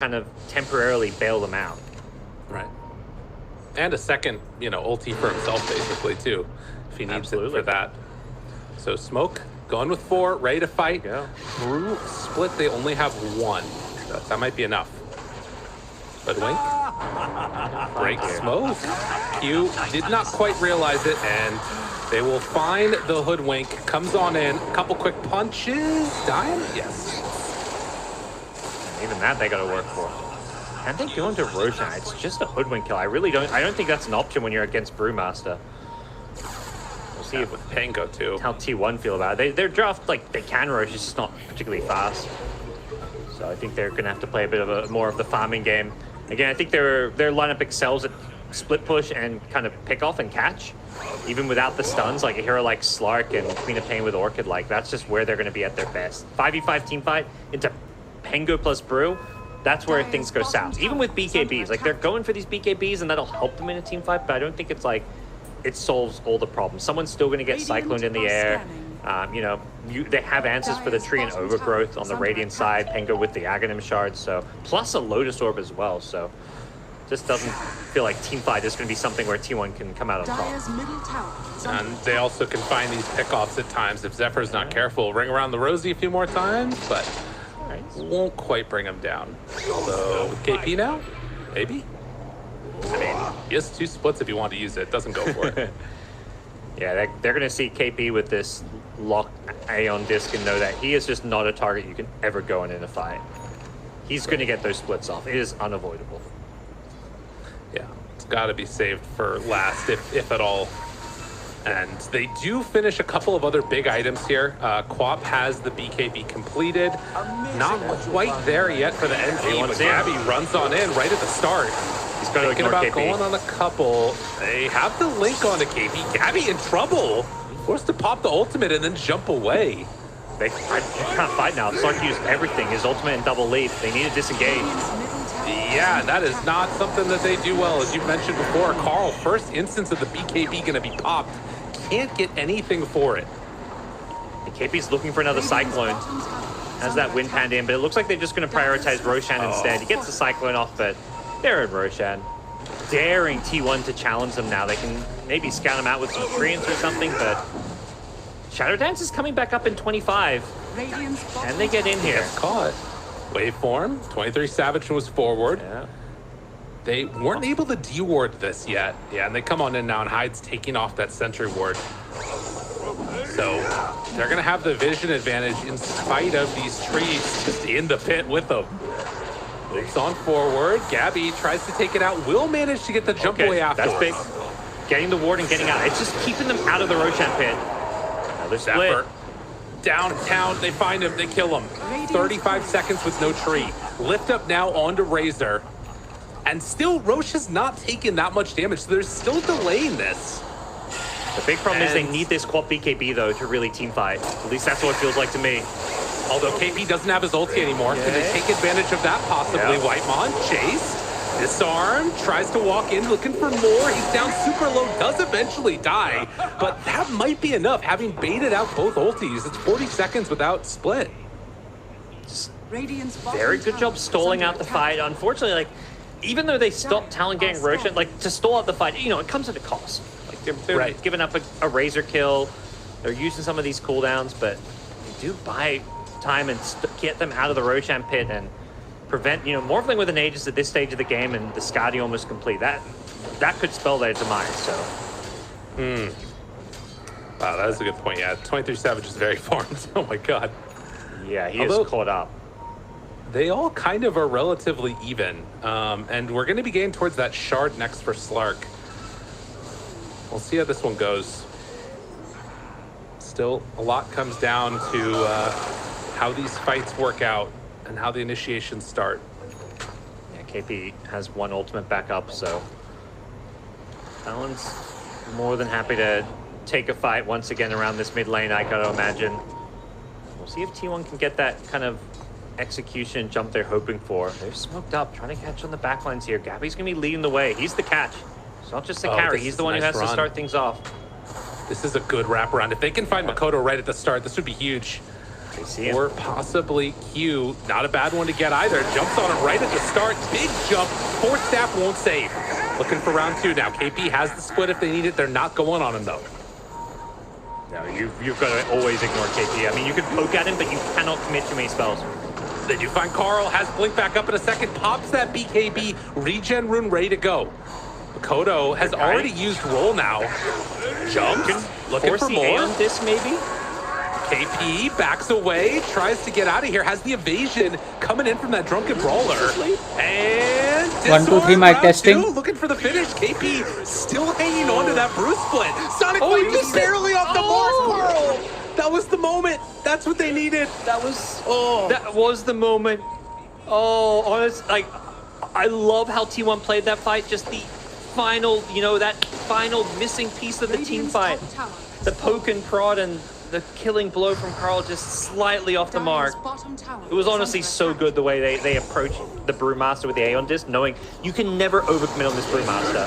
kind of temporarily bail them out. Right. And a second, ulti for himself, basically, too, if he needs it for that. So Smoke going with 4, ready to fight. Brew split, they only have 1. That might be enough. But Wink, break Smoke. Q did not quite realize it, and they will find the Hoodwink. Comes on in, a couple quick punches. Dying? Yes. Even that they got to work for. And they go into Roshan. It's just a Hoodwink kill. I don't think that's an option when you're against Brewmaster. We'll see if with Pango too. How T1 feel about it. Their draft, they can Rosh, it's just not particularly fast. So I think they're going to have to play a bit of more of the farming game. Again, I think their lineup excels at split push and kind of pick off and catch. Even without the stuns, like a hero like Slark and Queen of Pain with Orchid, that's just where they're going to be at their best. 5v5 team fight into Pango plus Brew. That's where things go south. Even with BKBs, they're going for these BKBs and that'll help them in a team fight, but I don't think it's it solves all the problems. Someone's still going to get cycloned in the air. They have answers for the tree and overgrowth on the Radiant side. Pango with the Aghanim shard, so plus a Lotus Orb as well. So just doesn't feel like team fight is going to be something where T1 can come out on top. And they also can find these pickoffs at times if Zephyr's not careful. Ring around the rosy a few more times, but won't quite bring him down. Although with KP now, maybe. I mean, he has 2 splits if you want to use it. Doesn't go for it. Yeah, they're going to see KP with this locked Aeon disc and know that he is just not a target you can ever go in a fight. He's going to get those splits off. It is unavoidable. Yeah, it's got to be saved for last, if at all. And they do finish a couple of other big items here. Quap has the BKB completed. Not quite there yet for the NT, but Gabby runs on in right at the start. He's got to thinking about going on a couple. They have the link on the KP. Gabby in trouble. Forced to pop the ultimate and then jump away. They can't fight now. Slark used everything. His ultimate and double leap. They need to disengage. Yeah, that is not something that they do well. As you mentioned before, Carl, first instance of the BKB going to be popped. Can't get anything for it. And KP's looking for another Cyclone. Has that wind panned in, but it looks like they're just going to prioritize Roshan instead. He gets the Cyclone off, but they're in Roshan. Daring T1 to challenge them now. They can maybe scout him out with some Treants or something, but Shadow Dance is coming back up in 25. And they get in here. Caught. Waveform, 23 Savage was forward. Yeah. They weren't able to de-ward this yet. Yeah, and they come on in now, and Hyde's taking off that sentry ward. So they're going to have the vision advantage in spite of these trees just in the pit with them. Moves on forward. Gabby tries to take it out. Will manage to get the jump away afterwards. That's big. Getting the ward and getting out. It's just keeping them out of the Roshan pit. Now they're split. Downtown, they find him, they kill him. 35 seconds with no tree. Lift up now onto Razor. And still, Roche has not taken that much damage, so there's still delay in this. The big problem is they need this Quap BKB, though, to really team fight. At least that's what it feels like to me. Although KP doesn't have his ulti anymore. Can they take advantage of that, possibly? Yeah. Whitemon, chase, disarm, tries to walk in, looking for more. He's down super low, does eventually die. But that might be enough, having baited out both ultis. It's 40 seconds without split. Very good job stalling out the fight. Unfortunately, even though they stopped Talon getting Roshan, to stall out the fight, it comes at a cost. They're giving up a Razor kill. They're using some of these cooldowns, but they do buy time and get them out of the Roshan pit and prevent, Morphling with an Aegis at this stage of the game and the Skadi almost complete. That could spell their demise, so. Wow, that is a good point. Yeah, 23 Savage is very farmed. Oh my god. Yeah, he is caught up. They all kind of are relatively even. And we're going to be getting towards that shard next for Slark. We'll see how this one goes. Still, a lot comes down to how these fights work out and how the initiations start. Yeah, KP has one ultimate back up, so Talon's more than happy to take a fight once again around this mid lane, I gotta imagine. We'll see if T1 can get that kind of execution jump they're hoping for. They're smoked up, trying to catch on the backlines here. Gabby's gonna be leading the way. He's the catch. It's not just the carry. He's the one who has to start things off. This is a good wraparound. If they can find Makoto right at the start, this would be huge. They see him. Or possibly Q. Not a bad one to get either. Jumps on him right at the start. Big jump. Force staff won't save. Looking for round 2 now. KP has the split if they need it. They're not going on him though. No, you've got to always ignore KP. I mean, you can poke at him, but you cannot commit too many spells. They do find Carl. Has blink back up in a second. Pops that BKB. Regen rune ready to go. Makoto has already used roll now. Jumps. Looking for more. On this maybe. KP backs away, tries to get out of here, has the evasion coming in from that drunken brawler. And 1, 2, 3 mic testing. Looking for the finish. KP still hanging on to that Bruce split. Sonic Blade just barely off the mark, Carl. That was the moment. That's what they needed. That was the moment. Oh, honest, like, I love how T1 played that fight. Just the final, you know, that final missing piece of the team fight. The poke and prod and the killing blow from Carl just slightly off the mark. It was honestly so good the way they approached the Brewmaster with the Aeon Disc, knowing you can never overcommit on this Brewmaster.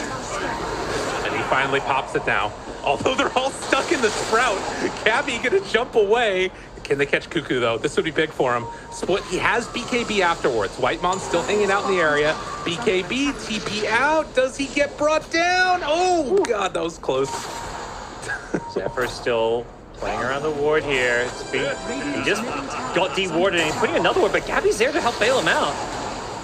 And he finally pops it now. Although they're all stuck in the Sprout, Gabby gonna jump away. Can they catch Cuckoo though? This would be big for him. Split, he has BKB afterwards. Whitemon still hanging out in the area. BKB, TP out. Does he get brought down? Oh God, that was close. Zephyr's still playing around the ward here. He just got de-warded and he's putting another ward, but Gabby's there to help bail him out.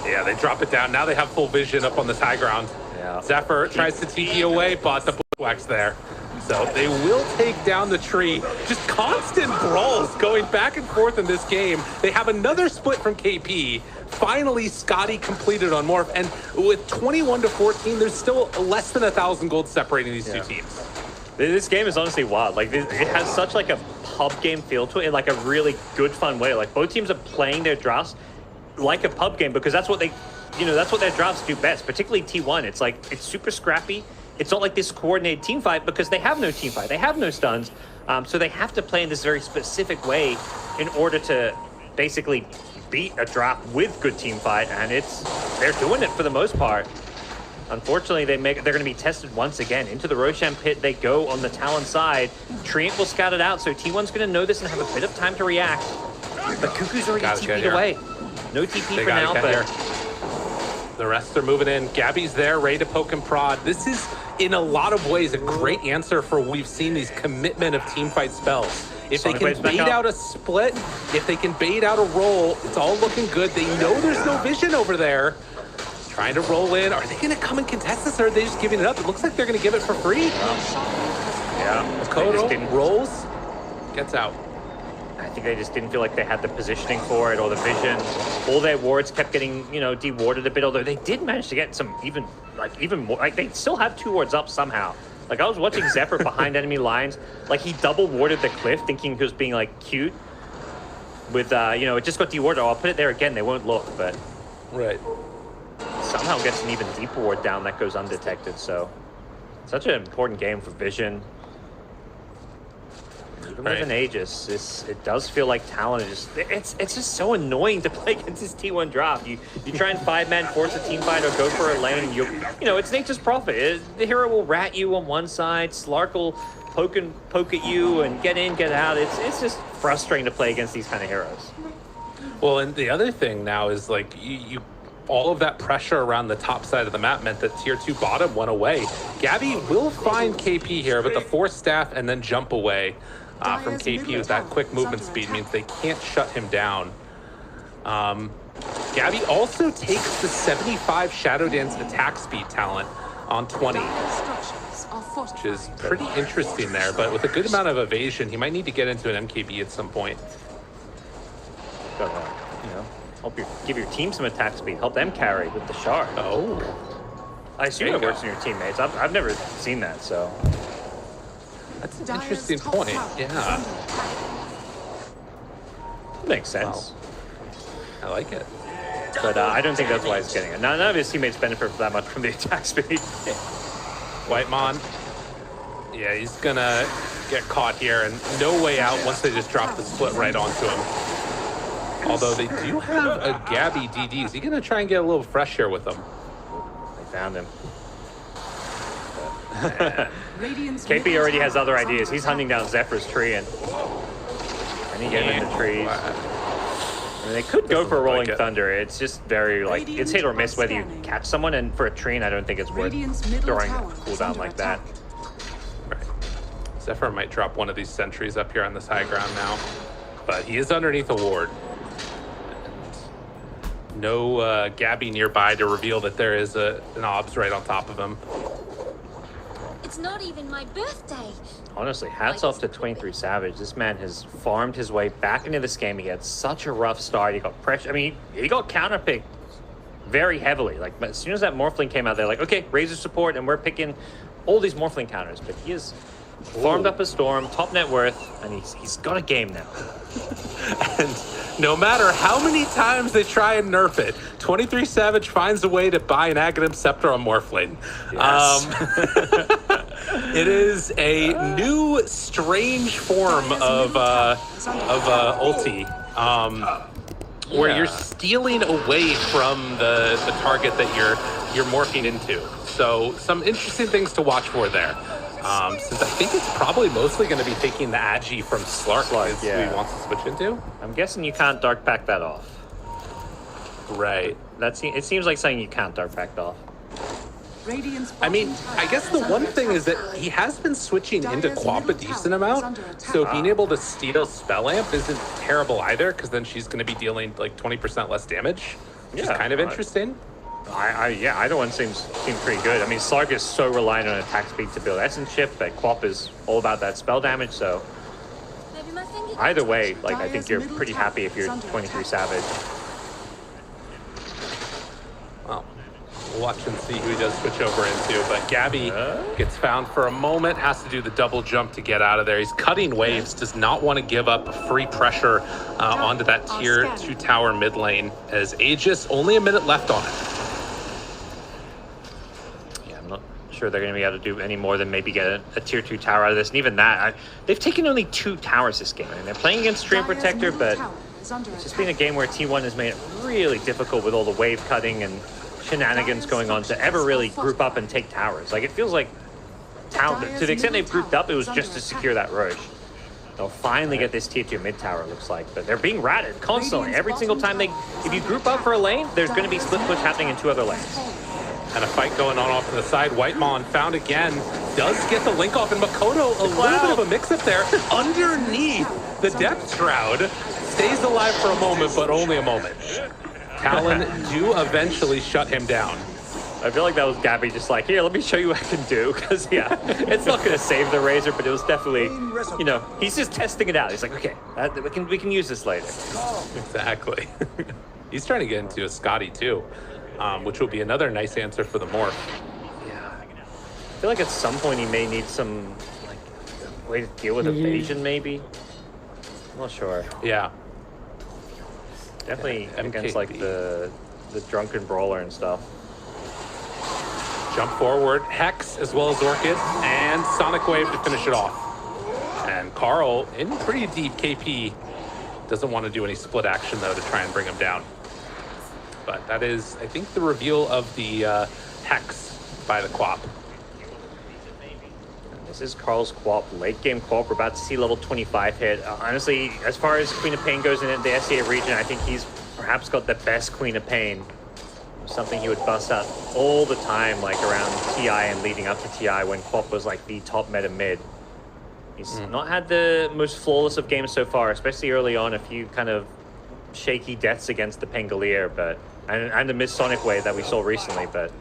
Yeah, they drop it down. Now they have full vision up on this high ground. Yeah. Zephyr tries to TP away, but the Bushwhack's there. So they will take down the tree. Just constant brawls going back and forth in this game. They have another split from KP. Finally, Scotty completed on Morph. And with 21 to 14, there's still less than 1,000 gold separating these two teams. This game is honestly wild. Like, it has such like a pub game feel to it in like a really good, fun way. Like, both teams are playing their drafts like a pub game because that's what they, you know, that's what their drafts do best. Particularly T1. It's like, it's super scrappy. It's not like this coordinated team fight because they have no team fight. They have no stuns. So they have to play in this very specific way in order to basically beat a draft with good team fight. And they're doing it for the most part. Unfortunately, they're going to be tested once again. Into the Roshan pit they go on the Talon side. Treant will scout it out, so T1's going to know this and have a bit of time to react. But Cuckoo's already TP'd away. No TP for now, but the rest are moving in. Gabby's there, ready to poke and prod. This is, in a lot of ways, a great answer for we've seen these commitment of teamfight spells. If they can bait out a split, if they can bait out a roll, it's all looking good. They know there's no vision over there. Trying to roll in. Are they going to come and contest this, or are they just giving it up? It looks like they're going to give it for free. Yeah. Makoto rolls, gets out. I think they just didn't feel like they had the positioning for it or the vision. All their wards kept getting, you know, de-warded a bit, although they did manage to get some even more. Like, they still have 2 wards up somehow. Like, I was watching Zephyr behind enemy lines. Like, he double warded the cliff, thinking he was being, like, cute. With, you know, it just got de-warded. Oh, I'll put it there again. They won't look, but... Right. Somehow gets an even deeper ward down that goes undetected, so such an important game for vision. Even with an Aegis, it does feel like Talon is just it's just so annoying to play against this T1 draft. You try and 5-man force a team fight or go for a lane, and you know it's nature's prophet. The hero will rat you on one side, Slark will poke at you and get in, get out. It's just frustrating to play against these kind of heroes. Well, and the other thing now is like you all of that pressure around the top side of the map meant that tier 2 bottom went away. Gabby will find KP here, but the force staff and then jump away from KP with that quick movement speed means they can't shut him down. Gabby also takes the 75 Shadow Dance attack speed talent on 20, which is pretty interesting there, but with a good amount of evasion, he might need to get into an MKB at some point. Got you know. Give your team some attack speed. Help them carry with the shard. Oh. I assume it works on your teammates. I've never seen that, so. That's an interesting point. Yeah. Makes sense. Wow. I like it. But I don't think that's why he's getting it. None of his teammates benefit that much from the attack speed. Whitemon. Yeah, he's gonna get caught here and no way out once they just drop the split right onto him. Although they do have a Gabby DD. Is he going to try and get a little fresh here with them? They found him. KP already has other ideas. He's hunting down Zephyr's tree, and And you get him in the trees. I mean, they could go for a Rolling Thunder. It's just very, like, it's hit or miss whether you catch someone, and for a Trine, I don't think it's worth throwing a cooldown like that. Right. Zephyr might drop one of these sentries up here on this high ground now, but he is underneath a ward. And no Gabby nearby to reveal that there is an obs right on top of him. It's not even my birthday. Honestly, hats off to 23 Savage. This man has farmed his way back into this game. He had such a rough start. He got pressure. I mean, he got counterpicked very heavily. Like, as soon as that Morphling came out, they're like, okay, Razor support, and we're picking all these Morphling counters. But he has farmed up a Storm, top net worth, and he's got a game now. And no matter how many times they try and nerf it, 23 Savage finds a way to buy an Aghanim Scepter on Morphling. Yes. It is a new, strange form of ulti, where you're stealing away from the target that you're morphing into. So some interesting things to watch for there. Since I think it's probably mostly going to be taking the Agi from Slark as he wants to switch into. I'm guessing you can't Dark Pact that off. Right. It seems like something you can't Dark Pact off. I mean, I guess the one thing is that he has been switching into Quap a decent amount, so being able to steal Spell Amp isn't terrible either, because then she's going to be dealing like 20% less damage, which is kind of interesting. Either one seems pretty good. I mean, Slark is so reliant on attack speed to build Essence Shift, but Quap is all about that spell damage, so either way, like, I think you're pretty happy if you're 23 Savage. Well, we'll watch and see who he does switch over into, but Gabby gets found for a moment, has to do the double jump to get out of there. He's cutting waves, does not want to give up free pressure onto that tier 2 tower mid lane, as Aegis, only a minute left on it. Sure they're going to be able to do any more than maybe get a tier 2 tower out of this, and even that, they've taken only 2 towers this game. I mean, they're playing against Stream Protector, but it's just been a game where T1 has made it really difficult with all the wave cutting and shenanigans going on to ever really group up and take towers. Like, it feels like to the extent they've grouped up, it was just to secure that Roche. They'll finally get this tier 2 mid tower, it looks like, but they're being ratted constantly. Every single time if you group up for a lane, there's going to be split push happening in 2 other lanes. And a fight going on off to the side. Whitemon found again. Does get the link off. And Makoto, a little bit of a mix-up there. Underneath the Depth Shroud. Stays alive for a moment, but only a moment. Talon do eventually shut him down. I feel like that was Gabby just like, here, let me show you what I can do. Because, yeah, it's not going to save the Razor, but it was definitely, you know, he's just testing it out. He's like, okay, we can use this later. Exactly. He's trying to get into a Scotty, too. Which will be another nice answer for the morph. Yeah. I feel like at some point he may need some way to deal with evasion, maybe. I'm not sure. Yeah. Definitely against like the drunken brawler and stuff. Jump forward, Hex as well as Orchid, and Sonic Wave to finish it off. And Carl in pretty deep KP. Doesn't want to do any split action though to try and bring him down. But that is, I think, the reveal of the Hex by the Quap. This is Carl's Quap, late game Quap. We're about to see level 25 hit. Honestly, as far as Queen of Pain goes in the SEA region, I think he's perhaps got the best Queen of Pain. Something he would bust out all the time, like around TI and leading up to TI when Quap was like the top meta mid. He's not had the most flawless of games so far, especially early on, a few kind of shaky deaths against the Pangolier, but and the Miss Sonic Wave that we saw recently, but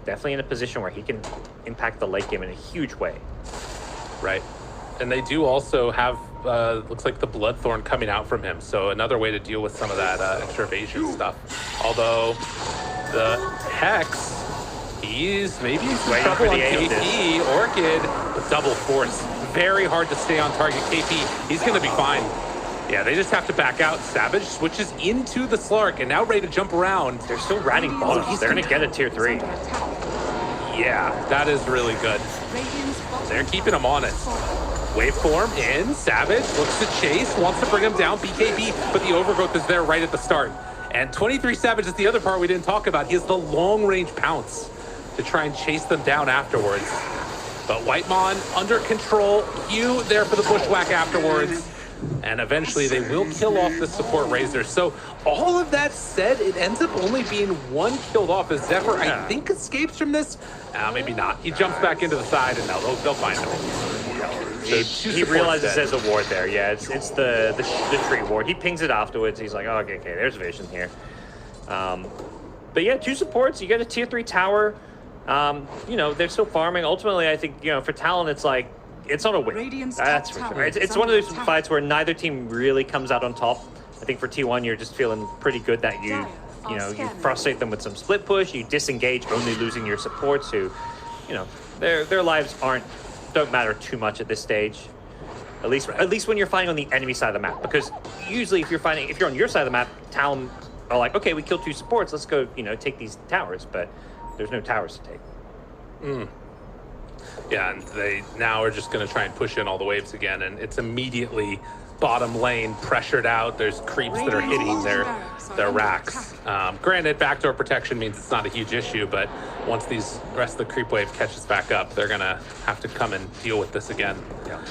definitely in a position where he can impact the late game in a huge way. Right. And they do also have, looks like the Bloodthorn coming out from him, so another way to deal with some of that extra evasion stuff. Although the Hex, he's maybe waiting for the KP. Orchid, with double force. Very hard to stay on target. KP, he's going to be fine. Yeah, they just have to back out. Savage switches into the Slark and now ready to jump around. They're still ratting bottom. They're going to get a tier 3. Yeah, that is really good. They're keeping him on it. Waveform in. Savage looks to chase, wants to bring him down. BKB, but the overgrowth is there right at the start. And 23 Savage is the other part we didn't talk about. He has the long range pounce to try and chase them down afterwards. But Whitemon under control. Hugh there for the bushwhack afterwards. And eventually they will kill off the support Razor. So all of that said, it ends up only being one killed off as Zephyr, I think, escapes from this. Maybe not. He jumps back into the side and they'll find him. He realizes there's a ward there. Yeah, it's the tree ward. He pings it afterwards. He's like, oh, okay, there's vision here. But yeah, 2 supports. You get a tier 3 tower. You know, they're still farming. Ultimately, I think, you know, for Talon, it's like, it's not a win. That's for sure. It's one of those fights where neither team really comes out on top. I think for T1, you're just feeling pretty good that you frustrate them with some split push. You disengage, only losing your supports who, you know, their lives don't matter too much at this stage. At least when you're fighting on the enemy side of the map. Because usually if you're on your side of the map, Talon are like, okay, we killed 2 supports. Let's go, you know, take these towers. But there's no towers to take. Yeah, and they now are just going to try and push in all the waves again, and it's immediately bottom lane pressured out. There's creeps that are hitting their racks. Granted, backdoor protection means it's not a huge issue, but once these rest of the creep wave catches back up, they're going to have to come and deal with this again. Yeah.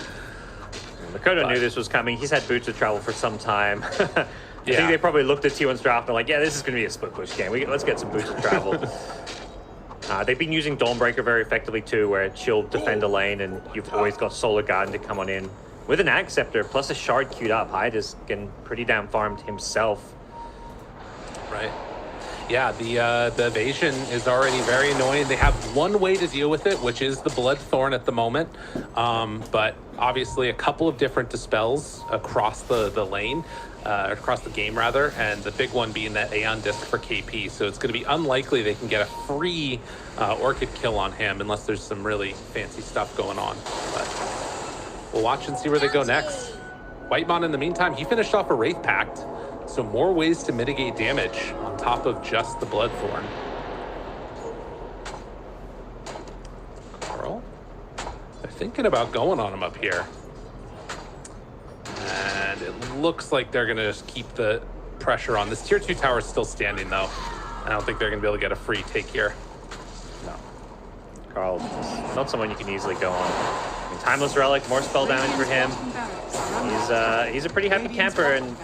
Makoto knew this was coming. He's had boots of travel for some time. I think they probably looked at T1's draft and they're like, yeah, this is going to be a split push game. Let's get some boots of travel. They've been using Dawnbreaker very effectively too, where she'll defend a lane and you've always got Solar Garden to come on in. With an Ag Scepter plus a Shard queued up, Hyde is getting pretty damn farmed himself. Right. Yeah, the evasion is already very annoying. They have one way to deal with it, which is the Bloodthorn at the moment. But obviously a couple of different dispels across the lane. Across the game rather, and the big one being that Aeon Disc for KP, so it's going to be unlikely they can get a free Orchid kill on him unless there's some really fancy stuff going on. But we'll watch and see where they go next. Whitemon in the meantime, he finished off a Wraith Pact, so more ways to mitigate damage on top of just the Bloodthorn. Carl, they're thinking about going on him up here. And it looks like they're going to just keep the pressure on. This tier 2 tower is still standing, though. I don't think they're going to be able to get a free take here. No. Carl, not someone you can easily go on. I mean, Timeless Relic, more spell damage for him. He's a pretty happy camper, and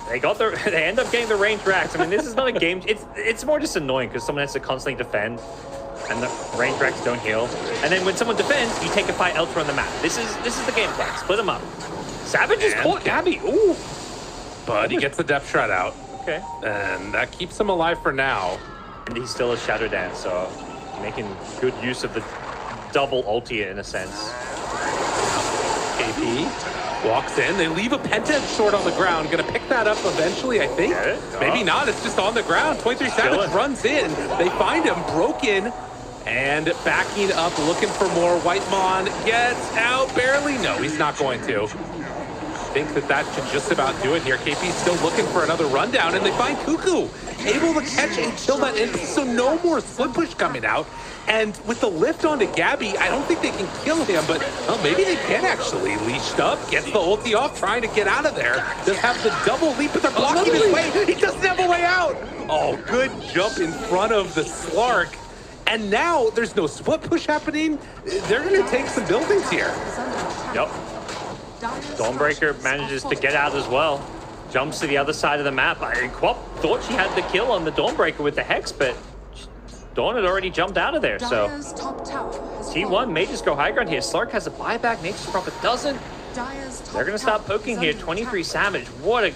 they end up getting the ranged racks. I mean, this is not a game. It's more just annoying because someone has to constantly defend, and the ranged racks don't heal. And then when someone defends, you take a fight elsewhere on the map. This is the game plan. Split them up. Savage has caught Gabby. Ooh. But he gets the depth shot out. Okay. And that keeps him alive for now. And he's still a Shadow Dance, so making good use of the double ulti in a sense. KP walks in. They leave a Penta sword on the ground. Gonna pick that up eventually, I think. Maybe not. It's just on the ground. 23 Savage runs in. They find him broken. And backing up, looking for more. Whitemon gets out barely. No, he's not going to. I think that should just about do it here. KP's still looking for another rundown, and they find Cuckoo able to catch and kill that in. So no more split push coming out. And with the lift onto Gabby, I don't think they can kill him, but well, maybe they can actually. Leashed up, gets the ulti off, trying to get out of there. Does have the double leap, but they're blocking his way. He doesn't have a way out. Oh, good jump in front of the Slark. And now there's no split push happening. They're going to take some buildings here. Yep. Dawnbreaker manages to get out as well. Jumps to the other side of the map. Quap thought she had the kill on the Dawnbreaker with the Hex, but Dawn had already jumped out of there. So T1 may just go high ground here. Slark has a buyback. Nature's Prophet doesn't. They're going to stop poking here. 23 Savage. What a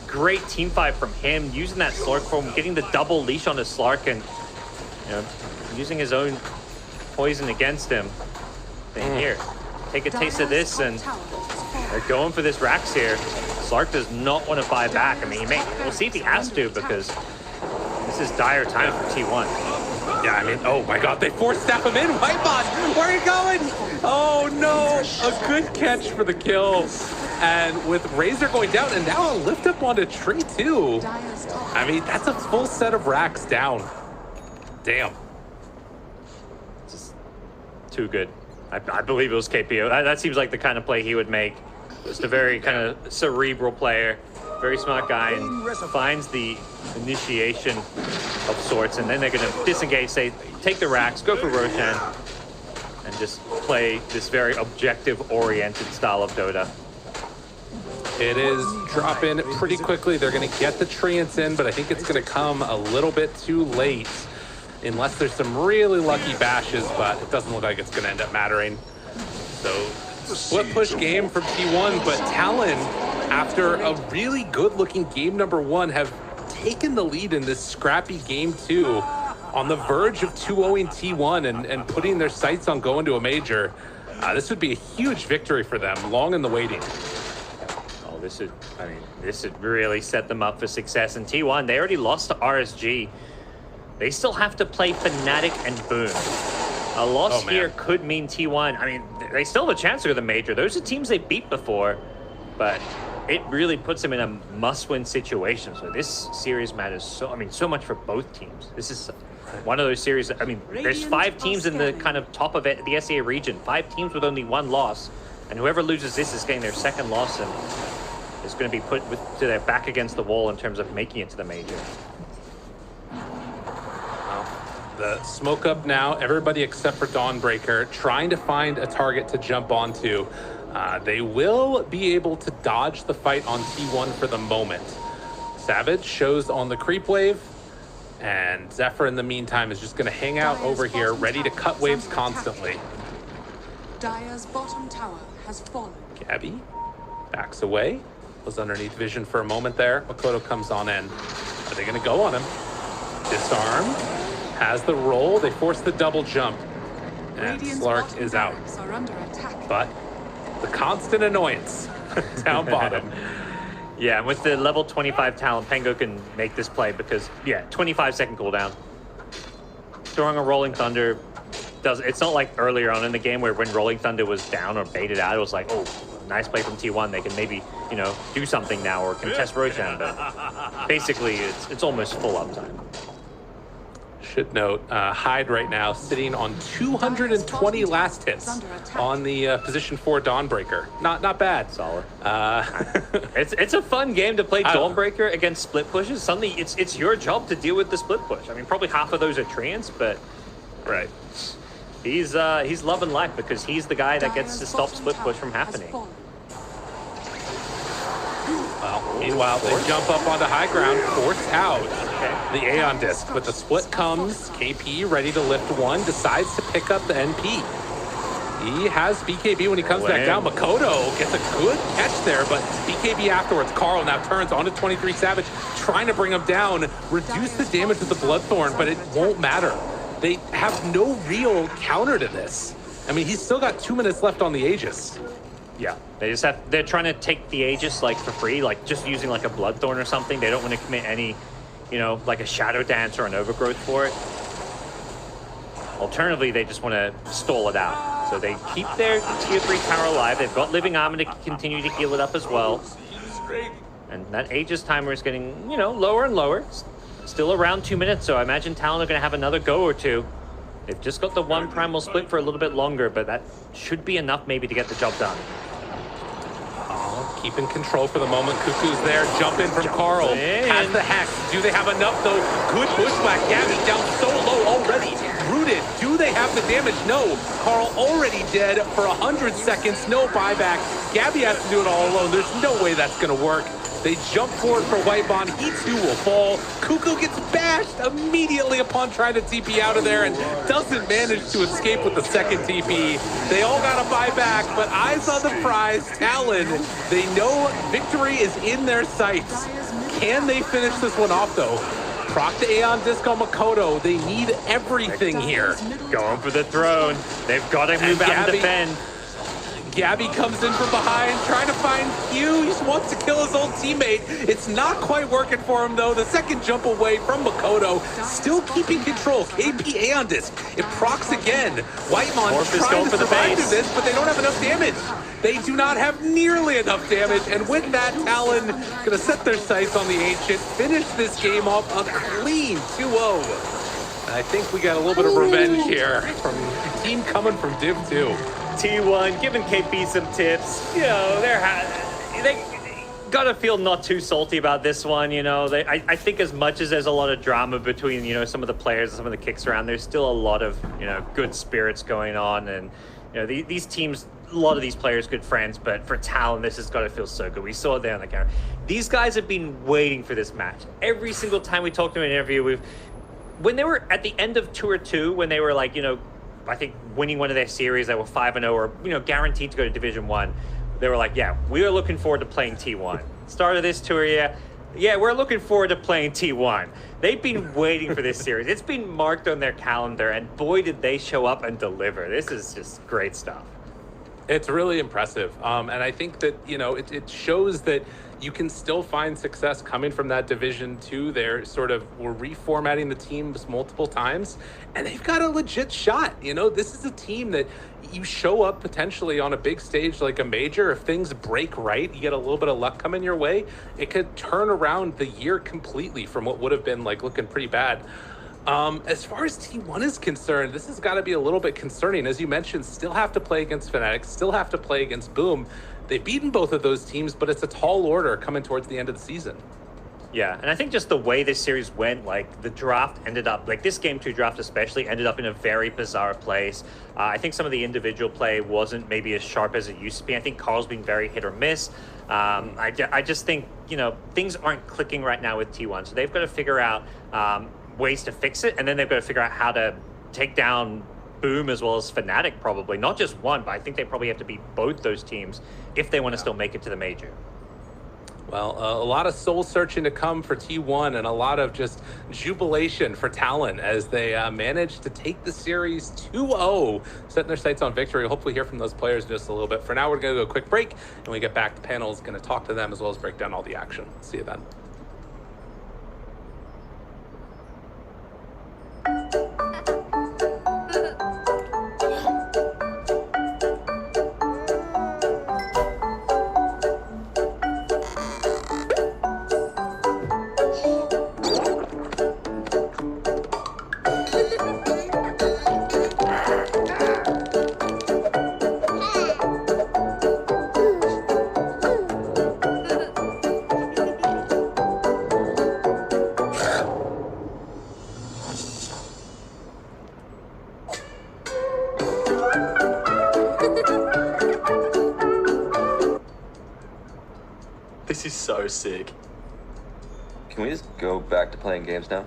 great team fight from him. Using that Slark form, getting the double leash on his Slark, and using his own poison against him. Here, take a taste of this, and they're going for this Rax here. Slark does not want to buy back. I mean, we'll see if he has to, because this is dire time for T1. Yeah, I mean, oh my god, they forced snap him in. Whitemon, where are you going? Oh no, a good catch for the kill. And with Razor going down, and now a lift up onto Tree too. I mean, that's a full set of racks down. Damn. Just too good. I believe it was KPO. That seems like the kind of play he would make. Just a very kind of cerebral player, very smart guy, and finds the initiation of sorts, and then they're going to disengage, say, take the racks, go for Roshan, and just play this very objective-oriented style of Dota. It is dropping pretty quickly. They're going to get the treants in, but I think it's going to come a little bit too late. Unless there's some really lucky bashes, but it doesn't look like it's going to end up mattering. So, split push game from T1, but Talon, after a really good-looking game number 1, have taken the lead in this scrappy game 2, on the verge of 2-0 T1 and putting their sights on going to a major. This would be a huge victory for them, long in the waiting. This would really set them up for success. In T1, they already lost to RSG. They still have to play Fnatic and Boom. A loss here could mean T1. I mean, they still have a chance to go to the major. Those are teams they beat before, but it really puts them in a must-win situation. So this series matters so much for both teams. This is one of those series. I mean, there's 5 teams in the kind of top of it, the SEA region. 5 teams with only 1 loss, and whoever loses this is getting their 2nd loss and is going to be put to their back against the wall in terms of making it to the major. Well, the smoke up now, everybody except for Dawnbreaker trying to find a target to jump onto. They will be able to dodge the fight on T1 for the moment. Savage shows on the creep wave, and Zephyr in the meantime is just going to hang out over here, ready to cut waves constantly. Dire's bottom tower has fallen. Gabby backs away. Was underneath vision for a moment there. Makoto comes on in. Are they going to go on him? Disarm. Has the roll. They force the double jump. And Slark is out. But the constant annoyance down bottom. Yeah, and with the level 25 talent, Pengo can make this play because, 25-second cooldown. Throwing a Rolling Thunder it's not like earlier on in the game where when Rolling Thunder was down or baited out, it was like, oh, nice play from T1. They can maybe, do something now or contest Roshan. But basically, it's almost full uptime. Should note, Hyde right now sitting on 220 last hits on the position 4 Dawnbreaker. Not bad. Solid. It's a fun game to play Dawnbreaker against split pushes. Suddenly, it's your job to deal with the split push. I mean, probably half of those are treants, but right. He's loving life because he's the guy that gets to stop split push from happening. Well, meanwhile, they jump up onto high ground, force out the Aeon Disc. But the split comes, KP ready to lift one, decides to pick up the NP. He has BKB when he comes back down. Makoto gets a good catch there, but BKB afterwards. Carl now turns onto 23 Savage, trying to bring him down, reduce the damage with the Bloodthorn, but it won't matter. They have no real counter to this. I mean, he's still got 2 minutes left on the Aegis. Yeah, they're trying to take the Aegis like for free, like just using like a Bloodthorn or something. They don't want to commit any, like a Shadow Dance or an Overgrowth for it. Alternatively, they just want to stall it out. So they keep their tier 3 tower alive. They've got Living Armor to continue to heal it up as well. And that Aegis timer is getting, lower and lower. Still around 2 minutes, so I imagine Talon are going to have another go or two. They've just got the one Primal Split for a little bit longer, but that should be enough maybe to get the job done. Keeping control for the moment. Cuckoo's there. Jump in from Carl. Has the Hex. Do they have enough, though? Good bushwhack. Gabby down so low already. Rooted. Do they have the damage? No. Carl already dead for 100 seconds. No buyback. Gabby has to do it all alone. There's no way that's going to work. They jump forward for White Bond. He too will fall. Cuckoo gets bashed immediately upon trying to TP out of there and doesn't manage to escape with the second TP. They all got a buyback, but eyes on the prize. Talon, they know victory is in their sights. Can they finish this one off, though? Proc to Aeon Disc on Makoto. They need everything here. Going for the throne. They've got to move out and defend. Gabby comes in from behind, trying to find Q. He just wants to kill his old teammate. It's not quite working for him, though. The second jump away from Makoto, still keeping control. KP Aeon Disc. It procs again. Whitemon trying to survive through this, but they don't have enough damage. They do not have nearly enough damage, and with that, Talon gonna set their sights on the Ancient, finish this game off a clean 2-0. I think we got a little bit of revenge here from the team coming from Div 2. T1 giving KP some tips. They gotta feel not too salty about this one. I think as much as there's a lot of drama between some of the players and some of the kicks around, there's still a lot of good spirits going on, and these teams a lot of these players good friends, but for Talon, this has got to feel so good. We saw it there on the camera. These guys have been waiting for this match. Every single time we talked to them in an interview, when they were at the end of Tour 2, when they were like, I think winning one of their series, they were 5-0 or, guaranteed to go to Division 1. They were like, yeah, we are looking forward to playing T1. Start of this tour, yeah, we're looking forward to playing T1. They've been waiting for this series. It's been marked on their calendar, and boy, did they show up and deliver. This is just great stuff. It's really impressive. And I think that, it shows that you can still find success coming from that Division 2. We're reformatting the teams multiple times, and they've got a legit shot. This is a team that you show up potentially on a big stage like a major. If things break right, you get a little bit of luck coming your way, it could turn around the year completely from what would have been like looking pretty bad. As far as T1 is concerned, this has got to be a little bit concerning. As you mentioned, still have to play against Fnatic, still have to play against Boom. They've beaten both of those teams, but it's a tall order coming towards the end of the season. Yeah, and I think just the way this series went, like the draft ended up, like this Game 2 draft especially, ended up in a very bizarre place. I think some of the individual play wasn't maybe as sharp as it used to be. I think Carl's been very hit or miss. I just think, things aren't clicking right now with T1, so they've got to figure out ways to fix it, and then they've got to figure out how to take down Boom as well as Fnatic probably. Not just one, but I think they probably have to beat both those teams if they want to still make it to the major. Well, a lot of soul searching to come for T1 and a lot of just jubilation for Talon as they managed to take the series 2-0, setting their sights on victory. Hopefully hear from those players in just a little bit. For now, we're going to go a quick break, and when we get back, the panel is going to talk to them as well as break down all the action. See you then. This is so sick. Can we just go back to playing games now?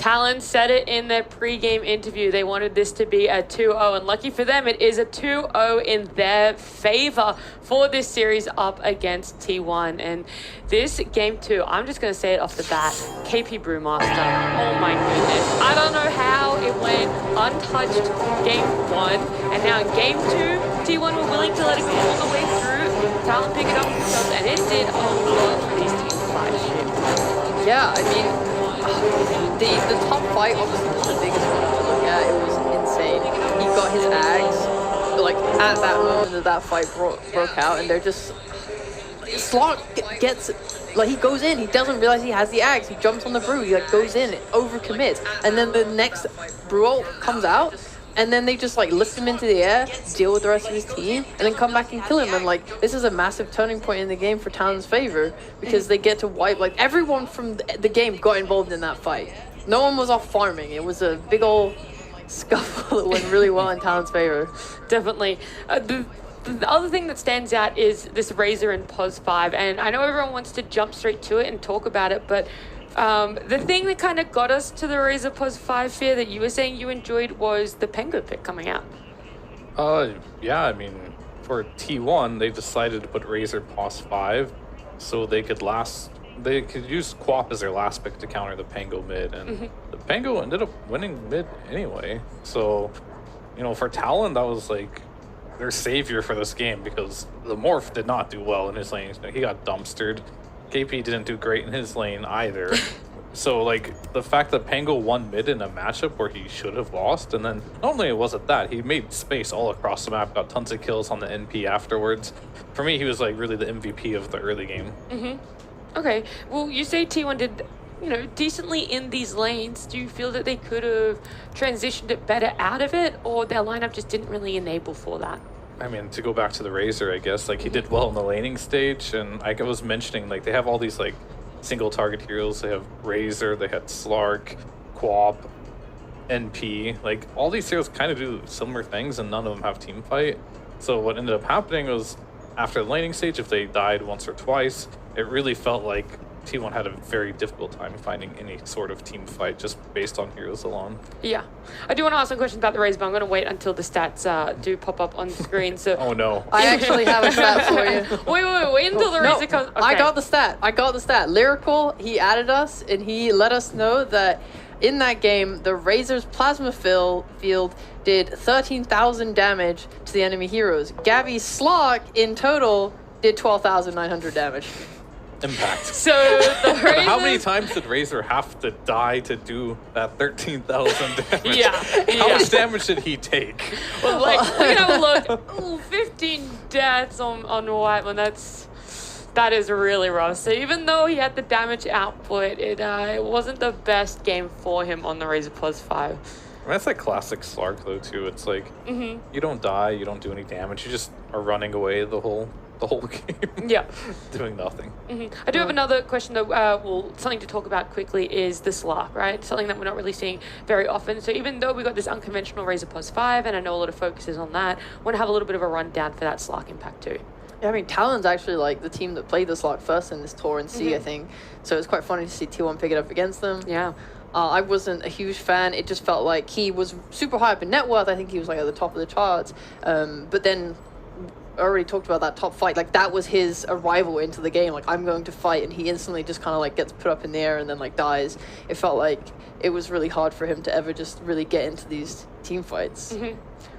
Talon said it in their pre-game interview. They wanted this to be a 2-0, and lucky for them, it is a 2-0 in their favor for this series up against T1. And this game 2, I'm just going to say it off the bat, KP Brewmaster. Oh my goodness. I don't know how it went untouched game 1, and now in game 2, T1 were willing to let it go all the way through. Talon pick it up themselves, and it did a lot for these team fight shit. Yeah, I mean, the top fight obviously was the biggest one to look at. It was insane. He got his ags, like, at that moment that that fight broke out, and they're just... Slot gets... Like, he goes in, he doesn't realize he has the ags, he jumps on the brew, he, like, goes in, overcommits, and then the next brew ult comes out, and then they just, like, lift him into the air, deal with the rest of his team, and then come back and kill him. And, like, this is a massive turning point in the game for Talon's favor, because they get to wipe, like, everyone from the game got involved in that fight. No one was off farming. It was a big old scuffle that went really well in Talon's favor. Definitely. The other thing that stands out is this Razor and Pos 5, and I know everyone wants to jump straight to it and talk about it, but the thing that kind of got us to the Razor Pos 5 fear that you were saying you enjoyed was the Pengu pick coming out. Yeah, I mean, for T1, they decided to put Razor Pos 5 so they could use Quap as their last pick to counter the Pengu mid, and the Pengu ended up winning mid anyway. So, you know, for Talon, that was like their savior for this game, because the Morph did not do well in his lane. He got dumpstered. KP didn't do great in his lane either. So, like, the fact that Pengu won mid in a matchup where he should have lost, and then not only was it that, he made space all across the map, got tons of kills on the NP afterwards. For me, he was, like, really the MVP of the early game. Okay, well, you say T1 did, you know, decently in these lanes. Do you feel that they could have transitioned it better out of it, or their lineup just didn't really enable for that? I mean, to go back to the Razor, I guess, like, he did well in the laning stage, and like I was mentioning, like, they have all these, like, single target heroes. They have Razor, they had Slark, Quap, NP. Like, all these heroes kind of do similar things, and none of them have team fight. So what ended up happening was, after the laning stage, if they died once or twice, it really felt like T1 had a very difficult time finding any sort of team fight just based on heroes alone. Yeah. I do want to ask some questions about the Razor, but I'm going to wait until the stats do pop up on screen. So Oh no. I actually have a stat for you. Wait until the Razor comes. Okay. I got the stat. Lyrical, he added us, and he let us know that in that game, the Razor's plasma field did 13,000 damage to the enemy heroes. Gabby's Slog, in total, did 12,900 damage. Impact. So the Razor... How many times did Razor have to die to do that 13,000 damage? Yeah. How much damage did he take? Well, like, we can have a look. Ooh, 15 deaths on Whiteman. That is really rough. So even though he had the damage output, it wasn't the best game for him on the Razor Plus 5. I mean, that's like classic Slark though too. It's like you don't die, you don't do any damage, you just are running away the whole game. Yeah. Doing nothing. I do have another question though. Well, something to talk about quickly is the Slark, right? Something that we're not really seeing very often. So even though we got this unconventional Razor Plus 5, and I know a lot of focus is on that, I want to have a little bit of a rundown for that Slark impact too. Yeah, I mean, Talon's actually like the team that played the Slot first in this tour in C, I think. So it's quite funny to see T1 pick it up against them. Yeah. I wasn't a huge fan. It just felt like he was super high up in net worth. I think he was like at the top of the charts. But then I already talked about that top fight. Like that was his arrival into the game. Like I'm going to fight, and he instantly just kind of like gets put up in the air and then like dies. It felt like it was really hard for him to ever just really get into these team fights.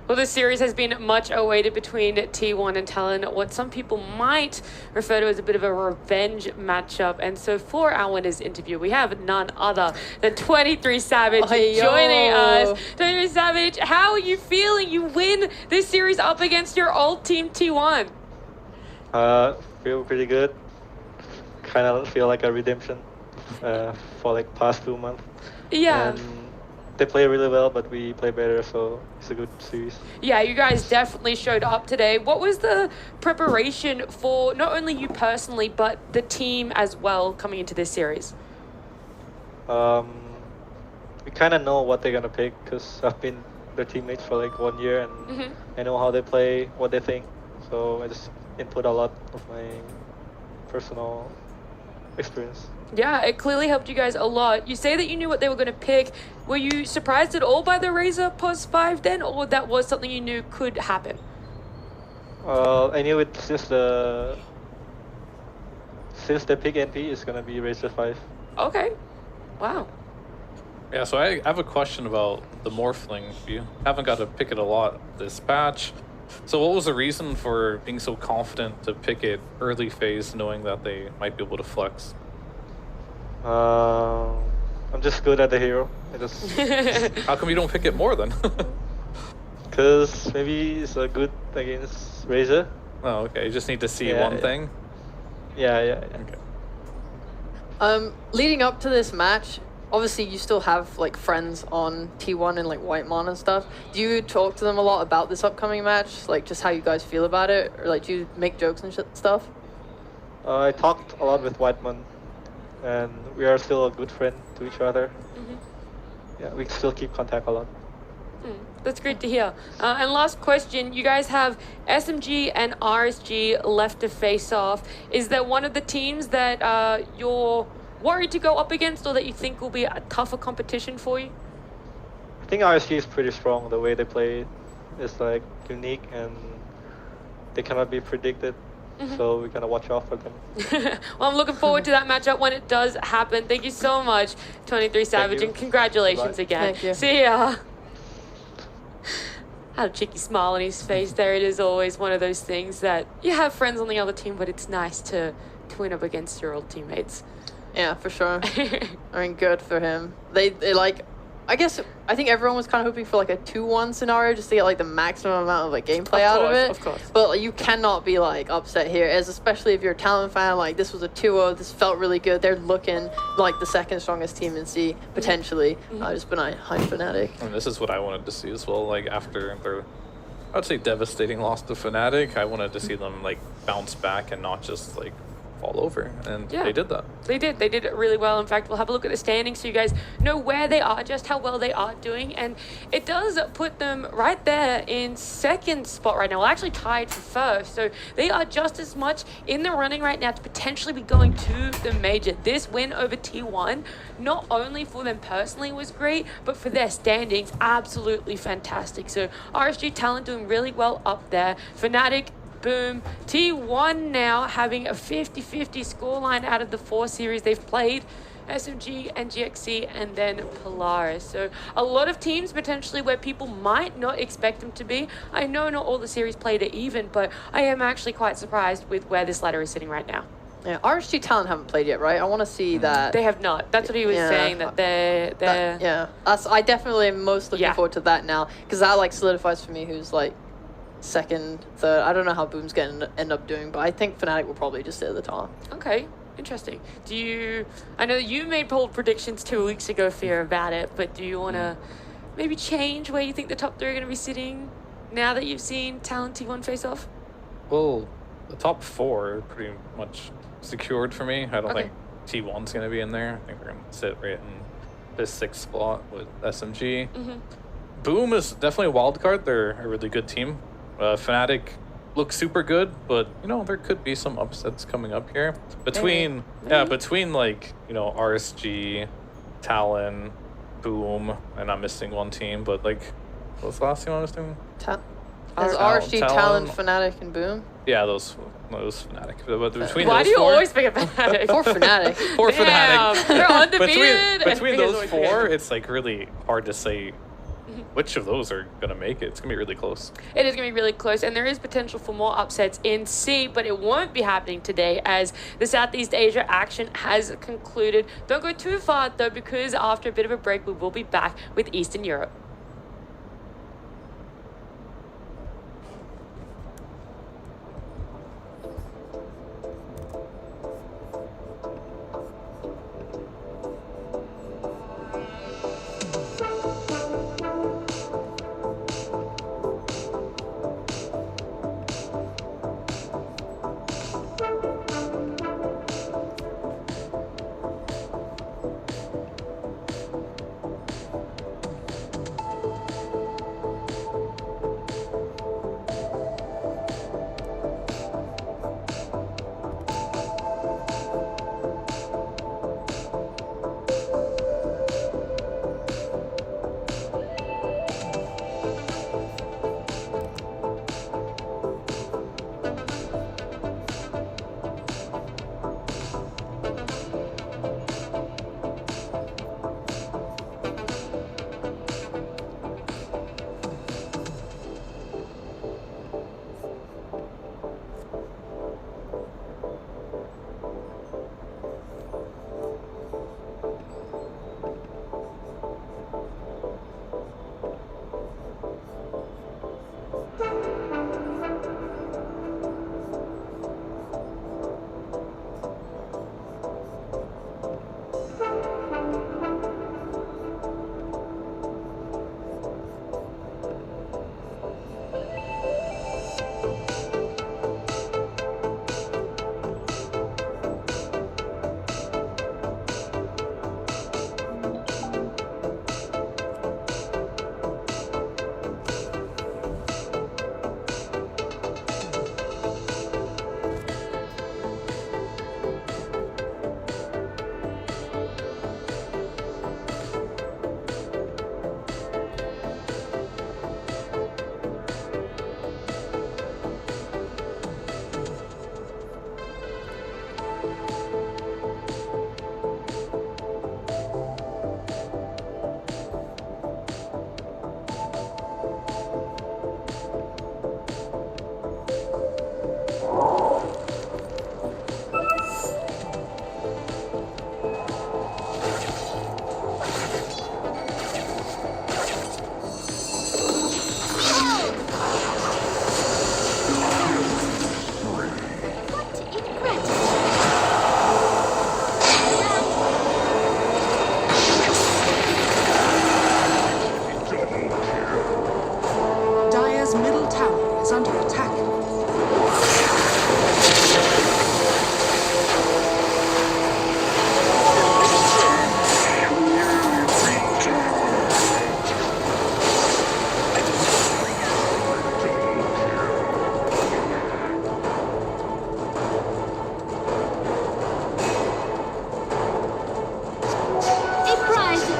Well, this series has been much awaited between T1 and Talon, what some people might refer to as a bit of a revenge matchup. And so for our winners interview, we have none other than 23 Savage joining us. 23 Savage, how are you feeling? You win this series up against your old team T1. Feel pretty good. Kind of feel like a redemption for like past 2 months. Yeah. And they play really well, but we play better, so it's a good series. Yeah, you guys definitely showed up today. What was the preparation for not only you personally, but the team as well coming into this series? We kind of know what they're going to pick because I've been their teammates for like 1 year, and I know how they play, what they think. So I just input a lot of my personal experience. Yeah, it clearly helped you guys a lot. You say that you knew what they were going to pick. Were you surprised at all by the Razor pos 5 then, or that was something you knew could happen? I knew it since the pick NP is gonna be Razor 5. Okay. Wow. Yeah, so I have a question about the Morphling. You haven't got to pick it a lot this batch. So what was the reason for being so confident to pick it early phase, knowing that they might be able to flex? I'm just good at the hero. I just How come you don't pick it more then? because maybe it's a good against Razor. Oh, okay. You just need to see Yeah, one yeah. thing. Yeah. Okay. Leading up to this match, obviously you still have like friends on T1 and like Whitemon and stuff. Do you talk to them a lot about this upcoming match? Like just how you guys feel about it? Or like do you make jokes and stuff? I talked a lot with Whiteman, and we are still a good friend to each other. Yeah, we still keep contact a lot. That's great to hear. And last question, you guys have SMG and RSG left to face off. Is there one of the teams that you're worried to go up against, or that you think will be a tougher competition for you? I think RSG is pretty strong. The way they play is like unique, and they cannot be predicted. So we gotta watch out for them. Well, I'm looking forward to that matchup when it does happen. Thank you so much, 23 Savage, you. and congratulations Bye. again. Thank you. See ya. Had a cheeky smile on his face there. It is always one of those things that you have friends on the other team, but it's nice to win up against your old teammates. Yeah, for sure. I mean, good for him. They like, I think everyone was kind of hoping for like a 2-1 scenario just to get like the maximum amount of like gameplay out of it. Of course. But like, you cannot be like upset here, as especially if you're a Talon fan. Like this was a 2-0. This felt really good. They're looking like the second strongest team in C potentially. Just behind Fnatic. And this is what I wanted to see as well. Like after their, I'd say devastating loss to Fnatic, I wanted to see them like bounce back and not just like fall over, and Yeah. they did that. They did it really well. In fact, we'll have a look at the standings so you guys know where they are, just how well they are doing. And it does put them right there in second spot right now. Well, actually tied for first. So they are just as much in the running right now to potentially be going to the major. This win over T1, not only for them personally was great, but for their standings, absolutely fantastic. So RSG Talent doing really well up there. Fnatic, boom. T1 now having a 50-50 scoreline out of the 4 series they've played. SMG and GXC and then Polaris. So a lot of teams potentially where people might not expect them to be. I know not all the series played it even, but I am actually quite surprised with where this ladder is sitting right now. Yeah, RSG Talent haven't played yet, right? I want to see that. They have not. That's what he was saying, that they're... Yeah, I definitely am most looking forward to that now, because that like solidifies for me who's like second, third. I don't know how Boom's gonna end up doing, but I think Fnatic will probably just sit at the top. Okay, interesting. Do you... I know you made bold predictions 2 weeks ago, Fear, about it, but do you want to maybe change where you think the top 3 are going to be sitting now that you've seen Talent T1 face off? Well, the top 4 are pretty much secured for me. I don't Okay. think T1's going to be in there. I think we're going to sit right in the 6th spot with SMG. Boom is definitely a wild card. They're a really good team. Fnatic looks super good, but you know there could be some upsets coming up here between between like RSG, Talon, Boom, and I'm missing one team, but like what's the last team I was doing? As RSG, Talon, Fnatic, and Boom. Yeah, those Fnatic. But between Why those do you 4, always pick a Fnatic? For Fnatic. for Damn, Fnatic. they're undefeated. between and those always 4, forget. it's like really hard to say which of those are gonna make it. It's gonna be really close. It is going to be really close, and there is potential for more upsets in C, but it won't be happening today as the Southeast Asia action has concluded. Don't go too far, though, because after a bit of a break, we will be back with Eastern Europe. Dire's middle tower is under attack. A prize.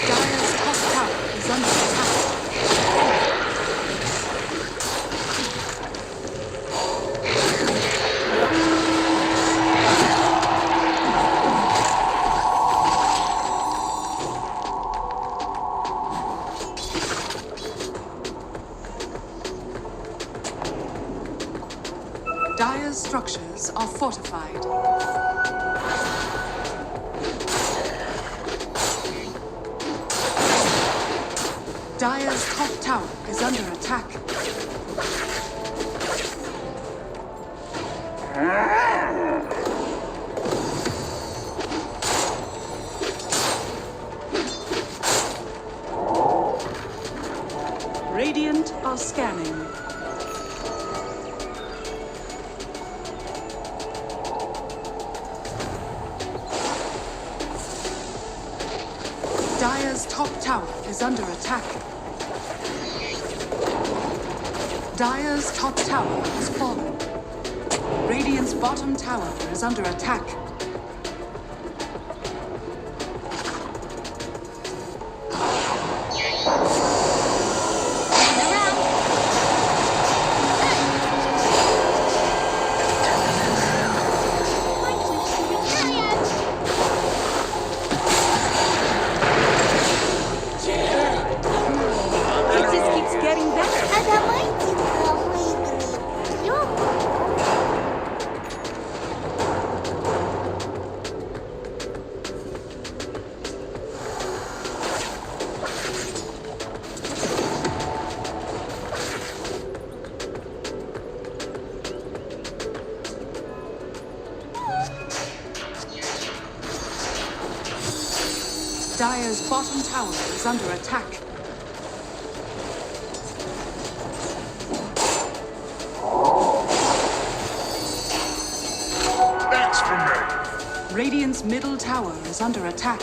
Dire's top tower is under attack. Dire's structures are fortified. Dire's top tower is under attack. Radiant are scanning. Dire's top tower is under attack. Dire's top tower has fallen. Radiant's bottom tower is under attack. It just keeps getting better. А давайте выиграем. Dire's bottom tower is under attack. That's for me. Radiant's middle tower is under attack.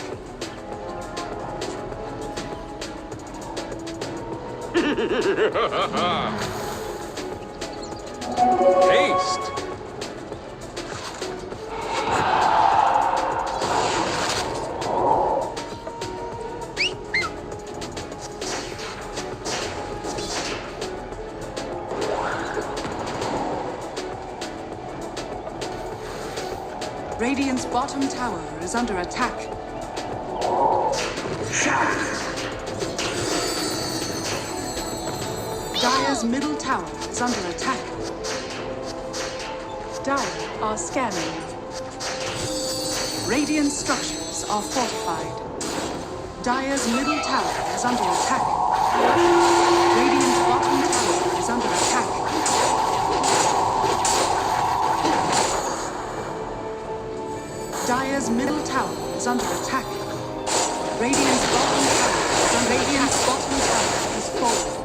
Haste. Radiant's bottom tower is under attack. Dire's middle tower is under attack. Dire are scanning. Radiant structures are fortified. Dire's middle tower is under attack. Radiant's bottom tower is under attack. Dire's middle tower is under attack. Radiant's bottom tower is under Radiant's bottom tower is falling.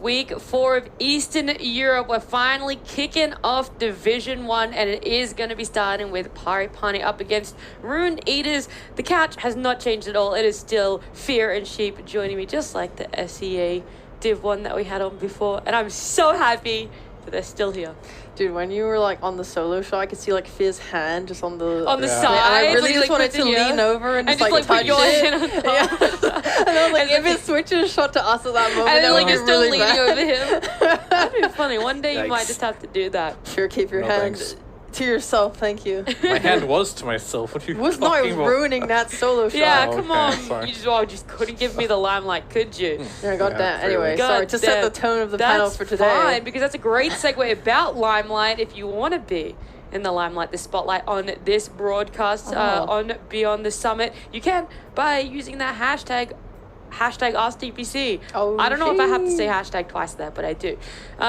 Week 4 of Eastern Europe. We're finally kicking off Division 1, and it is going to be starting with Pari Parni up against Rune Eaters. The couch has not changed at all. It is still Fear and Sheep joining me, just like the SEA Div 1 that we had on before. And I'm so happy that they're still here. Dude, when you were like on the solo shot, I could see like Fear's hand just on the side. I really just like, wanted to lean over and just like touch put your it. hand on top. Yeah. And I was like, if it switches shot to us at that moment, and then that like would you're be still really leaning bad. over him. That'd be funny. One day you might Yikes. just have to do that. Sure, keep your No, hand thanks. to yourself. Thank you. My hand was to myself. What are you No, it talking was about? ruining that solo shot. Yeah, Oh, come okay, on. sorry. You just couldn't give me the limelight, could you? Yeah, got that. clearly. Anyway, God sorry to set damn. the tone of the panel That's for today. fine, because that's a great segue about Limelight if you want to be in the limelight, the spotlight on this broadcast on Beyond the Summit. You can by using that hashtag AskDPC. Oh, I don't know if I have to say hashtag twice there, but I do.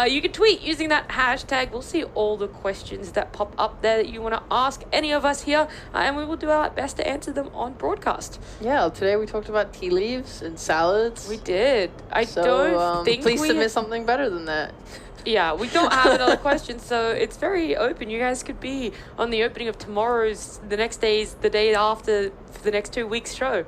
You can tweet using that hashtag. We'll see all the questions that pop up there that you want to ask any of us here, and we will do our best to answer them on broadcast. Yeah, today we talked about tea leaves and salads. We did. I So, don't think please we submit something better than that. Yeah, we don't have another question, so it's very open. You guys could be on the opening of tomorrow's, the next day's, the day after, for the next 2 weeks show.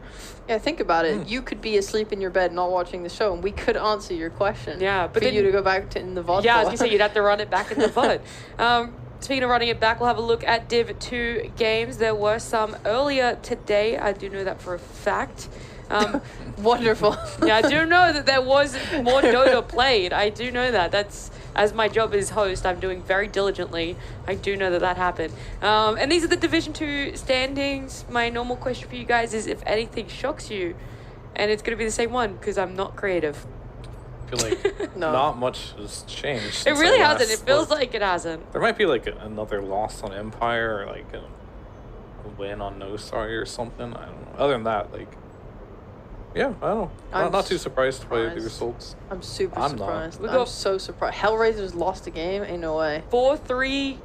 Yeah, think about it. You could be asleep in your bed not watching the show, and we could answer your question. Yeah, but for then, you to go back to in the VOD. Yeah, I was going to say, you'd have to run it back in the VOD. Speaking of running it back, we'll have a look at Div 2 games. There were some earlier today. I do know that for a fact. Wonderful. Yeah, I do know that there was more Dota played. I do know that. That's, as my job as host, I'm doing very diligently. I do know that that happened. And these are the Division 2 standings. My normal question for you guys is if anything shocks you, and it's going to be the same one because I'm not creative. I feel like not much has changed. It since really I hasn't. last It feels looked. like it hasn't. There might be like another loss on Empire or like a win on No Sorry or something. I don't know. Other than that, like, yeah, I don't know. Not too surprised by the results. I'm super surprised. We I'm got so surprised. Hellraisers lost a game. Ain't no way. 4-3-2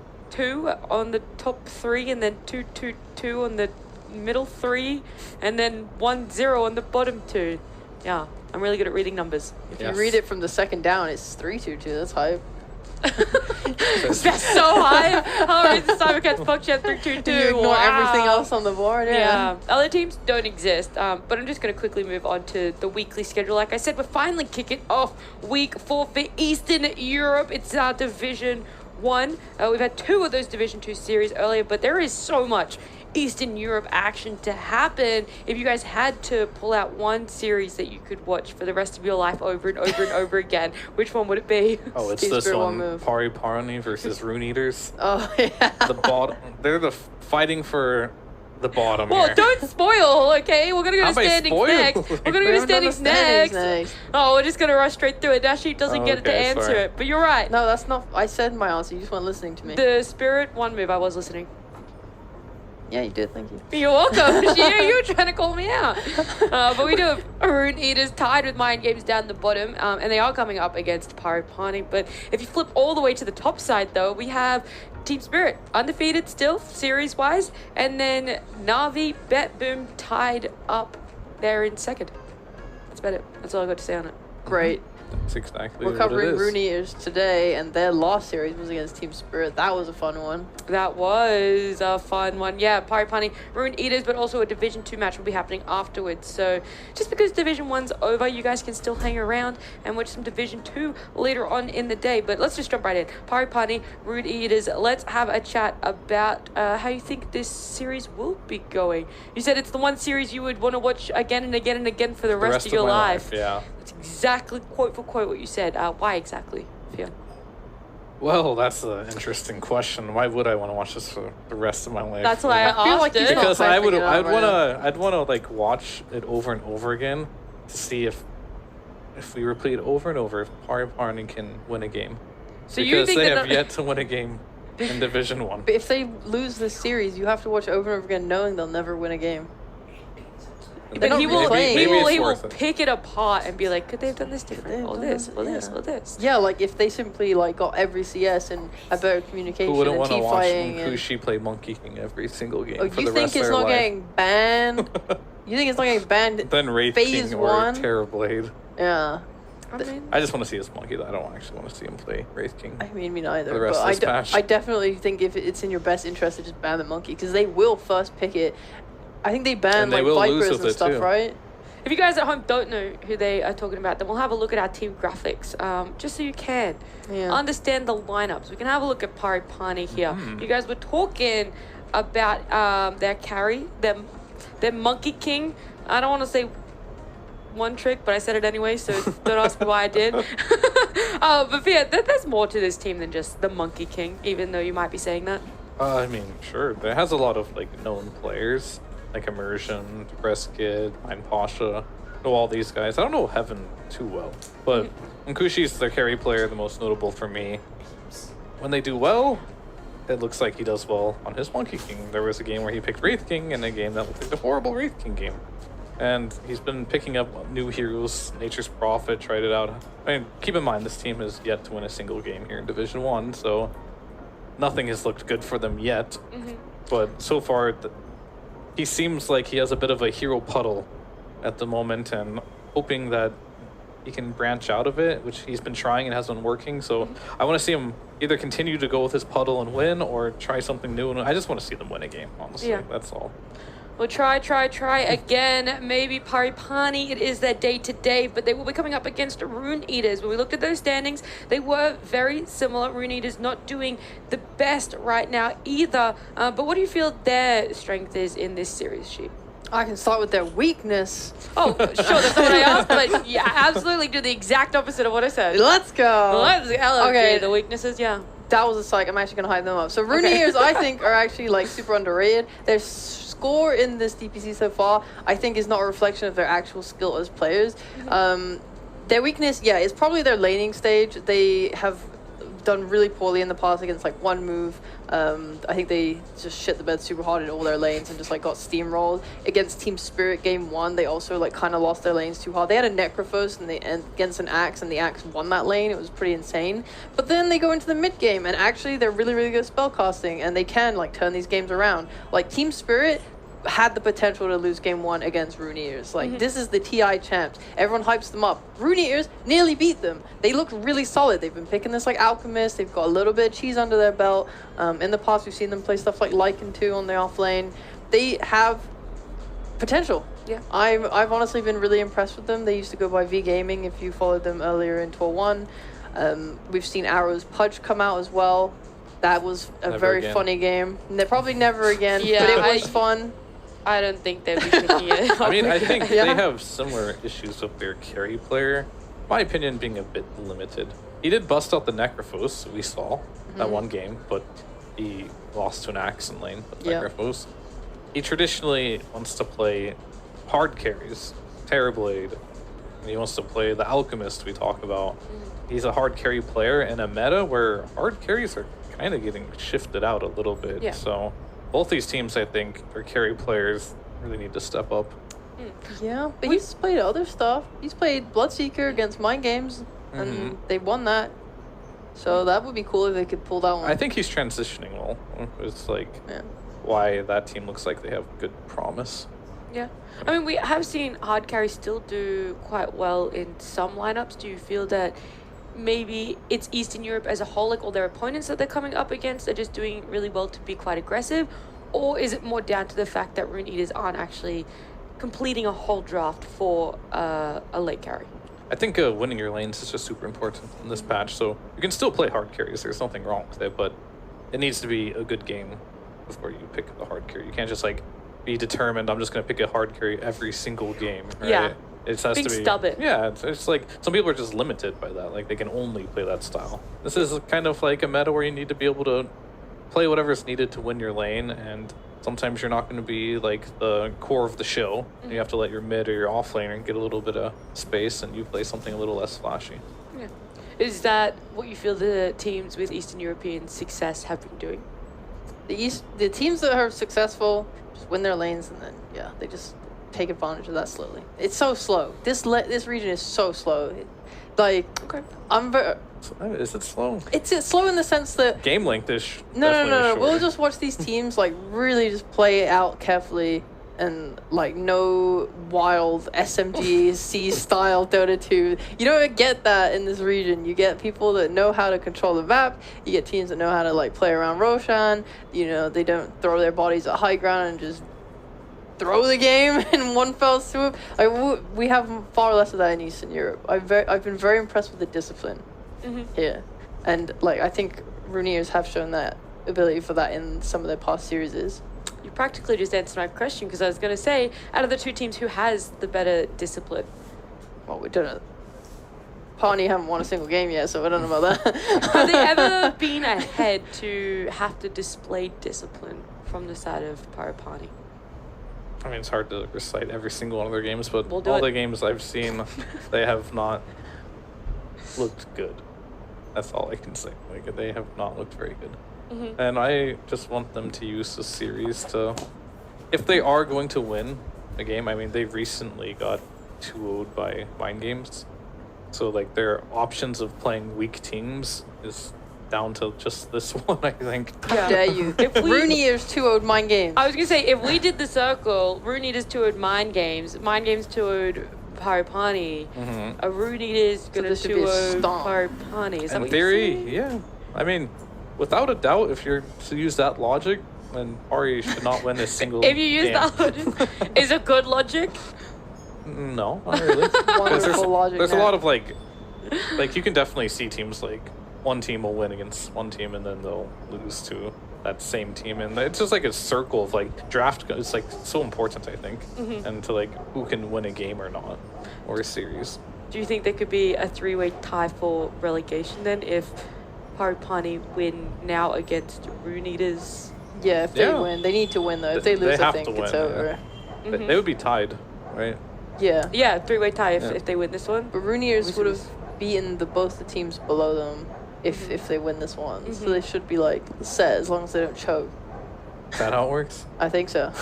on the top 3, and then 2-2-2 on the middle 3, and then 1-0 on the bottom 2. Yeah, I'm really good at reading numbers. If you read it from the second down, it's 3-2-2. That's hype. That's so high. Alright, the Cybercats Puckchat 3-2-2. You ignore everything else on the board. Yeah. Other teams don't exist, but I'm just going to quickly move on to the weekly schedule. Like I said, we're finally kicking off week 4 for Eastern Europe. It's our Division 1. We've had 2 of those Division 2 series earlier, but there is so much Eastern Europe action to happen. If you guys had to pull out one series that you could watch for the rest of your life over and over and over again, which one would it be? Oh, it's this one. Pari Parni versus Rune Eaters. Oh, yeah. The bottom. They're the fighting for the bottom Well, here. don't spoil, okay? We're going to go to standings next. We're going to go to standings next. Oh, we're just going to rush straight through it. Dashi doesn't get to answer it, but you're right. No, that's not. I said my answer. You just weren't listening to me. The Spirit 1 move, I was listening. Yeah, you did. Thank you. You're welcome. Yeah, you were trying to call me out. But we do have Rune Eaters tied with Mind Games down the bottom, and they are coming up against Pari Parni. But if you flip all the way to the top side, though, we have Team Spirit undefeated still, series-wise, and then Na'Vi, Bet Boom tied up there in second. That's about it. That's all I got to say on it. Great. That's exactly We're what covering it is. Rune Eaters today, and their last series was against Team Spirit. That was a fun one. That was a fun one. Yeah, Pari Parni, Rune Eaters, but also a Division 2 match will be happening afterwards. So just because Division 1's over, you guys can still hang around and watch some Division 2 later on in the day. But let's just jump right in. Pari Parni, Rune Eaters, let's have a chat about how you think this series will be going. You said it's the one series you would want to watch again and again and again for the rest of your my life. Yeah. That's exactly quote for quote what you said. Why exactly, Fia? Well, that's an interesting question. Why would I want to watch this for the rest of my life? That's why I feel asked like it. Because I'd want right to like watch it over and over again to see if we replay it over and over, if Pari Parni can win a game. So you because think they that have yet to win a game in Division 1. But if they lose this series, you have to watch it over and over again, knowing they'll never win a game. But he will, maybe it's he will worth it. pick it apart and be like, could they have done this different? Or this, or this, or this. Yeah, like if they simply like got every CS and a better communication Who wouldn't and want to team watch fighting and... Nkushi play Monkey King every single game Oh, for you the think rest of it's their not life? getting banned? You think it's not getting banned? Then Wraith phase King or 1? Terrorblade. Yeah. I just want to see his Monkey. I don't actually want to see him play Wraith King. I mean, me neither. For the rest but of this patch. I definitely think if it's in your best interest to just ban the monkey, because they will first pick it. I think they ban And they like will lose Vipers with and it, stuff, too. right? If you guys at home don't know who they are talking about, then we'll have a look at our team graphics, just so you can understand the lineups. We can have a look at Pari Parni here. You guys were talking about their carry, their Monkey King. I don't want to say one trick, but I said it anyway, so don't ask me why I did. But yeah, there's more to this team than just the Monkey King, even though you might be saying that. I mean, sure. It has a lot of like known players, like Immersion, Depressed Kid, I'm Pasha. Know all these guys. I don't know Heaven too well, but Nkushi's their carry player, the most notable for me. When they do well, it looks like he does well on his Monkey King. There was a game where he picked Wraith King in a game that looked like a horrible Wraith King game. And he's been picking up new heroes. Nature's Prophet tried it out. I mean, keep in mind, this team has yet to win a single game here in Division 1, so nothing has looked good for them yet. But so far, he seems like he has a bit of a hero puddle at the moment, and hoping that he can branch out of it, which he's been trying and hasn't been working. So I want to see him either continue to go with his puddle and win, or try something new. And I just want to see them win a game, honestly. Yeah. That's all. We'll try again. Maybe Pari Parni, it is their day-to-day, but they will be coming up against Rune Eaters. When we looked at those standings, they were very similar. Rune Eaters not doing the best right now either. But what do you feel their strength is in this series, Sheep? I can start with their weakness. Oh, sure, that's not what I asked, but yeah, absolutely do the exact opposite of what I said. Let's go. Let's go. Okay. The weaknesses, yeah. That was a psych. I'm actually going to hype them up. So Rune Eaters, I think, are actually like super underrated. Their score in this DPC so far, I think, is not a reflection of their actual skill as players. Their weakness, yeah, is probably their laning stage. They have done really poorly in the past against like one move. I think they just shit the bed super hard in all their lanes and just like got steamrolled. Against Team Spirit game 1, they also like kind of lost their lanes too hard. They had a Necrophos and against an Axe, and the Axe won that lane. It was pretty insane. But then they go into the mid game, and actually they're really, really good at spellcasting, and they can like turn these games around. Like Team Spirit had the potential to lose game 1 against Rune Eaters. Like, this is the TI champs. Everyone hypes them up. Rune Eaters nearly beat them. They look really solid. They've been picking this like Alchemist. They've got a little bit of cheese under their belt. In the past, we've seen them play stuff like Lycan 2 on the off lane. They have potential. Yeah. I've honestly been really impressed with them. They used to go by V Gaming if you followed them earlier in Tour 1. We've seen Arrow's Pudge come out as well. That was a Never very again. funny game. Probably never again, Yeah, but it was fun. I don't think they'd be picking it. I mean, I think Yeah. they have similar issues with their carry player. My opinion being a bit limited. He did bust out the Necrophos, we saw that one game, but he lost to an Axe in lane with Yeah. Necrophos. He traditionally wants to play hard carries, Terrorblade, and he wants to play the Alchemist we talk about. He's a hard carry player in a meta where hard carries are kind of getting shifted out a little bit. Yeah. So both these teams, I think, their carry players really need to step up. Yeah, but he's played other stuff. He's played Bloodseeker against Mind Games, and they won that. So that would be cool if they could pull that one. I think he's transitioning well. It's like why that team looks like they have good promise. Yeah. I mean, we have seen hard carry still do quite well in some lineups. Do you feel that maybe it's Eastern Europe as a whole, like all their opponents that they're coming up against are just doing really well to be quite aggressive? Or is it more down to the fact that Rune Eaters aren't actually completing a whole draft for a late carry? I think winning your lanes is just super important in this patch. So you can still play hard carries. There's nothing wrong with it, but it needs to be a good game before you pick the hard carry. You can't just like be determined, I'm just going to pick a hard carry every single game, right? Yeah. It has Being to be stubborn. Yeah, it's like some people are just limited by that. Like they can only play that style. This is kind of like a meta where you need to be able to play whatever's needed to win your lane, and sometimes you're not going to be like the core of the show. You have to let your mid or your off laner get a little bit of space, and you play something a little less flashy. Yeah. Is that what you feel the teams with Eastern European success have been doing? The teams that are successful just win their lanes, and then they just take advantage of that slowly. It's so slow. This region is so slow. Is it slow? It's slow in the sense that Game length is no. We'll just watch these teams like really just play it out carefully, and like no wild SMG C style Dota 2. You don't get that in this region. You get people that know how to control the map. You get teams that know how to like play around Roshan. You know, they don't throw their bodies at high ground and just throw the game in one fell swoop. Like we have far less of that in Eastern Europe. I've been very impressed with the discipline here, and like I think Runeers have shown that ability for that in some of their past series. You practically just answered my question, because I was going to say, out of the two teams, who has the better discipline? Well, we don't know. Parni haven't won a single game yet, so I don't know about that. Have they ever been ahead to have to display discipline from the side of Pari Parni? I mean, it's hard to recite every single one of their games, but We'll do all it. the games I've seen, they have not looked good. That's all I can say. Like, they have not looked very good. And I just want them to use this series to, if they are going to win a game, I mean, they recently got 2-0'd by Mind Games. So, like, their options of playing weak teams is down to just this one, I think. How dare you? Runeers 2-0'd Mind Games. I was going to say, if we did the circle, Rune Eaters 2-0'd Mind Games 2-0'd Pari Parni. Mm-hmm. A Rune is going to this should be a 2-0 stomp. Pari Parni. Is that In what theory, you're saying? yeah. I mean, without a doubt, if you're to use that logic, then Pari should not win a single If you use game. that logic, is it good logic? No, not really. 'Cause Wonderful logic. there's a now. lot of like you can definitely see teams like one team will win against one team and then they'll lose to that same team, and it's just like a circle of like draft. It's like so important, I think, and to like who can win a game or not, or a series. Do you think there could be a 3-way tie for relegation then if Pari Parni win now against Rune Eaters? Yeah, if they Yeah. win, they need to win though. If they They lose, I have think to it's win, over. yeah. They would be tied, right? Yeah. Yeah, 3-way tie if, Yeah. if they win this one. But Runeers Which would have is- beaten both the teams below them if they win this one. So they should be like set as long as they don't choke. Is that how it works? I think so.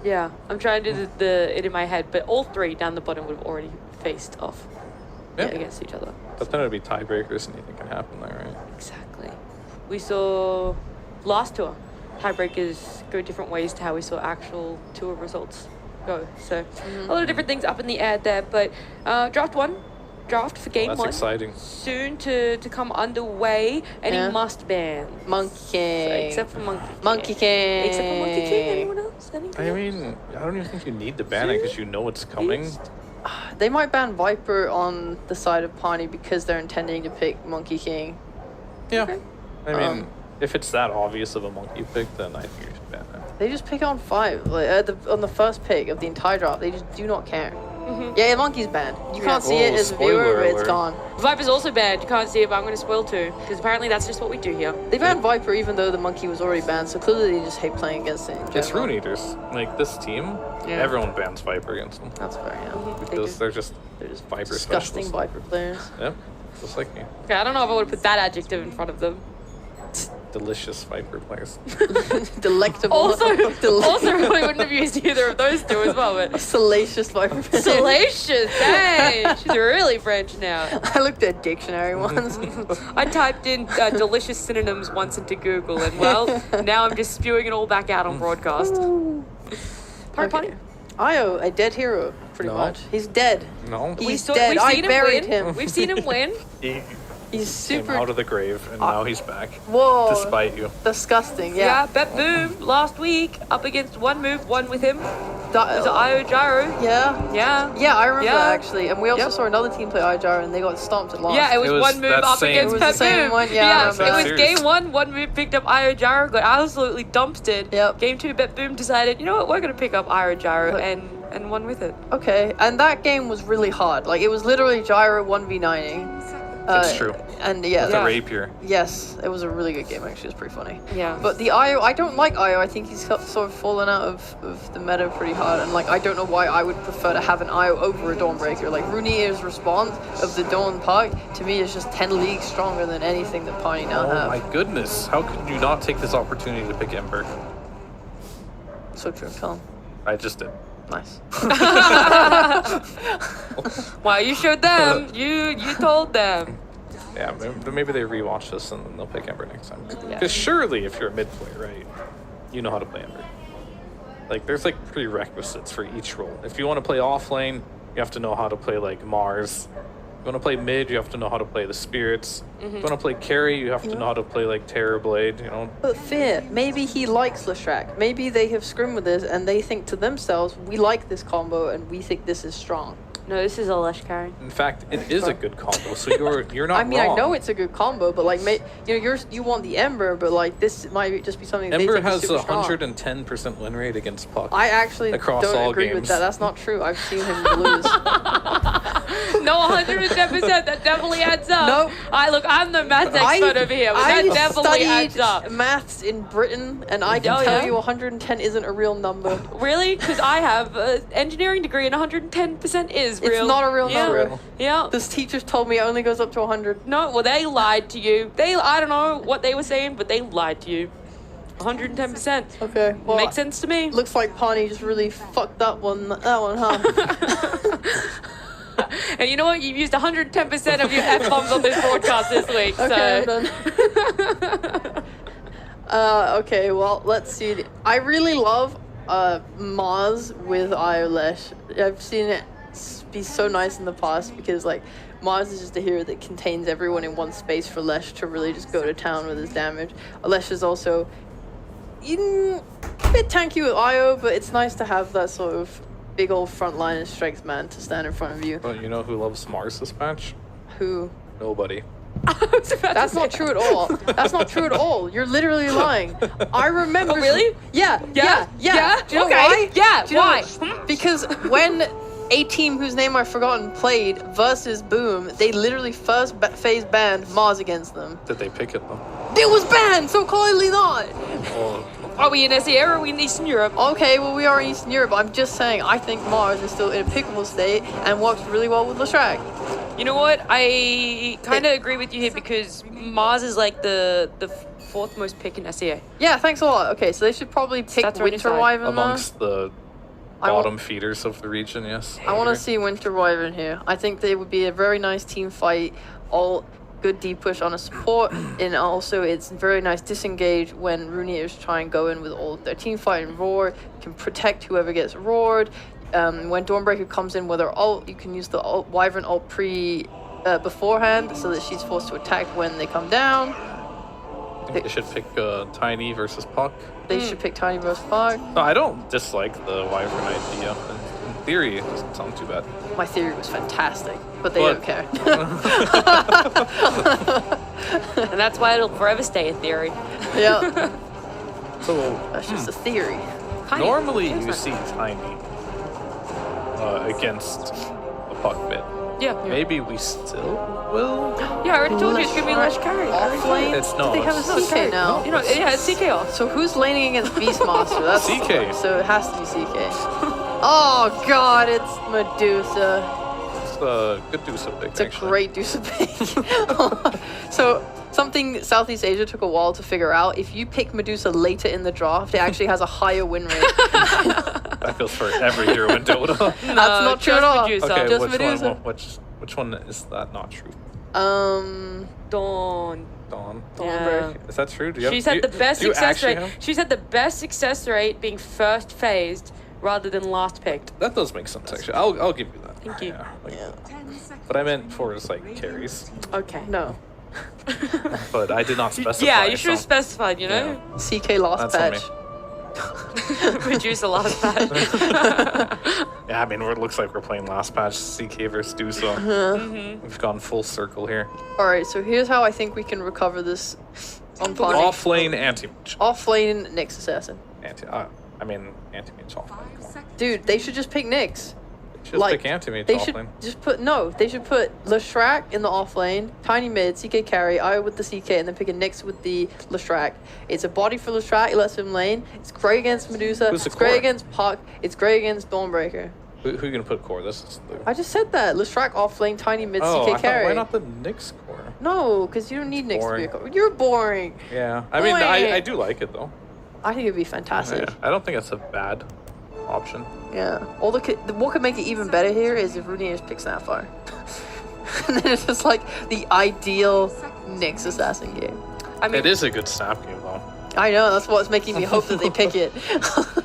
Yeah, I'm trying to do it in my head, but all three down the bottom would have already faced off Yeah. against each other. But then it would be tiebreakers, and anything can happen there, right? Exactly. We saw last tour tiebreakers go different ways to how we saw actual tour results go. So a lot of different things up in the air there, but draft for game That's one exciting. soon to come underway. Any Yeah. must ban Monkey King. except for Monkey King. Monkey King. Except for Monkey King. Anyone else? Anything I else? mean, I don't even think you need to ban it because you know it's coming. Beast? They might ban Viper on the side of Parni because they're intending to pick Monkey King. Yeah. Okay. I mean, if it's that obvious of a monkey pick, then I think you should ban it. They just pick on 5. Like on the first pick of the entire draft, they just do not care. Yeah, Monkey's banned. You can't see it Oh, as a viewer, spoiler but it's alert. gone. Viper's also banned. You can't see it, but I'm going to spoil too, because apparently that's just what we do here. They banned Viper even though the Monkey was already banned, so clearly they just hate playing against it in general. It's Rune Eaters. Like, this team, Yeah. everyone bans Viper against them. That's fair, yeah. Because they're just They're just Viper disgusting specialists. Viper players. Yep. Just like me. Okay, I don't know if I would put that adjective in front of them. Delicious Viper players. Delectable. Also really wouldn't have used either of those two as well, but Salacious Viper players. salacious, hey! She's really French now. I looked at dictionary once. I typed in delicious synonyms once into Google, and well, now I'm just spewing it all back out on broadcast. Pari Parni? Io, a dead hero, pretty No. much. He's dead. No. He's dead. We've I seen buried him win. him. We've seen him win. He He's came super. out of the grave, and now he's back. Whoa. Despite you. Disgusting. Yeah, Yeah. Bet Boom last week up against one move, one with him. It was That- Io Gyro. yeah. Yeah. Yeah, I remember Yeah. that actually. And we also Yep. saw another team play Ijar and they got stomped at last. Yeah, it was, It was one move that up same- against It was the Pet same Boom. one, yeah, I remember it was that. game one move picked up Io Gyro, got absolutely dumpstered. Yep. Game two, Bet Boom decided, you know what, we're going to pick up Io Gyro Look. and won with it. Okay, and that game was really hard. Like, it was literally Gyro 1v9ing. It's true. And yeah, It's a rapier. yes, it was a really good game actually. It was pretty funny. Yeah. But the Io, I don't like Io. I think he's sort of fallen out of the meta pretty hard. And like, I don't know why I would prefer to have an Io over a Dawnbreaker. Like, Rune's response of the Dawn Park, to me, is just 10 leagues stronger than anything that Parni now Oh have. my goodness. How could you not take this opportunity to pick Ember? So true, Colin. I just did. Nice. Well, you showed them. You told them. Yeah, maybe they rewatch this and then they'll pick Ember next time. Because Yeah. surely, if you're a mid player, right, you know how to play Ember. Like, there's like prerequisites for each role. If you want to play off lane, you have to know how to play like Mars. If you want to play mid, you have to know how to play the spirits. If you want to play carry, you have to know how to play like Terrorblade. You know, But Fear, maybe he likes Leshrac. Maybe they have scrimmed with this and they think to themselves, we like this combo and we think this is strong. No, this is a Lesh carry. in fact, it is a good combo. So you're not I mean, wrong. I know it's a good combo, but like, you want the Ember, but like this might just be something Ember they think has is a super strong. 110% win rate against Puck. I actually across don't all agree with games. that. That's not true. I've seen him lose. No, 110%. That definitely adds up. Nope. I'm the math expert over here, but that definitely adds up. studied maths in Britain, and I can Oh, tell yeah? you 110 isn't a real number. Really? Because I have an engineering degree and 110% is real. It's not a real Yeah. number. Yeah. This teacher's told me it only goes up to 100. No, well, they lied to you. I don't know what they were saying, but they lied to you. 110%. Okay, well, Makes sense to me. looks like Parni just really fucked that one, huh? And you know what? You've used 110% of your F-bombs on this broadcast this week, Okay, so... I'm done. Okay, well, let's see. I really love Mars with Lesh. I've seen it be so nice in the past because like Mars is just a hero that contains everyone in one space for Lesh to really just go to town with his damage. Lesh is also a bit tanky with Io, but it's nice to have that sort of big old frontline and strength man to stand in front of you. But you know who loves Mars this match? Who? Nobody. That's not true at all. That's not true at all. You're literally lying. I remember. Oh, really? Yeah. Do you know Okay. why? Yeah, Do you know why? Because when a team whose name I've forgotten played versus Boom, they literally first phase banned Mars against them. Did they pick it though? It was banned, so clearly not. Well, Are we in SEA or are we in Eastern Europe? Okay, well we are in Eastern Europe. I'm just saying I think Mars is still in a pickable state and works really well with Leshrac. You know what? I kind of agree with you here because Mars is like the fourth most pick in SEA. Yeah, thanks a lot. Okay, so they should probably pick That's right Winter inside. Wyvern amongst the I wa- bottom feeders of the region, yes. I want to see Winter Wyvern here. I think they would be a very nice team fight. All good deep push on a support, and also it's very nice disengage when Rune is trying to go in with all of their team fight and roar. Can protect whoever gets roared. When Dawnbreaker comes in with her ult, you can use the Wyvern ult beforehand so that she's forced to attack when they come down. I think they should pick Tiny versus Puck. They should pick Tiny versus Puck. No, I don't dislike the Wyvern idea. In theory, it doesn't sound too bad. My theory was fantastic, but they don't care. And that's why it'll forever stay a theory. Yeah, So that's just a theory. normally you see Tiny against a Puck bit. Yeah. Maybe we still will. Yeah, I already told you it's gonna be less carry. Off lane? It's no. They have a it's CK now. You know, yeah, it's CK off. So who's laning against Beastmaster? That's CK. So it has to be CK. Oh god, it's Medusa. It's a good Dusa pick. It's a actually. great Dusa pick. So something Southeast Asia took a while to figure out. If you pick Medusa later in the draft, it actually has a higher win rate. That goes for every hero in Dota. That's not true at all. Medusa. Okay, Just which Medusa. one? Which one is that not true? Dawn. Dawn. Yeah. Is that true? Do you She's have, had the best do you success actually rate. have- She's had the best success rate being first phased rather than last picked. That does make sense, actually. I'll give you that. Thank you. Yeah, like, Yeah. But I meant for just like carries. Okay. No. But I did not specify. Yeah, you should have so- specified, you know? CK last That's on patch. Reduce a lot of that. Yeah, I mean, it looks like we're playing last patch CK versus Dusa. We've gone full circle here. Alright, so here's how I think we can recover this on Parni. Off lane anti-mage. Off lane Nyx Assassin. Anti-mage off lane. Come on. Dude, they should just pick Nyx. Just pick anti-mage they off should lane. just put they should put Leshrac in the off lane, Tiny mid, CK carry, Io with the CK, and then pick a Nyx with the Leshrac. It's a body for Leshrac, it lets him lane. It's great against Medusa. Who's the It's great core? against Puck. It's great against Dawnbreaker. Who you gonna put core? This is the... I just said that. Leshrac off lane, Tiny mid, Oh, CK I thought, carry. why not the Nyx core? No, because you don't need Nyx to be Boring. a core. You're boring. Yeah, I mean, Boy. I do like it though. I think it'd be fantastic. Yeah, I don't think it's a bad option. Yeah. What could make it even better here is if Rune just picks Snapfire. And then it's just like the ideal Nyx assassin game. I mean, It is a good snap game though. I know, that's what's making me hope that they pick it.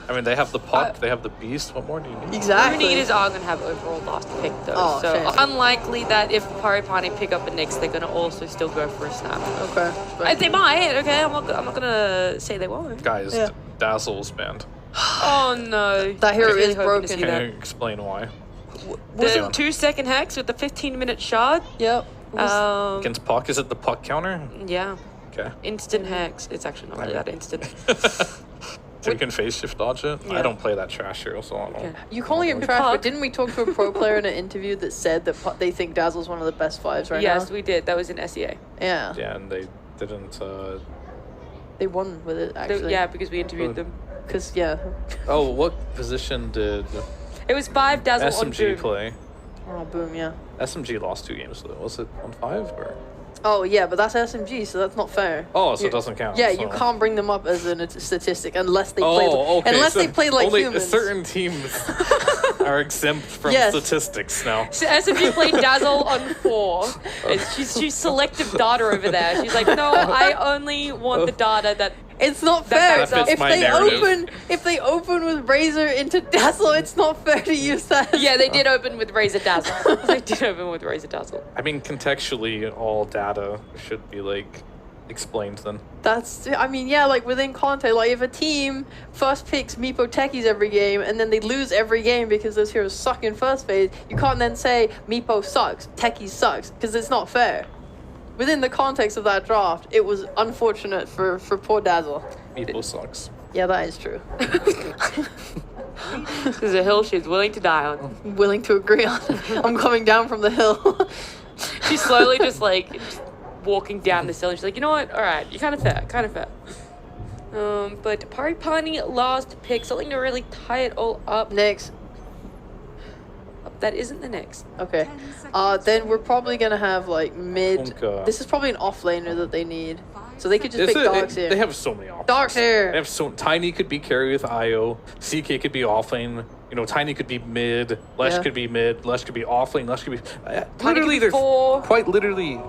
I mean, they have the Puck, they have the Beast. What more do you need? Exactly. Rune Eaters are going to have overall last pick though. Oh, so fancy. unlikely that if Pari Parni pick up a Nyx, they're going to also still go for a snap. Okay. They might, okay? I'm not going to say they won't. Guys, Yeah. Dazzle's banned. Oh no. That hero I was really is hoping to broken. see Can that. you explain why? The 2-second hex with the 15-minute shard. Yep. Against Puck, is it the Puck counter? Yeah. Okay. Instant hex. It's actually not really that instant. So you can phase shift dodge it? Yeah. I don't play that trash hero, so I don't. Okay. You calling him Puck. trash, but didn't we talk to a pro player in an interview that said that they think Dazzle's one of the best fives right Yes, now? we did. That was in SEA. Yeah. Yeah, and they didn't. They won with it, actually. Yeah, because we interviewed them. Because, yeah. Oh, what position did It was 5 Dazzle on SMG Boom. play? Oh, boom, yeah. SMG lost 2 games though. Was it on 5 or? Oh, yeah, but that's SMG, so that's not fair. Oh, so it doesn't count. Yeah, so. you can't bring them up as a statistic unless they play. Oh, okay. Unless so they play like only humans. certain teams are exempt from Yes. statistics now. So SMG played Dazzle on 4. She's selective data over there. She's like, no, I only want the data that It's not fair. That fits If my they narrative. if they open with Razor into Dazzle, it's not fair to use that. Yeah, they did open with Razor Dazzle. They did open with Razor Dazzle. I mean, contextually, all data should be like explained then. I mean, yeah, like within context, like if a team first picks Meepo Techies every game and then they lose every game because those heroes suck in first phase, you can't then say Meepo sucks, Techies sucks, because it's not fair. Within the context of that draft, it was unfortunate for poor Dazzle. Meeple sucks. Yeah, that is true. This is a hill she's willing to die on. Willing to agree on. I'm coming down from the hill. She's slowly just walking down this hill and she's like, you know what? All right, you're kind of fair. But Pari Parni last pick, something to really tie it all up. Next. That isn't the next. Okay. Then we're probably gonna have like mid. Funka. This is probably an offlaner that they need, so they could just pick Dogs here. They have so many options. Dogs here. They have Tiny could be carry with IO. CK could be offlane. You know, Tiny could be mid. Lesh Yeah. could be mid. Lesh could be offlane. Lesh could be. Tiny Literally, could be there's 4. quite literally.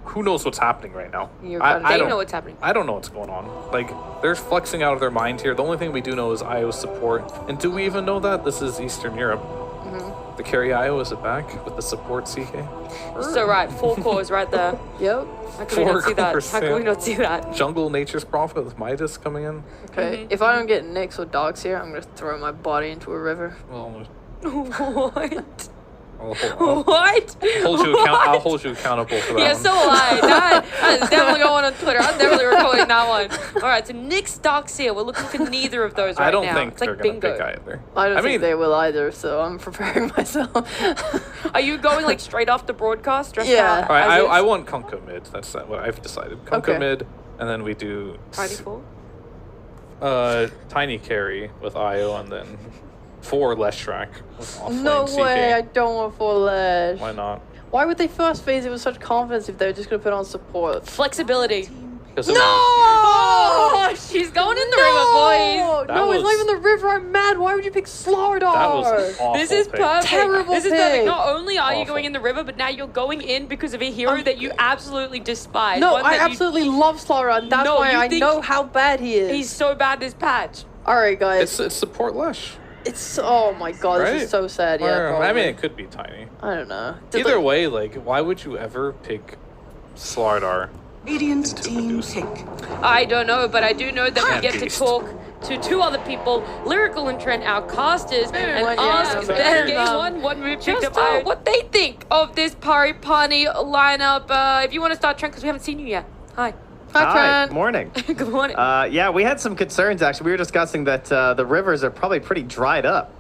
Who knows what's happening right now? You're I They don't know what's happening. I don't know what's going on. Like, they're flexing out of their mind here. The only thing we do know is IO's support. And do we even know that? This is Eastern Europe. The carry IO is it back with the support CK? So right, 4 cores right there. Yep. How can we not see that? 4 How can we not see that? Jungle Nature's Prophet with Midas coming in. Okay. If I don't get Nyx or Dogs here, I'm gonna throw my body into a river. Well, What? I'll What? I'll hold you accountable for that Yeah, one. so will I. That's definitely going on Twitter. I'm definitely recording that one. All right, so Nyx, Darkseer. We're looking for neither of those right I don't now. think It's they're like gonna bingo. pick either. I don't think mean, they will either, so I'm preparing myself. Are you going like straight off the broadcast? Dressed Yeah. out all right, as is? I want Kunkka mid. That's what I've decided. Kunkka Okay. mid, and then we do Tiny 4? Tiny carry with IO, and then 4 Leshrac with offlane No CK. way, I don't want full Lash. Why not? Why would they first phase it with such confidence if they were just gonna put on support? Flexibility. Because Oh, she's going in the river, boys. That No, it's not was- even the river. I'm mad. Why would you pick Slardar? that was an awful This is pick. perfect. Terrible This is perfect. pick. Not only are you Awful. going in the river, but now you're going in because of a hero that you absolutely despise. No, One I that you- absolutely love Slardar, and that's No, why you I think know how bad he is. He's so bad this patch. All right, guys. It's support Lesh. It's oh my god, this Right? is so sad. Yeah, Or, I probably. mean, it could be Tiny. I don't know. Did Either they- way, like, why would you ever pick Slardar? Radiant team pick. I don't know, but I do know that we get to Beast. talk to 2 other people, Lyrical and Trent, our casters, and One, yeah, ask yeah, them yeah. one move Just, picked up, what they think of this Pari Parni lineup. If you want to start, Trent, because we haven't seen you yet. Hi. Hi, Trent. Morning. Good morning. Yeah, we had some concerns actually. We were discussing that the rivers are probably pretty dried up.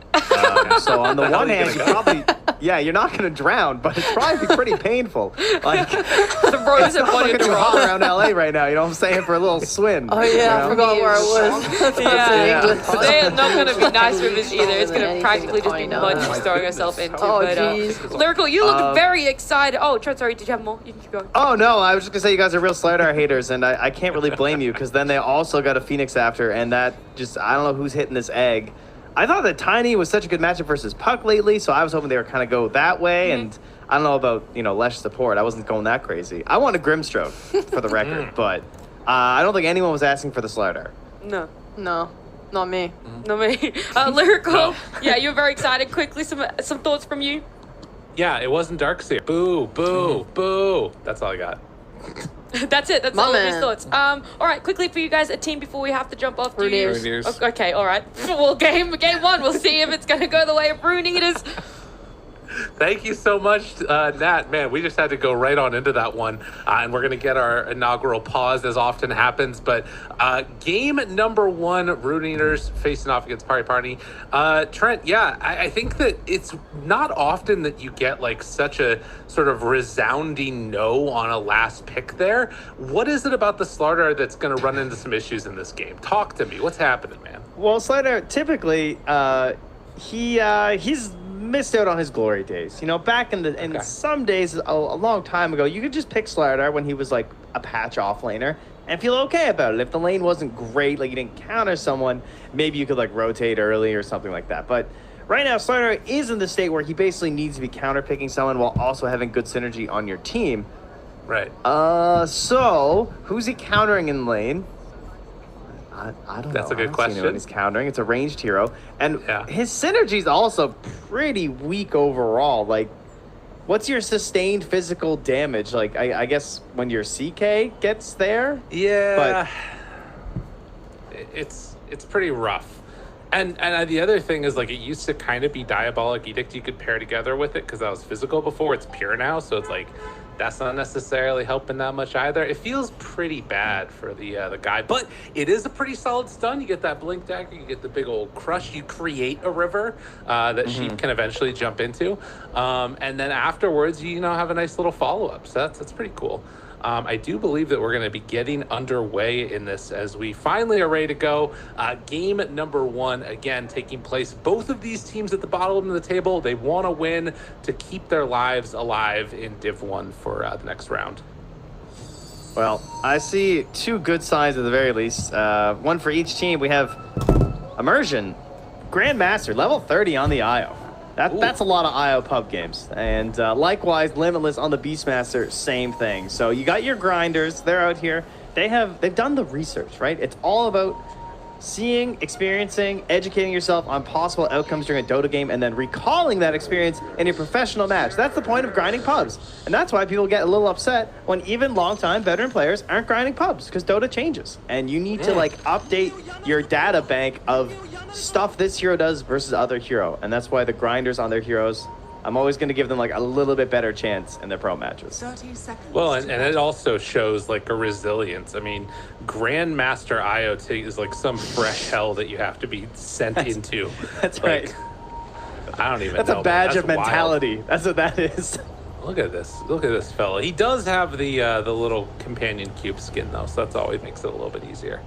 So on the one hand, you probably, you're not going to drown, but it's probably pretty painful. Like, the roads it's are not funny looking to too draw. hot around LA right now. You know what I'm saying? For a little swim. Oh yeah, you I know? forgot where I was. Yeah. Yeah. They are not going to be nice rivers either. It's going to Anything practically just be I know. mud she's throwing herself into. Oh, but, jeez. Lyrical, you look very excited. Oh, Trent, sorry, did you have more? You can keep going. Oh no, I was just gonna say you guys are real Slardar haters, and I can't really blame you because then they also got a Phoenix after, and that just I don't know who's hitting this egg. I thought that Tiny was such a good matchup versus Puck lately, so I was hoping they were kind of go that way. And I don't know about Lesh support. I wasn't going that crazy. I wanted Grimstroke for the record, but I don't think anyone was asking for the Slardar. No. No, not me. Not me. Lyrical. Yeah, you're very excited. Quickly, some thoughts from you. Yeah, it wasn't Darkseer. Boo, boo, boo. That's all I got. That's it. That's My all of his man. thoughts. All right, quickly for you guys, a team before we have to jump off. Rune Eaters. Rune Eaters. Okay, all right. Well, game 1. We'll see if it's gonna go the way of Rune Eaters. Thank you so much, Nat. Man, we just had to go right on into that one. And we're going to get our inaugural pause as often happens. But game number 1, Rune Eaters facing off against Pari Parni. Trent, yeah, I think that it's not often that you get like such a sort of resounding no on a last pick there. What is it about the Slardar that's going to run into some issues in this game? Talk to me. What's happening, man? Well, Slardar typically he's missed out on his glory days. You know, back in some days a long time ago, you could just pick Slardar when he was like a patch offlaner and feel okay about it. If the lane wasn't great, like you didn't counter someone, maybe you could like rotate early or something like that. But right now, Slardar is in the state where he basically needs to be counter picking someone while also having good synergy on your team. Right. So who's he countering in lane? I don't know. That's a good I don't see anyone question. he's countering. It's a ranged hero. And Yeah. his synergy's also pretty weak overall. Like, what's your sustained physical damage? Like, I guess when your CK gets there? Yeah, it's pretty rough. And the other thing is, like, it used to kind of be Diabolic Edict you could pair together with it because that was physical before. It's pure now, so it's like that's not necessarily helping that much either. It feels pretty bad for the guy, but it is a pretty solid stun. You get that blink dagger, you get the big old crush, you create a river that Sheep can eventually jump into, and then afterwards you have a nice little follow up. So that's pretty cool. I do believe that we're going to be getting underway in this as we finally are ready to go. Game number 1, again, taking place. Both of these teams at the bottom of the table, they want to win to keep their lives alive in Div 1 for the next round. Well, I see 2 good signs at the very least. One for each team. We have Immersion, Grandmaster, level 30 on the IO. That's a lot of IO pub games. And likewise, Limitless on the Beastmaster, same thing. So you got your grinders, they're out here. They've done the research, right? It's all about seeing, experiencing, educating yourself on possible outcomes during a Dota game, and then recalling that experience in a professional match. That's the point of grinding pubs. And that's why people get a little upset when even long-time veteran players aren't grinding pubs, because Dota changes. And you need to update your data bank of stuff this hero does versus other hero. And that's why the grinders on their heroes, I'm always going to give them a little bit better chance in their pro matches. 30 seconds. Well, and it also shows a resilience. I mean, Grandmaster IoT is some fresh hell that you have to be sent into. That's right. I don't even That's know. a badge man. of That's mentality. wild. That's what that is. Look at this. Look at this fella. He does have the little companion cube skin, though, so that's always makes it a little bit easier.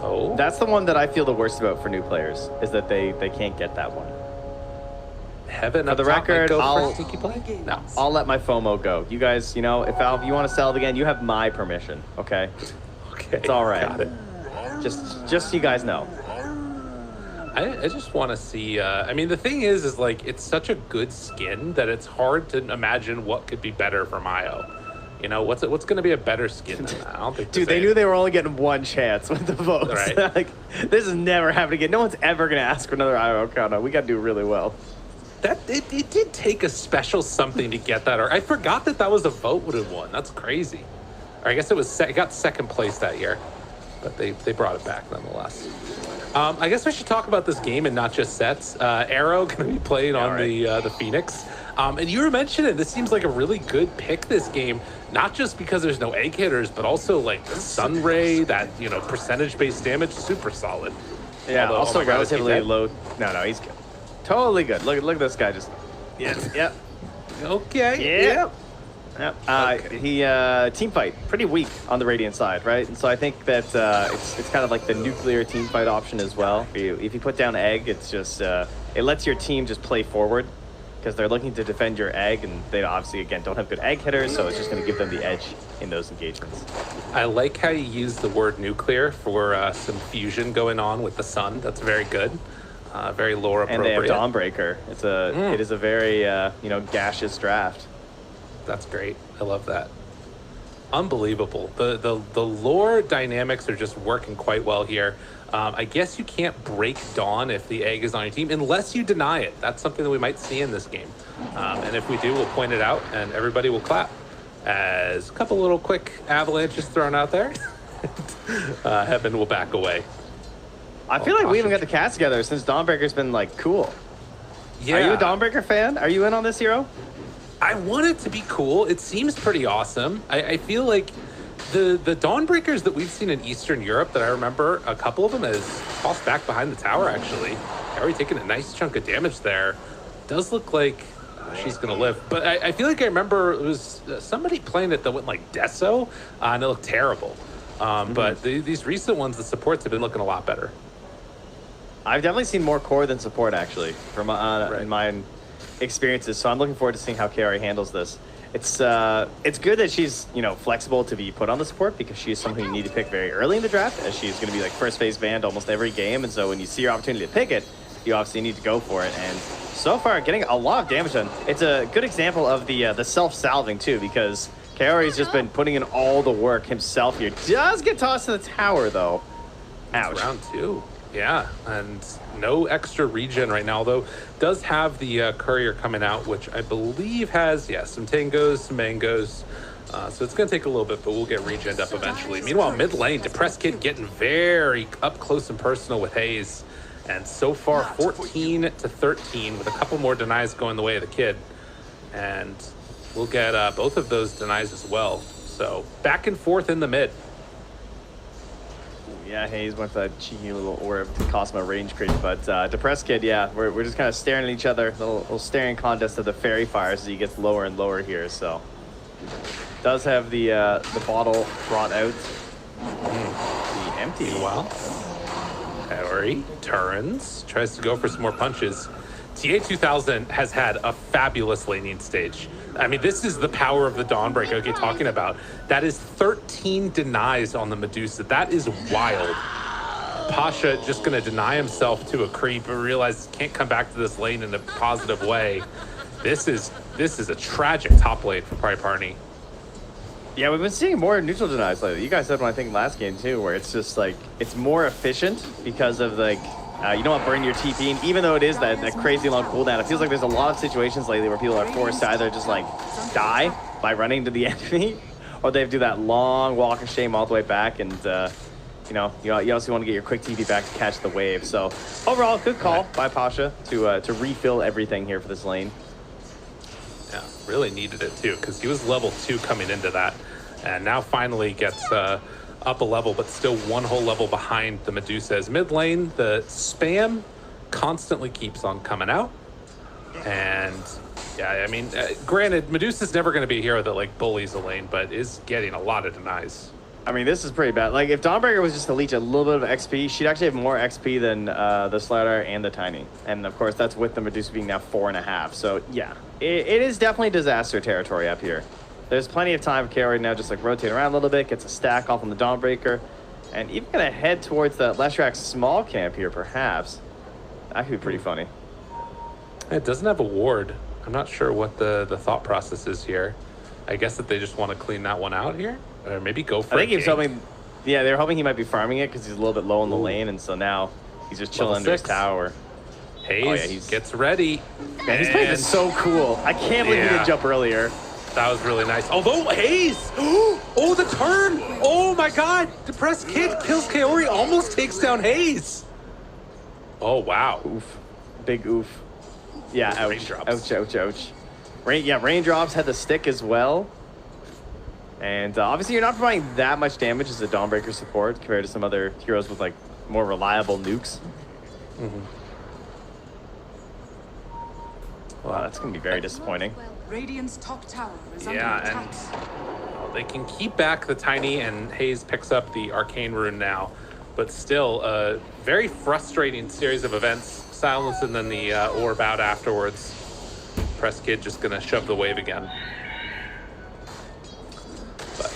Oh. That's the one that I feel the worst about for new players, is that they can't get that one. Heaven For up the top might record, go for I'll- sneaky play? No. I'll let my FOMO go. You guys, if Valve, you want to sell it again, you have my permission, okay? Okay. It's all right. Got it. Just so you guys know. I just want to see. I mean, the thing is it's such a good skin that it's hard to imagine what could be better for Mayo. What's going to be a better skin than that? I don't think. Dude, they knew they were only getting one chance with the votes. Right. This is never happening again. No one's ever going to ask for another IO count. We got to do really well. That it did take a special something to get that. Or I forgot that was a vote would have won. That's crazy. Or I guess it got second place that year, but they brought it back nonetheless. I guess we should talk about this game and not just sets. Arrow going to be playing on the Phoenix. And you were mentioning this seems like a really good pick this game, not just because there's no egg hitters, but also the sun ray, that percentage based damage, super solid. Yeah, Although, also oh my God, relatively is he dead? low. No, he's good. Totally good. Look at this guy just. Yep. Okay. Yep. He team fight pretty weak on the Radiant side, right? And so I think that it's kind of like the nuclear team fight option as well. If you put down egg, it's just it lets your team just play forward because they're looking to defend your egg, and they obviously again don't have good egg hitters, so it's just going to give them the edge in those engagements. I like how you use the word nuclear for some fusion going on with the sun. That's very good. Very lore appropriate. And they have Dawnbreaker. It is a very gaseous draft. That's great. I love that. Unbelievable. The lore dynamics are just working quite well here. I guess you can't break Dawn if the egg is on your team unless you deny it. That's something that we might see in this game. And if we do, we'll point it out and everybody will clap. As a couple little quick avalanches thrown out there. Heaven will back away. I feel like we haven't got the cast together since Dawnbreaker's been cool. Yeah. Are you a Dawnbreaker fan? Are you in on this hero? I want it to be cool. It seems pretty awesome. I feel like the Dawnbreakers that we've seen in Eastern Europe, that I remember a couple of them as tossed back behind the tower, actually. Already taking a nice chunk of damage there. Does look like she's going to live. But I feel like I remember it was somebody playing it that went Deso, and it looked terrible. But these recent ones, the supports have been looking a lot better. I've definitely seen more core than support, actually, from in my experiences. So I'm looking forward to seeing how KRA handles this. It's good that she's flexible to be put on the support, because she is someone you need to pick very early in the draft, as she's going to be first phase banned almost every game. And so when you see your opportunity to pick it, you obviously need to go for it. And so far, getting a lot of damage done. It's a good example of the self-salving too, because Kaori's just been putting in all the work himself here. Does get tossed to the tower, though. Ouch. Round 2. Yeah, and no extra regen right now, although does have the courier coming out, which I believe has, some tangos, some mangoes. So it's going to take a little bit, but we'll get regened up eventually. Meanwhile, mid lane, Depressed Kid getting very up close and personal with Hayes. And so far, 14 to 13 with a couple more denies going the way of the kid. And we'll get both of those denies as well. So back and forth in the mid. Yeah, Hayes went for that cheeky little orb to cost him a range creep, but Depressed Kid, we're just kind of staring at each other, little staring contest of the fairy fires as he gets lower and lower here. So does have the bottle brought out, the empty. Well, Kaori turns, tries to go for some more punches. TA2000 has had a fabulous laning stage. I mean, this is the power of the Dawnbreaker okay, talking about. That is 13 denies on the Medusa. That is wild. Pasha just going to deny himself to a creep and realize he can't come back to this lane in a positive way. This is a tragic top lane for Pari Parni. Yeah, we've been seeing more neutral denies lately. You guys said one, I think, last game, too, where it's just, like, it's more efficient because of, like, you don't want to burn your TP, and even though it is that crazy long cooldown, it feels like there's a lot of situations lately where people are forced to either just like die by running to the enemy, or they have to do that long walk of shame all the way back, and you also want to get your quick TP back to catch the wave. So overall, good call by Pasha to refill everything here for this lane. Yeah, really needed it too, because he was level 2 coming into that, and now finally gets up a level, but still one whole level behind the Medusa's mid lane. The spam constantly keeps on coming out, and yeah, I mean, granted, Medusa's never going to be a hero that like bullies a lane, but is getting a lot of denies. I mean, this is pretty bad. Like, if Dawnbreaker was just to leech a little bit of XP, she'd actually have more XP than the Slider and the Tiny, and of course that's with the Medusa being now 4.5. So yeah, it is definitely disaster territory up here. There's plenty of time for Kaori now just like rotate around a little bit, gets a stack off on the Dawnbreaker, and even gonna head towards the Leshrac small camp here, perhaps. That could be pretty funny. It doesn't have a ward. I'm not sure what the thought process is here. I guess that they just want to clean that one out here, or maybe go for. I think he was hoping. Yeah, they were hoping he might be farming it because he's a little bit low in the lane, and so now he's just chilling under his tower. Hayes he gets ready. Man, he's playing this so cool. I can't believe he didn't jump earlier. That was really nice. Although Hayes, oh, the turn. Oh my God. Depressed Kid kills Kaori, almost takes down Hayes. Oh, wow. Oof. Big oof. Yeah, ouch. Raindrops. Ouch. Raindrops had the stick as well. And obviously you're not providing that much damage as a Dawnbreaker support compared to some other heroes with like more reliable nukes. Wow, that's going to be very disappointing. Radiant's top tower is under Yeah, attack. and they can keep back the Tiny, and Hayes picks up the Arcane Rune now. But still, a very frustrating series of events. Silence and then the orb out afterwards. Press Kid just going to shove the wave again. But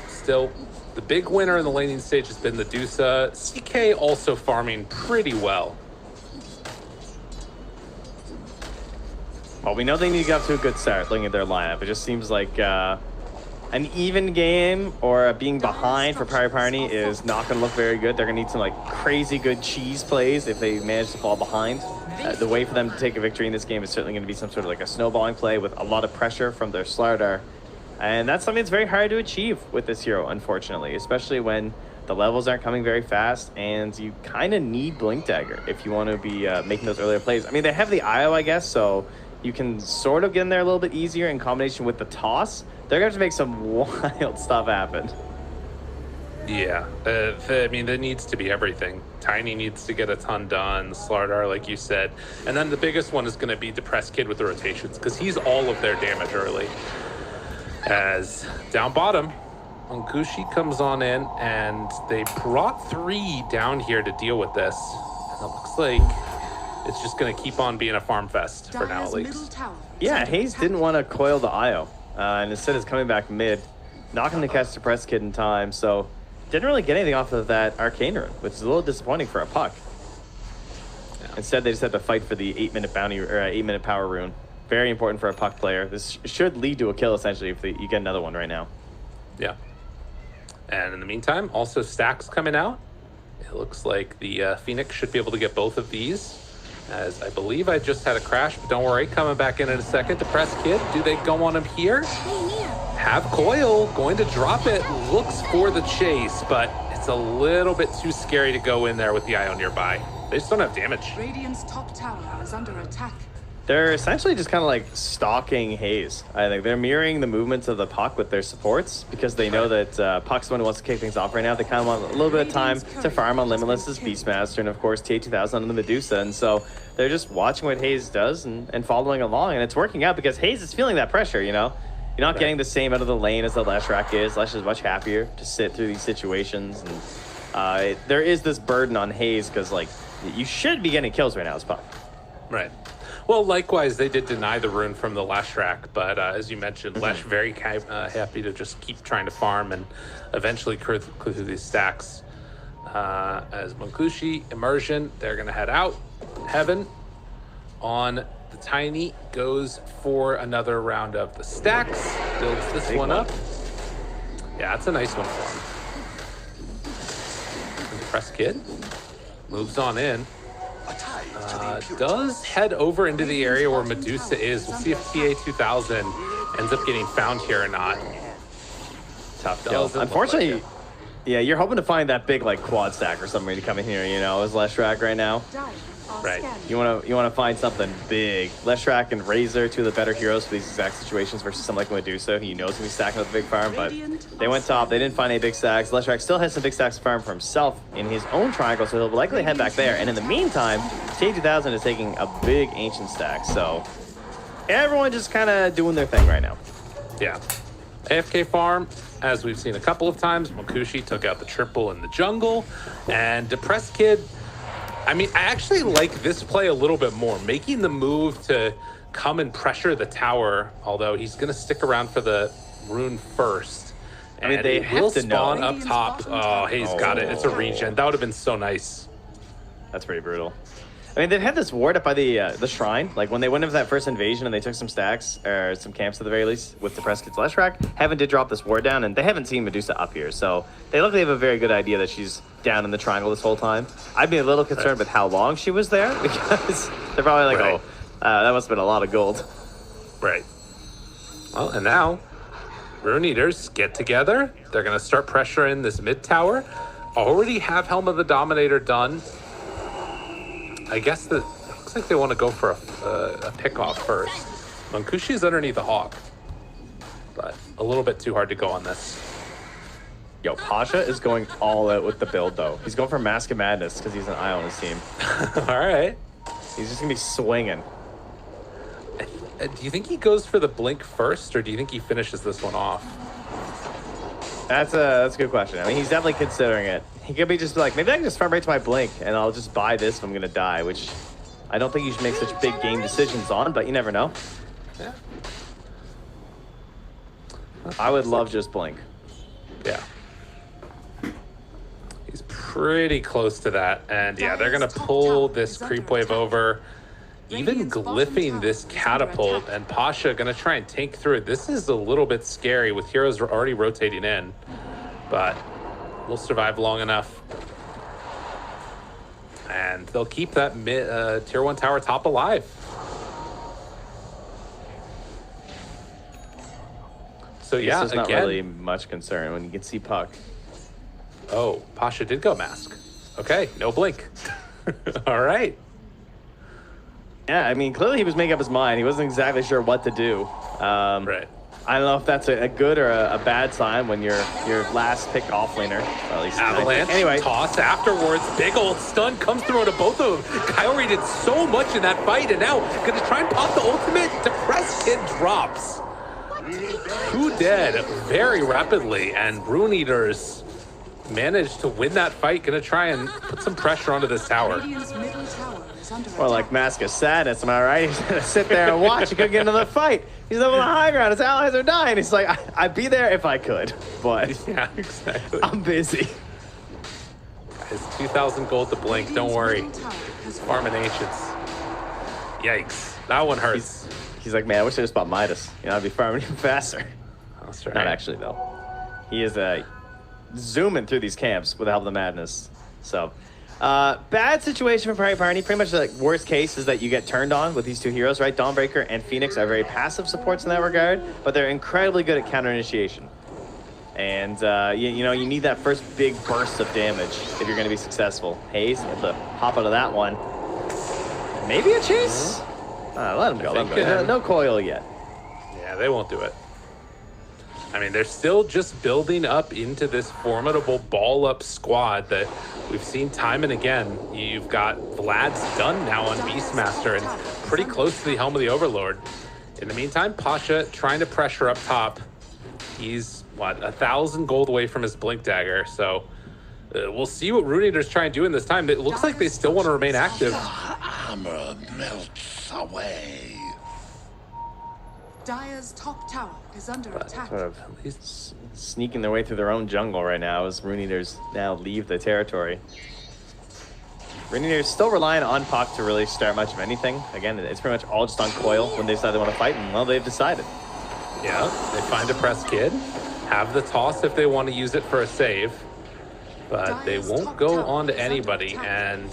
still, the big winner in the laning stage has been the Medusa. CK also farming pretty well. Well, we know they need to get off to a good start looking at their lineup. It just seems like an even game or being behind for Pari Parni is not going to look very good. They're going to need some like crazy good cheese plays if they manage to fall behind. The way for them to take a victory in this game is certainly going to be some sort of like a snowballing play with a lot of pressure from their Slardar. And that's something that's very hard to achieve with this hero, unfortunately, especially when the levels aren't coming very fast and you kind of need Blink Dagger if you want to be making those earlier plays. I mean, they have the IO, I guess, so you can sort of get in there a little bit easier in combination with the toss. They're going to have to make some wild stuff happen. Yeah, I mean, there needs to be everything. Tiny needs to get a ton done, Slardar, like you said. And then the biggest one is going to be Depressed Kid with the rotations, because he's all of their damage early. As down bottom, Ankushi comes on in, and they brought 3 down here to deal with this. And it looks like it's just going to keep on being a farm fest for now, at least. Yeah, Hayes didn't want to coil the IO, and instead is coming back mid, not going to catch Depressed Kid in time, so didn't really get anything off of that Arcane Rune, which is a little disappointing for a puck. Yeah. Instead, they just had to fight for the 8-minute bounty or 8-minute power rune. Very important for a puck player. This should lead to a kill, essentially, if you get another one right now. Yeah. And in the meantime, also stacks coming out. It looks like the Phoenix should be able to get both of these, as I believe I just had a crash, but don't worry, coming back in a second. Depressed Kid, do they go on him here? Have Coil going to drop it, looks for the chase, but it's a little bit too scary to go in there with the IO nearby. They just don't have damage. Radiant's top tower is under attack. They're essentially just kind of like stalking Hayes. I think they're mirroring the movements of the puck with their supports because they know that Puck's the one who wants to kick things off right now. They kind of want a little bit of time to farm on Limitless's Beastmaster and, of course, TA2000 on the Medusa. And so they're just watching what Hayes does and following along. And it's working out because Hayes is feeling that pressure, you know? You're not getting the same out of the lane as the Leshrac is. Lesh is much happier to sit through these situations. And there is this burden on Hayes because, like, you should be getting kills right now as Puck. Right. Well, likewise, they did deny the rune from the Leshrac, but as you mentioned, Lesh very happy to just keep trying to farm and eventually clear through these stacks. As Monkushi, Immersion, they're going to head out. Heaven on the Tiny goes for another round of the stacks, builds this one up. Yeah, that's a nice one for him. Depressed Kid moves on in. Does head over into the area where Medusa is. We'll see if TA2000 ends up getting found here or not. Tough kill. Unfortunately, yeah, you're hoping to find that big like quad stack or something when you come in here, you know, as Leshrac right now. Right. You wanna find something big. Leshrac and Razor, two of the better heroes for these exact situations versus someone like Medusa, who you know is gonna be stacking up a big farm, but they went top, they didn't find any big stacks. Leshrac still has some big stacks to farm for himself in his own triangle, so he'll likely head back there. And in the meantime, TA2000 is taking a big ancient stack, so everyone just kinda doing their thing right now. Yeah. AFK farm, as we've seen a couple of times, Monkushi took out the triple in the jungle, and Depressed Kid, I mean, I actually like this play a little bit more, making the move to come and pressure the tower, although he's going to stick around for the rune first. And I mean, they will spawn up top. Oh, Hayes got it. It's a regen. That would have been so nice. That's pretty brutal. I mean, they've had this ward up by the shrine. Like, when they went into that first invasion and they took some stacks, or some camps at the very least, with the Depressed Kid's Leshrac, Heaven did drop this ward down, and they haven't seen Medusa up here. So they luckily have a very good idea that she's down in the triangle this whole time. I'd be a little concerned with how long she was there, because they're probably like, that must have been a lot of gold. Right. Well, and now, Rune Eaters get together. They're going to start pressuring this mid tower. Already have Helm of the Dominator done. I guess it looks like they want to go for a pick-off first. Monkushi's underneath the Hawk, but a little bit too hard to go on this. Yo, Pasha is going all out with the build, though. He's going for Mask of Madness because he's an eye on his team. All right. He's just going to be swinging. Do you think he goes for the blink first, or do you think he finishes this one off? That's a good question. I mean, he's definitely considering it. He could be just like, maybe I can just farm right to my blink, and I'll just buy this if I'm going to die, which I don't think you should make such big game decisions on, but you never know. Yeah. I would love just blink. Yeah. He's pretty close to that, and yeah, they're going to pull this creep wave over. Even glyphing this catapult, and Pasha gonna try and tank through it. This is a little bit scary with heroes already rotating in, but we'll survive long enough. And they'll keep that tier 1 tower top alive. So yeah, this is not really much concern when you can see Puck. Oh, Pasha did go mask. Okay, no blink. All right. Yeah, I mean, clearly he was making up his mind. He wasn't exactly sure what to do. Right. I don't know if that's a good or a bad sign when you're your last pick offlaner. At least Avalanche, anyway. Toss afterwards. Big old stun comes through to both of them. Kyrie did so much in that fight, and now gonna try and pop the ultimate. Depressed Kid drops. 2 dead very rapidly, and Rune Eaters managed to win that fight. Gonna try and put some pressure onto this tower. Or like Mask of Sadness, am I right? He's gonna sit there and watch. He couldn't get into the fight. He's up on the high ground. His allies are dying. He's like, I'd be there if I could, but yeah, exactly. I'm busy. It's 2,000 gold to blink. Don't worry. Farming ancients. Yikes. That one hurts. He's like, man, I wish I just bought Midas. You know, I'd be farming even faster. That's right. Not actually, though. He is zooming through these camps with the help of the madness. So, bad situation for Pari Parni. Pretty much the worst case is that you get turned on with these two heroes, right? Dawnbreaker and Phoenix are very passive supports in that regard, but they're incredibly good at counter initiation. And, you know, you need that first big burst of damage if you're going to be successful. Hayes, able to hop out of that one. Maybe a chase? Let him go. Let him go. No coil yet. Yeah, they won't do it. I mean, they're still just building up into this formidable ball-up squad that we've seen time and again. You've got Vlad's done now on Beastmaster and pretty close to the Helm of the Overlord. In the meantime, Pasha trying to pressure up top. He's, what, 1,000 gold away from his Blink Dagger, so we'll see what Rune Eater's trying to do in this time. It looks like they still want to remain active. Hammer melts away. Dire's top tower is under attack. Sort of at least sneaking their way through their own jungle right now as Rune Eaters now leave the territory. Rune Eaters still relying on Puck to really start much of anything. Again, it's pretty much all just on coil when they decide they want to fight, and well, they've decided. Yeah, they find a press kid, have the toss if they want to use it for a save, but they won't go on to anybody, and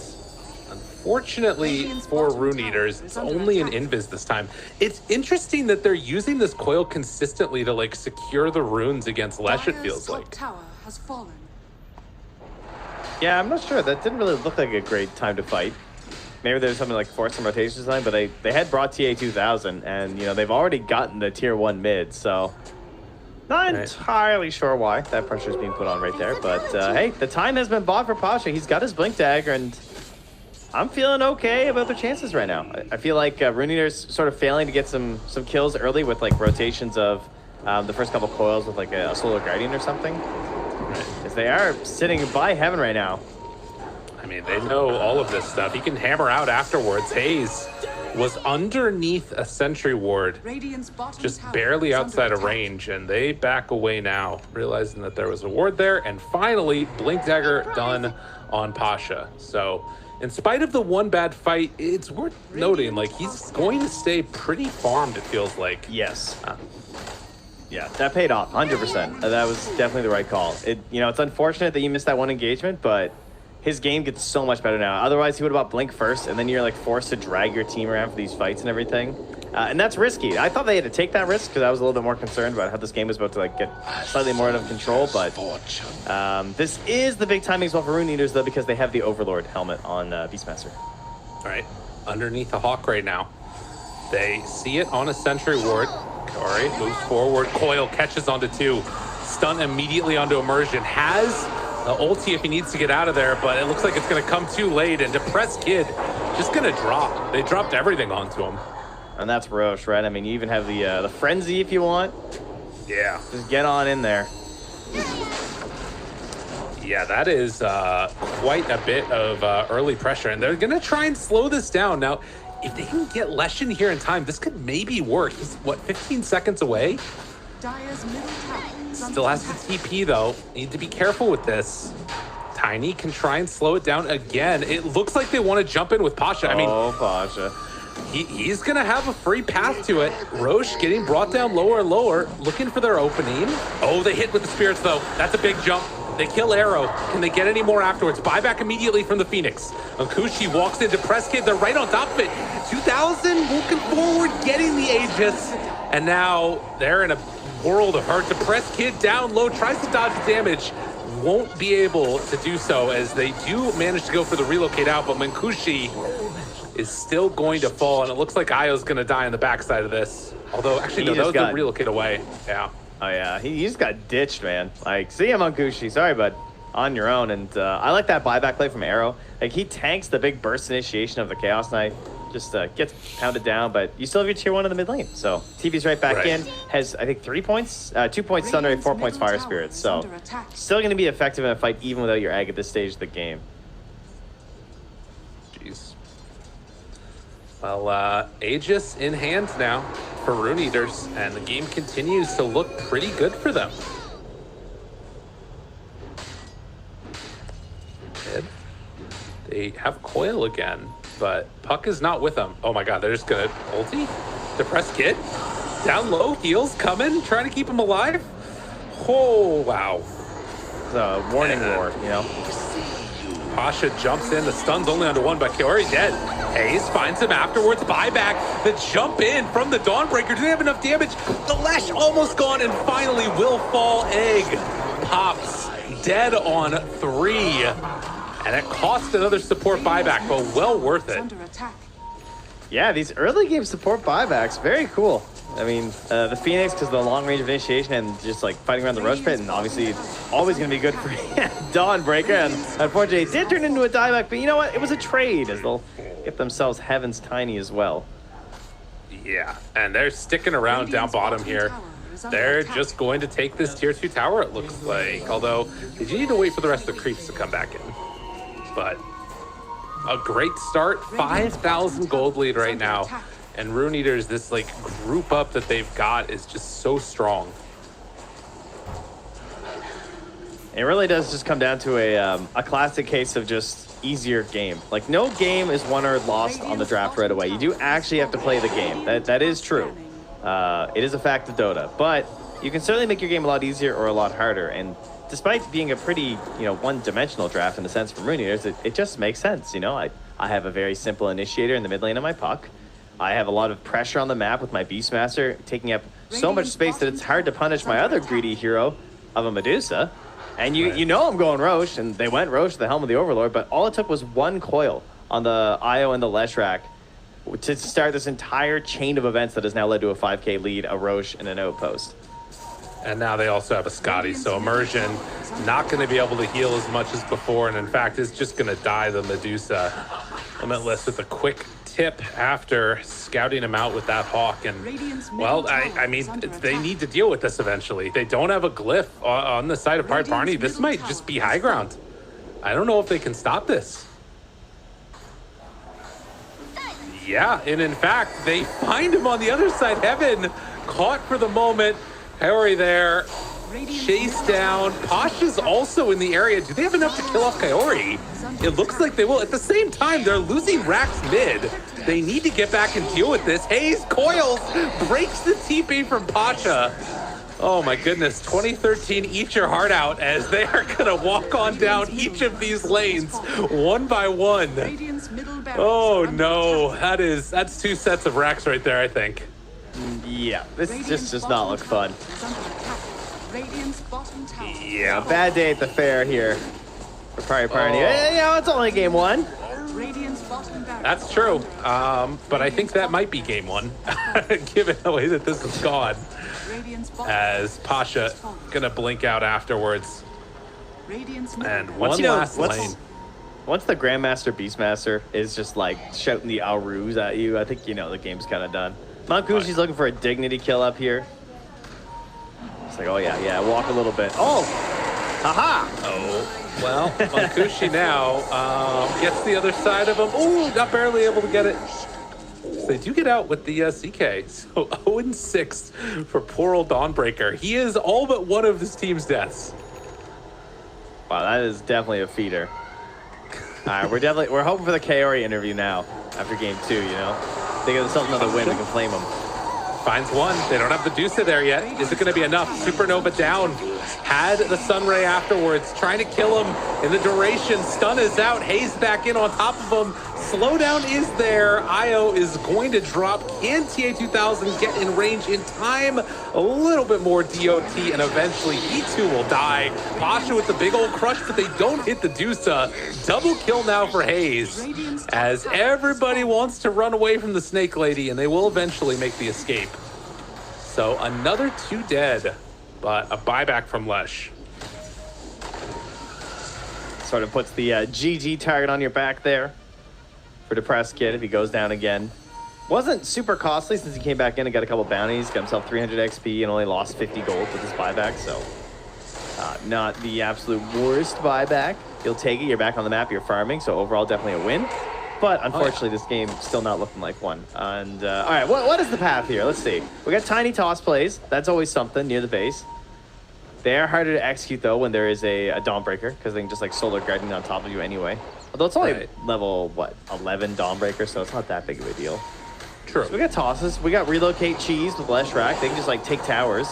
unfortunately for Rune Eaters, it's only an invis this time. It's interesting that they're using this coil consistently to like secure the runes against Lesh, it feels like. Tower has fallen. Yeah, I'm not sure. That didn't really look like a great time to fight. Maybe there's something like force some rotations time, but they had brought TA 2000, and you know they've already gotten the tier 1 mid, so not entirely sure why that pressure is being put on right there. But hey, the time has been bought for Pasha. He's got his Blink Dagger, and I'm feeling okay about their chances right now. I feel like Rune Eater's sort of failing to get some kills early with like rotations of the first couple coils with like a Solar Guardian or something. As they are sitting by Heaven right now. I mean, they know all of this stuff. He can hammer out afterwards. Hayes was underneath a sentry ward, just barely outside of range, and they back away now, realizing that there was a ward there, and finally, Blink Dagger done on Pasha. So, in spite of the one bad fight, it's worth noting, like, he's going to stay pretty farmed, it feels like. Yes. Yeah, that paid off, 100%. That was definitely the right call. You know, it's unfortunate that you missed that one engagement, but his game gets so much better now. Otherwise, he would have bought Blink first, and then you're like forced to drag your team around for these fights and everything. And that's risky. I thought they had to take that risk because I was a little bit more concerned about how this game was about to like get slightly more out of control. But this is the big timing as well for Rune Eaters, though, because they have the Overlord helmet on Beastmaster. All right, underneath the Hawk right now. They see it on a sentry ward. Kari moves forward. Coil catches onto 2. Stun immediately onto Immersion. Has the ulti if he needs to get out of there, but it looks like it's going to come too late, and Depressed Kid just going to drop. They dropped everything onto him. And that's Roche, right? I mean, you even have the Frenzy if you want. Yeah. Just get on in there. Yeah, that is quite a bit of early pressure, and they're going to try and slow this down. Now, if they can get Lesh in here in time, this could maybe work. He's, what, 15 seconds away? Dire's middle tower Still has to TP, though. Need to be careful with this. Tiny can try and slow it down again. It looks like they want to jump in with Pasha. I mean, Pasha. He's going to have a free path to it. Roche getting brought down lower and lower, looking for their opening. Oh, they hit with the spirits, though. That's a big jump. They kill Arrow. Can they get any more afterwards? Buyback immediately from the Phoenix. Nkushi walks into Press Kid. They're right on top of it. 2000 walking forward, getting the Aegis. And now they're in a world of hurt. The Press Kid down low, tries to dodge the damage. Won't be able to do so as they do manage to go for the relocate out, but Nkushi is still going to fall, and it looks like Io's going to die on the backside of this. Although, actually, no, that was the relocate away. Yeah. Oh, yeah. He just got ditched, man. Like, see him on Nkushi. Sorry, bud. On your own. And I like that buyback play from Arrow. Like, he tanks the big burst initiation of the Chaos Knight. Just gets pounded down, but you still have your tier 1 in the mid lane. So, TV's right back in. Has, I think, 3 points. 2 points Stun Ray, 4 points Fire Spirits. So, still going to be effective in a fight even without your Ag at this stage of the game. Jeez. Well, Aegis in hand now for Rune Eaters, and the game continues to look pretty good for them. They have Coil again, but Puck is not with them. Oh my god, they're just gonna ulti? Depressed Kid. Down low, heals coming, trying to keep him alive. Oh, wow. The warning roar, you know. Pasha jumps in. The stun's only onto one, but Kaori dead. Hayes finds him afterwards. Buyback. The jump in from the Dawnbreaker. Do they have enough damage? The Lash almost gone, and finally will fall. Egg pops dead on 3. And it cost another support buyback, but well worth it. Yeah, these early game support buybacks, very cool. I mean, the Phoenix, because of the long range of initiation and just like fighting around the Rush Pit, and obviously it's always going to be good for Dawnbreaker. And unfortunately, it did turn into a dieback, but you know what? It was a trade, as they'll get themselves Heaven's Tiny as well. Yeah, and they're sticking around down bottom here. They're just going to take this tier 2 tower, it looks like. Although, they do need to wait for the rest of the creeps to come back in. But a great start, 5,000 gold lead right now. And Rune Eaters, this like group up that they've got is just so strong. It really does just come down to a classic case of just easier game. Like, no game is won or lost on the draft right away. You do actually have to play the game. That is true. It is a fact of Dota, but you can certainly make your game a lot easier or a lot harder. And despite being a pretty, one-dimensional draft in the sense from Rune Eaters, it just makes sense. I have a very simple initiator in the mid lane of my puck. I have a lot of pressure on the map with my Beastmaster taking up so much space that it's hard to punish my other greedy hero of a Medusa. And you know I'm going Roche, and they went Roche, the Helm of the Overlord, but all it took was one coil on the Io and the Leshrac to start this entire chain of events that has now led to a 5k lead, a Roche, and an outpost. And now they also have a Scotty, so Immersion not going to be able to heal as much as before, and in fact is just going to die the Medusa. Limitless with a quick tip after scouting him out with that Hawk, and well, I mean, they need to deal with this eventually. They don't have a glyph on the side of Pari Parni. This might just be high ground. I don't know if they can stop this. Yeah, and in fact, they find him on the other side. Heaven caught for the moment. Harry there, chase down. Pasha's also in the area. Do they have enough to kill off Kaori? It looks like they will. At the same time, they're losing Rax mid. They need to get back and deal with this. Hayes coils, breaks the TP from Pasha. Oh my goodness, 2013, eat your heart out as they are gonna walk on down each of these lanes one by one. Oh no, that's 2 sets of Rax right there, I think. Yeah, this just does not look fun. Yeah, bad day at the fair here for Pari Parni. It's only game 1. That's true, but I think that might be game 1, given the way that this has gone. As Pasha gonna blink out afterwards. And one last lane. Once the Grandmaster Beastmaster is just like shouting the Aurus at you, I think the game's kind of done. Mankushi's looking for a dignity kill up here. It's like, oh yeah, walk a little bit. Oh, haha. Oh, well, Mankushi now gets the other side of him. Oh, not barely able to get it. So they do get out with the CK. So 0-6 for poor old Dawnbreaker. He is all but one of his team's deaths. Wow, that is definitely a feeder. All right, we're hoping for the Kaori interview now after game 2. They get themselves another win, we can flame them. Finds one. They don't have the Dusa there yet. Is it going to be enough? Supernova down. Had the Sunray afterwards. Trying to kill him in the duration. Stun is out. Hayes back in on top of him. Slowdown is there. Io is going to drop. Can TA2000 get in range in time? A little bit more DOT, and eventually he too will die. Pasha with the big old crush, but they don't hit the Dusa. Double kill now for Hayes, as everybody wants to run away from the Snake Lady, and they will eventually make the escape. So another 2 dead, but a buyback from Lesh. Sort of puts the GG target on your back there for Depressed Kid if he goes down again. Wasn't super costly since he came back in and got a couple bounties, got himself 300 XP and only lost 50 gold with his buyback, so not the absolute worst buyback. You'll take it, you're back on the map, you're farming, so overall definitely a win. But unfortunately, this game still not looking like one. And all right, what is the path here? Let's see. We got tiny toss plays. That's always something near the base. They are harder to execute though when there is a Dawnbreaker, because they can just like solar guarding on top of you anyway. Although it's only level 11 Dawnbreaker, so it's not that big of a deal. True. So we got tosses. We got relocate cheese with less rack. They can just like take towers.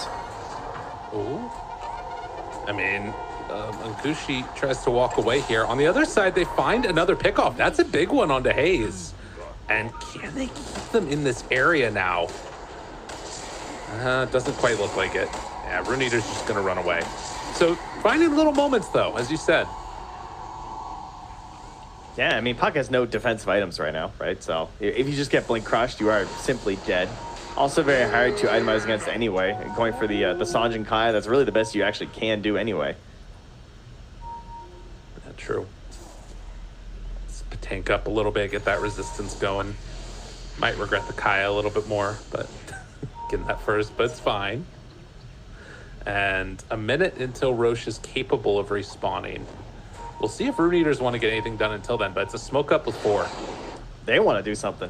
Ooh. I mean, Mankushi tries to walk away here. On the other side, they find another pickoff. That's a big one onto Hayes. And can they keep them in this area now? Doesn't quite look like it. Yeah, Rune Eater's just going to run away. So finding little moments, though, as you said. Yeah, I mean, Puck has no defensive items right now, right? So if you just get blink crushed, you are simply dead. Also very hard to itemize against anyway. Going for the Sanjin Kai, that's really the best you actually can do anyway. Yeah, true. Let's tank up a little bit, get that resistance going. Might regret the Kai a little bit more, but getting that first, but it's fine. And a minute until Roche is capable of respawning. We'll see if Rune Eaters want to get anything done until then, but it's a smoke up with 4. They want to do something.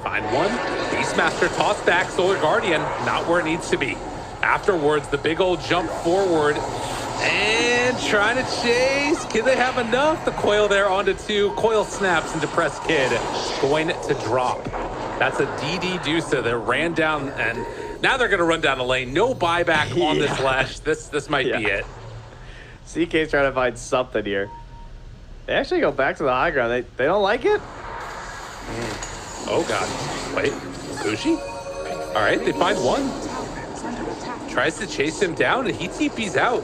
Find one. Beastmaster toss back. Solar Guardian, not where it needs to be. Afterwards, the big old jump forward and trying to chase. Can they have enough? The coil there onto 2. Coil snaps into Press Kid. Going to drop. That's a DD Dusa that ran down, and now they're going to run down the lane. No buyback on this Lash. This might be it. CK's trying to find something here. They actually go back to the high ground. They don't like it? Oh, God. Wait. Kushi? All right, they find one. Tries to chase him down, and he TP's out.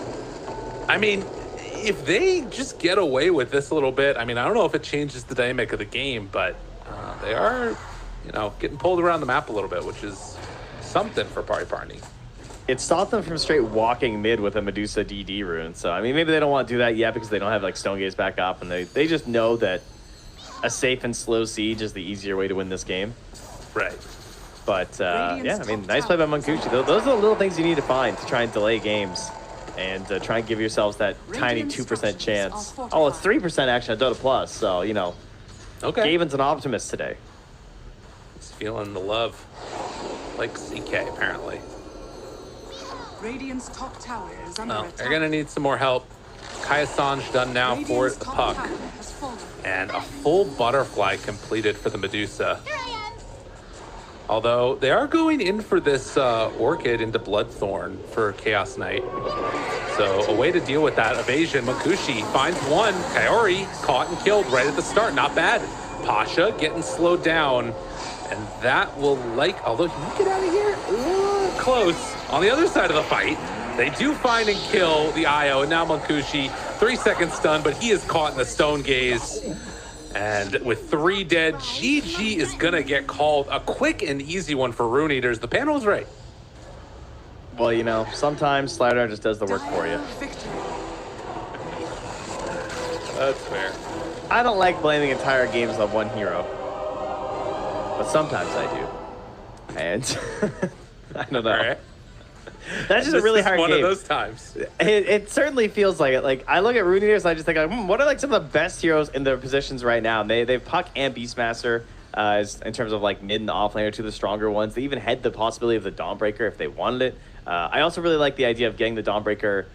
I mean, if they just get away with this a little bit, I mean, I don't know if it changes the dynamic of the game, but they are, you know, getting pulled around the map a little bit, which is something for Pari Parni. It stopped them from straight walking mid with a Medusa DD rune. So, I mean, maybe they don't want to do that yet because they don't have, like, Stone Gaze back up, and they just know that a safe and slow siege is the easier way to win this game. Right. But, yeah, I mean, nice play by Mankushi. Those are the little things you need to find to try and delay games and try and give yourselves that tiny 2% chance. Oh, it's 3% action at Dota Plus, so, you know. Okay. Gavin's an optimist today. He's feeling the love. Like CK, apparently. Radiant's top tower is under attack. They're going to need some more help. Kai Assange done now for the puck. And a full butterfly completed for the Medusa. Although they are going in for this Orchid into Bloodthorn for Chaos Knight. So a way to deal with that evasion. Mankushi finds one. Kaori caught and killed right at the start. Not bad. Pasha getting slowed down. And that will although can you get out of here? Ooh, close. On the other side of the fight, they do find and kill the IO. And now Mankushi, 3-second stun, but he is caught in the Stone Gaze. And with 3 dead, GG is going to get called. A quick and easy one for Rune Eaters. The panel was right. Well, you know, sometimes Slider just does the work for you. That's fair. I don't like blaming entire games on one hero. But sometimes I do. And I don't know. Right. That's just a really hard game. One of those times. It certainly feels like it. Like, I look at Rune Eaters and I just think, what are like some of the best heroes in their positions right now? And they've Puck and Beastmaster in terms of like mid and off laner, 2 of the stronger ones. They even had the possibility of the Dawnbreaker if they wanted it. I also really like the idea of getting the Dawnbreaker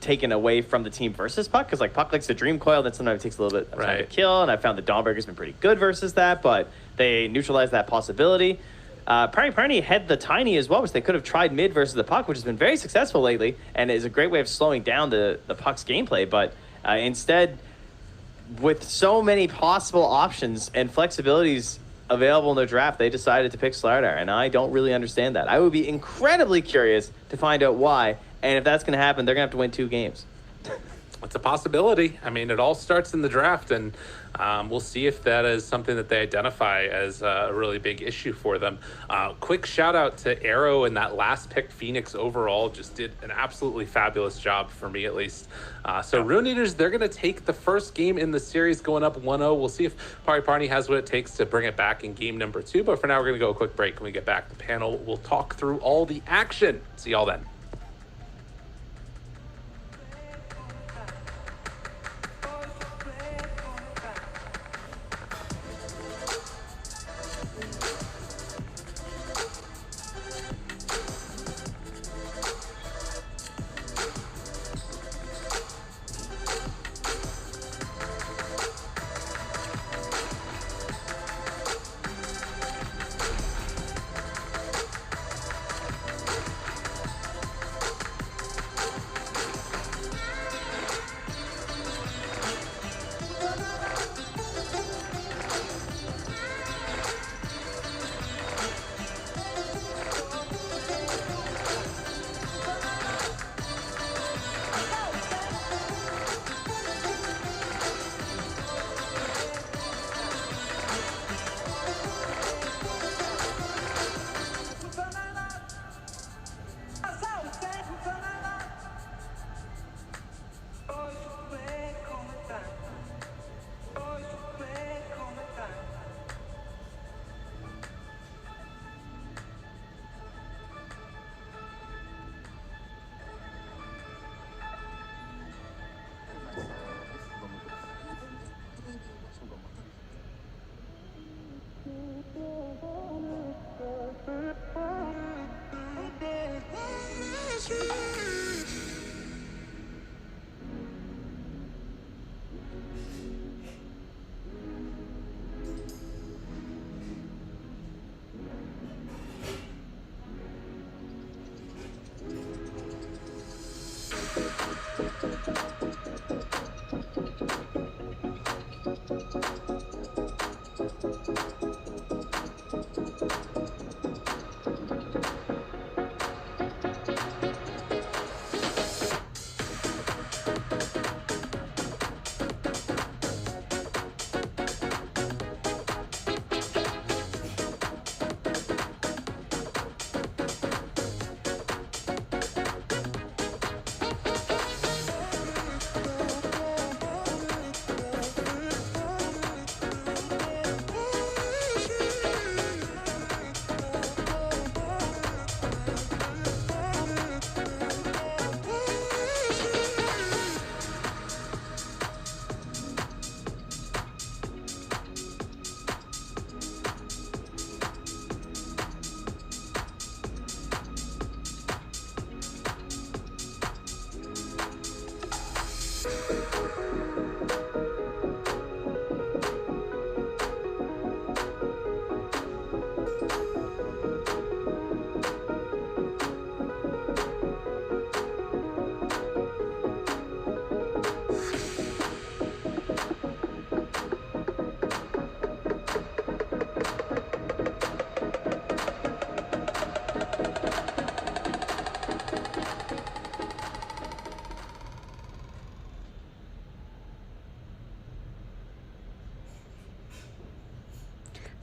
taken away from the team versus Puck, because like Puck likes the Dream Coil, then sometimes it takes a little bit of time to kill, and I found the Dawnbreaker's been pretty good versus that, but they neutralize that possibility. Pari Parni had the Tiny as well, which they could have tried mid versus the Puck, which has been very successful lately, and is a great way of slowing down the Puck's gameplay, but instead, with so many possible options and flexibilities available in their draft, they decided to pick Slardar, and I don't really understand that. I would be incredibly curious to find out why, and if that's going to happen, they're going to have to win 2 games. It's a possibility. I mean, it all starts in the draft, and we'll see if that is something that they identify as a really big issue for them. Quick shout out to Arrow and that last pick. Phoenix overall just did an absolutely fabulous job for me, at least. So Rune Eaters, they're going to take the first game in the series going up 1-0. We'll see if Pari Parni has what it takes to bring it back in game number 2. But for now, we're going to go a quick break. When we get back, the panel will talk through all the action. See y'all then.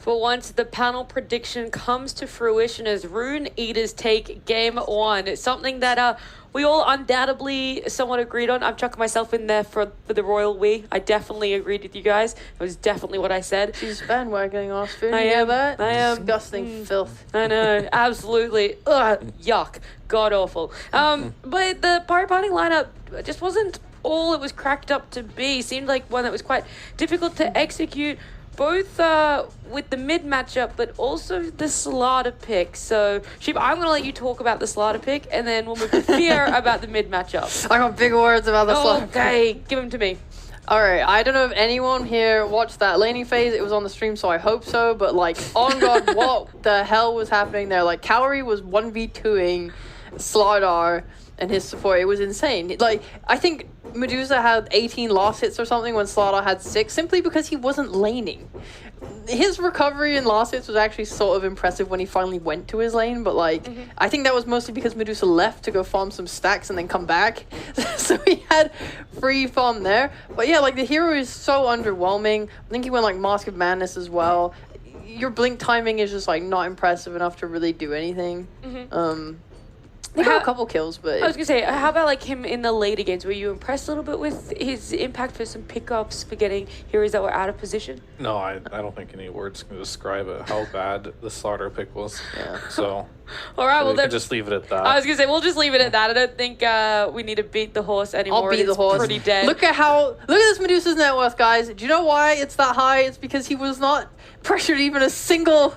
For once, the panel prediction comes to fruition as Rune Eaters take game one. It's something that we all undoubtedly somewhat agreed on. I'm chucking myself in there for the royal we. I definitely agreed with you guys. It was definitely what I said. She's bandwagoning off food. I You hear am. that? I am. Disgusting filth. I know, absolutely. Ugh, yuck. God awful. But the Pari Parni lineup just wasn't all it was cracked up to be. Seemed like one that was quite difficult to execute, both with the mid matchup, but also the slaughter pick. So, Sheep, I'm going to let you talk about the slaughter pick, and then we'll move to Fear about the mid matchup. I got big words about the slaughter pick. Okay, give them to me. All right, I don't know if anyone here watched that laning phase. It was on the stream, so I hope so. But like, on God, what the hell was happening there? Like, Calorie was 1v2ing Slardar and his support. It was insane. Like, I think Medusa had 18 loss hits or something when Slardar had 6, simply because he wasn't laning. His recovery in loss hits was actually sort of impressive when he finally went to his lane, but like, I think that was mostly because Medusa left to go farm some stacks and then come back. So he had free farm there. But yeah, like, the hero is so underwhelming. I think he went like Mask of Madness as well. Your blink timing is just like not impressive enough to really do anything. He got a couple kills, but... I was going to say, how about like him in the later games? Were you impressed a little bit with his impact for some pickups, for getting heroes that were out of position? No, I don't think any words can describe it, how bad the slaughter pick was. Yeah. So, all right, well, we can just leave it at that. I was going to say, we'll just leave it at that. I don't think we need to beat the horse anymore. I'll beat the horse. Pretty dead. Look at this Medusa's net worth, guys. Do you know why it's that high? It's because he was not pressured even a single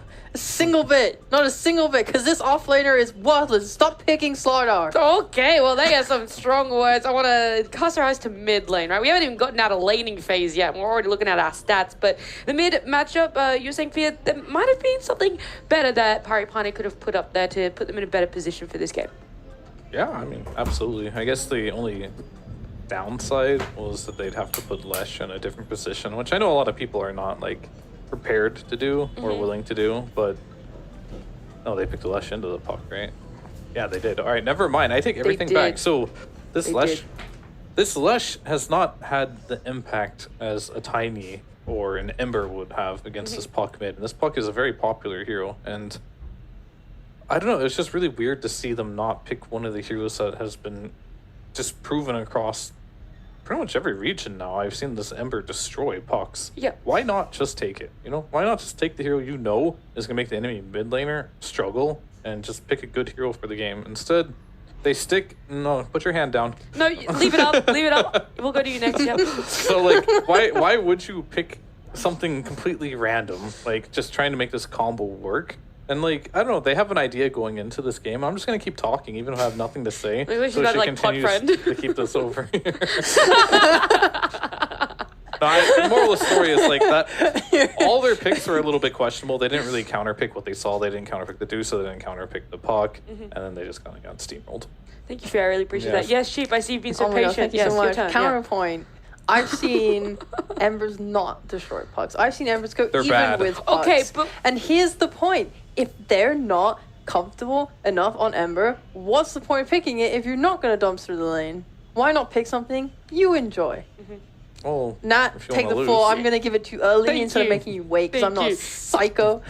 bit. Not a single bit, because this offlaner is worthless. Stop picking Slardar. Okay, well, they got some strong words. I want to cast our eyes to mid lane, right? We haven't even gotten out of laning phase yet. We're already looking at our stats, but the mid matchup, you're saying, Fia, there might have been something better that Pari Parni could have put up there to put them in a better position for this game. Yeah, I mean, absolutely. I guess the only downside was that they'd have to put Lesh in a different position, which I know a lot of people are not, like, prepared to do or willing to do, but no, they picked Lesh into the puck, right? Yeah, they did. All right, never mind. I take everything back. So this Lesh has not had the impact as a Tiny or an Ember would have against this puck mid. And this puck is a very popular hero, and I don't know, it's just really weird to see them not pick one of the heroes that has been just proven across pretty much every region now. I've seen this Ember destroy pucks. Yeah. Why not just take it? You know, why not just take the hero you know is gonna make the enemy mid laner struggle and just pick a good hero for the game? Instead, they stick. No, put your hand down. No, leave it up. Leave it up. We'll go to you next. Yep. So like, why would you pick something completely random, like just trying to make this combo work? And like, I don't know, they have an idea going into this game. I'm just gonna keep talking, even though I have nothing to say. Maybe we should so have, she like, continues plot friend. to keep this over here. The moral of the story is like that. All their picks were a little bit questionable. They didn't really counterpick what they saw. They didn't counterpick the Deuce, so they didn't counterpick the puck, and then they just kind of got steamrolled. Thank you, Fair. I really appreciate that. Yes, Sheep, I see you've been so Oh my patient. God, thank you Yes, so your much. turn. Counterpoint. I've seen Embers not destroy pucks. I've seen Embers go They're even bad. with pucks. Okay, but... And here's the point. if they're not comfortable enough on Ember, what's the point of picking it if you're not going to dumpster the lane? Why not pick something you enjoy? Oh, Not if you take the wanna floor. lose. I'm going to give it too early Thank instead you. of making you wait because I'm Thank not you. a psycho.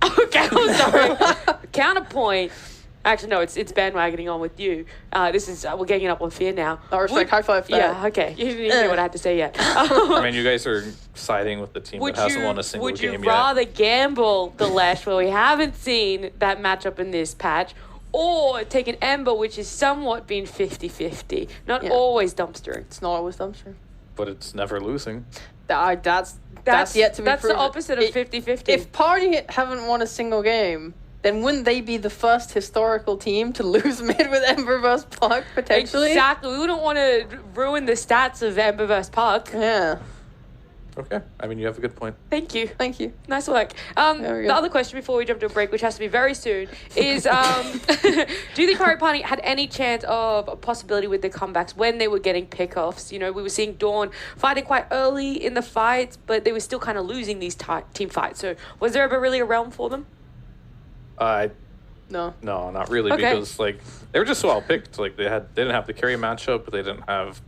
Okay, I'm sorry. Counterpoint. Actually, no, it's bandwagoning on with you. This is we're getting up on Fear now. I respect high five for that. Yeah, okay. You didn't hear what I had to say yet. I mean, you guys are siding with the team Would that hasn't you won a single would you game yet. rather gamble the Lash where we haven't seen that matchup in this patch, or take an Ember which is somewhat been 50-50, not Yeah. always dumpstering? It's not always dumpster. But it's never losing. That's yet to be That's the proven. opposite of 50-50. If Party haven't won a single game, then wouldn't they be the first historical team to lose mid with Ember vs Puck potentially? Exactly. We wouldn't want to ruin the stats of Ember vs Puck. Yeah. Okay. I mean, you have a good point. Thank you. Thank you. Nice work. There we The go. other question before we jump to a break, which has to be very soon, is do you think Pari Parni had any chance of a possibility with the comebacks when they were getting pickoffs? You know, we were seeing Dawn fighting quite early in the fights, but they were still kind of losing these team fights. So was there ever really a realm for them? No. No, not really, Okay. because like they were just so well picked. Like they didn't have the carry matchup, but they didn't have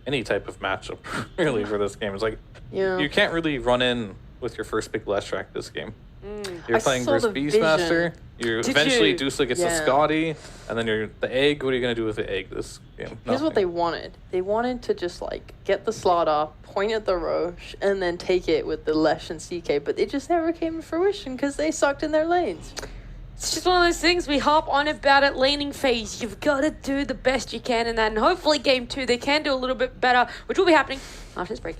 any type of matchup really for this game. It's like Yeah. you can't really run in with your first pick last track this game. You're I playing saw versus the Beastmaster. vision. You eventually you? Dusla gets the Yeah. Scotty, and then you're the egg. What are you gonna do with the egg this game? Here's what they Nothing. wanted. They wanted to just like get the slaughter, point at the Roche, and then take it with the Lesh and CK, but it just never came to fruition because they sucked in their lanes. It's just one of those things we hop on about it laning phase. You've got to do the best you can in that, and hopefully game 2 they can do a little bit better, which will be happening after this break.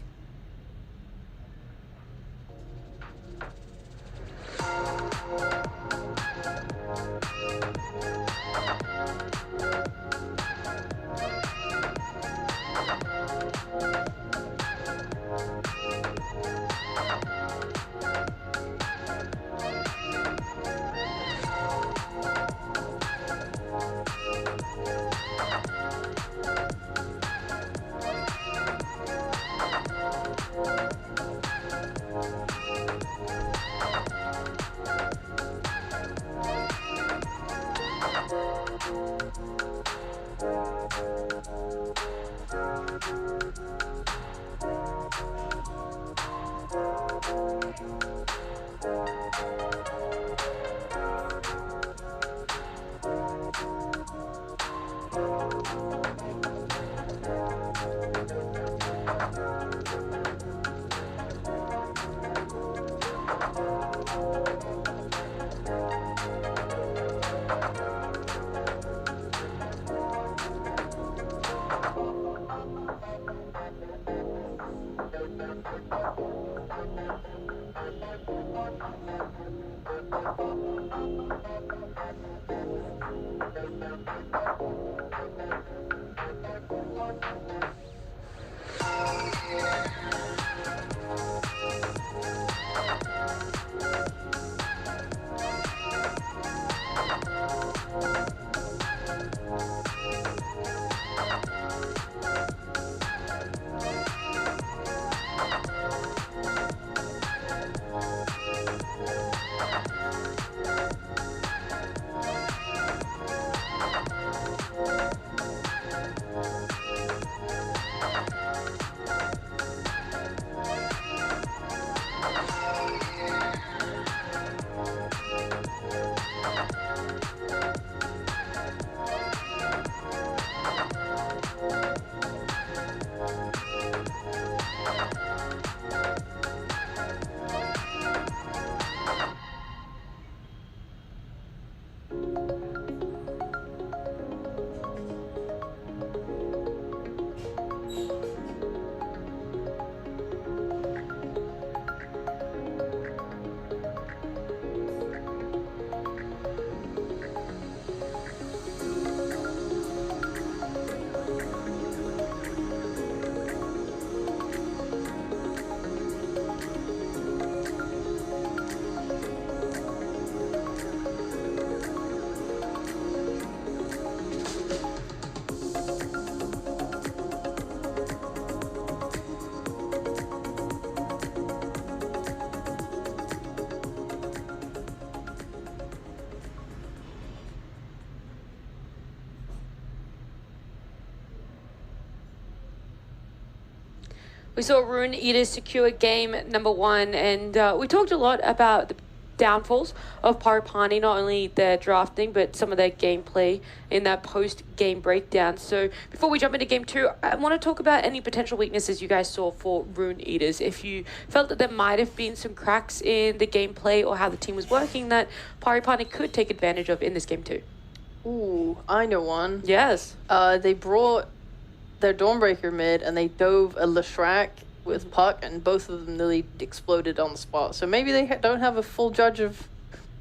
We saw Rune Eaters secure game number 1, and we talked a lot about the downfalls of Pari Parni, not only their drafting, but some of their gameplay in that post-game breakdown. So before we jump into game 2, I want to talk about any potential weaknesses you guys saw for Rune Eaters. If you felt that there might have been some cracks in the gameplay or how the team was working that Pari Parni could take advantage of in this game 2. Ooh, I know one. Yes. They brought their Dawnbreaker mid and they dove a Leshrac with Puck, and both of them nearly exploded on the spot. So maybe they don't have a full judge of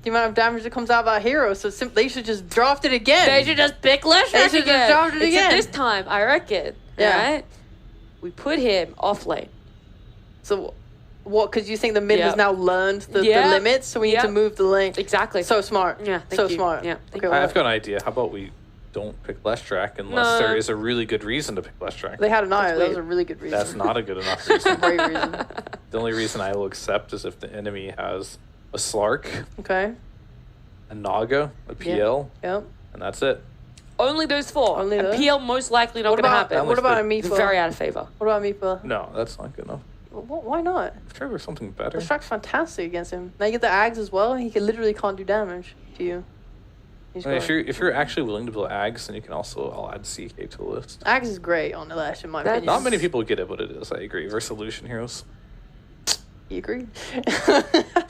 the amount of damage that comes out of that hero. So they should just draft it again. They should just pick Leshrac They should again. just draft it again. Except this time, I reckon. Yeah. Right? We put him off lane. So what? Because you think the mid Yep. has now learned the Yep. limits, so we need to Yep. move the lane. Exactly. So smart. Yeah, thank so you. smart. Yeah, thank okay, you. I've got an idea. How about we don't pick Leshrac unless No. there is a really good reason to pick Leshrac? They had an eye. That weird. was a really good reason. That's not a good enough reason. Great reason. The only reason I will accept is if the enemy has a Slark, Okay. a Naga, a PL, Yep. and that's it. Only those 4. Only and those? PL most likely not What going to about happen. what about a It's Mifa? very out of favor. What about Mifa? No, that's not good enough. Why not? Try for something better. Leshrak's fantastic against him. Now you get the Ags as well. He literally can't do damage to you. He's I mean, great. if you're actually willing to build Ags, then you can also, I'll add CK to the list. Ags is great on the Lash, in my That's- opinion. Not many people get it, but it is. I agree. Versolution heroes. You agree? Credit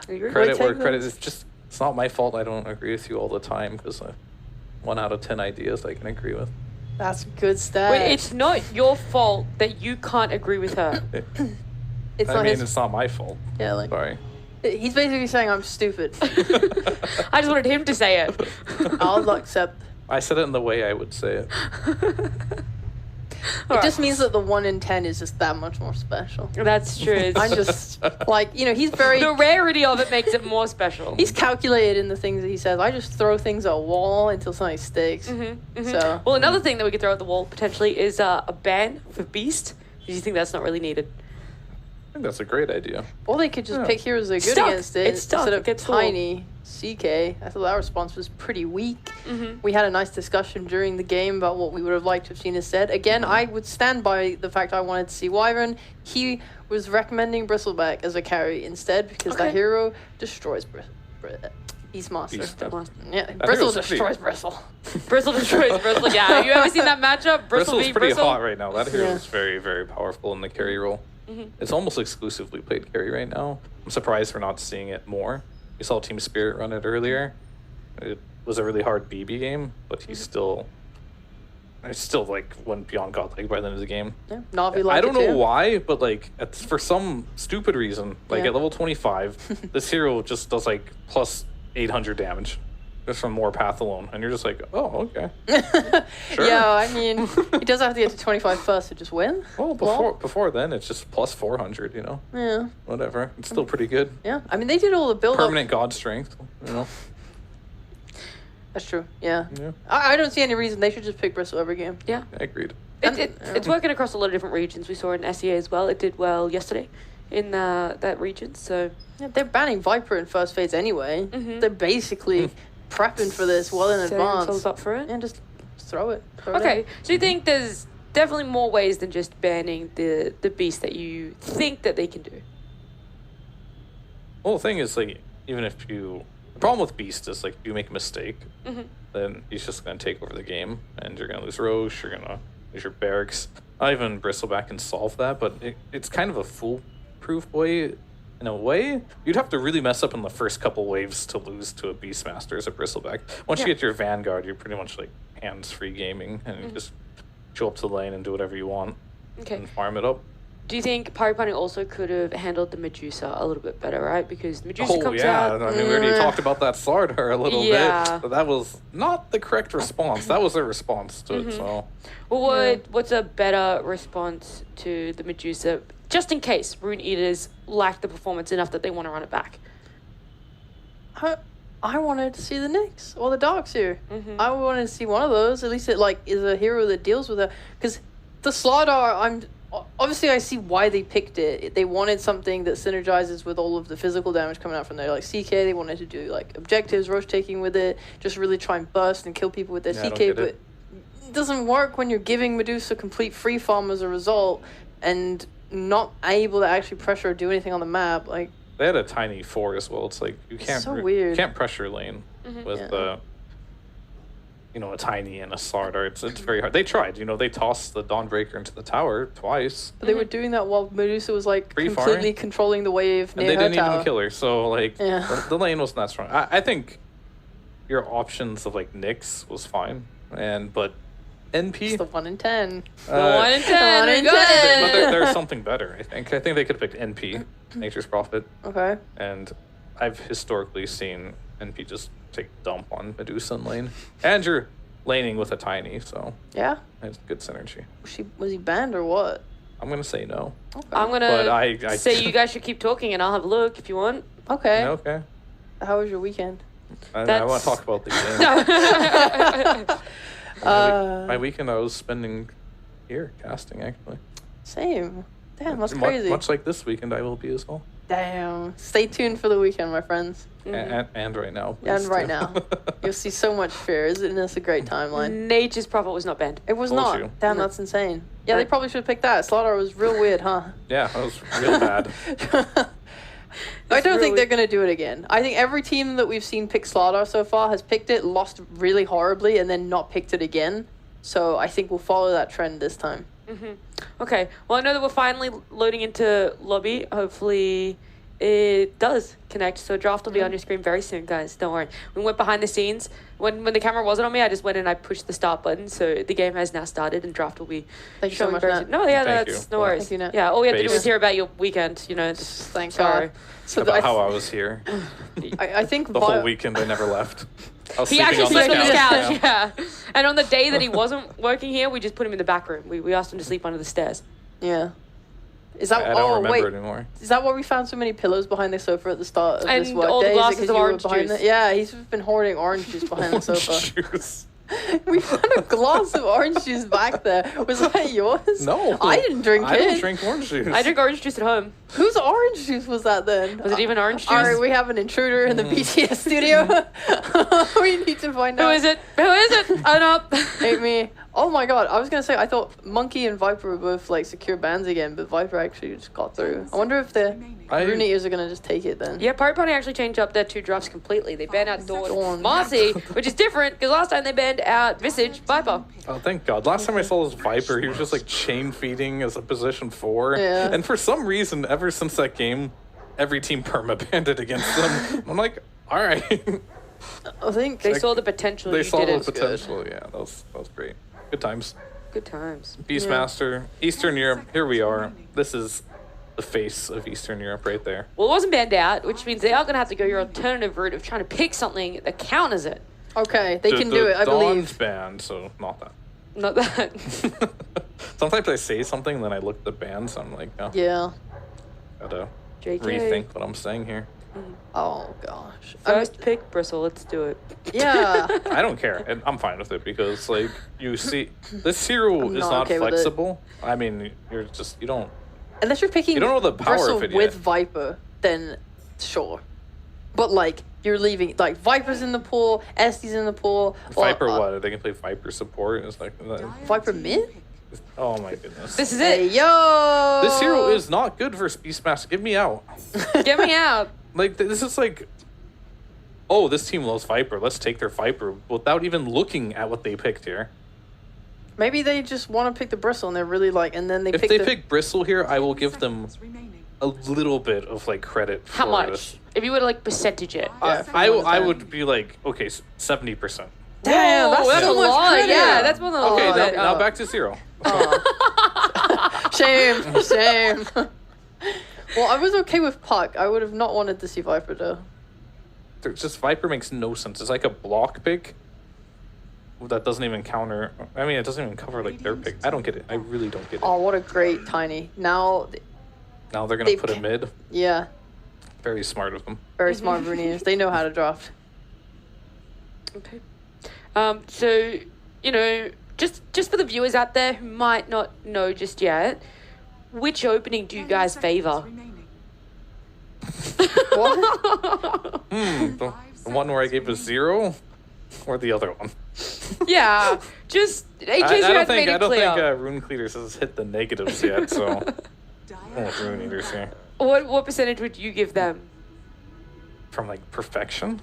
Great where take, credit though. is just. It's not my fault. I don't agree with you all the time because 1 out of 10 ideas I can agree with. That's good stuff. Wait, it's not your fault that you can't agree with her. It's I not mean, his. it's not my fault. Yeah, like Sorry. he's basically saying I'm stupid. I just wanted him to say it. I'll accept. I said it in the way I would say it. It just means that the 1 in 10 is just that much more special. That's true. It's I'm just like, he's very. the rarity of it makes it more special. He's calculated in the things that he says. I just throw things at a wall until something sticks. So Well, another thing that we could throw at the wall potentially is a ban for Beast. Do you think that's not really needed? I think that's a great idea. or they could just pick heroes that are good Stuck. against it It's stuck. instead It of gets full. Tiny. CK. I thought that response was pretty weak. We had a nice discussion during the game about what we would have liked to have seen instead. Again, I would stand by the fact I wanted to see Wyvern. He was recommending Bristleback as a carry instead because that Okay. hero destroys Beastmaster. Beastmaster. Yeah, Bristle hero's pretty- destroys Bristle. Bristle destroys Bristle. Yeah, have you ever seen that matchup? Bristle Bristle's v pretty Bristle? hot right now. That hero Yeah. is very, very powerful in the carry role. It's almost exclusively played carry right now. I'm surprised we're not seeing it more. We saw Team Spirit run it earlier. It was a really hard BB game, but he's still... It's still like when Beyond got like by the end of the game. Yeah, Navi liked I don't it know too. why, but like for some stupid reason, like Yeah. at level 25, this hero just does like plus 800 damage just from more path alone, and you're just like, oh, okay. Sure. Yeah, I mean, he does have to get to 25 first to just win. Well, before then, it's just plus 400. You know, Yeah, whatever. It's still pretty good. yeah. I mean, they did all the build up. Permanent god strength. You know. That's true. Yeah. Yeah. I don't see any reason they should just pick Bristle every game. Yeah. I agreed. It's working across a lot of different regions. We saw in SEA as well. It did well yesterday in that region. So Yeah, they're banning Viper in first phase anyway. They're basically prepping for this well in setting advance. themselves up for it. Yeah, just throw it. Throw it Okay, in. so you think there's definitely more ways than just banning the beast that you think that they can do? Well, the thing is, like, even if the problem with Beast is, like, if you make a mistake, then he's just going to take over the game, and you're going to lose Roche, you're going to lose your barracks. Not even Bristleback can solve that, but it's kind of a foolproof way. In a way, you'd have to really mess up in the first couple waves to lose to a Beastmaster as a Bristleback. Once you get your Vanguard, you're pretty much, like, hands-free gaming, and you just show up to the lane and do whatever you want Okay. and farm it up. Do you think Pari Parni also could have handled the Medusa a little bit better, right? Because the Medusa comes out. I mean, we already talked about that Slardar a little Yeah. bit, but that was not the correct response. That was their response to it, so... Well, what's a better response to the Medusa, just in case Rune Eaters lack the performance enough that they want to run it back? I wanted to see the Nyx or the Darks here. I wanted to see one of those. At least it like is a hero that deals with it. Because the Slardar, obviously I see why they picked it. They wanted something that synergizes with all of the physical damage coming out from there. Like CK, they wanted to do like objectives, Roche taking with it, just really try and burst and kill people with their Yeah, I don't CK. get But it. it doesn't work when you're giving Medusa complete free farm as a result. And not able to actually pressure or do anything on the map. Like, They had a tiny 4 as well. It's like you can't so weird. You can't pressure lane with Yeah. a tiny and a Slardar. It's very hard. They tried. They tossed the Dawnbreaker into the tower twice. But they were doing that while Medusa was like Free completely farming. controlling the wave And near they her didn't tower. even kill her. So Yeah. the lane wasn't that strong. I think your options of like Nyx was fine. But NP. It's the 1 in 10. The 1 in 10. one in we got 10. But it. there's something better, I think. I think they could have picked NP, Nature's Prophet. Okay. And I've historically seen NP just take dump on Medusa in lane. And you're laning with a tiny, so Yeah. it's good synergy. Was he banned or what? I'm going to say no. I'm But gonna I say you guys should keep talking, and I'll have a look if you want. Okay. Okay. How was your weekend? I want That's- to talk about the game. Uh, My weekend I was spending here casting, actually. Same. Damn, that's Mu- crazy. Much like this weekend, I will be as well. Damn. Stay tuned for the weekend, my friends. And right now. Yeah, and please, right too. now. You'll see so much fear. Isn't this a great timeline? Nature's Prophet was not banned. It was Told not. you. Damn, No. that's insane. Yeah, they probably should have picked that. Slaughter was real weird, huh? Yeah, that was real bad. I don't think really- they're going to do it again. I think every team that we've seen pick Slaughter so far has picked it, lost really horribly, and then not picked it again. So I think we'll follow that trend this time. Okay. Well, I know that we're finally loading into lobby. Hopefully, it does connect. So draft will be on your screen very soon, guys. Don't worry. We went behind the scenes. When the camera wasn't on me, I just went and I pushed the start button. So the game has now started, and draft will be Thank you so showing much, very Nat. soon. No, yeah, Thank that's you. no worries. Thank you, Nat. Yeah, all we had to do Base. was hear about your weekend. Just Thank sorry. God. So About I, how I was here. I think The whole weekend I never left. I was He sleeping actually on the slept on the couch. couch, yeah. And on the day that he wasn't working here, we just put him in the back room. We asked him to sleep under the stairs. Yeah. Is that? I don't remember wait. anymore. Is that why we found so many pillows behind the sofa at the start of this And work all the day? Is it glasses 'cause of you were orange behind juice. Yeah, he's been hoarding orange juice behind the sofa. Juice. We found a glass of orange juice back there. Was that yours? No. I didn't drink I it. don't drink orange juice. I drink orange juice at home. Whose orange juice was that then? Was it even orange juice? All right, we have an intruder in the BTS studio. We need to find out. Who is it? Who is it? Oh no. Ain't me. Oh my god, I was gonna say, I thought Monkey and Viper were both like secure bans again, but Viper actually just got through. I wonder if the Rune ears are gonna just take it then. Yeah, Pari Parni actually changed up their 2 drafts completely. They banned out Dawn Dawn. Marcy, which is different because last time they banned out Visage Viper. Oh, thank God. Last time I saw this Viper, he was just like chain feeding as a position 4. Yeah. And for some reason, ever since that game, every team perma-banded against them. I'm like, all right. I think They saw the potential. They you saw did the it. potential. Yeah, that was great. Good times. Good times. Beastmaster, Eastern Europe, here we are. This is the face of Eastern Europe right there. Well, it wasn't banned out, which means they are going to have to go your alternative route of trying to pick something that counters it. Okay, they can do it, I Dawn's believe. banned, so not that. Not that. Sometimes I say something, and then I look at the bands, I'm like, oh, Yeah. gotta JK. rethink what I'm saying here. Oh gosh. First pick Bristle. Let's do it. Yeah. I don't care, and I'm fine with it because, like, you see, this hero I'm is not not okay with it. flexible. I mean, you don't. Unless you're picking You don't know the power Bristle of it with yet. Viper, then sure. But like you're leaving like Viper's in the pool, Esty's in the pool. Viper, what? They can play Viper support. It's like, Viper mid? oh my goodness. This is Hey it. yo. This hero is not good versus Beastmaster. Get me out. Get me out. Like, this is like, oh, this team loves Viper. Let's take their Viper without even looking at what they picked here. Maybe they just want to pick the Bristle and they're really like, and then they If pick they the. pick Bristle here, I will give them a little bit of like credit. How for much? This. If you were to like percentage it. I would be like, okay, 70%. Damn, that's that's so a much lot. credit. Yeah, that's more than a Okay, lot. now back to 0. Shame. Well, I was okay with Puck. I would have not wanted to see Viper though. Just Viper makes no sense. It's like a block pick that doesn't even counter. I mean, it doesn't even cover like their pick. I don't get it. I really don't get it. Oh, what a great Tiny. Now, Now they're gonna they put a ca- mid. yeah, Very smart of them. very smart Runeers. They know how to draft. Okay. So, you know, just for the viewers out there who might not know just yet, which opening do you guys favor? What? The one where I gave a 0, or the other one. Yeah, just in case I you don't hadn't think made it clear. Rune Cleaters has hit the negatives yet. So Oh, Rune Eaters here. What percentage would you give them? From like perfection?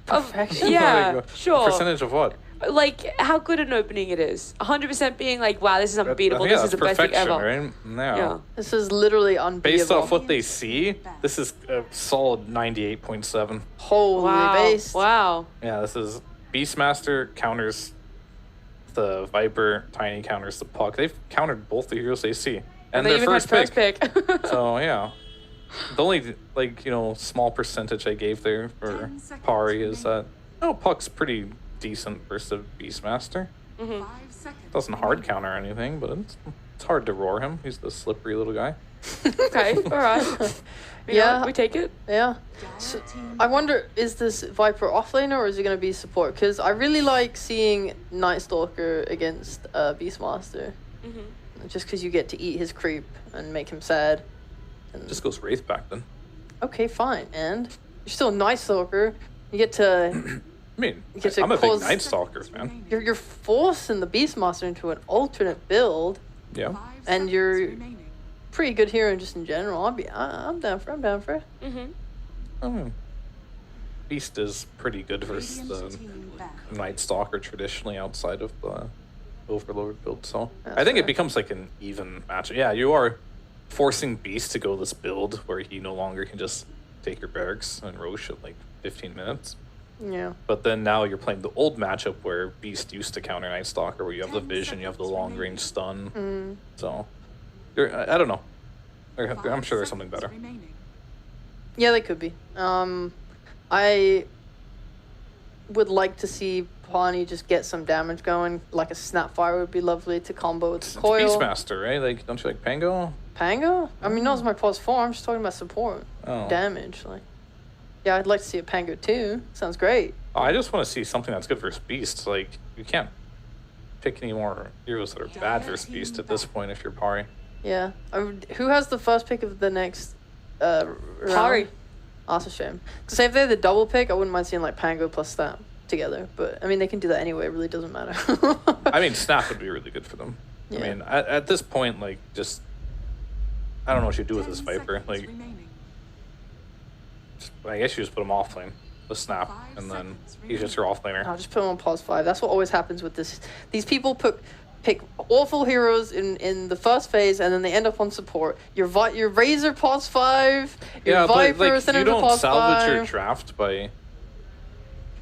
Perfection? Yeah, Like, sure. Percentage of what? Like how good an opening it is. 100% being like, wow, this is unbeatable. Yeah, This is the that's best thing perfection, ever. right? No. Yeah. This is literally unbeatable. Based off what they see, this is a solid 98.7. Holy Wow. base. Wow. Yeah, this is Beastmaster counters the Viper, Tiny counters the Puck. They've countered both the heroes they see. And they their even first had first pick. pick. So, yeah. The only, like, small percentage I gave there for Pari is that, Puck's pretty decent versus Beastmaster. Doesn't hard counter anything, but it's hard to roar him. He's the slippery little guy. Okay, all right. Yeah. We take it. Yeah. So, I wonder, is this Viper offlaner or is he going to be support? Because I really like seeing Night Stalker against Beastmaster. Just because you get to eat his creep and make him sad. And Just goes Wraith back then. okay, fine. And you're still a Night Stalker. You get to... I mean, You get to I'm a big cause- Night Stalker fan. You're forcing the Beastmaster into an alternate build. Yeah. And you're pretty good hero just in general. I'm down for it. Beast is pretty good versus the Night Stalker traditionally outside of the Overlord build, so I think it becomes like an even match. Yeah, you are forcing Beast to go this build where he no longer can just take your barracks and Roche at like 15 minutes. Yeah. But then now you're playing the old matchup where Beast used to counter Night Stalker, where you have the vision, you have the long range stun. So, I don't know. I'm sure there's something better. Yeah, they could be. I would like to see Pawnee just get some damage going. Like a Snapfire would be lovely to combo with It's Coil. Beastmaster, right? Like, don't you like Pango? Pango? I mean, that was my plus 4. I'm just talking about support. Oh. Damage. Like, yeah, I'd like to see a Pango too. Sounds great. I just want to see something that's good versus Beast. Like, you can't pick any more heroes that are bad versus Beast at this point if you're Pari. Yeah. Who has the first pick of the next round? Pari. Oh, that's a shame. Because if they're the double pick, I wouldn't mind seeing like Pango plus Snap together. But I mean, they can do that anyway. It really doesn't matter. I mean, Snap would be really good for them. Yeah. I mean, at this point, like, just I don't know what you do with this Viper. Like, I guess you just put him off lane with Snap, and then he's just your off laner. I'll just put them on pause 5. That's what always happens with this. These people pick awful heroes in the first phase, and then they end up on support. Your Razor pause 5. Your Yeah, Viper but like, send you him to don't pause salvage 5. your draft by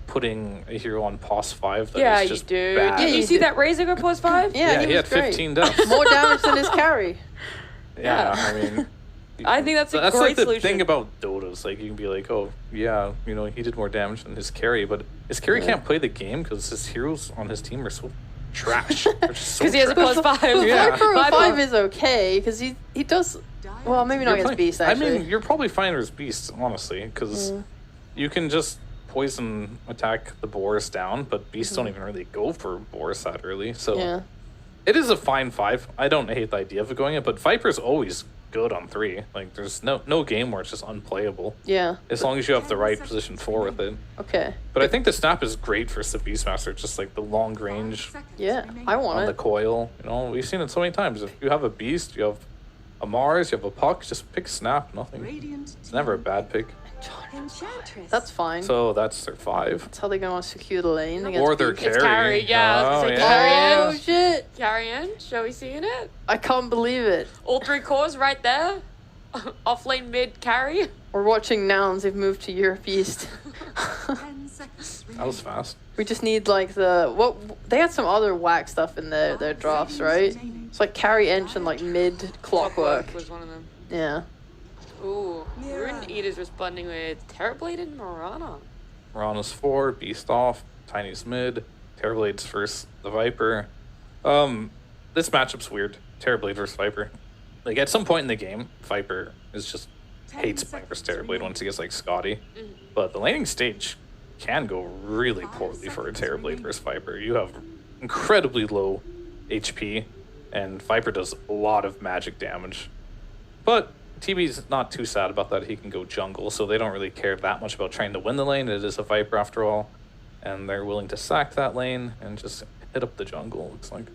putting a hero on pause 5 that is Yeah, you just do. bad. Did you see that Razor go plus 5? Yeah, he was had great. 15 deaths. More damage than his carry. Yeah, I mean, I think that's a that's great like the solution. thing about Dotas. Like, you can be like, oh yeah, he did more damage than his carry, but his carry can't play the game because his heroes on his team are so trash. Because he has a plus 5. Yeah. Viper Viper. 5 is okay because he does well. Maybe not against Beast actually. I mean, you're probably fine as Beast, honestly, because you can just poison attack the Boris down, but Beasts don't even really go for Boris that early. So yeah. it is a fine 5. I don't hate the idea of going it, but Viper's always good on 3. Like, there's no game where it's just unplayable. Yeah. As long as you have the right position 4 with it. Okay. But I think the Snap is great for the Beastmaster, just like the long range Yeah, I want on it. the coil. We've seen it so many times. If you have a Beast, you have a Mars, you have a Puck, just pick Snap. Nothing. It's never a bad pick. That's fine. So that's their 5. That's how they're gonna secure the lane against Or their Beast. carry. It's carry, yeah. Oh, It's yeah. carry Oh in. shit! Carry in. Shall we see in it? I can't believe it. All 3 cores right there. Off lane mid carry. We're watching Nouns. They've moved to Europe East. That was fast. We just need like they had some other whack stuff in their drafts, right? It's like carry Ench and like mid clockwork. was one of them. Yeah. Ooh. Rune Eater's responding with Terrorblade and Marana. Mirana's 4, Beast off, Tiny's mid, Terrorblade's versus the Viper. This matchup's weird. Terrorblade versus Viper. Like, at some point in the game, Viper hates playing versus Terrorblade once he gets like Scotty. But the laning stage can go really poorly for a Terrorblade versus Viper. You have incredibly low HP, and Viper does a lot of magic damage. But TB's not too sad about that. He can go jungle, so they don't really care that much about trying to win the lane. It is a Viper after all, and they're willing to sack that lane and just hit up the jungle, looks like.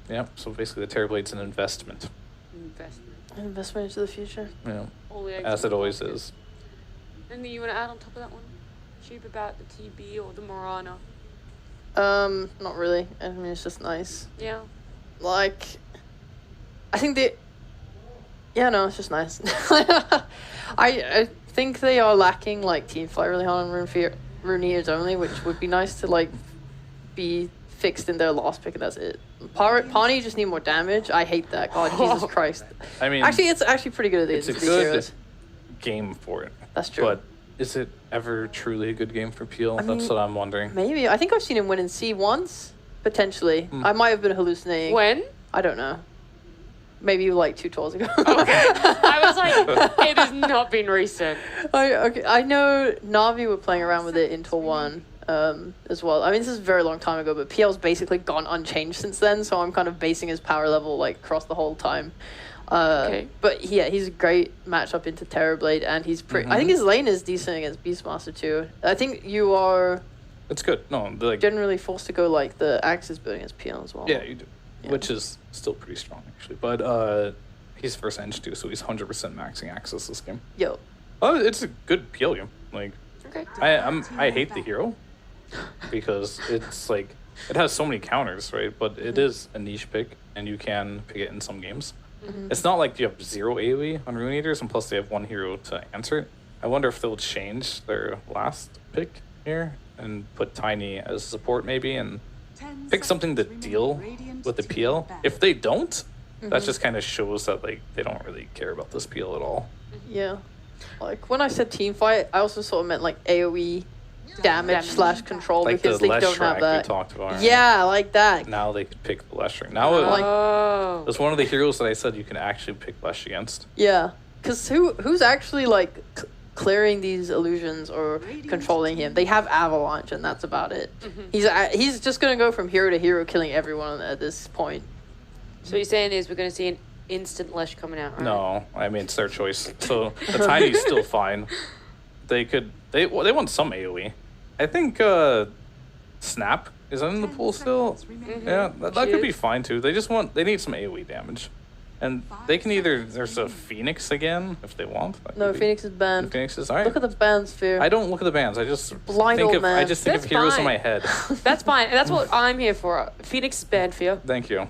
Yeah, so basically the Terrorblade's an investment. Investment into the future. Yeah, All the eggs as in it one always basket. is. Anything you want to add on top of that one? Cheap about the TB or the Morana? Not really. I mean, it's just nice. Yeah. Like, I think yeah, no, it's just nice. I think they are lacking like team fight really hard on Runeers only, which would be nice to like be fixed in their last pick, and that's it. Parni just need more damage. I hate that. God, Jesus Christ. I mean, actually, it's actually pretty good at these. It's a good game for it. That's true. But is it ever truly a good game for Peel? I mean, That's what I'm wondering. Maybe. I think I've seen him win in C once, potentially. I might have been hallucinating. When? I don't know. Maybe like 2 tours ago. Okay. I was like, it has not been recent. I know Na'Vi were playing around with it in Tour 1 as well. I mean, this is a very long time ago, but PL's basically gone unchanged since then, so I'm kind of basing his power level like across the whole time. Okay. But yeah, he's a great matchup into Terrorblade, and he's pretty. I think his lane is decent against Beastmaster too. I think you are. It's good. No, like generally forced to go like the Axis building against PL as well. Yeah, you do. Yeah. Which is still pretty strong actually. But he's first edge too, so he's 100% maxing Axis this game. Yo. Oh, it's a good PL game. Like, okay. I hate the hero because it's like it has so many counters, right? But it is a niche pick, and you can pick it in some games. It's not like you have 0 AoE on Rune Eaters, and plus they have 1 hero to answer it. I wonder if they'll change their last pick here and put Tiny as support maybe, and pick something to deal with the PL. If they don't, that just kind of shows that like they don't really care about this PL at all. Yeah. Like when I said team fight, I also sort of meant like AoE damage / control, like because the they don't have that. we talked about. Yeah, like that. Now they could pick the Lesh. Now it was one of the heroes that I said you can actually pick Lesh against. Yeah, because who's actually like clearing these illusions or controlling him? They have Avalanche, and that's about it. He's just gonna go from hero to hero, killing everyone at this point. So you're saying is we're gonna see an instant Lesh coming out, right? No, I mean it's their choice. So the Tiny's still fine. They want some AoE. I think Snap is that in the pool still. Yeah, that could be fine too. They need some AoE damage. And they can either, there's a Phoenix again, if they want. No, Phoenix is banned. Phoenix is, all right. Look at the ban sphere. I don't look at the bans, I just Blind think old of, man. I just think of heroes in my head. That's fine. That's what I'm here for. Phoenix is banned for you. Thank you.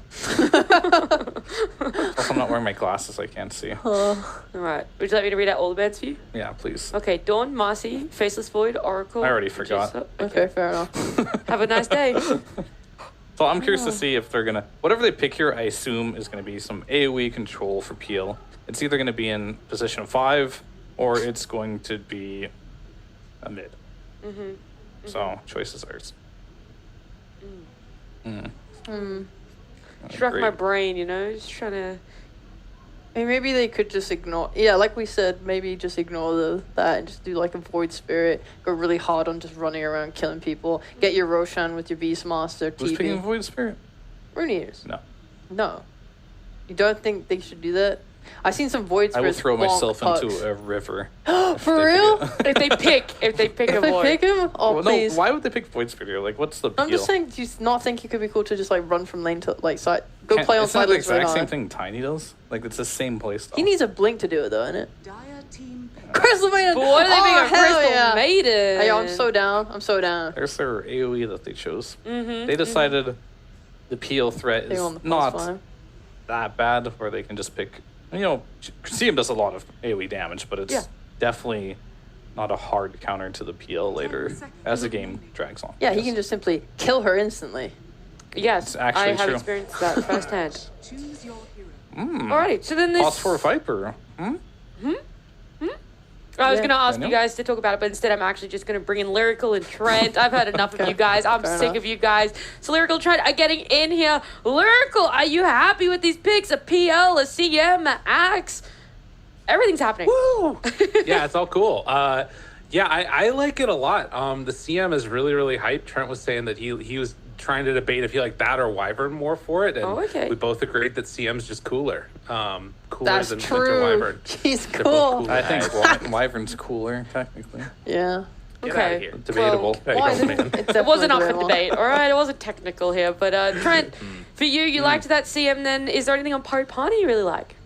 Also, I'm not wearing my glasses, I can't see. Alright. Would you like me to read out all the bans for you? Yeah, please. Okay, Dawn, Marcy, Faceless Void, Oracle. I already forgot. Okay, fair enough. Have a nice day. So I'm curious to see if they're gonna, whatever they pick here, I assume is gonna be some AoE control for Peel. It's either gonna be in position 5 or it's going to be a mid. So choice is ours. Struck my brain, you know, just trying to. I mean, maybe they could just ignore. Yeah, like we said, maybe just ignore that and just do like a Void Spirit. Go really hard on just running around killing people. Get your Roshan with your Beastmaster. Who's picking Void Spirit? Rune Eaters. No. No. You don't think they should do that? I've seen some Void Spirits. I will throw myself into a river. For real? If they pick a Void. Pick him? Oh, well, please. No, why would they pick Void Spirit? Like, what's the appeal? I'm just saying, do you not think it could be cool to just like run from lane to like side? Go play on it's side not the lanes right exact same now. thing Tiny does. Like, it's the same playstyle. He needs a blink to do it though, innit? Crystal Maiden! But what are they being a hell Crystal yeah. Maiden? Hey, I'm so down. I'm so down. There's their AoE that they chose. They decided the PL threat They is want the not +5. that bad, where they can just pick. You know, CM does a lot of AoE damage, but it's definitely not a hard counter to the PL later as the game drags on. Yeah, he can just simply kill her instantly. Yes, It's actually I have true. experienced that firsthand. Alright, so then this. Pause for a Viper. I was Yeah. going to ask I know. you guys to talk about it, but instead I'm actually just going to bring in Lyrical and Trent. I've had enough of you guys. I'm Fair sick enough. of you guys. So Lyrical and Trent are getting in here. Lyrical, are you happy with these picks? A PL, a CM, a Axe? Everything's happening. Woo! Yeah, it's all cool. Yeah, I like it a lot. The CM is really, really hyped. Trent was saying that he was trying to debate if he liked that or Wyvern more for it, and okay. we both agreed that CM's just cooler. Cooler That's than true. Wyvern. He's They're both cool. cool I guys. think Wyvern's cooler, technically. Yeah. Get out of here. Debatable. There you go, man. It wasn't up for debate, all right? It wasn't technical here. But Trent, for you liked that CM then. Is there anything on Pari Parni you really like?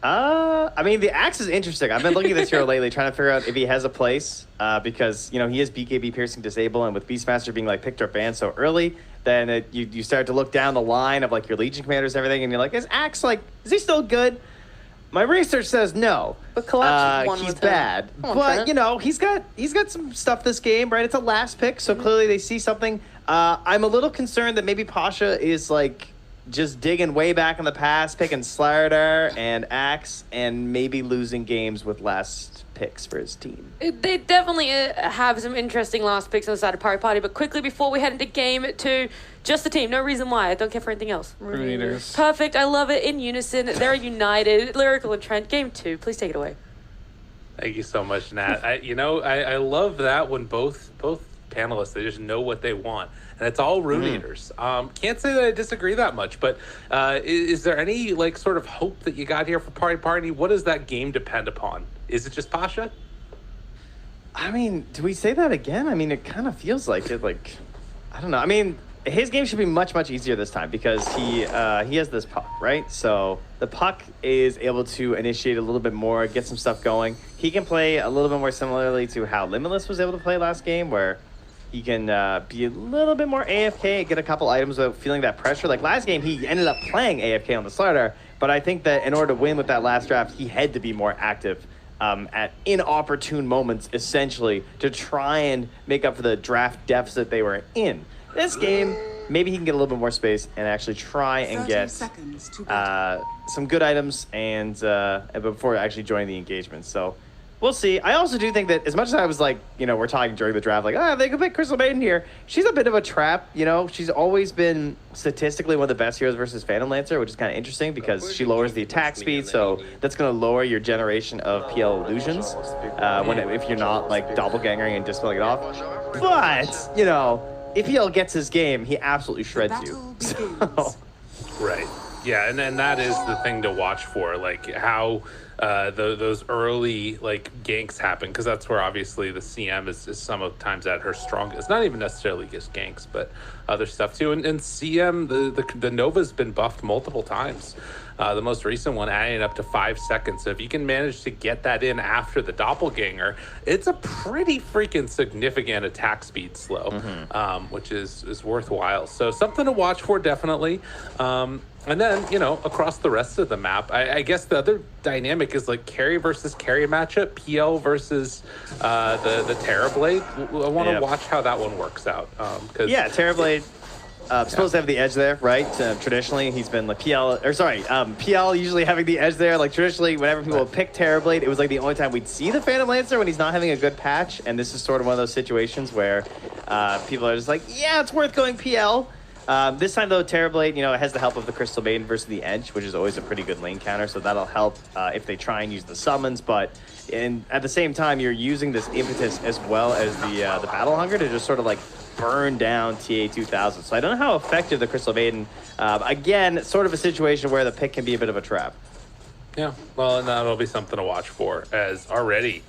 I mean, the axe is interesting. I've been looking at this hero lately, trying to figure out if he has a place, because, you know, he is BKB piercing disable, and with Beastmaster being, like, picked or banned so early, then you start to look down the line of, like, your Legion commanders and everything, and you're like, is axe, like, is he still good? My research says no. But Collapse won he's with bad. Come on, But, Trent. you know, he's got some stuff this game, right? It's a last pick, so clearly they see something. I'm a little concerned that maybe Pasha is, like, just digging way back in the past, picking Slardar and Axe, and maybe losing games with last picks for his team. They definitely have some interesting last picks on the side of Pari Parni, but quickly before we head into game 2, just the team, no reason why. I don't care for anything else. Ruinators. Perfect, I love it. In unison, they're united. Lyrical and Trent, game 2, please take it away. Thank you so much, Nat. I love that when both panelists, they just know what they want. And it's all Ruinators. Can't say that I disagree that much, but is there any like sort of hope that you got here for Pari Parni? What does that game depend upon? Is it just Pasha? I mean, do we say that again? I mean, it kind of feels like it. Like, I don't know. I mean, his game should be much easier this time because he has this puck, right? So the puck is able to initiate a little bit more, get some stuff going. He can play a little bit more similarly to how Limitless was able to play last game, where he can be a little bit more AFK, get a couple items without feeling that pressure. Like last game, he ended up playing AFK on the Slardar, but I think that in order to win with that last draft, he had to be more active at inopportune moments, essentially, to try and make up for the draft deficit they were in. This game, maybe he can get a little bit more space and actually try and get some good items and before actually joining the engagement. So we'll see. I also do think that as much as I was like, you know, we're talking during the draft, like, they could pick Crystal Maiden here. She's a bit of a trap, you know. She's always been statistically one of the best heroes versus Phantom Lancer, which is kind of interesting because she lowers the attack speed, so that's going to lower your generation of PL illusions if you're not like doppelgangering and dispelling it off. But, you know, if PL gets his game, he absolutely shreds you. So. Right. Yeah, and that is the thing to watch for, like how those early like ganks happen, because that's where obviously the CM is sometimes at her strongest. Not even necessarily just ganks, but other stuff too. And CM, the Nova's been buffed multiple times. The most recent one adding up to 5 seconds. So if you can manage to get that in after the doppelganger, it's a pretty freaking significant attack speed slow, which is worthwhile. So something to watch for, definitely. And then, you know, across the rest of the map, I guess the other dynamic is like carry versus carry matchup, PL versus the Terrorblade. I want to watch how that one works out. Terrorblade supposed to have the edge there, right? Traditionally, he's been like PL usually having the edge there. Like traditionally, whenever people pick Terrorblade, it was like the only time we'd see the Phantom Lancer when he's not having a good patch. And this is sort of one of those situations where people are just like, yeah, it's worth going PL. This time, though, Terrorblade, you know, it has the help of the Crystal Maiden versus the Edge, which is always a pretty good lane counter, so that'll help if they try and use the summons, but at the same time, you're using this impetus as well as the Battle Hunger to just sort of, like, burn down TA2000. So I don't know how effective the Crystal Maiden, again, sort of a situation where the pick can be a bit of a trap. Yeah, well, and that'll be something to watch for, as already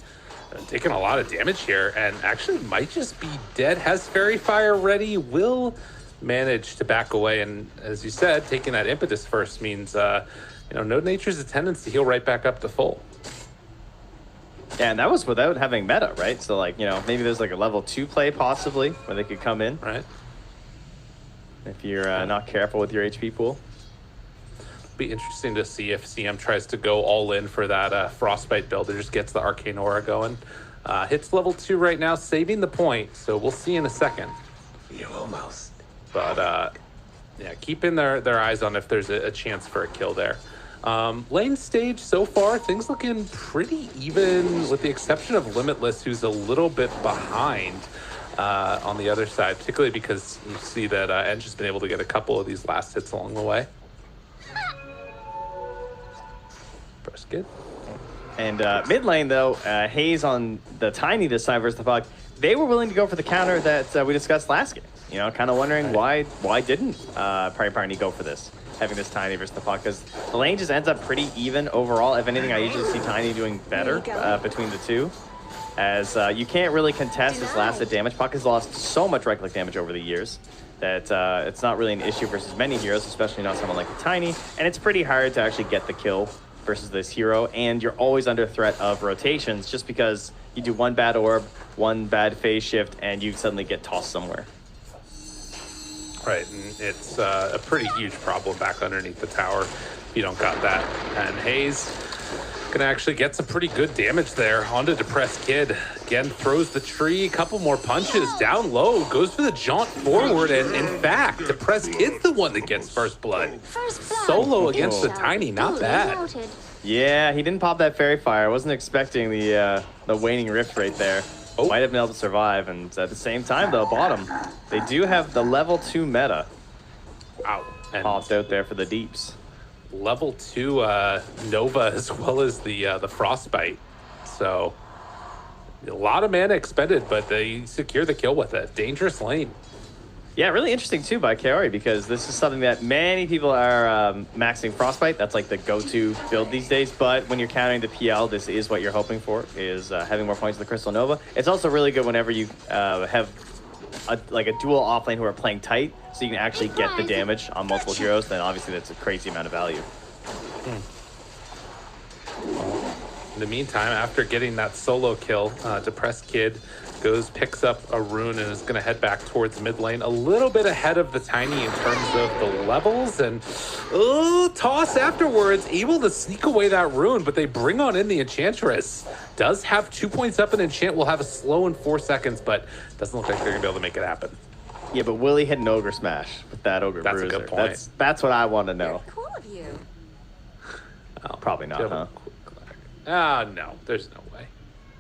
taking a lot of damage here, and actually might just be dead. Has Fairy Fire ready, will manage to back away, and as you said, taking that impetus first means No Nature's a tendency to heal right back up to full. Yeah, and that was without having meta, right? So like, you know, maybe there's like a level 2 play possibly where they could come in, right? If you're not careful with your HP pool. Be interesting to see if CM tries to go all in for that Frostbite build or just gets the Arcane Aura going. Hits level 2 right now, saving the point, so we'll see in a second. You almost. But yeah, keeping their eyes on if there's a chance for a kill there. Lane stage so far, things looking pretty even, with the exception of Limitless, who's a little bit behind on the other side, particularly because you see that Edge has been able to get a couple of these last hits along the way. Press good. And mid lane, though, Hayes on the Tiny this time versus the Puck, they were willing to go for the counter that we discussed last game. You know, kind of wondering why didn't Pari Parni go for this, having this Tiny versus the Puck, because the lane just ends up pretty even overall. If anything, I usually see Tiny doing better between the two. as you can't really contest his last hit damage. Puck has lost so much right-click damage over the years that it's not really an issue versus many heroes, especially not someone like a Tiny, and it's pretty hard to actually get the kill versus this hero, and you're always under threat of rotations just because you do one bad orb, one bad phase shift, and you suddenly get tossed somewhere. Right, and it's a pretty huge problem back underneath the tower if you don't got that. And Hayes can actually get some pretty good damage there onto Depressed Kid. Again, throws the tree, a couple more punches, down low, goes for the jaunt forward, and in fact, Depressed Kid's the one that gets first blood. Solo against the Tiny, not bad. Yeah, he didn't pop that Fairy Fire. I wasn't expecting the Waning Rift right there. Oh. Might have been able to survive, and at the same time, though, bottom, they do have the level 2 meta. Wow. And popped out there for the deeps. Level 2 Nova as well as the Frostbite. So a lot of mana expended, but they secure the kill with it. Dangerous lane. Yeah, really interesting too by Kaori, because this is something that many people are maxing Frostbite. That's like the go-to build these days. But when you're counting the PL, this is what you're hoping for, is having more points in the Crystal Nova. It's also really good whenever you have a dual offlane who are playing tight, so you can actually get the damage on multiple heroes. Then obviously that's a crazy amount of value. In the meantime, after getting that solo kill, Depressed Kid picks up a Rune and is going to head back towards mid lane, a little bit ahead of the Tiny in terms of the levels, and toss afterwards, able to sneak away that Rune, but they bring on in the Enchantress. Does have 2 points up, and Enchant will have a slow in 4 seconds, but doesn't look like they're going to be able to make it happen. Yeah, but will he hit an Ogre Smash with that Ogre That's Bruiser? a good point. That's what I want to know. Cool of you. Oh, Probably not, huh? No, there's no way.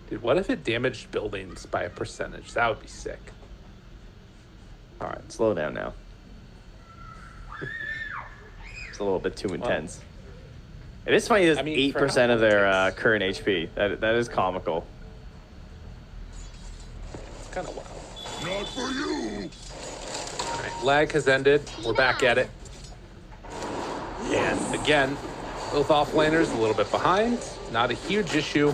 Dude, what if it damaged buildings by a percentage? That would be sick. All right, slow down now. It's a little bit too intense. It is funny that 8% of their current HP. That is comical. It's kind of wild. Not for you. All right, lag has ended. We're back at it. And again, both offlaners a little bit behind. Not a huge issue,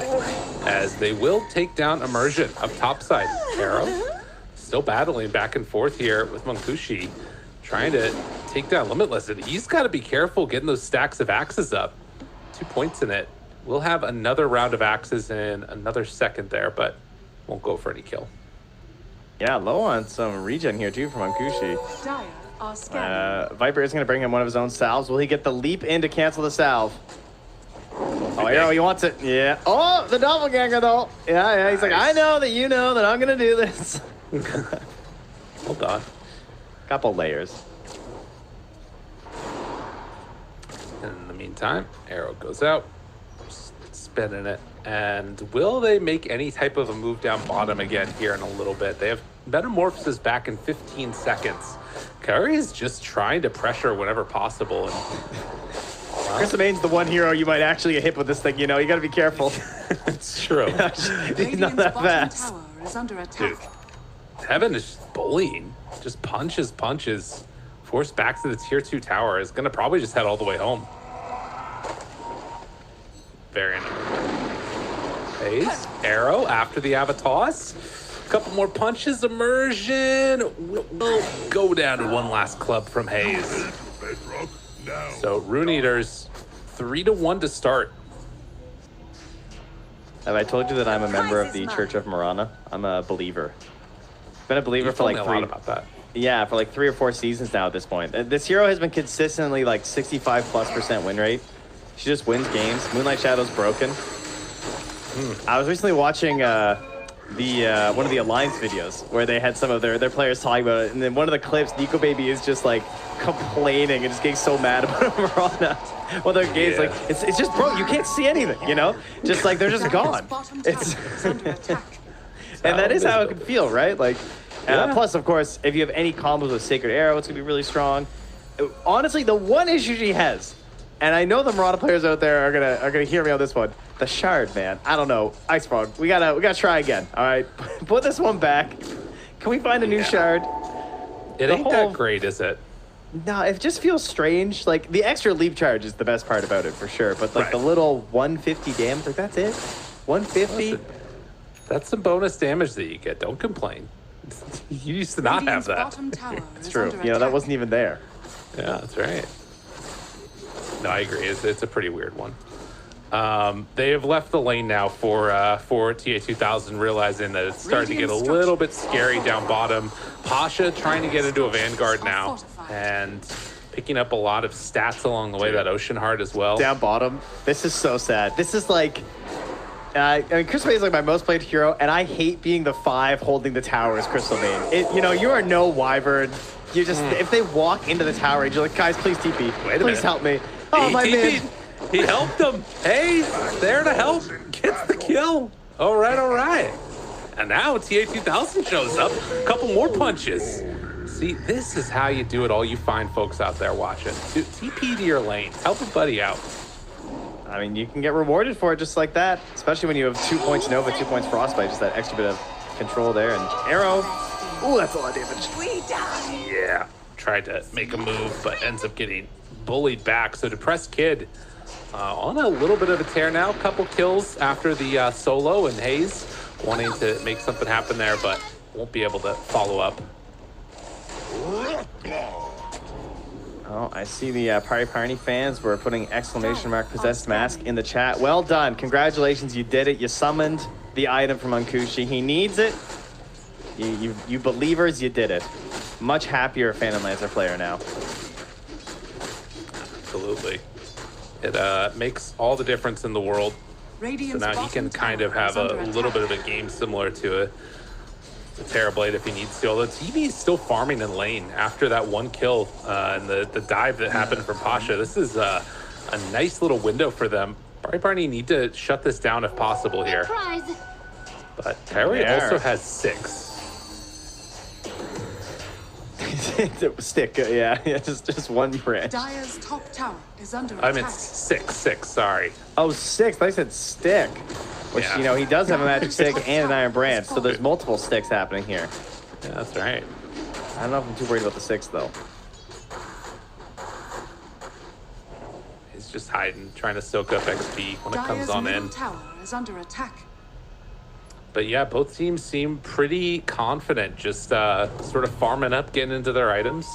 as they will take down Immersion up topside. Arrow still battling back and forth here with Munkushi, trying to take down Limitless, and he's got to be careful getting those stacks of axes up. 2 points in it. We'll have another round of axes in another second there, but won't go for any kill. Yeah, low on some regen here too from Munkushi. Dire are scanning. Viper is going to bring him one of his own salves. Will he get the leap in to cancel the salve? Oh, Arrow, he wants it. Yeah. Oh, the doppelganger, though. Yeah. He's like, I know that you know that I'm going to do this. Hold on. Couple layers. And in the meantime, Arrow goes out, spinning it. And will they make any type of a move down bottom again here in a little bit? They have Metamorphosis back in 15 seconds. Kaori is just trying to pressure whenever possible. And Chris Main's the one hero you might actually get hit with this thing, you know. You got to be careful. It's true. He's not that fast. Tower is under attack. Dude, Heaven is just bullying. Just punches. Forced back to the tier 2 tower. Is going to probably just head all the way home. Very nice. Hayes, Arrow after the Avatos. A couple more punches. Immersion will go down to one last club from Hayes. So Rune Eaters, 3-1 to start. Have I told you that I'm a member of the Church of Marana? I'm a believer. Been a believer for like a lot about that. Yeah, for like 3 or 4 seasons now at this point. This hero has been consistently like 65+% win rate. She just wins games. Moonlight Shadow's broken. I was recently watching one of the Alliance videos where they had some of their players talking about it, and then one of the clips, Nico Baby is just like complaining and just getting so mad about Marana. Well, their game's like, it's just broke. You can't see anything, you know? Just like they're just gone. It's and that is how it can feel, right? Like, plus, of course, if you have any combos with Sacred Arrow, it's gonna be really strong. Honestly, the one issue she has, and I know the Marana players out there are gonna hear me on this one. The shard, man. I don't know. Icefrog. We gotta try again. All right, put this one back. Can we find a new shard? It ain't that great, is it? No, it just feels strange. Like the extra leap charge is the best part about it for sure. But like the little 150 damage, like that's it. 150. That's some bonus damage that you get. Don't complain. You used to not have Radiant's that. bottom tower It's is true. under You know, that attack. wasn't even there. Yeah, that's right. No, I agree. It's a pretty weird one. They have left the lane now for TA2000, realizing that it's starting to get a little bit scary down bottom. Pasha trying to get into a Vanguard now and picking up a lot of stats along the way. That Ocean Heart as well. Down bottom. This is so sad. This is like... I mean, Crystal Bane is like my most played hero, and I hate being the 5 holding the tower as Crystal Bane. You know, you are no Wyvern. You just, if they walk into the tower, you're like, guys, please TP. Wait a please minute. help me. Oh, He my TP'd. man. He helped them. Hey, there to help. Gets the kill. All right, all right. And now TA2000 shows up. A couple more punches. See, this is how you do it, all you fine folks out there watching. TP to your lane. Help a buddy out. I mean, you can get rewarded for it just like that, especially when you have 2 points Nova, 2 points Frostbite, just that extra bit of control there. And Arrow, ooh, that's a lot of damage. Yeah. Tried to make a move, but ends up getting bullied back. So Depressed Kid on a little bit of a tear now. Couple kills after the solo, and Hayes wanting to make something happen there, but won't be able to follow up. Oh, I see the Pari Parni fans were putting exclamation mark possessed mask in the chat. Well done. Congratulations, you did it. You summoned the item from Unkushi. He needs it. You believers, you did it. Much happier Phantom Lancer player now. Absolutely. It makes all the difference in the world. So now he can kind of have a little bit of a game similar to a Terrorblade if he needs to. Although TV is still farming in lane after that one kill and the dive that happened from Pasha. This is a nice little window for them. Pari Parni need to shut this down if possible here. But Kyrie also has 6. Stick, yeah, just one branch. Dire's top tower is under I attack. meant 6, sorry. Oh, 6. I said stick. Which, Yeah. you know, he does have a magic stick and an iron branch, so there's multiple sticks happening here. Yeah, that's right. I don't know if I'm too worried about the 6, though. He's just hiding, trying to soak up XP when it comes Dire's on middle in. tower is under attack. But yeah, both teams seem pretty confident, just sort of farming up, getting into their items.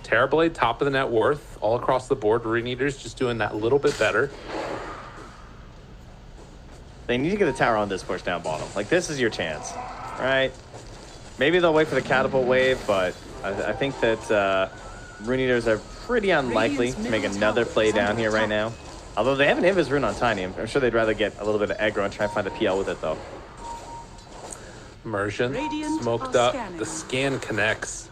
Terrorblade, top of the net worth, all across the board. Rune Eaters just doing that a little bit better. They need to get the tower on this push down bottom. Like, this is your chance, right? Maybe they'll wait for the catapult wave, but I think that Rune Eaters are pretty unlikely to make another play down here right now. Although they have an Invis Rune on Tiny. I'm sure they'd rather get a little bit of aggro and try and find the PL with it, though. Immersion, Radiant smoked are up, scanning. the scan connects,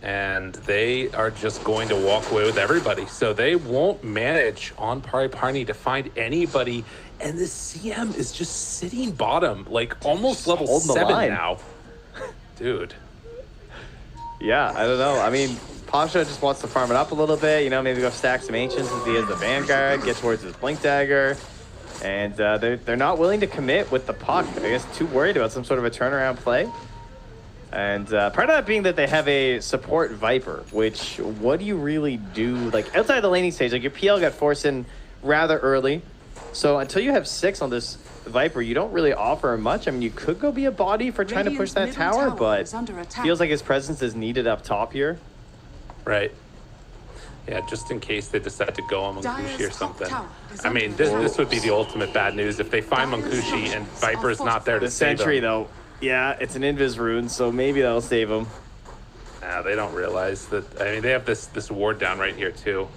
and they are just going to walk away with everybody. So they won't manage on Pari Parni to find anybody, and the CM is just sitting bottom, like almost level holding the 7 line. now. Dude. Yeah, I don't know. I mean, Pasha just wants to farm it up a little bit, you know, maybe go stack some Ancients since he has the Vanguard, get towards his Blink Dagger. And they're not willing to commit with the puck. I guess too worried about some sort of a turnaround play. And part of that being that they have a support Viper, which what do you really do? Like outside the laning stage, like your PL got forced in rather early. So until you have 6 on this Viper, you don't really offer much. I mean, you could go be a body for trying to push that Radiant's tower, middle tower is but under attack. feels like his presence is needed up top here. Right. Yeah, just in case they decide to go on Munkushi or Dire's top something. tower is I mean, under this would be the ultimate bad news if they find Dire's Munkushi and structures Viper's are not there to The save Sentry, him. though, yeah, it's an Invis Rune, so maybe that'll save him. Nah, they don't realize that. I mean, they have this ward down right here too.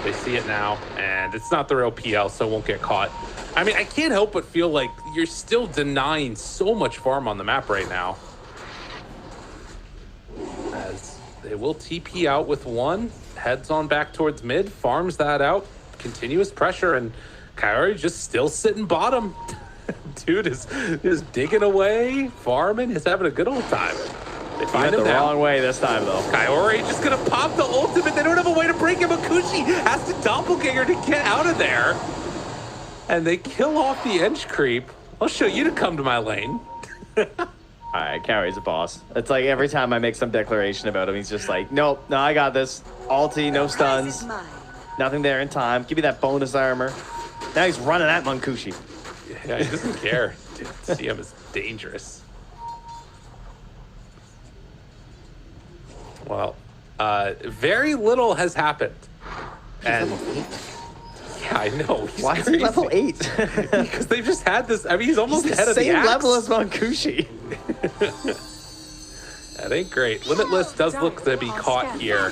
They see it now, and it's not the real PL, so it won't get caught. I mean, I can't help but feel like you're still denying so much farm on the map right now. As they will TP out with 1, heads on back towards mid, farms that out, continuous pressure, and Coyote just still sitting bottom. Dude is digging away, farming, he's having a good old time. They He find went him the now. wrong way this time, though. Kaori just gonna pop the ultimate. They don't have a way to break him. Akushi has to doppelganger to get out of there. And they kill off the edge creep. I'll show you to come to my lane. All right, Carrie's a boss. It's like every time I make some declaration about him, he's just like, nope, no, I got this. Ulti, no stuns. Nothing there in time. Give me that bonus armor. Now he's running at Munkushi. Yeah, he doesn't care. Dude, CM is dangerous. Well, very little has happened. And yeah, I know. Why is he level 8? Because they've just had this. I mean, he's almost He's ahead the of the same axe. level as Monkushi. That ain't great. Limitless does look to be caught here,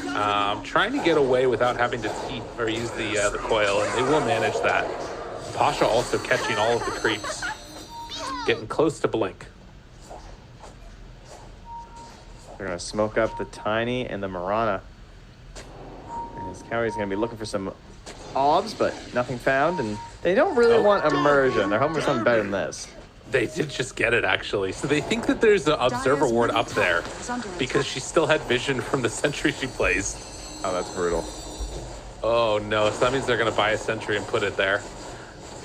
trying to get away without having to or use the coil, and they will manage that. Pasha also catching all of the creeps, getting close to Blink. They're gonna smoke up the Tiny and the Mirana. And his Cowie's gonna be looking for some obs, but nothing found, and they don't really want immersion. They're hoping for something better than this. They did just get it, actually. So they think that there's an observer ward up there because she still had vision from the sentry she plays. Oh, that's brutal. Oh no, so that means they're gonna buy a sentry and put it there.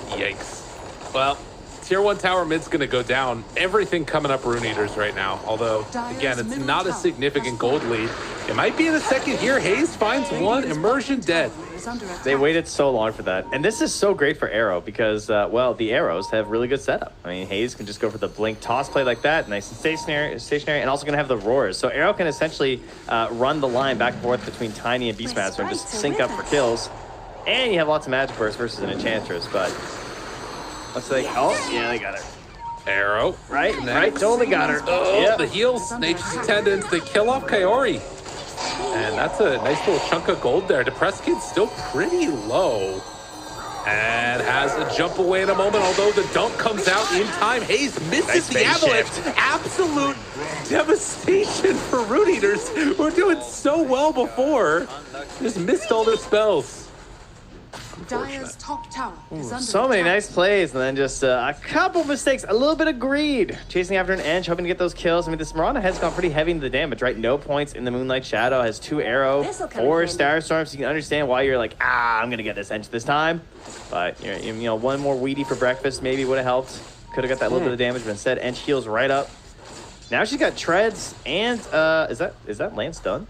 Yikes. Well, tier 1 tower mid's gonna go down. Everything coming up Rune Eaters right now. Although, again, it's not a significant gold lead. It might be in a second here. Hayes finds one, immersion dead. They waited so long for that. And this is so great for Arrow because, well, the Arrows have really good setup. I mean, Hayes can just go for the Blink toss play like that, nice and stationary, and also going to have the roars. So Arrow can essentially run the line back and forth between Tiny and Beastmaster and just sync up for kills. And you have lots of magic bursts versus an Enchantress, but let's say, oh, yeah, they got her. Arrow. Right, totally got her. Oh, yep. The heals, Nature's Attendants, they kill off Kaori. And that's a nice little chunk of gold there. Depressed Kid's still pretty low. And has a jump away in a moment, although the dunk comes out in time. Hayes misses the avalanche. Absolute devastation for Rune Eaters. We're doing so well before. Just missed all their spells. Dire's top tower is under So many attack. nice plays, and then just a couple mistakes, a little bit of greed. Chasing after an Ench, hoping to get those kills. I mean, this Mirana has gone pretty heavy into the damage, right? No points in the Moonlight Shadow, has 2 Arrow, 4 Star Storms. So you can understand why you're like, I'm going to get this Ench this time. But, you know, one more Weedy for breakfast maybe would have helped. Could have got that little bit of damage, but instead, Ench heals right up. Now she's got Treads, and is that Lance done?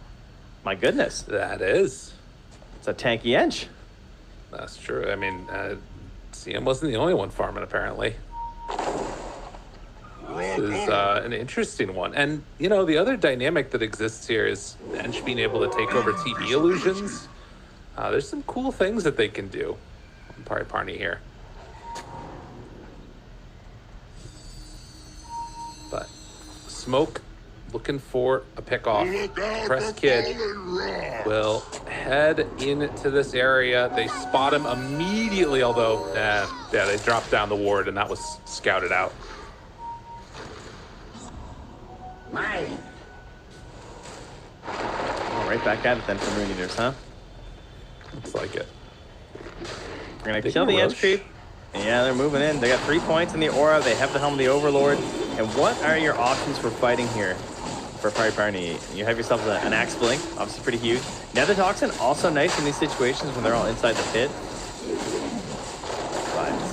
My goodness. That is. It's a tanky Ench. That's true. I mean, CM wasn't the only one farming, apparently. This is an interesting one. And, you know, the other dynamic that exists here is Ench being able to take over TB illusions. There's some cool things that they can do on Pari Parni here. But Smoke looking for a pick-off. Press Kid will head into this area. They spot him immediately, although, yeah, they dropped down the ward, and that was scouted out. Mine. Oh, right back at it then from Rune Eaters, huh? Looks like it. We're going to kill the Ench creep. Yeah, they're moving in. They got 3 points in the aura. They have the Helm of the Overlord. And what are your options for fighting here? For Pari Parni, you have yourself an Axe Blink, obviously pretty huge. Nether Toxin, also nice in these situations when they're all inside the pit.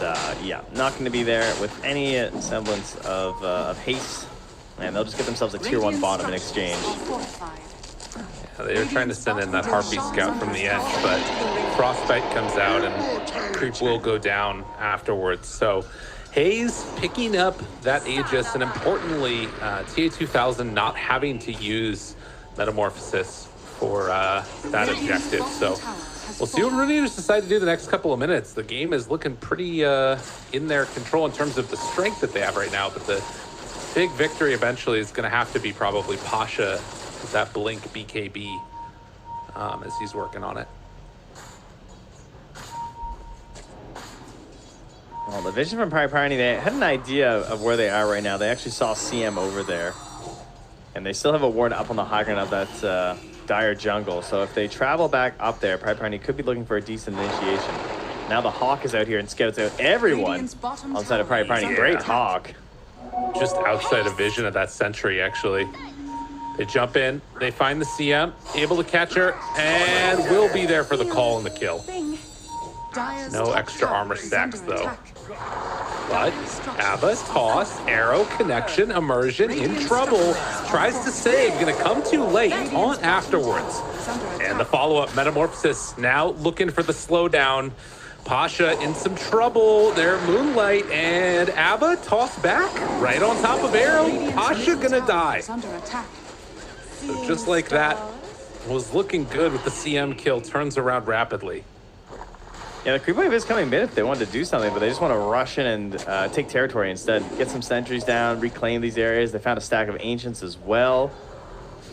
But yeah, not going to be there with any semblance of haste. And they'll just get themselves a tier 1 bottom in exchange. Yeah, they were trying to send in that Harpy Scout from the Ench, but Frostbite comes out and Creep will go down afterwards. So Hayes picking up that Aegis, and importantly, TA2000 not having to use Metamorphosis for that objective. So we'll see what Rune Eaters decide to do the next couple of minutes. The game is looking pretty in their control in terms of the strength that they have right now, but the big victory eventually is going to have to be probably Pasha with that Blink BKB as he's working on it. Well, the vision from Pari Parni, they had an idea of where they are right now. They actually saw CM over there. And they still have a ward up on the high ground of that dire jungle. So if they travel back up there, Pari Parni could be looking for a decent initiation. Now the Hawk is out here and scouts out everyone outside of Pari Parni. Great Hawk. Just outside of vision of that sentry, actually. They jump in, they find the CM, able to catch her, and will be there for the call and the kill. No extra armor stacks, though. But Abba, toss, arrow, connection, immersion, in trouble. Tries to save, gonna come too late on afterwards. And the follow-up Metamorphosis now looking for the slowdown. Pasha in some trouble. There, Moonlight and Abba tossed back right on top of Arrow. Radiant's Pasha middle gonna tower die. is under attack. So just like that, was looking good with the CM kill, turns around rapidly. Yeah, the creep wave is coming mid if they wanted to do something, but they just want to rush in and take territory instead. Get some sentries down, reclaim these areas. They found a stack of ancients as well.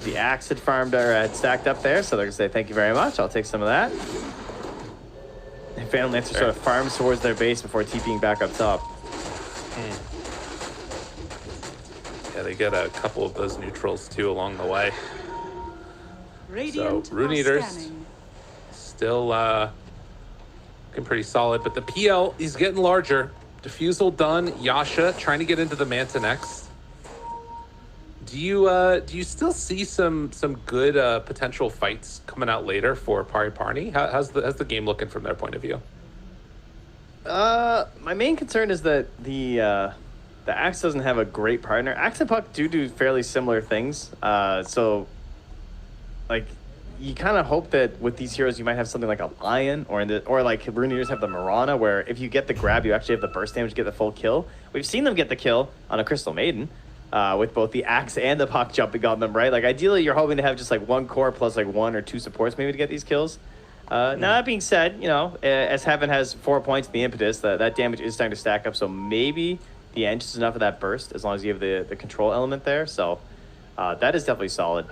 The axe had farmed or had stacked up there, so they're gonna say thank you very much. I'll take some of that. And Phantom Lancer sort of farms towards their base before TPing back up top. Yeah, they get a couple of those neutrals too along the way. Radiant So Rune are Eaters scanning. still looking pretty solid, but the PL is getting larger. Diffusal done. Yasha trying to get into the Manta next. Do you still see some good potential fights coming out later for Pari Parni? How's the game looking from their point of view? My main concern is that the Axe doesn't have a great partner. Axe and Puck do fairly similar things. So like you kind of hope that with these heroes you might have something like a Lion or like Rune Eaters have the Mirana, where if you get the grab you actually have the burst damage to get the full kill. We've seen them get the kill on a Crystal Maiden. With both the Axe and the Puck jumping on them, right? Like ideally you're hoping to have just like one core plus like 1 or 2 supports maybe to get these kills. Now that being said, you know, as Heaven has 4 points in the impetus, that damage is starting to stack up, so maybe the end is enough of that burst as long as you have the control element there. So that is definitely solid.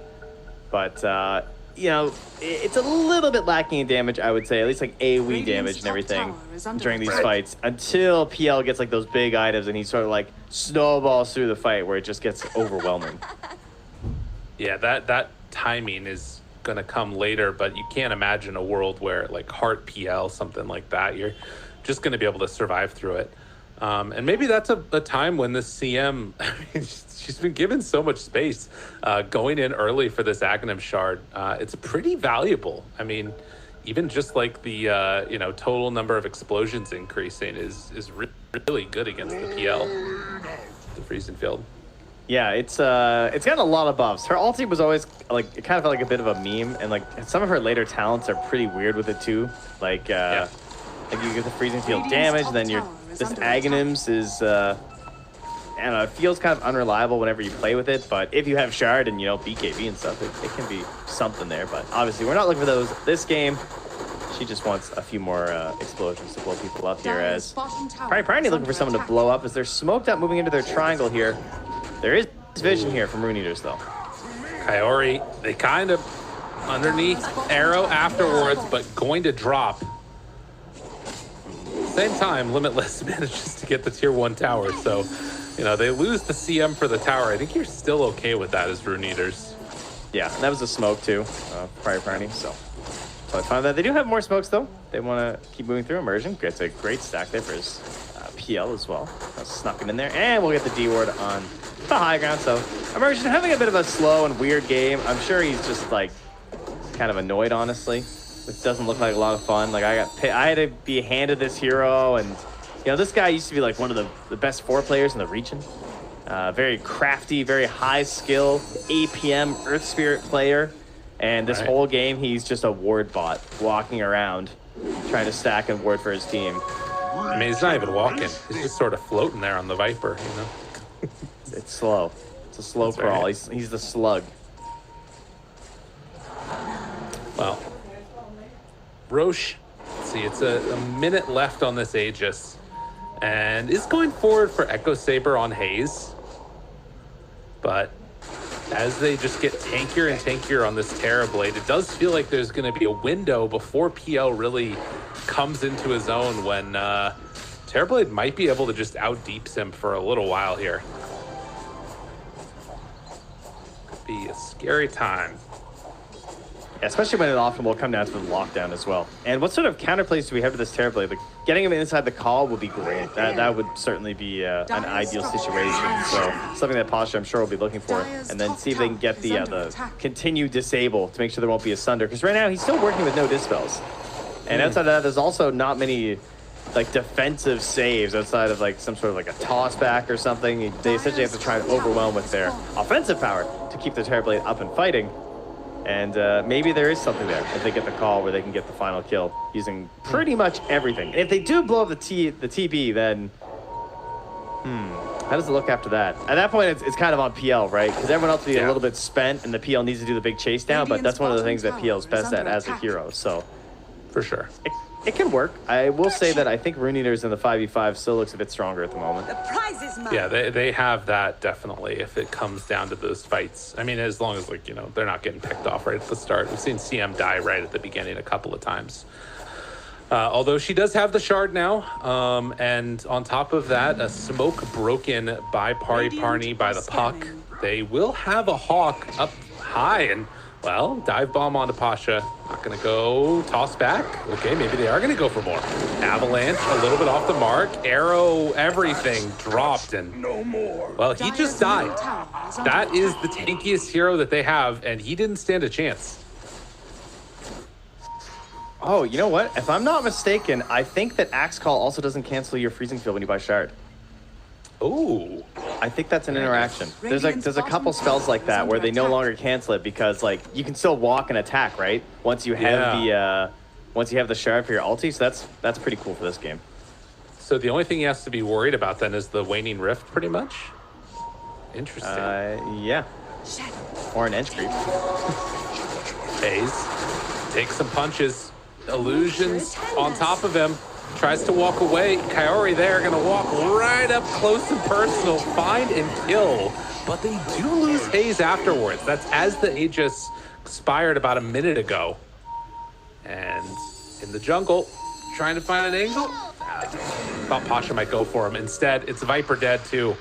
But you know, it's a little bit lacking in damage, I would say, at least like AoE damage and everything during these fights, until PL gets like those big items and he sort of like snowballs through the fight where it just gets overwhelming. Yeah, that timing is gonna come later, but you can't imagine a world where like Heart PL, something like that, you're just gonna be able to survive through it. And maybe that's a time when this CM, I mean, she's been given so much space going in early for this Aghanim Shard. It's pretty valuable. I mean, even just like the you know, total number of explosions increasing is really good against the PL, the Freezing Field. Yeah, it's gotten a lot of buffs. Her ulti was always like, it kind of felt like a bit of a meme, and like some of her later talents are pretty weird with it too. Like like you get the Freezing Field damage, and then this Aghanims is I don't know, it feels kind of unreliable whenever you play with it, but if you have Shard and, you know, BKB and stuff, it can be something there. But obviously we're not looking for those this game. She just wants a few more explosions to blow people up here, as Pari Parni looking for someone to blow up as they're smoked out moving into their triangle here. There is vision here from Rune Eaters though. Kaori, they kind of underneath Arrow afterwards, but going to drop. Same time, Limitless manages to get the tier 1 tower, so you know, they lose the CM for the tower. I think you're still okay with that as Rune Eaters. Yeah, that was a smoke too, Pari Parni, so I found that they do have more smokes though. They want to keep moving through. Immersion gets a great stack there for his PL as well. Snuck him in there, and we'll get the D ward on the high ground. So Immersion having a bit of a slow and weird game. I'm sure he's just like kind of annoyed, honestly. This doesn't look like a lot of fun. Like I had to be handed this hero, and you know, this guy used to be like one of the best 4 players in the region. Very crafty, very high skill, APM Earth Spirit player. And this whole game, he's just a ward bot walking around trying to stack and ward for his team. I mean, he's not even walking. He's just sort of floating there on the Viper, you know? It's slow. It's a slow crawl. Right. He's the slug. Well, Roche, let's see, it's a minute left on this Aegis. And is going forward for Echo Saber on Haze. But as they just get tankier and tankier on this Terrorblade, it does feel like there's going to be a window before PL really comes into his own when Terrorblade might be able to just out-deeps him for a little while here. Could be a scary time. Yeah, especially when it often will come down to the lockdown as well. And what sort of counterplays do we have to this Terrorblade? Like, getting him inside the call would be great. That would certainly be an ideal situation. So something that Pasha, I'm sure, will be looking for. And then see if they can get the continued disable to make sure there won't be a Sunder. Because right now, he's still working with no dispels. And outside of that, there's also not many like defensive saves outside of like some sort of like a toss back or something. They essentially have to try and overwhelm with their offensive power to keep the Terrorblade up and fighting. And maybe there is something there if they get the call where they can get the final kill using pretty much everything. And if they do blow up the TB, then how does it look after that? At that point, it's kind of on PL, right? Because everyone else will be a little bit spent, and the PL needs to do the big chase down. But that's one of the things that PL is best at as a hero. So For sure. It can work. I will say that I think Rune Eaters in the 5v5 still looks a bit stronger at the moment. The prize is mine. Yeah, they have that definitely if it comes down to those fights. I mean, as long as, like, you know, they're not getting picked off right at the start. We've seen CM die right at the beginning a couple of times. Although she does have the shard now. And on top of that, a smoke broken by Pari Parni by the puck. They will have a Hawk up high and, well, dive bomb onto Pasha. Not going to go. Toss back. Okay, maybe they are going to go for more. Avalanche, a little bit off the mark. Arrow, everything dropped. And, no more. Well, he just died. That is the tankiest hero that they have, and he didn't stand a chance. Oh, you know what? If I'm not mistaken, I think that Axe Call also doesn't cancel your freezing field when you buy Shard. Oh. I think that's an interaction. There's a couple spells like that where they no longer cancel it because, like, you can still walk and attack, right? Once you have the Shard for your ulti, so that's pretty cool for this game. So the only thing he has to be worried about then is the Waning Rift, pretty much? Interesting. Yeah. Or an edge creep. Phase. Takes some punches. Illusions on top of him. Tries to walk away. Kaori there, gonna walk right up close and personal. Find and kill. But they do lose Haze afterwards. That's as the Aegis expired about a minute ago. And in the jungle, trying to find an angle. Thought Pasha might go for him. Instead, it's Viper dead too.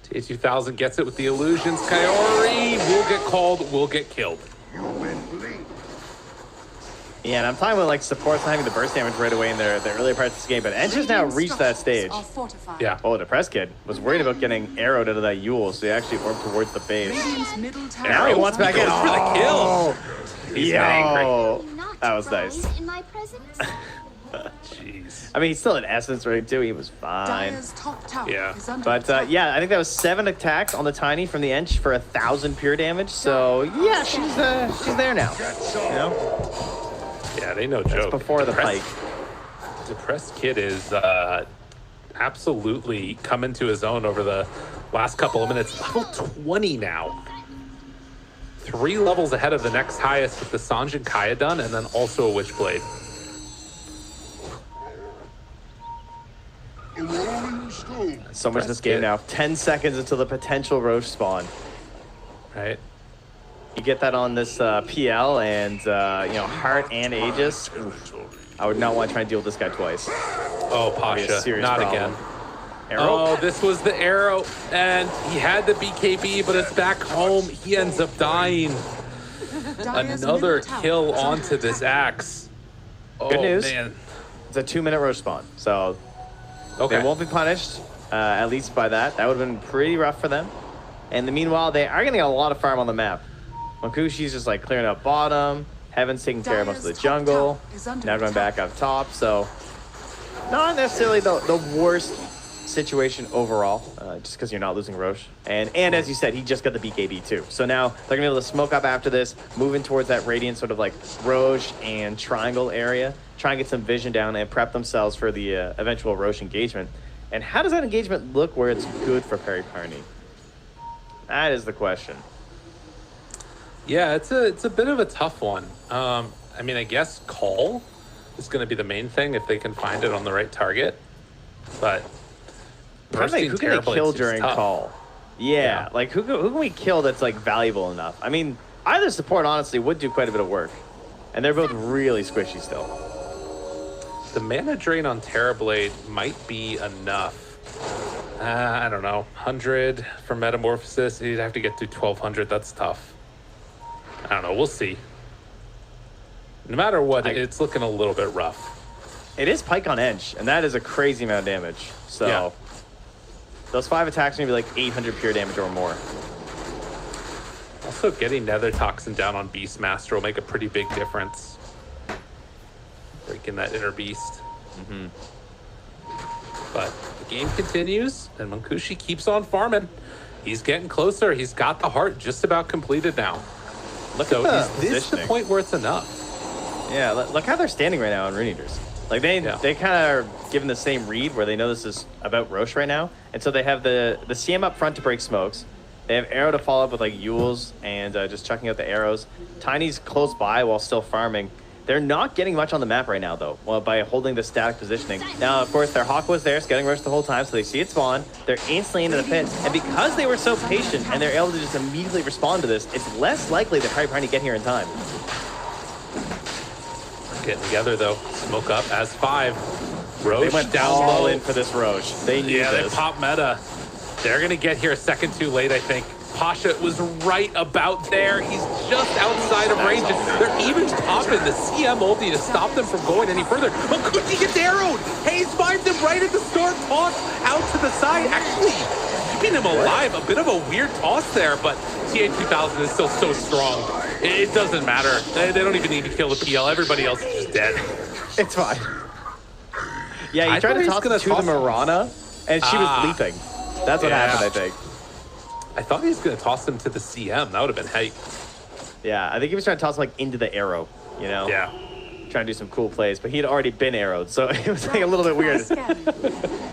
T2000 gets it with the illusions. Kaori will get called, will get killed. Yeah, and I'm talking about, like, supports not having the burst damage right away in the earlier parts of this game, but Entra's now reached that stage. Yeah. Oh, the press kid was worried about getting arrowed out of that Yule, so he actually orbed towards the base. Now he wants back in. For the kill. He's angry. That was nice. In my presence? Jeez. I mean, he's still in essence right too. He was fine. Yeah. But yeah, I think that was 7 attacks on the Tiny from the Ench for 1,000 pure damage. So yeah, she's there now. You know? Yeah, they no That's joke. before the pike. Depressed Kid is absolutely coming to his own over the last couple of minutes. Level 20 now. 3 levels ahead of the next highest with the Sanjin Kaya done, and then also a Witchblade. So much this game now. 10 seconds until the potential Roche spawn. Right. You get that on this PL and, you know, Heart and Aegis. Oof. I would not want to try and deal with this guy twice. Oh, Pasha, not problem. again. Arrow? Oh, this was the arrow, and he had the BKB, but it's back home. He ends up dying. Another kill onto this Axe. Good Oh, news. man. It's a 2-minute Roche spawn, so Okay. they won't be punished, at least by that. That would have been pretty rough for them. And the meanwhile, they are getting a lot of farm on the map. Makushi's just, like, clearing up bottom. Heaven's taking care of most of the jungle. Now going back up top, so not necessarily the worst situation overall, just because you're not losing Roche. And as you said, he just got the BKB too. So now they're gonna be able to smoke up after this, moving towards that radiant sort of like Roche and triangle area, try and get some vision down and prep themselves for the eventual Roche engagement. And how does that engagement look where it's good for Pari Parni? That is the question. Yeah, it's a bit of a tough one. I mean, I guess call is going to be the main thing if they can find it on the right target. But Who can they kill during tough. call? Yeah, like who can we kill that's like valuable enough? I mean, either support honestly would do quite a bit of work, and they're both really squishy still. The mana drain on Terrorblade might be enough. I don't know, 100 for Metamorphosis. You'd have to get to 1200. That's tough. I don't know. We'll see. No matter what, it's looking a little bit rough. It is Pike on Edge, and that is a crazy amount of damage. So Yeah. those 5 attacks are gonna be like 800 pure damage or more. Also, getting Nether Toxin down on Beastmaster will make a pretty big difference. Breaking that inner beast. But the game continues, and Mankushi keeps on farming. He's getting closer. He's got the heart just about completed now. Look So at is the this the positioning. point where it's enough? Yeah, look how they're standing right now on Rune Eaters. Like they kind of are given the same read where they know this is about Roche right now, and so they have the CM up front to break smokes. They have Arrow to follow up with like Yules and just chucking out the arrows. Tiny's close by while still farming. They're not getting much on the map right now though, well, by holding the static positioning. Now, of course, their Hawk was there, scouting Roche the whole time, so they see it spawn. They're instantly into the pit, and because they were so patient and they're able to just immediately respond to this, it's less likely that Pari Parni get here in time. Getting together though. Smoke up as 5. Roche They went down all low. in for this Roche. They knew Yeah, this. they pop meta. They're going to get here a second too late, I think. Pasha was right about there. He's just outside of range. They're even popping the CM ulti to stop them from going any further. But Kuti gets arrowed. Hayes finds him right at the start. Toss out to the side. Actually, keeping him alive. A bit of a weird toss there, but TA2000 is still so strong. It doesn't matter. They don't even need to kill the PL. Everybody else is just dead. It's fine. Yeah, he tried to toss it to the Mirana, and she was leaping. That's what happened, I think. I thought he was going to toss him to the CM. That would have been hype. Yeah, I think he was trying to toss him like into the arrow, you know? Yeah. Trying to do some cool plays, but he had already been arrowed, so it was like a little bit weird.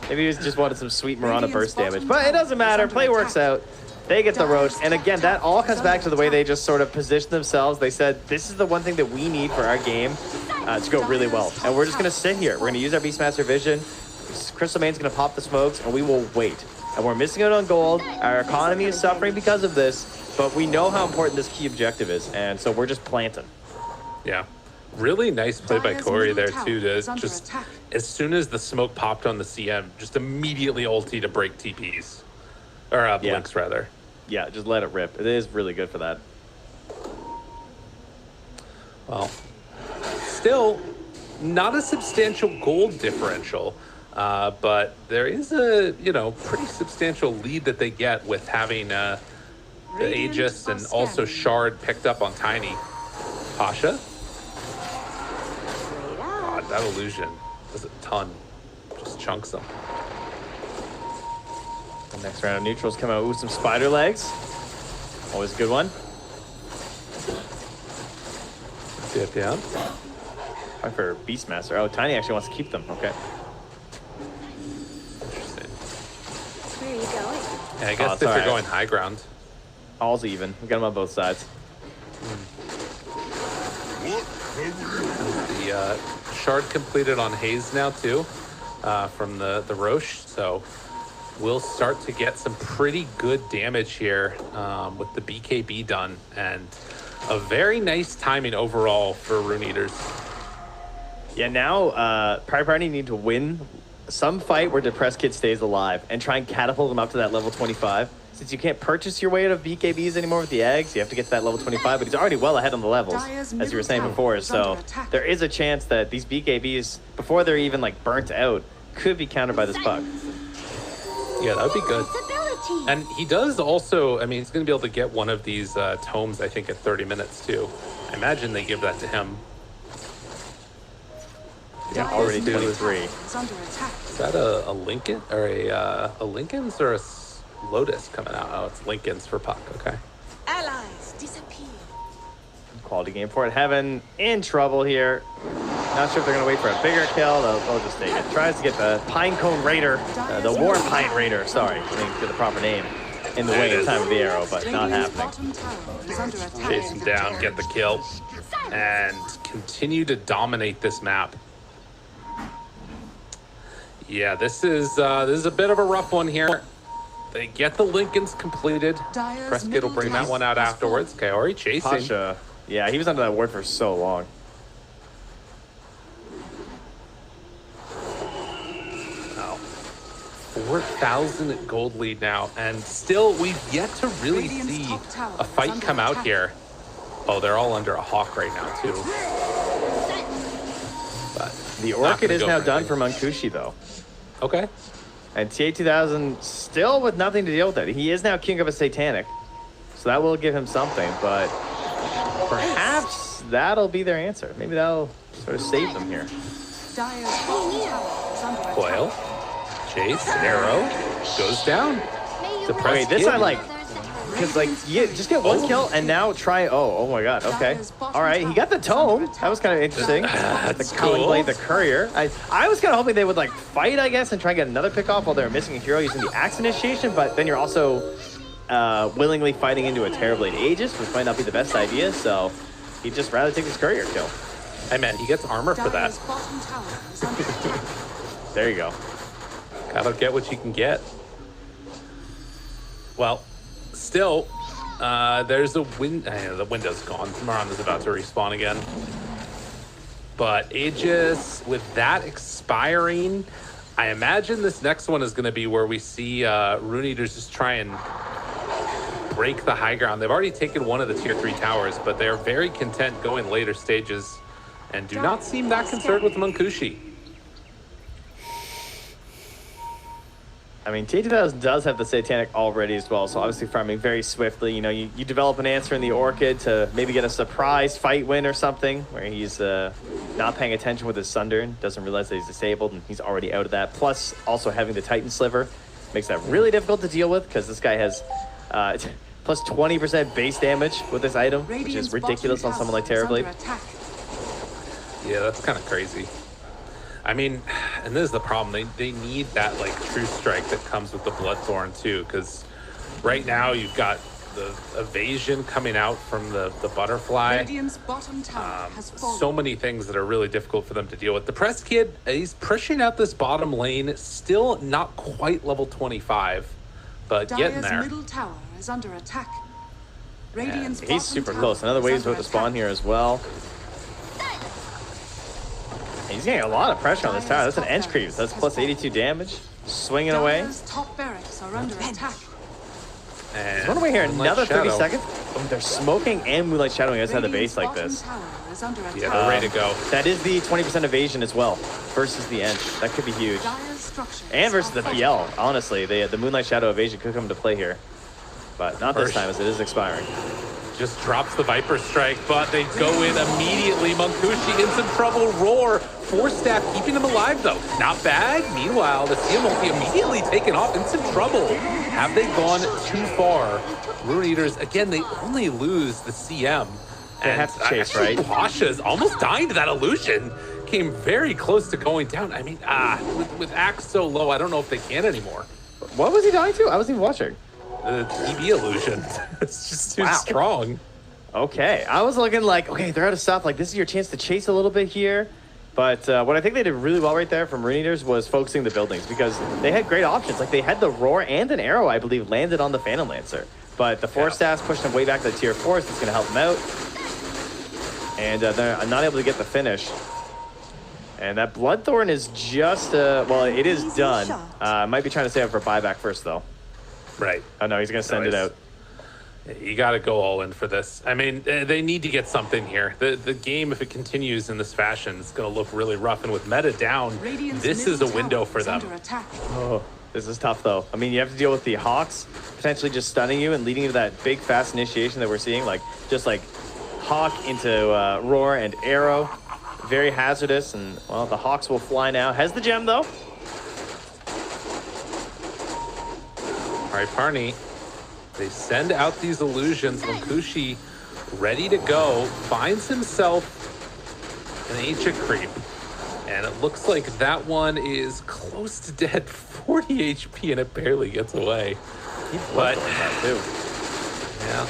Maybe he just wanted some sweet Mirana burst damage, but it doesn't matter. Play works out. They get the Roche, and again, that all comes back to the way they just sort of positioned themselves. They said, this is the one thing that we need for our game to go really well, and we're just going to sit here. We're going to use our Beastmaster vision. Crystal Main's going to pop the smokes, and we will wait. And we're missing out on gold. Our economy is suffering because of this, but we know how important this key objective is, and so we're just planting. Yeah. Really nice play by Corey there, too, to just, as soon as the smoke popped on the CM, just immediately ulti to break TPs. Or blinks, rather. Yeah, just let it rip. It is really good for that. Well, still not a substantial gold differential, but there is a, pretty substantial lead that they get with having the Aegis and also Shard picked up on Tiny. Pasha? God, that illusion does a ton. Just chunks them. The next round of neutrals come out with some spider legs. Always a good one. Dip down. Try for Beastmaster. Oh, Tiny actually wants to keep them. Okay. Interesting. Where are you going? And I guess if they're going high ground. All's even. We got them on both sides. The Shard completed on Hayes now too, from the Roche. So we'll start to get some pretty good damage here with the BKB done, and a very nice timing overall for Rune Eaters. Yeah, now Pari Parni need to win some fight where Depressed Kid stays alive and try and catapult him up to that level 25. Since you can't purchase your way out of BKBs anymore with the eggs, you have to get to that level 25, but he's already well ahead on the levels, as you were saying before. So there is a chance that these BKBs, before they're even like burnt out, could be countered by this bug. Yeah, that would be good. And he does also, I mean, he's going to be able to get one of these tomes, I think, at 30 minutes too. I imagine they give that to him. Yeah, already 23. Is that a Lincoln or a Lincoln's or a Lotus coming out? Oh, it's Lincoln's for Puck. Okay. Allies disappear. Quality game for it. Heaven in trouble here. Not sure if they're going to wait for a bigger kill. They'll just take it. Tries to get the Pinecone Raider, the War Pine Raider, sorry. I didn't get the proper name in the way in time of the arrow, but not happening. Chase him down, get the kill, and continue to dominate this map. Yeah, this is a bit of a rough one here. They get the Lincolns completed. Prescott will bring that one out afterwards. Kaori chasing. Pasha, yeah, he was under that ward for so long. Oh, 4,000 gold lead now, and still we've yet to really see a fight come out here. Oh, they're all under a Hawk right now too. But the Orchid is now done for Mankushi though. Okay. And TA2000 still with nothing to deal with it. He is now king of a Satanic, so that will give him something, but perhaps that'll be their answer. Maybe that'll sort of save them here. Coil, chase, arrow, goes down. Okay, this I like. because like you just get one kill and now try. Oh my God. Okay. All right. He got the tome. That was kind of interesting. That's the Cowan cool. Blade, the courier. I was kind of hoping they would like fight, I guess, and try and get another pick off while they were missing a hero using the axe initiation. But then you're also willingly fighting into a Terrorblade Aegis, which might not be the best idea. So he'd just rather take this courier kill. Hey man, he gets armor for that. Dire's bottom tower is under attack. There you go. Gotta get what you can get. Well, still, there's a the window's gone. Maran is about to respawn again. But Aegis, with that expiring, I imagine this next one is going to be where we see Rune Eaters just try and break the high ground. They've already taken one of the tier 3 towers, but they're very content going later stages and do not seem that concerned with Munkushi. I mean, T2000 does have the Satanic already as well, so obviously farming very swiftly. You know, you develop an answer in the Orchid to maybe get a surprise fight win or something, where he's not paying attention with his Sunder and doesn't realize that he's disabled, and he's already out of that. Plus, also having the Titan Sliver makes that really difficult to deal with, because this guy has plus 20% base damage with this item, which is ridiculous on someone like Terrorblade. Yeah, that's kind of crazy. I mean, and this is the problem. They need that like true strike that comes with the Bloodthorn too, because right now you've got the evasion coming out from the butterfly. Radiant's bottom tower has fallen. So many things that are really difficult for them to deal with. The Press Kid, he's pushing out this bottom lane, still not quite level 25, but getting Dire's there. middle tower is under attack. Radiant's He's bottom super tower close. Another is wave's under about to spawn attack. here as well. He's getting a lot of pressure on this tower. That's an edge creep. That's plus 82 damage. Swinging away. Dire's top barracks are under attack. And Run away here. Moonlight Another 30 Shadow. seconds. Oh, they're smoking and Moonlight Shadowing outside the Radiant's base like bottom this. tower is under attack. Yeah, they're ready to go. That is the 20% evasion as well versus the Ench. That could be huge. Dire's structures And versus are the PL. Honestly, the Moonlight Shadow evasion could come into play here. But not this time, as it is expiring. Just drops the Viper Strike, but they go in immediately. Munkushi in some trouble. Roar. 4 staff keeping him alive, though. Not bad. Meanwhile, the CM ulti immediately taken off. In some trouble. Have they gone too far? Rune Eaters, again, they only lose the CM. They have to chase, actually, right? Pasha's almost dying to that illusion. Came very close to going down. I mean, with Axe so low, I don't know if they can anymore. What was he dying to? I wasn't even watching. The TB illusion. It's just too Wow. strong. Okay, I was looking like, okay, they're out of stuff. Like, this is your chance to chase a little bit here. But what I think they did really well right there from Rune Eaters was focusing the buildings, because they had great options. Like, they had the Roar and an arrow, I believe, landed on the Phantom Lancer. But the 4 staffs pushed them way back to the tier 4, so it's going to help them out. And they're not able to get the finish. And that Bloodthorn is just, well, it is done. Might be trying to save it for buyback first, though. Right. Oh, no, he's going to send it out. You got to go all in for this. I mean, they need to get something here. The game, if it continues in this fashion, is going to look really rough. And with meta down, Radiant's this is a middle window tower for is them. under attack. Oh, this is tough, though. I mean, you have to deal with the Hawks potentially just stunning you and leading to that big, fast initiation that we're seeing. Like, just like Hawk into Roar and Arrow. Very hazardous. And, well, the Hawks will fly now. Has the gem, though. Pari Parni, they send out these illusions. Munkushi, ready to go, finds himself an ancient creep. And it looks like that one is close to dead, 40 HP, and it barely gets away. But, That too. yeah.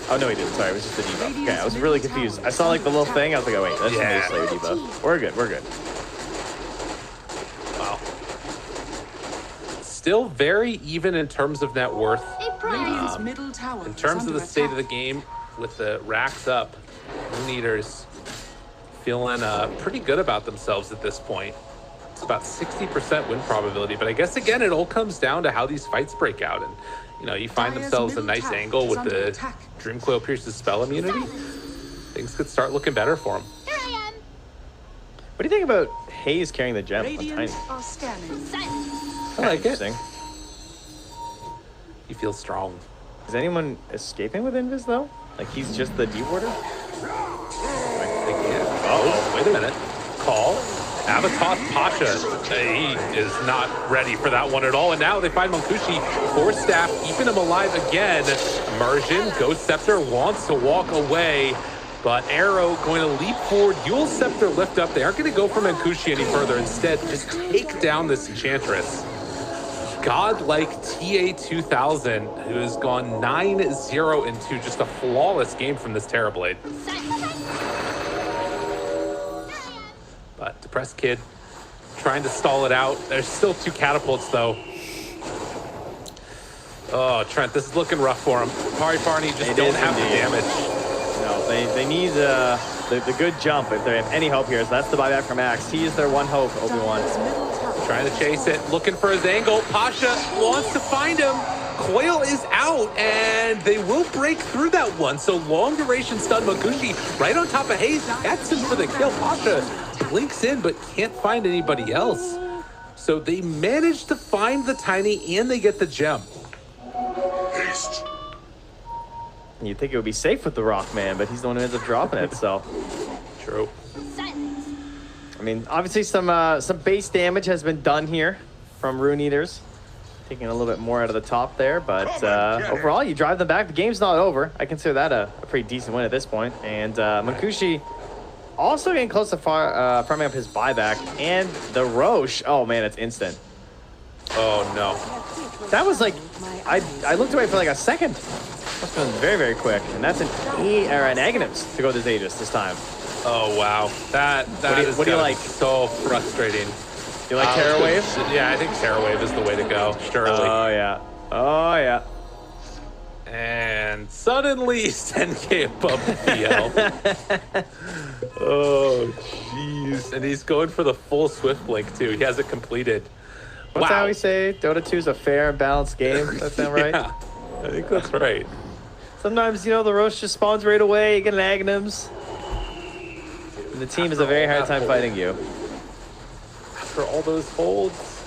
Oh, no, he didn't. Sorry, it was just the debuff. Okay, I was really confused. I saw, like, the little thing. I was like, oh, wait, that's the Yeah. Slayer debuff. We're good. We're good. Wow. Still very even in terms of net worth. Radiant's middle tower In is terms of under the state of the attack. game, with the racks up, Rune Eaters feeling pretty good about themselves at this point. It's about 60% win probability, but I guess again it all comes down to how these fights break out, and you know you find Dire's themselves a middle nice tower angle is with under the attack. Dreamcoil Pierce's spell immunity. Things could start looking better for them. Here I am. What do you think about Hayes carrying the gem on Radiant Tiny? are scanning. I like it. Interesting. You feel strong. Is anyone escaping with Invis, though? Like, he's just the D-warder? Oh, wait a minute. Call. Avatos Pasha, he is not ready for that one at all. And now they find Mankushi for staff, keeping him alive again. Immersion, Ghost Scepter wants to walk away, but Arrow going to leap forward. Yule Scepter lift up. They aren't going to go for Mankushi any further. Instead, just take down this Enchantress. Godlike TA2000, who has gone 9-0 into just a flawless game from this Terrorblade. But Depressed Kid trying to stall it out. There's still 2 catapults though. Oh, Trent, this is looking rough for him. Pari Parni just don't have the damage. No, they need the good jump if they have any hope here. So that's the buyback from Axe. He is their one hope, Obi-Wan. Trying to chase it, looking for his angle. Pasha wants to find him. Coil is out, and they will break through that one. So long duration stun Mankushi right on top of Hayes. That's him for the kill. Pasha blinks in, but can't find anybody else. So they manage to find the Tiny, and they get the gem. You'd think it would be safe with the Rockman, but he's the one who ends up dropping it, so. True. I mean, obviously some base damage has been done here from Rune Eaters. Taking a little bit more out of the top there, but overall, you drive them back. The game's not over. I consider that a pretty decent win at this point. And Mankushi also getting close to farming up his buyback. And the Roche, oh man, it's instant. Oh no. That was like, I looked away for like a second. That's been very, very quick. And that's an Aghanims to go this Aegis this time. Oh wow, that what do you like? So frustrating. You like Terror Wave? Yeah, I think Terror Wave is the way to go. Surely. Oh yeah. Oh yeah. And suddenly he's 10K above the PL. Oh jeez, and he's going for the full Swift Blink too. He has it completed. What's how we say? Dota 2 is a fair and balanced game. Does that sound right? Yeah, I think that's right. Sometimes, you know, the Roche just spawns right away. You get an Aghanims. And the team has a very hard time fighting you. After all those holds.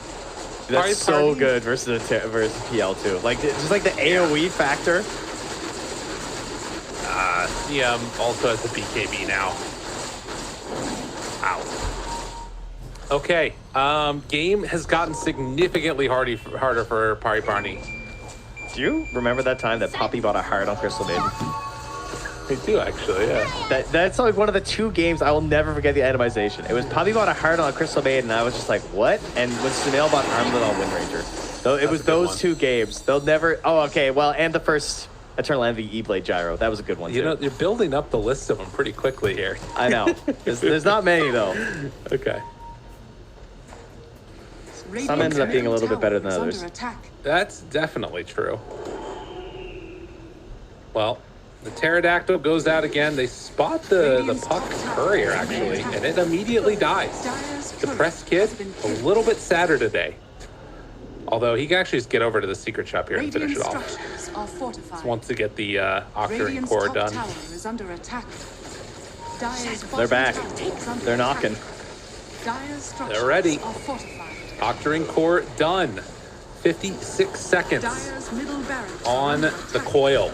That's so good versus PL2. Like, just like the AoE factor. CM also has the BKB now. Ow. Okay, game has gotten significantly harder for Pari Parni. Do you remember that time that Poppy bought a heart on Crystal Maiden? I do actually, yeah. That's like one of the 2 games I will never forget the itemization. It was Poppy bought a heart on Crystal Maiden, and I was just like, what? And when Sumail bought Armlet on Wind Ranger. So it was those 2 games. They'll never. Oh, okay. Well, and the first Eternal Envy E-Blade Gyro. That was a good one, too. You know, you're building up the list of them pretty quickly here. I know. There's not many, though. Okay. Some ended up being a little bit better than others. That's definitely true. Well, the Pterodactyl goes out again. They spot the Puck Courier, actually, and it immediately dies. Depressed Kid, a little bit sadder today. Although he can actually just get over to the secret shop here and finish it off. Just wants to get the Octarine Core done. They're back. They're knocking. They're ready. Octarine Core done. 56 seconds on the coil.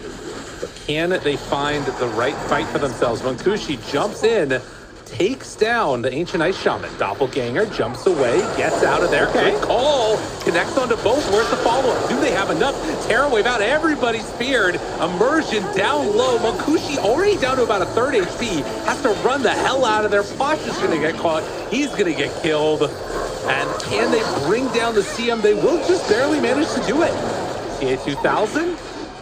But can they find the right fight for themselves? Mankushi jumps in, takes down the Ancient Ice Shaman. Doppelganger jumps away, gets out of there. Good call. Connects onto both. Where's the follow-up? Do they have enough? Terror Wave out. Everybody's feared. Immersion down low. Mankushi already down to about a 3rd HP. Has to run the hell out of there. Pasha's going to get caught. He's going to get killed. And can they bring down the CM? They will just barely manage to do it. CA2000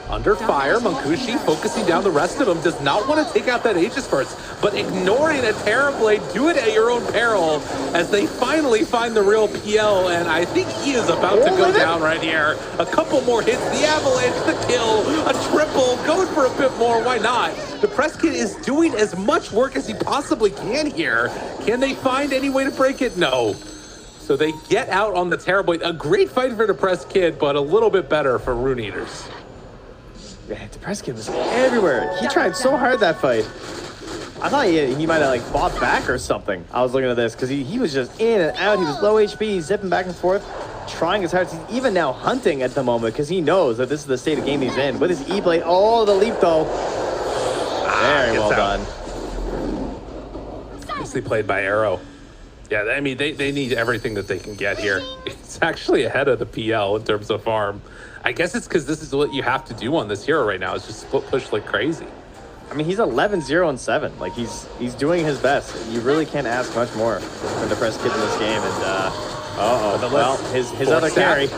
under fire. Mankushi focusing down the rest of them. Does not want to take out that Aegis first, but ignoring a Terrorblade. Do it at your own peril as they finally find the real PL. And I think he is about to go down right here. A couple more hits. The avalanche, the kill, a triple. Going for a bit more. Why not? The Press Kid is doing as much work as he possibly can here. Can they find any way to break it? No. So they get out on the Terrorblade. A great fight for Depressed Kid, but a little bit better for Rune Eaters. Yeah, Depressed Kid was everywhere. He tried so hard that fight. I thought he might have like fought back or something. I was looking at this because he was just in and out. He was low HP, zipping back and forth, trying his hardest. He's even now hunting at the moment because he knows that this is the state of game he's in. With his E-Blade, oh, the leap though. Very well done. Nicely played by Arrow. Yeah, I mean, they need everything that they can get here. It's actually ahead of the PL in terms of farm. I guess it's because this is what you have to do on this hero right now, is just split push like crazy. I mean, he's 11-0-7. Like, he's doing his best. You really can't ask much more from the press kid in this game. And, well, his other carry.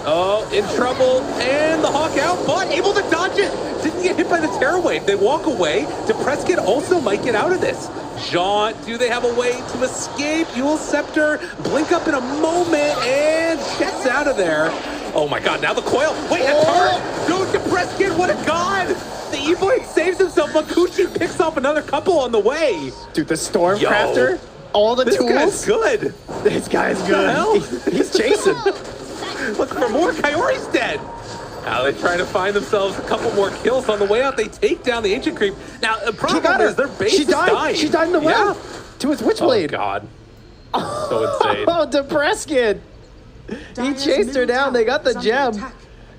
Oh, in trouble, and the Hawk out, but able to dodge it. Didn't get hit by the Terror Wave. They walk away. DePresskid also might get out of this. Jaunt, do they have a way to escape? Eul Scepter, blink up in a moment, and gets out of there. Oh my god, now the coil. Wait, a turn! Go DePresskid, what a god! The E-Blade saves himself, Makuchi picks off another couple on the way. Dude, the Stormcrafter, all the tools. This guy's good. This guy's good. He's chasing. Look for more. Kaori's dead. Now they try to find themselves a couple more kills on the way out. They take down the Ancient Creep. Now, the problem is their base is dying. She died in the well to his Witchblade. Oh, God. So insane. Oh, DePresskid. He chased her down. They got the gem.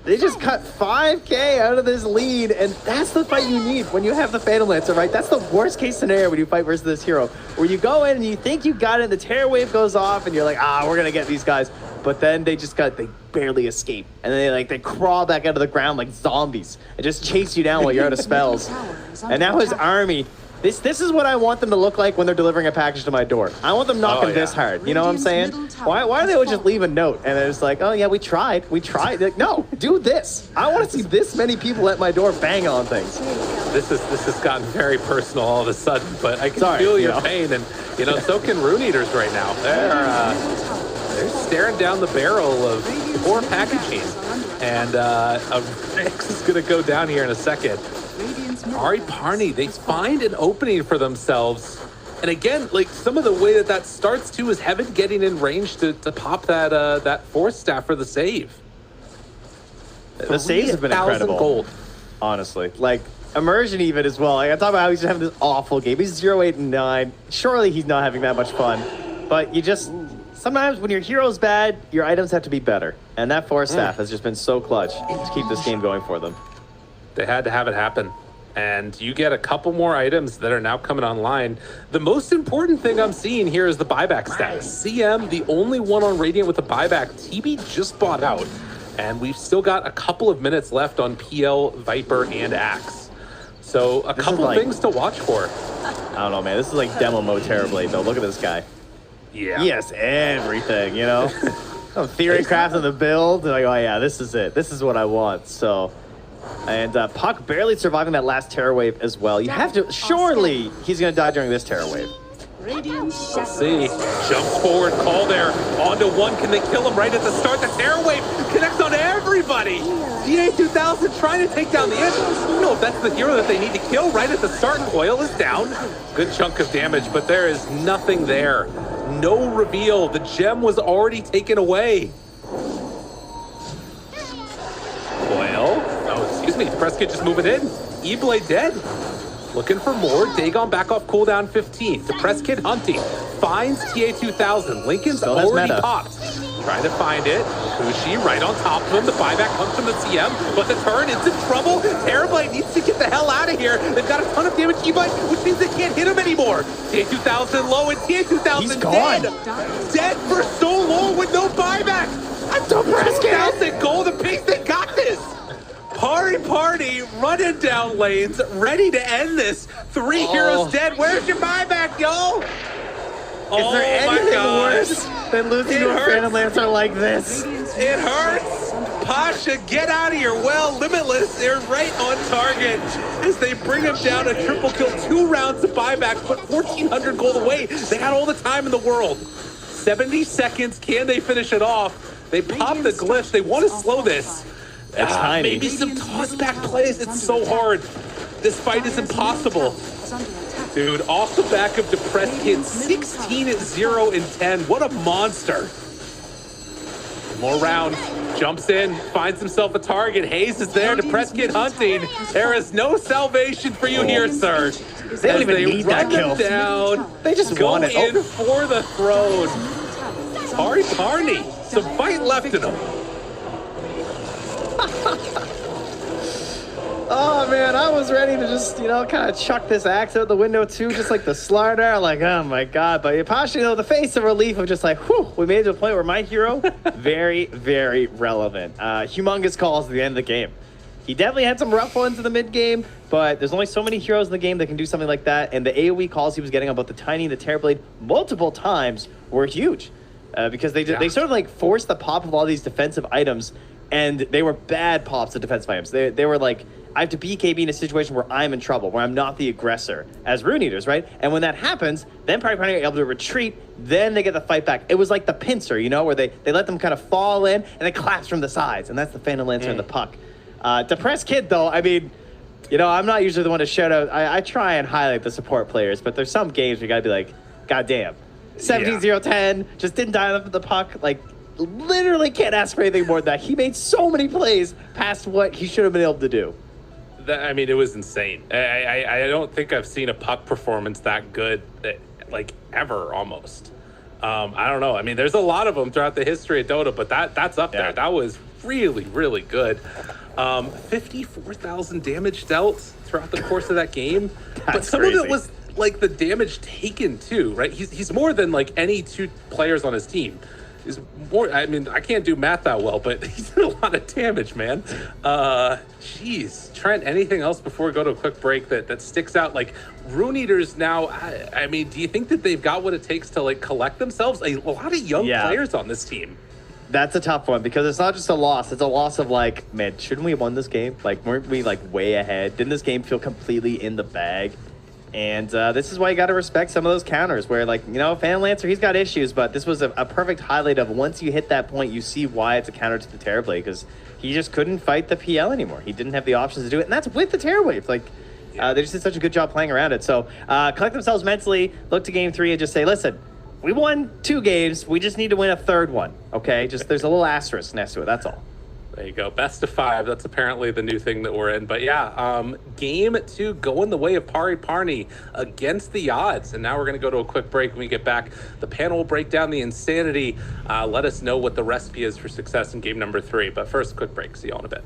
They just cut 5K out of this lead, and that's the fight you need when you have the Phantom Lancer, right? That's the worst case scenario when you fight versus this hero, where you go in and you think you got it, the Terror Wave goes off, and you're like, we're gonna get these guys. But then they barely escape, and then they crawl back out of the ground like zombies and just chase you down while you're out of spells. And now his army. This is what I want them to look like when they're delivering a package to my door. I want them knocking this hard. You know what I'm saying? Why do they always just leave a note and it's like, oh yeah, we tried. Like, no, do this. I want to see this many people at my door bang on things. This has gotten very personal all of a sudden, but I can feel your pain, and so can Rune Eaters right now. They're staring down the barrel of poor packaging, and Rex is gonna go down here in a second. Pari Parni, they find an opening for themselves. And again, like, some of the way that starts too is Heaven getting in range to pop that Force Staff for the save. The saves have been incredible. Gold. Honestly. Like, Immersion even as well. Like, I talk about how he's having this awful game. He's 0-8-9. Surely he's not having that much fun. But you just... Sometimes when your hero's bad, your items have to be better. And that Force Staff has just been so clutch to keep this game going for them. They had to have it happen. And you get a couple more items that are now coming online. The most important thing I'm seeing here is the buyback status. CM, the only one on Radiant with a buyback. TB just bought out. And we've still got a couple of minutes left on PL, Viper, and Axe. So a couple things to watch for. I don't know, man. This is like demo mode Terrorblade, though. Look at this guy. Yeah. Yes, everything, you know? Theory crafting the build. Like, oh, yeah, this is it. This is what I want. So... And Puck barely surviving that last Terror Wave as well. You have to... Surely he's going to die during this Terror Wave. Let's see. Jumps forward, call there. Onto one. Can they kill him right at the start? The Terror Wave connects on everybody. DA2000 trying to take down the edge. I don't know if that's the hero that they need to kill right at the start. Coil is down. Good chunk of damage, but there is nothing there. No reveal. The gem was already taken away. Coil. Oh, excuse me. Prescott just moving in. E-Blade dead. Looking for more. Dagon back off cooldown 15. Depressed Kid hunting. Finds TA2000. Lincoln's already popped. Trying to find it. Kushi right on top of him. The buyback comes from the CM, but the turn is in trouble. Terrorblade needs to get the hell out of here. They've got a ton of damage E-Blade, which means they can't hit him anymore. TA2000 low and TA2000 dead. Dead for so long with no buyback. I'm depressed. 2,000 gold apiece. They got this. Pari Parni running down lanes, ready to end this. 3 heroes dead. Where's your buyback, yo? Is there anything worse than losing to a Phantom Lancer like this? It hurts. Pasha, get out of here. Well, Limitless, they're right on target as they bring him down a triple kill. 2 rounds of buyback, put 1,400 gold away. They had all the time in the world. 70 seconds. Can they finish it off? They pop the glyph. They want to slow this. It's tiny. Maybe some toss-back plays. It's so hard. This fight is impossible. Dude, off the back of Depressed Kid, 16-0-10. What a monster. More round. Jumps in, finds himself a target. Hayes is there. Depressed Kid hunting. There is no salvation for you here, sir. They don't even need that kill. Down, they just want it. Go in for the throne. Pari Parni. Some fight left in him. Oh man, I was ready to just, kind of chuck this axe out the window too, just like the slider. Like, oh my god. But Apache, the face of relief of just like, whew, we made it to a point where my hero, very, very relevant. Humongous calls at the end of the game. He definitely had some rough ones in the mid game, but there's only so many heroes in the game that can do something like that. And the AoE calls he was getting on both the Tiny and the Terrorblade multiple times were huge. Because they sort of like forced the pop of all these defensive items, and they were bad pops of defensive items. They were like, I have to BKB in a situation where I'm in trouble, where I'm not the aggressor, as Rune Eaters, right? And when that happens, then Pari Parni are able to retreat, then they get the fight back. It was like the pincer, where they let them kind of fall in, and they collapse from the sides, and that's the Phantom Lancer and the Puck. Depressed Kid, though, I mean, I'm not usually the one to shout out. I try and highlight the support players, but there's some games where you gotta be like, God damn. 17-0-10, just didn't dial up with the puck, like, literally can't ask for anything more than that. He made so many plays past what he should have been able to do. It was insane. I don't think I've seen a puck performance that good, like, ever, almost. I don't know. I mean, there's a lot of them throughout the history of Dota, but that's up there. That was really, really good. 54,000 damage dealt throughout the course of that game. But some of it was, like, the damage taken, too, right? He's more than, like, any two players on his team. Is more. I mean, I can't do math that well, but he's did a lot of damage, man. Jeez, Trent. Anything else before we go to a quick break that sticks out? Like, Rune Eaters now. I mean, do you think that they've got what it takes to like collect themselves? A lot of young players on this team. That's a tough one because it's not just a loss. It's a loss of like, man, shouldn't we have won this game? Like, weren't we like way ahead? Didn't this game feel completely in the bag? And this is why you got to respect some of those counters where, like, Phantom Lancer, he's got issues, but this was a perfect highlight of once you hit that point, you see why it's a counter to the Terrorblade because he just couldn't fight the PL anymore. He didn't have the options to do it, and that's with the Terrorblade. Like, they just did such a good job playing around it. So collect themselves mentally, look to game 3 and just say, listen, we won 2 games. We just need to win a 3rd one, okay? Just there's a little asterisk next to it. That's all. There you go. Best of 5. That's apparently the new thing that we're in. But yeah, game 2 going the way of Pari Parni against the odds. And now we're going to go to a quick break. When we get back, the panel will break down the insanity. Let us know what the recipe is for success in game number 3. But first, quick break. See you all in a bit.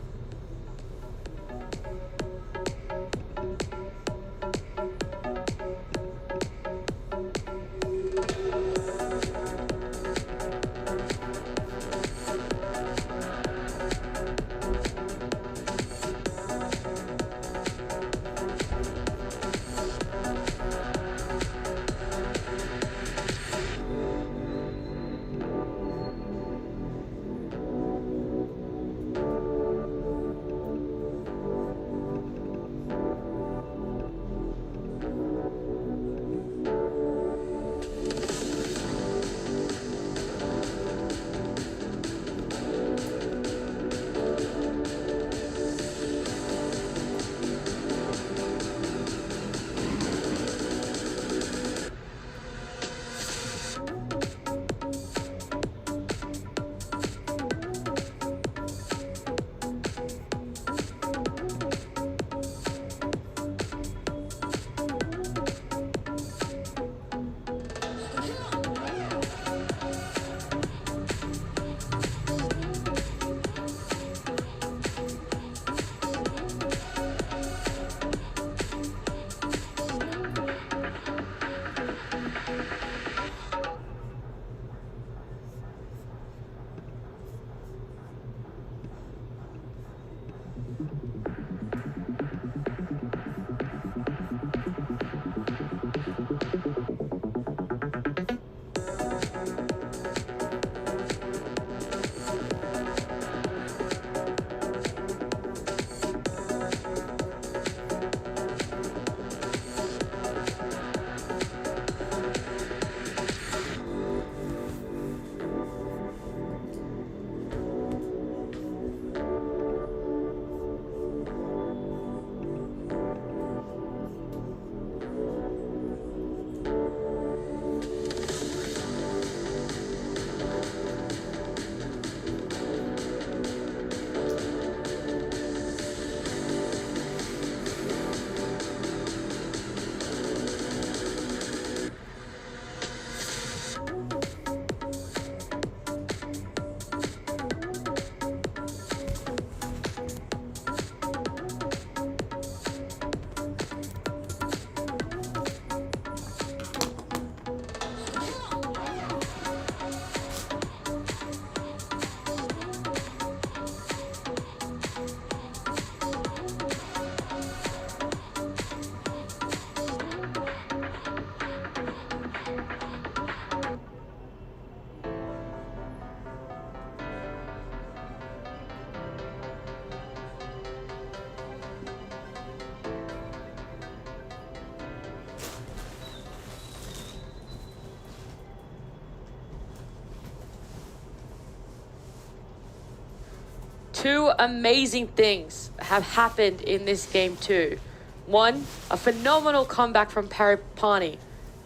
two amazing things have happened in this game too. One, a phenomenal comeback from Pari Parni.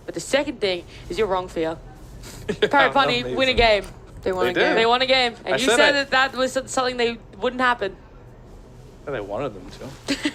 But the second thing is you're wrong, Fia. Pari Parni win a game. They won a did. game. They won a game. And I you said said it. that was something they wouldn't happen. And I wanted them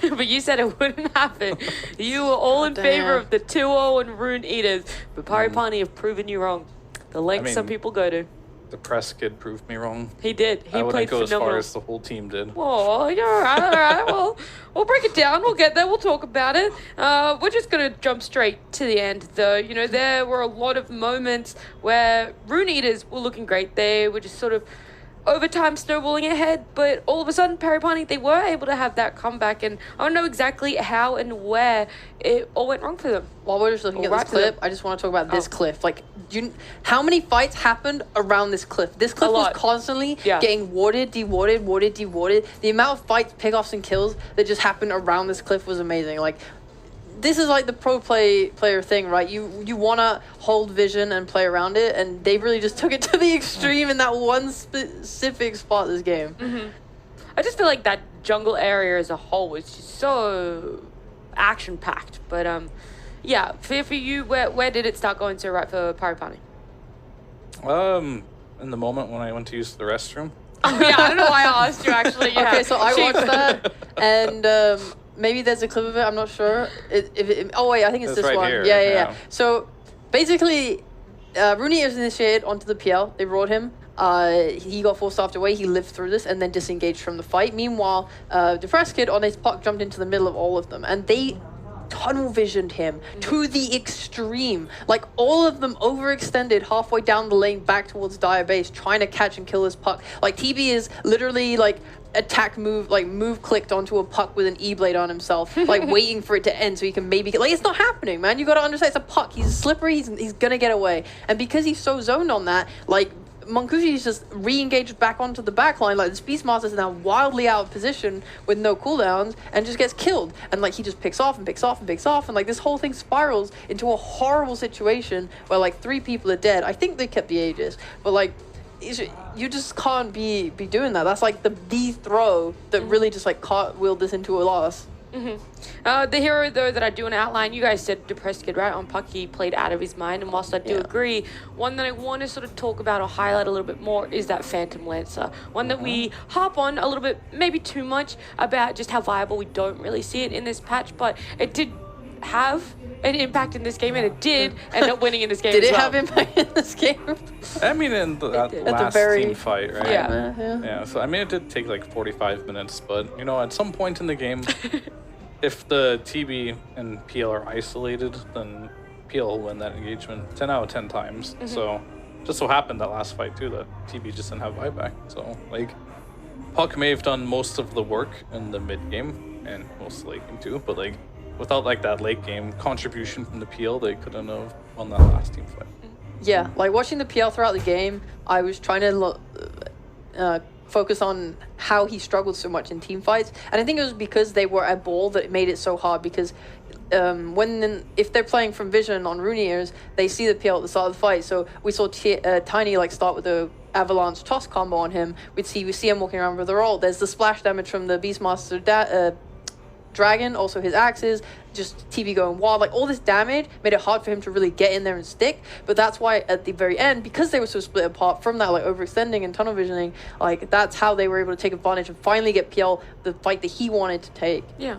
to. But you said it wouldn't happen. You were all in favor of the 2-0 and Rune Eaters. But Pari Parni have proven you wrong. The lengths some people go to. The press kid proved me wrong. He did. He I wouldn't played go phenomenal. as far as the whole team did. Oh, you're all right. Well, we'll break it down. We'll get there. We'll talk about it. We're just going to jump straight to the end, though. You know, there were a lot of moments where Rune Eaters were looking great. They were just sort of overtime snowballing ahead, but all of a sudden, Pari Parni, they were able to have that comeback, and I don't know exactly how and where it all went wrong for them. While we're just looking at this clip, I just want to talk about this cliff. Like, how many fights happened around this cliff? This cliff was constantly getting warded, dewarded, warded, dewarded. The amount of fights, pickoffs, and kills that just happened around this cliff was amazing. Like, this is like the player thing, right? You want to hold vision and play around it, and they really just took it to the extreme in that one specific spot this game. I just feel like that jungle area as a whole was just so action-packed. But yeah, for you, where did it start going so right for Pari Parni? In the moment when I went to use the restroom. Oh yeah, I don't know why I asked you actually. Yeah. Okay, so I watched that, and maybe there's a clip of it. I'm not sure. Oh wait, I think it's this right one. here, Yeah. So basically, Rune is initiated onto the PL. They brought him. He got forced after away. He lived through this and then disengaged from the fight. Meanwhile, the Fresh Kid on his puck jumped into the middle of all of them, and they tunnel visioned him to the extreme. Like, all of them overextended halfway down the lane back towards Dire Base, trying to catch and kill his puck. Like, TB is literally like move clicked onto a puck with an E-blade on himself, like waiting for it to end so he can maybe get, like, it's not happening, man. You gotta understand, it's a puck. He's slippery, he's gonna get away. And because he's so zoned on that, like, Monkushi's just re-engaged back onto the back line. Like, the Beastmaster is now wildly out of position with no cooldowns and just gets killed. And like, he just picks off and picks off and picks off, and like, this whole thing spirals into a horrible situation where like 3 people are dead. I think they kept the Aegis, but like, you just can't be doing that. That's like the throw that really just like cartwheeled this into a loss. The hero, though, that I do want to outline, you guys said Depressed Kid, right? On puck, he played out of his mind, and whilst I do agree, one that I want to sort of talk about or highlight a little bit more is that Phantom Lancer. One that we harp on a little bit, maybe too much, about just how viable we don't really see it in this patch, but it did have an impact in this game, and it did end up winning in this game. Did as it well. have impact in this game? I mean, in that last team fight, right? Yeah. So I mean, it did take like 45 minutes, but you know, at some point in the game, if the TB and PL are isolated, then PL will win that engagement 10 out of 10 times. So just so happened that last fight too, that TB just didn't have buyback. So like, Puck may have done most of the work in the mid game and most of the late game too, but like, without like that late game contribution from the PL, they couldn't have won that last team fight. Yeah, like watching the PL throughout the game, I was trying to focus on how he struggled so much in team fights, and I think it was because they were a ball that made it so hard. Because if they're playing from vision on Rune Ears, they see the PL at the start of the fight. So we saw Tiny like start with the Avalanche toss combo on him. We see him walking around with the roll. There's the splash damage from the Beastmaster Dragon, also his axes, just TB going wild. Like, all this damage made it hard for him to really get in there and stick. But that's why at the very end, because they were so split apart from that, like, overextending and tunnel visioning, like, that's how they were able to take advantage and finally get PL the fight that he wanted to take. Yeah.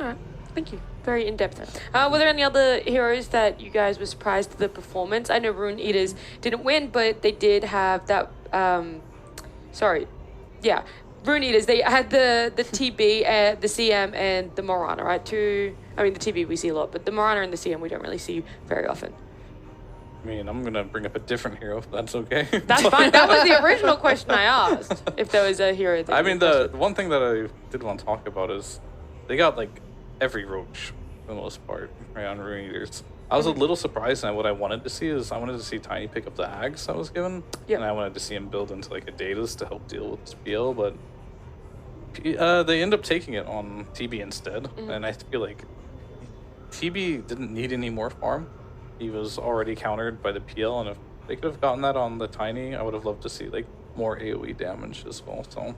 All right. Thank you. Very in-depth. Were there any other heroes that you guys were surprised at the performance? I know Rune Eaters didn't win, but they did have that... Rune Eaters, they had the TB, the CM, and the Morana, right? The TB we see a lot, but the Morana and the CM we don't really see very often. I mean, I'm going to bring up a different hero, if that's okay. That's fine. That was the original question I asked, if there was a hero that the one thing that I did want to talk about is they got, like, every roach, for the most part, right, on Rune Eaters. I was a little surprised, and what I wanted to see is I wanted to see Tiny pick up the Ags I was given, and I wanted to see him build into, like, a Datas to help deal with this PL, but they end up taking it on TB instead, and I feel like TB didn't need any more farm. He was already countered by the PL, and if they could have gotten that on the Tiny, I would have loved to see like more AoE damage as well. So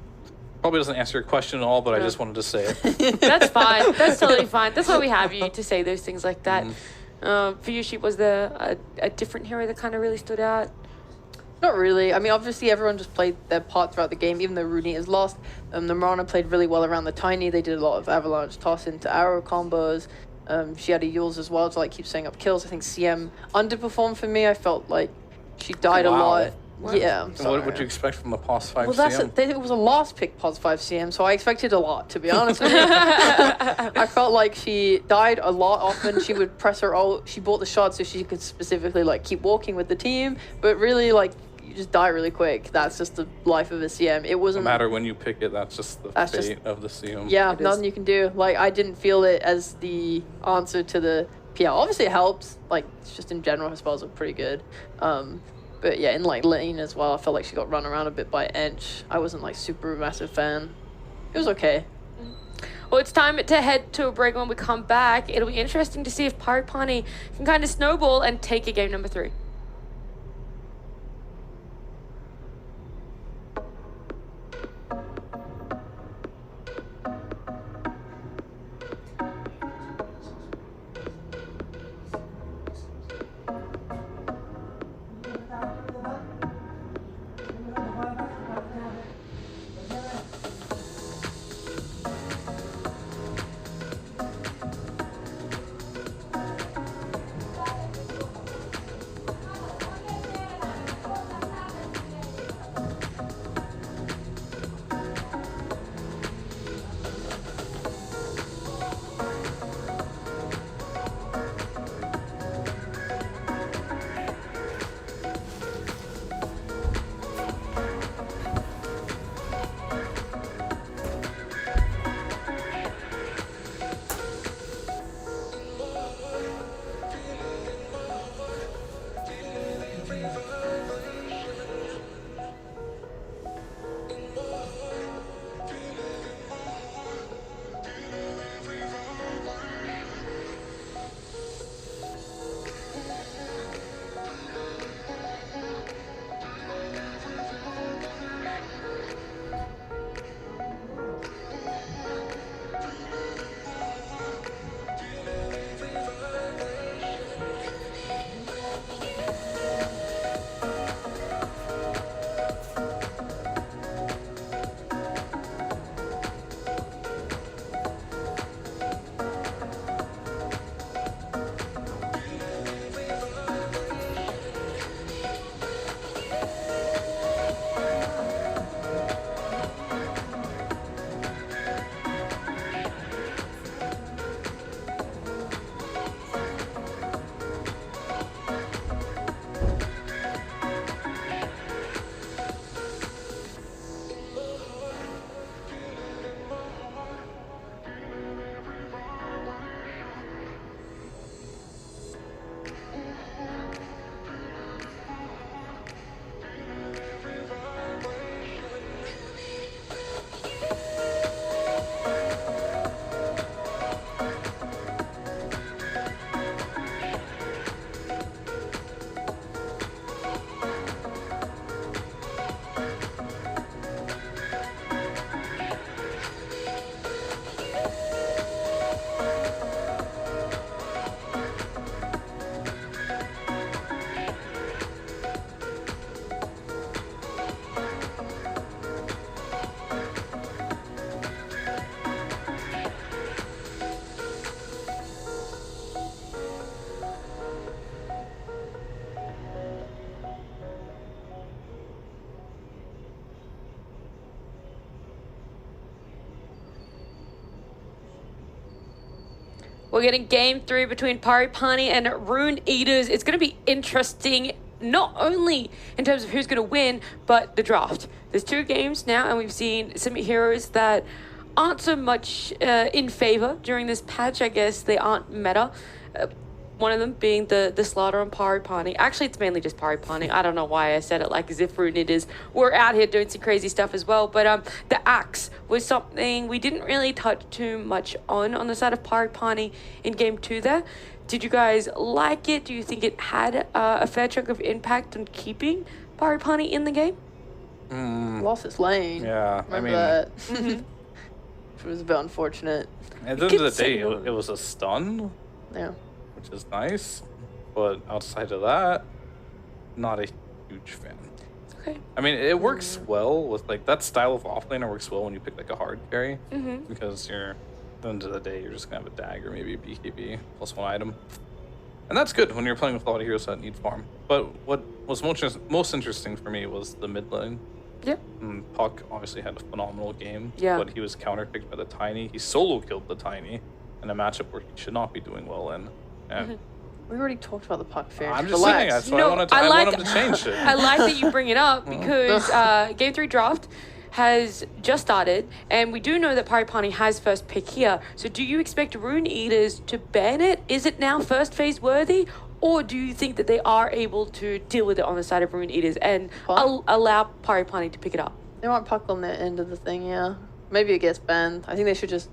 Probably doesn't answer your question at all, but I just wanted to say it. That's fine. That's totally fine. That's why we have you, to say those things like that. For you, Sheep, was there a different hero that kind of really stood out? Not really. I mean, obviously everyone just played their part throughout the game, even though Rune is lost. The Mirana played really well around the Tiny. They did a lot of avalanche toss into arrow combos. She had a Yules as well to like keep setting up kills. I think CM underperformed for me. I felt like she died a lot. Wow. Yeah, I'm sorry. What would you expect from the POS 5 Well, CM? it was a last pick POS 5 CM, so I expected a lot, to be honest with you. I felt like she died a lot often. She would press her ult. She bought the shot so she could specifically like keep walking with the team, but really like you just die really quick. That's just the life of a CM. It wasn't No matter when you pick it, that's just the fate of the CM. Yeah, nothing you can do. Like I didn't feel it as the answer to the PL. Obviously it helps. Like it's just in general her spells are pretty good. But yeah, in like lane as well, I felt like she got run around a bit by Ench. I wasn't like super massive fan. It was okay. Well, it's time to head to a break. When we come back, it'll be interesting to see if Pari Parni can kind of snowball and take a game number 3. We're getting game 3 between Pari Parni and Rune Eaters. It's going to be interesting, not only in terms of who's going to win, but the draft. There's 2 games now, and we've seen some heroes that aren't so much in favor during this patch. I guess they aren't meta. One of them being the Slaughter on Pari Parni. Actually, it's mainly just Pari Parni. I don't know why I said it like as if Rune Eaters were out here doing some crazy stuff as well. But the Axe was something we didn't really touch too much on the side of Pari Parni in game 2 there. Did you guys like it? Do you think it had a fair chunk of impact on keeping Pari Parni in the game? Lost his lane. Yeah, I Remember mean, that. Which was a bit unfortunate. at the end of the day, it was a stun, Yeah. which is nice. But outside of that, not a huge fan. Okay. I mean, it works well with like that style of offlaner works well when you pick like a hard carry because at the end of the day you're just gonna have a dagger, maybe a BKB plus 1 item, and that's good when you're playing with a lot of heroes that need farm. But what was most interesting for me was the mid lane. Yep. Puck obviously had a phenomenal game, Yeah. but he was counterpicked by the Tiny. He solo killed the Tiny in a matchup where he should not be doing well in. And We already talked about the puck fair. I'm just Relax. saying that's why I want him to change it. I like that you bring it up because Game 3 draft has just started, and we do know that Pari Parni has first pick here. So do you expect Rune Eaters to ban it? Is it now first phase worthy? Or do you think that they are able to deal with it on the side of Rune Eaters and allow Pari Parni to pick it up? They want puck on their end of the thing, yeah. Maybe it gets banned. I think they should just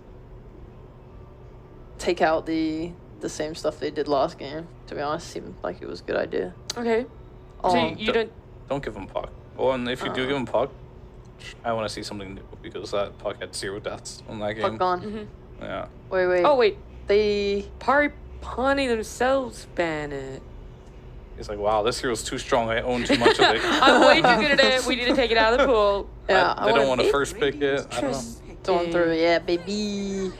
take out the same stuff they did last game. To be honest, seemed like it was a good idea. Okay. So you don't give him puck. Well, and if you do give him puck, I want to see something new because that puck had 0 deaths on that game. Puck gone. Yeah. Wait. Oh wait, They Pari Parni themselves ban it. He's like, wow, this hero's too strong. I own too much of it. I'm way too good at it. We need to take it out of the pool. Yeah, They don't want to first pick it. I don't know. Going through, yeah, baby.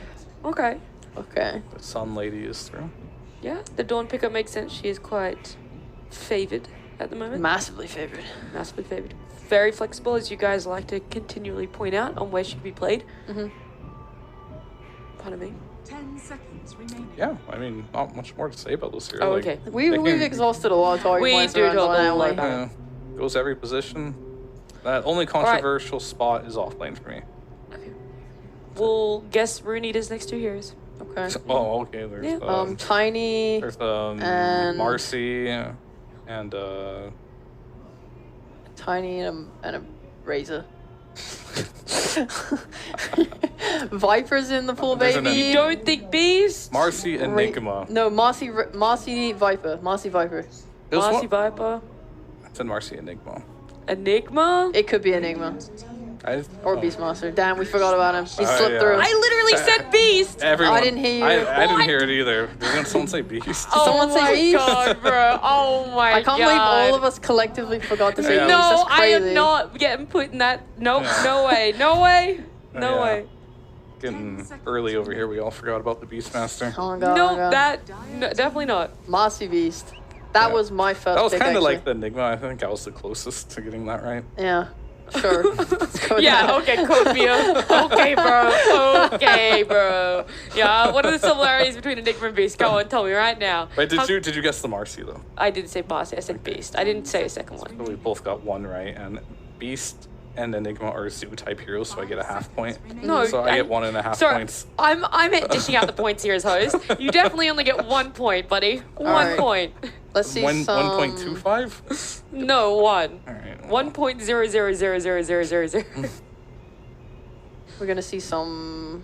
Okay. Okay. The Sun Lady is through. Yeah, the Dawn pickup makes sense. She is quite favored at the moment. Massively favored. Massively favored. Very flexible, as you guys like to continually point out on where she can be played. Pardon me. 10 seconds remaining. Yeah, I mean, not much more to say about this hero. Oh, Like, okay. We've exhausted a lot of talking We points do around talk a Dawn lot anyway. about Yeah, goes every position. That only controversial spot is off lane for me. We'll guess Rune Eaters next 2 heroes. Okay. Oh, okay. There's Yeah. Tiny. there's and- Marcy and Tiny and a Razor. Viper's in the pool, There's an baby. You don't think Beast? Marcy Enigma. No, Marcy Viper. Marcy Viper. It was Marcy one- Viper. I said Marcy Enigma. Enigma? It could be Enigma. Or oh. Beastmaster. Damn, we forgot about him. He slipped yeah. through. I literally said Beast! Everyone. I didn't hear you. I didn't hear it either. Didn't someone say Beast? Oh someone say my Beast? god, bro. Oh my god. I can't believe all of us collectively forgot to say Yeah. Beast. That's No, I crazy. am not getting put in that. Nope, Yeah. no way. No way. No Yeah. way. Getting early over here. We all forgot about the Beastmaster. Oh my god. No, oh my god. no, definitely not. Marcy Beast. That Yeah. was my first That was pick, kind of actually. like the Enigma. I think I was the closest to getting that right. Yeah. Sure. Let's go with Yeah, that. okay, Copia. Okay, bro. Okay, bro. Yeah, what are the similarities between Enigma and Beast? Go on, tell me right now. Wait, did you guess the Marcy though? I didn't say Marcy, I said Beast. I didn't say a second one. So we both got one right, and Beast and Enigma are zoo type heroes, so I get a half point. No, So I get 1.5 sorry, points. I'm dishing out the points here as host. You definitely only get 1 point, buddy. One Alright. point. Let's see some... 1.25? No, 1. Alright. 1.000000. We're gonna see some...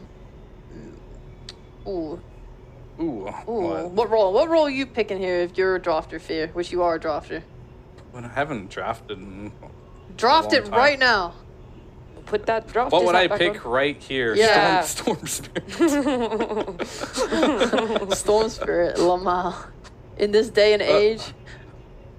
Ooh. Ooh. Ooh. What role are you picking here if you're a drafter, Fear? Which you are a drafter. When I haven't drafted in Draft a it long time. right now. Put that draft. What would I back pick on. right here? Yeah. Storm Spirit. Storm Spirit, Lamar. In this day and age.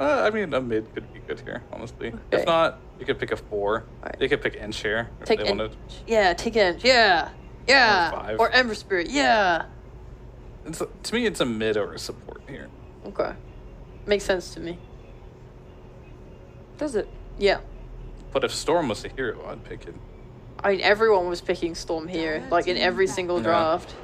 I mean, a mid could be good here, honestly. Okay. If not, you could pick a 4. Alright. They could pick Enshare if Take they en- wanted. Yeah, take it. Yeah. Yeah. Or 5. Or Ember Spirit. Yeah. To me, it's a mid or a support here. Okay. Makes sense to me. Does it? Yeah. But if Storm was a hero, I'd pick it. I mean, everyone was picking Storm here, like in every single Yeah. draft.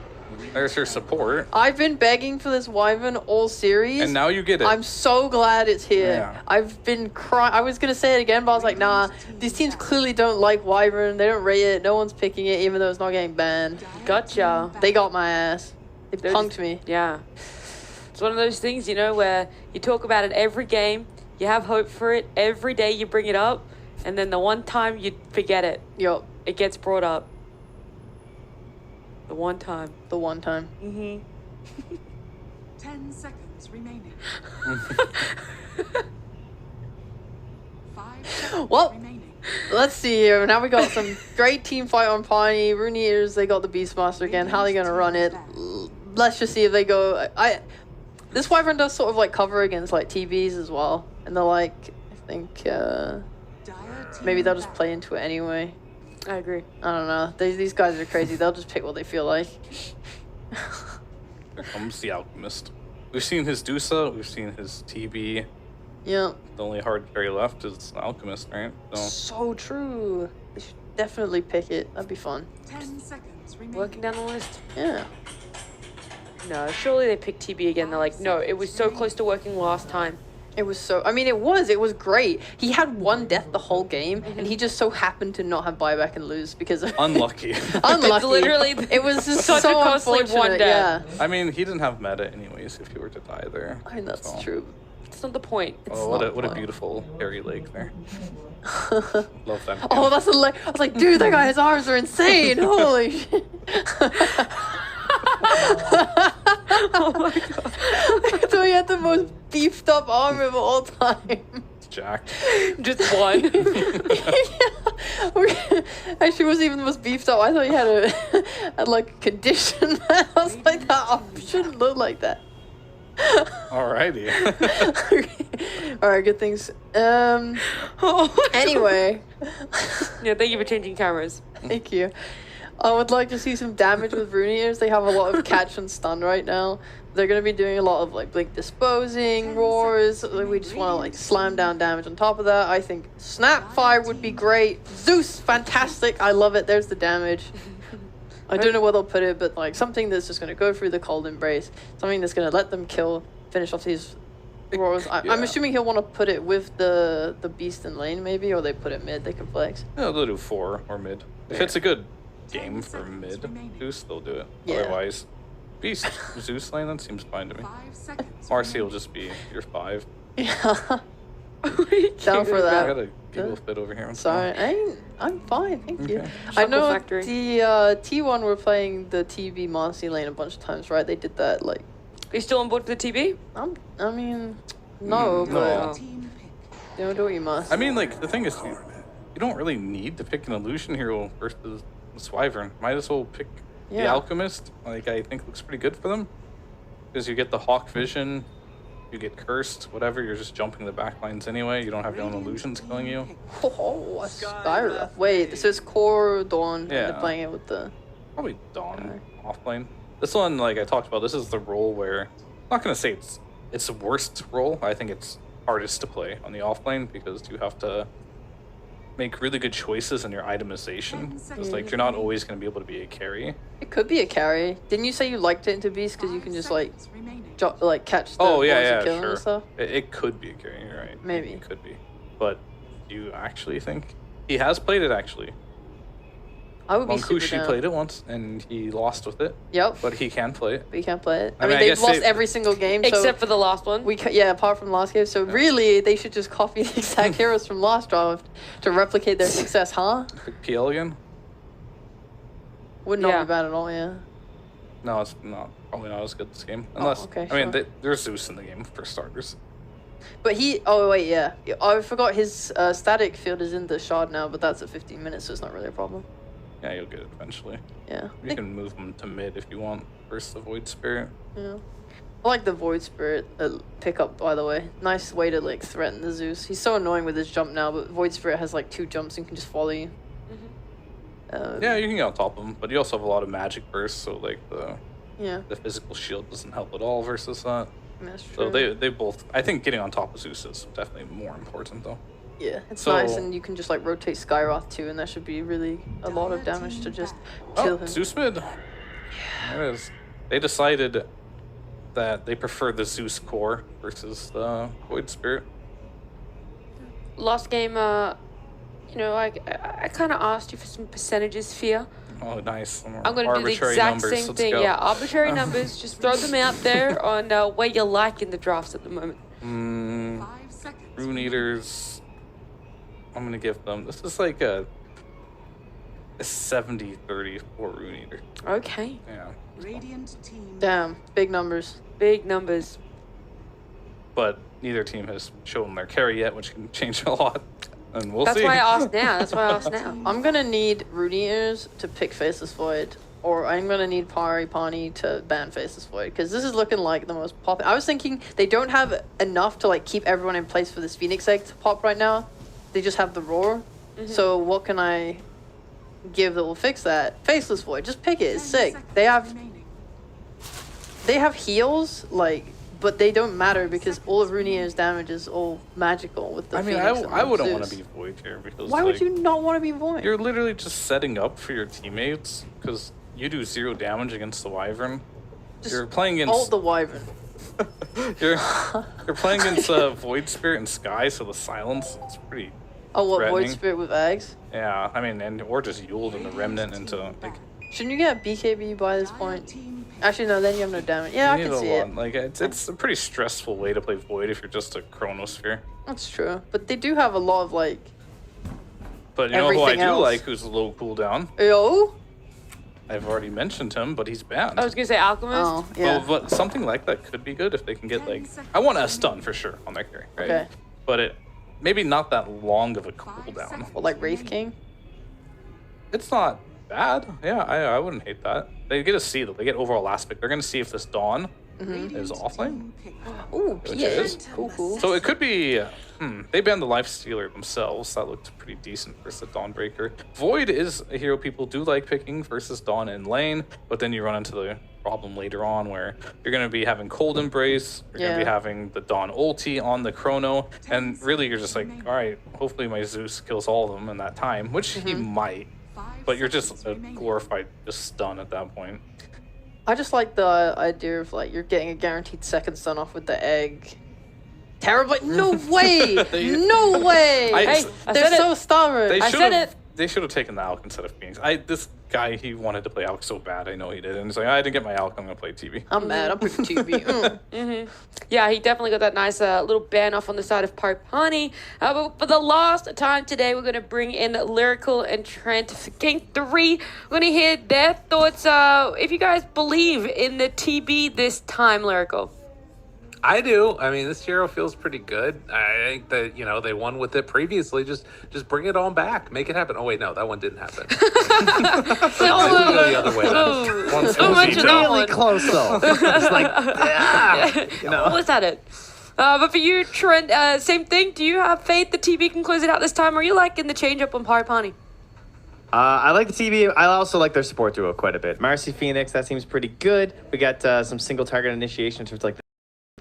There's your support. I've been begging for this Wyvern all series. And now you get it. I'm so glad it's here. Yeah. I've been crying. I was going to say it again, but I was like, nah, these teams clearly don't like Wyvern. They don't rate it. No one's picking it, even though it's not getting banned. Gotcha. They got my ass. They They're punked just- me. Yeah. It's one of those things, you know, where you talk about it every game, you have hope for it, every day you bring it up, and then the one time you forget it, Yup. it gets brought up. The one time. The one time. Mm-hmm. 10 seconds remaining. 5 seconds Well, remaining. Let's see here. Now we got some great team fight on Parni. Rune Eaters, they got the Beastmaster again. How are they gonna run it? Let's just see if they go. This Wyvern does sort of like cover against like TBs as well, and they're like, I think maybe they'll just play into it anyway. I agree. I don't know. These guys are crazy. They'll just pick what they feel like. Here comes the Alchemist. We've seen his Dusa, we've seen his TB. Yeah. The only hard carry left is Alchemist, right? So true. They should definitely pick it. That'd be fun. 10 seconds remaining. Working down the list. Yeah. No, surely they picked TB again. They're like, no, it was so close to working last time. It was so. I mean, it was great. He had one death the whole game, and he just so happened to not have buyback and lose because of Unlucky. unlucky. It's literally it was just such so a costly unfortunate. one death. Yeah. I mean, he didn't have meta anyways if he were to die there. I mean, that's so. true. It's not the point. Oh, what a beautiful hairy leg there. Love that. Oh, that's a leg. I was like, dude, that guy's arms are insane. Holy shit. Oh my god. I thought he had the most beefed up arm of all time. Jacked. Just one. Yeah. Actually, wasn't even the most beefed up. I thought he had like a condition. I was like, that arm shouldn't look like that. Alrighty. Alright, good things. Anyway. Yeah, thank you for changing cameras. Thank you. I would like to see some damage with Rune Eaters. They have a lot of catch and stun right now. They're going to be doing a lot of like blink disposing, roars. We just want to like slam down damage on top of that. I think Snapfire would be great. Zeus, fantastic. I love it. There's the damage. I don't know where they'll put it, but like something that's just going to go through the cold embrace. Something that's going to let them finish off these roars. I'm assuming he'll want to put it with the beast in lane maybe, or they put it mid. They can flex. Yeah, they'll do 4 or mid. If it's a good game for mid Zeus, they'll do it. Yeah. Otherwise, Beast Zeus lane, that seems fine to me. Marcy will just be your 5. Yeah. Down for that. I got a giggle fit over here. Sorry, I'm fine, thank you. Okay. I know Factory. the T1 were playing the TV Marcy lane a bunch of times, right? They did that like. Are you still on board for the TB? I mean, no, but do what you must. I mean, like, the thing is, you don't really need to pick an illusion hero versus the Wyvern. Might as well pick the Alchemist. Like, I think looks pretty good for them. Because you get the Hawk Vision, you get Cursed, whatever, you're just jumping the backlines anyway. You don't have your own illusions killing you. Oh, a Skyra. Wait, this is Core Dawn. And Yeah. they're playing it with the. Probably Dawn offlane. This one, like I talked about, this is the role where, I'm not going to say it's the worst role. I think it's hardest to play on the offlane because you have to make really good choices in your itemization. Because like you're not always going to be able to be a carry. It could be a carry. Didn't you say you liked it into Beast because you can just like catch the Oh yeah, balls yeah, and kill them sure. and stuff? It could be a carry, you're right. Maybe. It could be. But do you actually think? He has played it actually. I would be super Monkushi down. played it once and he lost with it. Yep. But he can play it. But you can't play it. I I mean, mean, I they've guess lost they- every single game. So Except for the last one. apart from last game. So really, they should just copy the exact heroes from last draft to replicate their success, huh? Pick PL again? Would not Yeah. be bad at all, yeah. No, it's not. Probably not as good this game. Unless, okay, I mean, sure. there's Zeus in the game for starters. But oh wait, yeah. I forgot his static field is in the shard now, but that's at 15 minutes, so it's not really a problem. Yeah, you'll get it eventually. Yeah. You can move him to mid if you want versus the Void Spirit. Yeah. I like the Void Spirit pickup, by the way. Nice way to like threaten the Zeus. He's so annoying with his jump now, but Void Spirit has like 2 jumps and can just follow you. Yeah, you can get on top of him, but you also have a lot of magic bursts, so like Yeah. the physical shield doesn't help at all versus that. That's So true. they both. I think getting on top of Zeus is definitely more important though. Yeah, it's So- nice, and you can just like rotate Skyroth too, and that should be really a lot of damage to just kill him. Zeus mid. Yeah. There it is. They decided that they prefer the Zeus core versus the Void Spirit. Last game, you know, I kind of asked you for some percentages, Fear. Oh, nice. I'm going to do the Arbitrary exact numbers. same Let's thing. go. Yeah, arbitrary numbers. Just throw them out there on where you like in the drafts at the moment. Rune Eaters. I'm gonna give them. This is like a 70-30 for Rune Eater. Okay. Yeah. Radiant team. Damn, big numbers. Big numbers. But neither team has shown their carry yet, which can change a lot. And we'll That's see. why I asked now. That's why I asked now. I'm gonna need Rune Ears to pick Faceless Void, or I'm gonna need Pari Parni to ban Faceless Void, because this is looking like the most pop. I was thinking they don't have enough to like keep everyone in place for this Phoenix egg to pop right now. They just have the roar. So what can I give that will fix that? Faceless Void, just pick it. It's sick. They have heals, like, but they don't matter because all of Rune's damage is all magical with the I mean, Phoenix and I wouldn't Zeus. want to be Void here because Why would you not want to be Void? You're literally just setting up for your teammates because you do 0 damage against the Wyvern. You're playing against Ult the Wyvern. you're playing against Void Spirit and Sky, so the silence is pretty. Oh, what, threatening. Void Spirit with Eggs? Yeah, I mean, or just Yuled and the Remnant into like. Shouldn't you get BKB by this point? Actually, no, then you have no damage. Yeah, I you can need see a lot. it. Like it's a pretty stressful way to play Void if you're just a Chronosphere. That's true. But they do have a lot of, like, But you know who I everything do else. like, who's low cooldown? Yo? I've already mentioned him, but he's banned. I was gonna say Alchemist. Oh, yeah. Well, but something like that could be good if they can get like. I want a stun for sure on that carry, right? Okay. But it maybe not that long of a cooldown. Well, like Wraith King? It's not bad. Yeah, I wouldn't hate that. They get a see though. They get overall aspect. They're gonna see if this Dawn is offlane. Ooh, Which PA. it is. Cool. So it could be. They banned the Life Stealer themselves. That looked pretty decent versus the Dawnbreaker. Void is a hero people do like picking versus Dawn in lane, but then you run into the problem later on where you're going to be having Cold Embrace, you're going to be having the Dawn ulti on the Chrono, and really you're just like, all right, hopefully my Zeus kills all of them in that time, which he might, but you're just a glorified just stun at that point. I just like the idea of, like, you're getting a guaranteed second stun off with the egg. Terrible. No way! No way! Hey, I they're said so it. stubborn. I said it. They should have taken the Alk instead of Phoenix. This guy, he wanted to play Alk so bad. I know he did. And he's like, I didn't get my Alk. I'm going to play TV. I'm mad. I'm picking TB. Yeah, he definitely got that nice little ban off on the side of Pari Parni. But for the last time today, we're going to bring in Lyrical and Trent for Game 3. We're going to hear their thoughts. If you guys believe in the TB this time, Lyrical. I do. I mean, this hero feels pretty good. I think that, they won with it previously. Just bring it on back. Make it happen. Oh, wait, no, that one didn't happen. Go the other way. Really close, though. It's like, Was that it? But for you, Trent, same thing. Do you have faith the TB can close it out this time, or are you liking the change up on Pari Parni? I like the TV. I also like their support duo quite a bit. Marcy Phoenix, that seems pretty good. We got some single target initiation in terms of like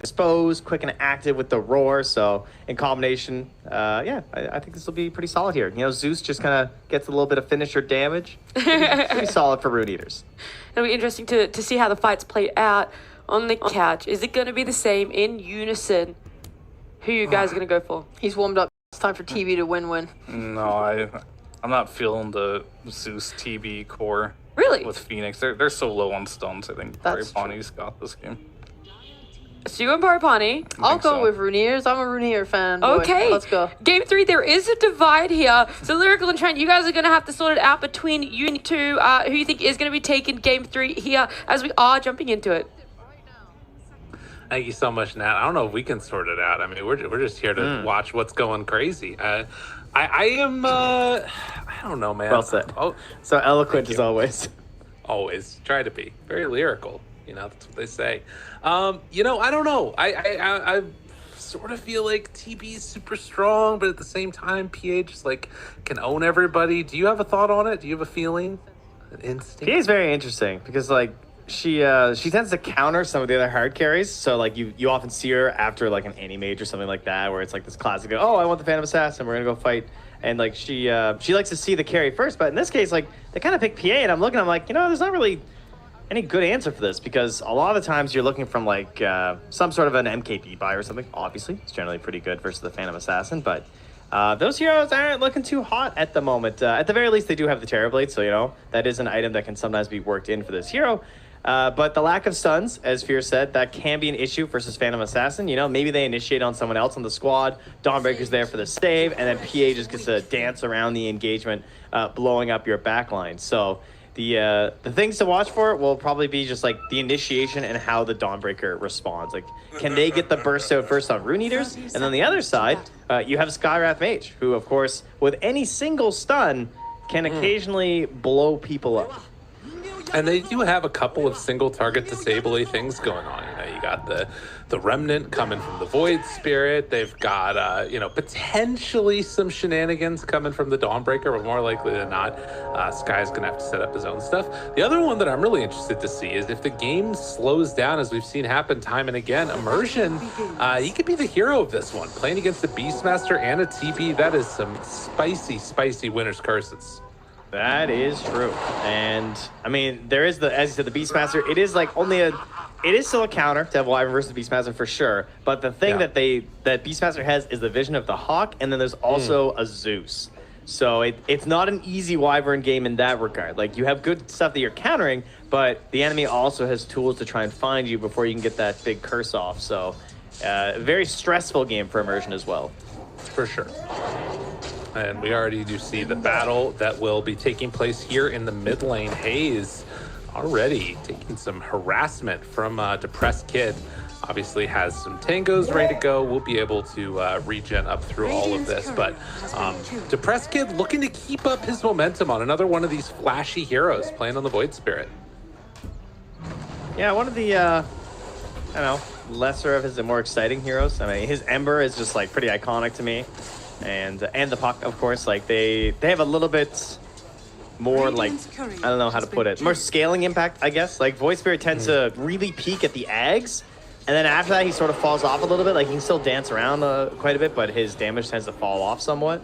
expose, quick and active with the roar. So in combination, I think this will be pretty solid here. Zeus just kind of gets a little bit of finisher damage. Pretty solid for Root Eaters. It'll be interesting to see how the fights play out on the couch. Is it going to be the same in unison? Who you guys going to go for? He's warmed up. It's time for TB to win-win. No, I'm not feeling the Zeus TB core. Really? With Phoenix. They're so low on stuns, I think Pari That's Parni's got this game. So you and Pari Parni. I'll go with Runeers. I'm a Runeer fan. Boy. Okay. Let's go. Game 3, there is a divide here. So Lyrical and Trent, you guys are going to have to sort it out between you two. Who you think is going to be taking Game 3 here as we are jumping into it. Thank you so much, Nat. I don't know if we can sort it out. I mean, we're just here to watch what's going crazy. I am, I don't know, man. Well said. Oh, So eloquent as always. always try to be very lyrical. That's what they say. I don't know. I sort of feel like TB is super strong, but at the same time, PA just like can own everybody. Do you have a thought on it? Do you have a feeling, an instinct? PA is very interesting because like she tends to counter some of the other hard carries. So like you often see her after like an anti-mage or something like that, where it's like this classic, oh, I want the Phantom Assassin, we're gonna go fight. And like she likes to see the carry first, but in this case, like they kind of pick PA, and I'm like, there's not really any good answer for this because a lot of the times you're looking from like some sort of an MKB buy or something. Obviously, it's generally pretty good versus the Phantom Assassin, but those heroes aren't looking too hot at the moment. At the very least, they do have the Terrorblade, so that is an item that can sometimes be worked in for this hero. But the lack of stuns, as Fear said, that can be an issue versus Phantom Assassin. Maybe they initiate on someone else on the squad. Dawnbreaker's there for the save, and then PA just gets to dance around the engagement, blowing up your backline. So The things to watch for will probably be just like the initiation and how the Dawnbreaker responds. Like, can they get the burst out first on Rune Eaters? And then the other side, you have Skywrath Mage, who, of course, with any single stun, can occasionally blow people up. And they do have a couple of single target disabling things going on. You know, you got the Remnant coming from the Void Spirit. They've got, you know, potentially some shenanigans coming from the Dawnbreaker, but more likely than not, Sky's going to have to set up his own stuff. The other one that I'm really interested to see is if the game slows down, as we've seen happen time and again, Immersion, he could be the hero of this one. Playing against a Beastmaster and a TB, that is some spicy, spicy winner's curses. That is true. And, I mean, there is as you said, the Beastmaster, it is like it is still a counter to have Wyvern versus Beastmaster for sure, but the thing that Beastmaster has is the vision of the Hawk, and then there's also a Zeus. So it's not an easy Wyvern game in that regard. Like, you have good stuff that you're countering, but the enemy also has tools to try and find you before you can get that big curse off. So, a very stressful game for Immersion as well. For sure. And we already do see the battle that will be taking place here in the mid lane. Hayes already taking some harassment from Depressed Kid. Obviously has some tangos ready to go. We'll be able to regen up through all of this. But Depressed Kid looking to keep up his momentum on another one of these flashy heroes playing on the Void Spirit. Yeah, one of the, I don't know, lesser of his more exciting heroes. I mean, his Ember is just like pretty iconic to me. And the Puck, of course, like they have a little bit more like, I don't know how to put it, more scaling impact, I guess. Like Void Spirit tends to really peak at the Ags, and then after that he sort of falls off a little bit. Like he can still dance around quite a bit, but his damage tends to fall off somewhat.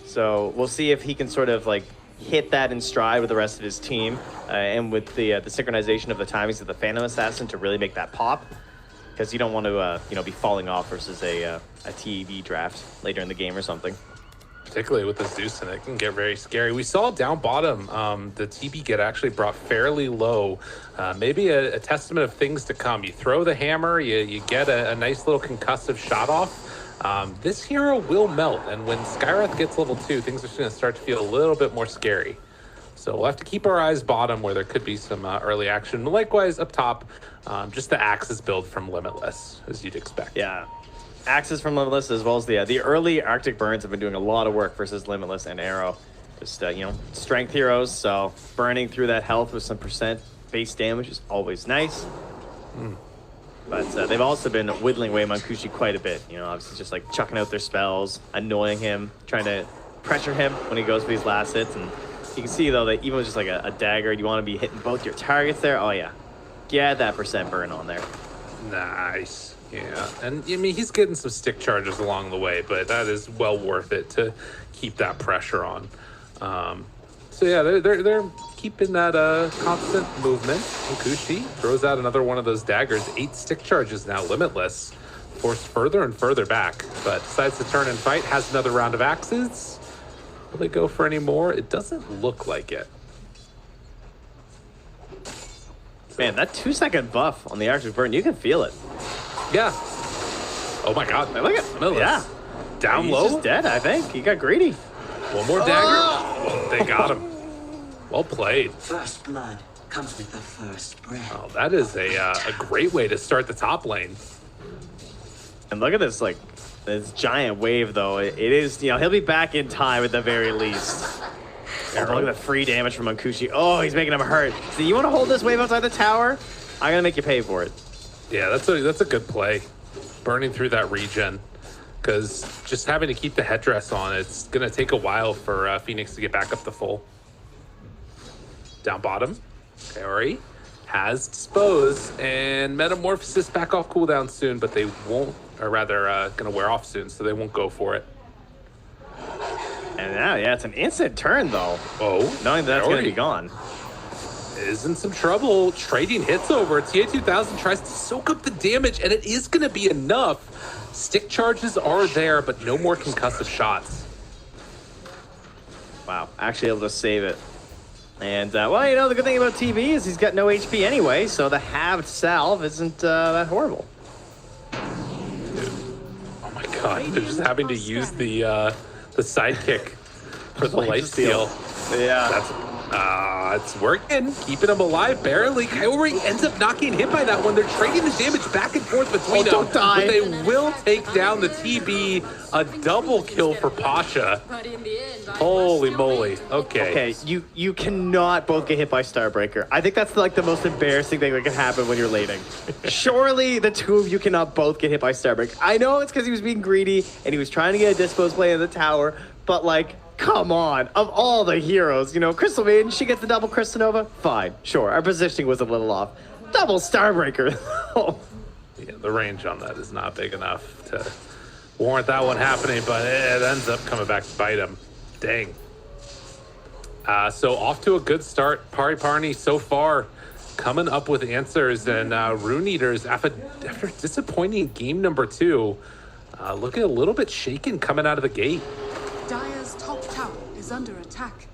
So we'll see if he can sort of like hit that in stride with the rest of his team, and with the synchronization of the timings of the Phantom Assassin to really make that pop. Because you don't want to, you know, be falling off versus a TEV draft later in the game or something. Particularly with the Zeus, and it can get very scary. We saw down bottom, the TB get actually brought fairly low. Maybe a testament of things to come. You throw the hammer, you get a nice little concussive shot off. This hero will melt, and when Skywrath gets level 2, things are going to start to feel a little bit more scary. So we'll have to keep our eyes bottom where there could be some early action. Likewise, up top, just the Axis build from Limitless, as you'd expect. Yeah, Axis from Limitless, as well as the early Arctic Burns have been doing a lot of work versus Limitless and Arrow. Just, you know, strength heroes, so burning through that health with some percent base damage is always nice. But they've also been whittling away Mankushi quite a bit. You know, obviously just like chucking out their spells, annoying him, trying to pressure him when he goes for these last hits. And you can see, though, that even with just like a dagger, you want to be hitting both your targets there. Oh, yeah. Get that percent burn on there. Nice. Yeah. And, I mean, he's getting some stick charges along the way, but that is well worth it to keep that pressure on. So, yeah, they're keeping that constant movement. Okushi throws out another one of those daggers. 8 stick charges now, Limitless. Forced further and further back, but decides to turn and fight. Has another round of axes. Will they go for any more? It doesn't look like it. Man, that 2-second buff on the Arctic Burn, you can feel it. Yeah. Oh my God. Look at Limitless. Yeah. Down He's low. He's just dead, I think. He got greedy. One more dagger. Oh, they got him. Well played. First blood comes with the first breath. Oh, that is a great way to start the top lane. And look at this, like, this giant wave, though. It is, you know, he'll be back in time at the very least. Oh, look at the free damage from Mankushi. Oh, he's making him hurt. So you want to hold this wave outside the tower? I'm going to make you pay for it. Yeah, that's a good play. Burning through that regen. Because just having to keep the headdress on, it's going to take a while for Phoenix to get back up to full. Down bottom, Kaori has Dispose, and Metamorphosis back off cooldown soon, but they won't, or rather, going to wear off soon, so they won't go for it. And now, yeah, it's an instant turn, though. Oh, knowing that's going to be gone. Is in some trouble. Trading hits over. TA2000 tries to soak up the damage, and it is going to be enough. Stick charges are there, but no more concussive shots. Wow, actually able to save it. And, well, you know, the good thing about TB is he's got no HP anyway, so the halved salve isn't that horrible. Dude. Oh my God, they're just having to use the sidekick for the life steal. Yeah. It's working, keeping him alive barely. Kaori ends up not getting hit by that one. They're trading the damage back and forth between them. Don't die. But they will take down the TB. A double kill for Pasha. Holy moly. Okay. Okay, you cannot both get hit by Starbreaker. I think that's like the most embarrassing thing that can happen when you're laning. Surely the two of you cannot both get hit by Starbreaker. I know it's because he was being greedy and he was trying to get a dispose play in the tower, but like, come on. Of all the heroes, you know, Crystal Maiden, she gets the double Crystal Nova. Fine, sure. Our positioning was a little off. Double Starbreaker. Yeah, the range on that is not big enough to warrant that one happening, but it ends up coming back to bite him. Dang. So off to a good start. Pari Parni so far coming up with answers, and Rune Eaters, after disappointing game number 2, looking a little bit shaken coming out of the gate. Dire's top tower is under attack.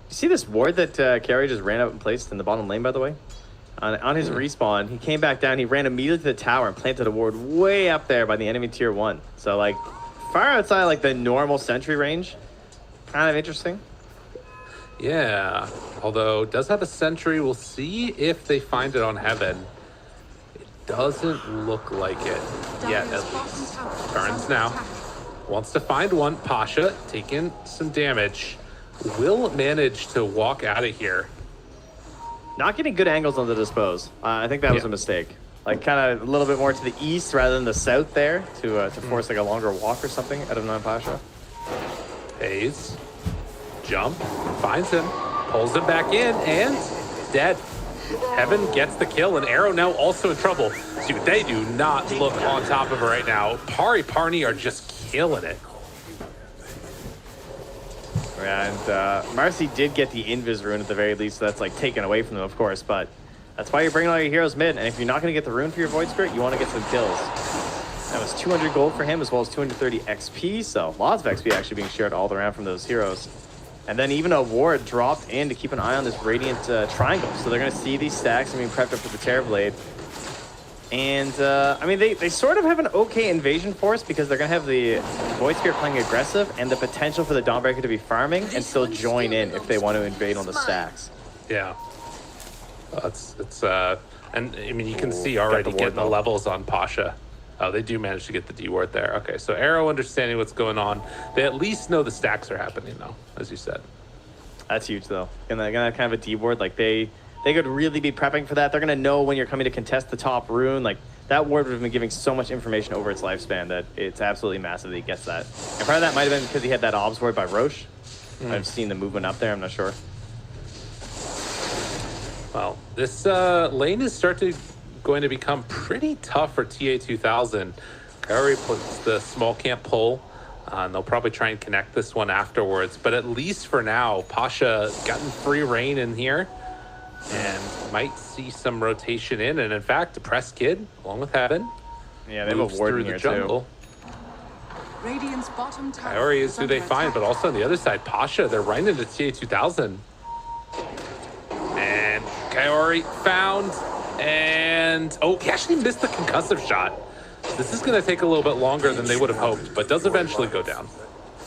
You see this ward that Carrie just ran up and placed in the bottom lane, by the way? On his respawn, he came back down, he ran immediately to the tower and planted a ward way up there by the enemy tier 1. So, like, far outside, like, the normal sentry range. Kind of interesting. Yeah, although does have a sentry. We'll see if they find it on Heaven. It doesn't look like it yet. Turns now. Wants to find one. Pasha taking some damage. Will manage to walk out of here. Not getting good angles on the dispose. I think that was a mistake. Like kind of a little bit more to the east rather than the south there to force like a longer walk or something out of Pasha. Hayes, jump, finds him, pulls him back in, and dead. Heaven gets the kill, and Arrow now also in trouble. Dude, they do not look on top of her right now. Pari Parni are just killing it. And Marcy did get the Invis rune at the very least, so that's like taken away from them, of course, but that's why you're bringing all your heroes mid, and if you're not going to get the rune for your Void Spirit, you want to get some kills. That was 200 gold for him, as well as 230 XP, so lots of XP actually being shared all around from those heroes. And then even a ward dropped in to keep an eye on this Radiant triangle, so they're going to see these stacks and being prepped up for the Terrorblade. And, I mean, they sort of have an okay invasion force because they're going to have the Void Spirit playing aggressive and the potential for the Dawnbreaker to be farming and still join in if they want to invade on the stacks. Yeah. And I mean, you can see already getting the levels on Pasha. Oh, they do manage to get the D ward there. Okay, so Arrow understanding what's going on. They at least know the stacks are happening, though, as you said. That's huge, though. And they're going to kind of a D ward, like they could really be prepping for that. They're going to know when you're coming to contest the top rune. Like, that ward would have been giving so much information over its lifespan that it's absolutely massive that he gets that. And part of that might have been because he had that Obs ward by Roche. I've seen the movement up there, I'm not sure. Well, this lane is going to become pretty tough for TA2000. Kaori puts the small camp pull. And they'll probably try and connect this one afterwards. But at least for now, Pasha gotten free reign in here. And might see some rotation in, and in fact, Depressed Kid, along with Heaven, yeah, they have a ward in here jungle. Radiant's bottom tower. Kaori is who they find, but also on the other side, Pasha, they're right into TA2000. And Kaori found, and he actually missed the concussive shot. This is going to take a little bit longer than they would have hoped, but does eventually go down.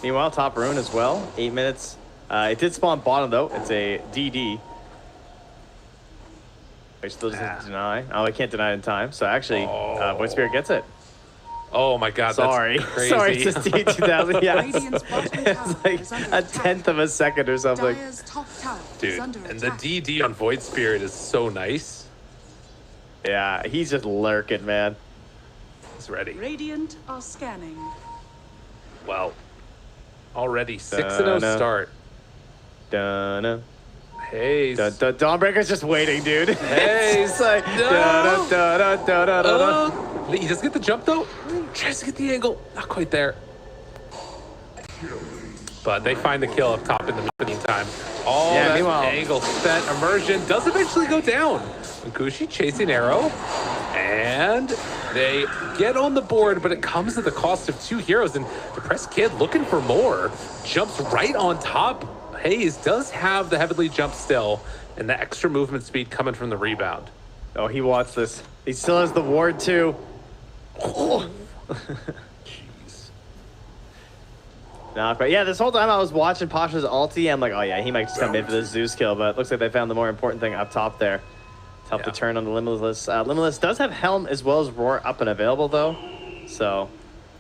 Meanwhile, top rune as well, 8 minutes. It did spawn bottom though. It's a DD. Which still doesn't deny. Oh, I can't deny it in time. So actually, Void Spirit gets it. Oh my God, sorry. That's crazy. Sorry, it's just T2000. Yeah, it's like a tenth of a second or something. Dude, and the DD on Void Spirit is so nice. Yeah, he's just lurking, man. He's ready. Radiant are scanning. Well, already 6-0 start. Dun-na. Hayes. Dawnbreaker's just waiting, dude. Hayes. Like, no. He doesn't get the jump though. Tries to get the angle. Not quite there. But they find the kill up top in the meantime. That angle spent. Immersion does eventually go down. Nkushi chasing Arrow. And they get on the board, but it comes at the cost of 2 heroes. And Depressed Kid looking for more. Jumps right on top. Hayes does have the heavenly jump still, and the extra movement speed coming from the rebound. Oh, he wants this. He still has the ward too. Oh. Jeez. Not quite. Yeah, this whole time I was watching Pasha's ulti. I'm like, oh yeah, he might just come in for the Zeus kill, but it looks like they found the more important thing up top there. To help the turn on the Limitless. Limitless does have Helm as well as Roar up and available though. So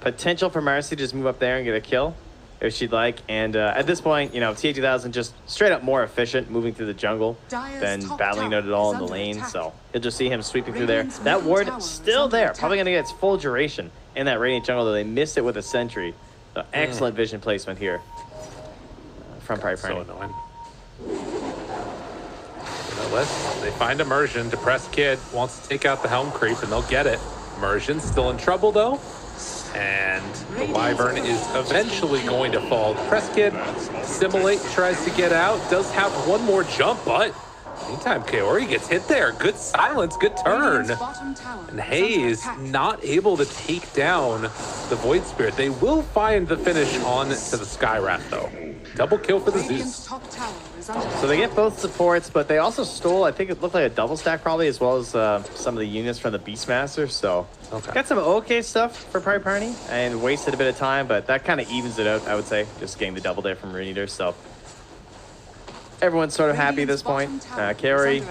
potential for Marcy to just move up there and get a kill if she'd like. And at this point, you know, TA2000 just straight up more efficient moving through the jungle than battling it at all in the lane. So you'll just see him sweeping through there. That ward still there. Probably going to get its full duration in that Radiant jungle, though they missed it with a sentry. So excellent vision placement here from Pari Parni. So annoying. They find Immersion. Depressed Kid wants to take out the Helm creep, and they'll get it. Immersion's still in trouble, though. And the Wyvern is eventually going to fall. Depressed Kid, Simulate, tries to get out. Does have one more jump, but meantime, Kaori gets hit there. Good silence, good turn. And Hayes not able to take down the Void Spirit. They will find the finish on to the Skywrath, though. Double kill for the Zeus. So they get both supports, but they also stole, I think it looked like a double stack probably, as well as some of the units from the Beastmaster. So got some okay stuff for Pari Parni and wasted a bit of time, but that kind of evens it out, I would say, just getting the double there from Rune Eater. So everyone's sort of happy at this point. Kaori,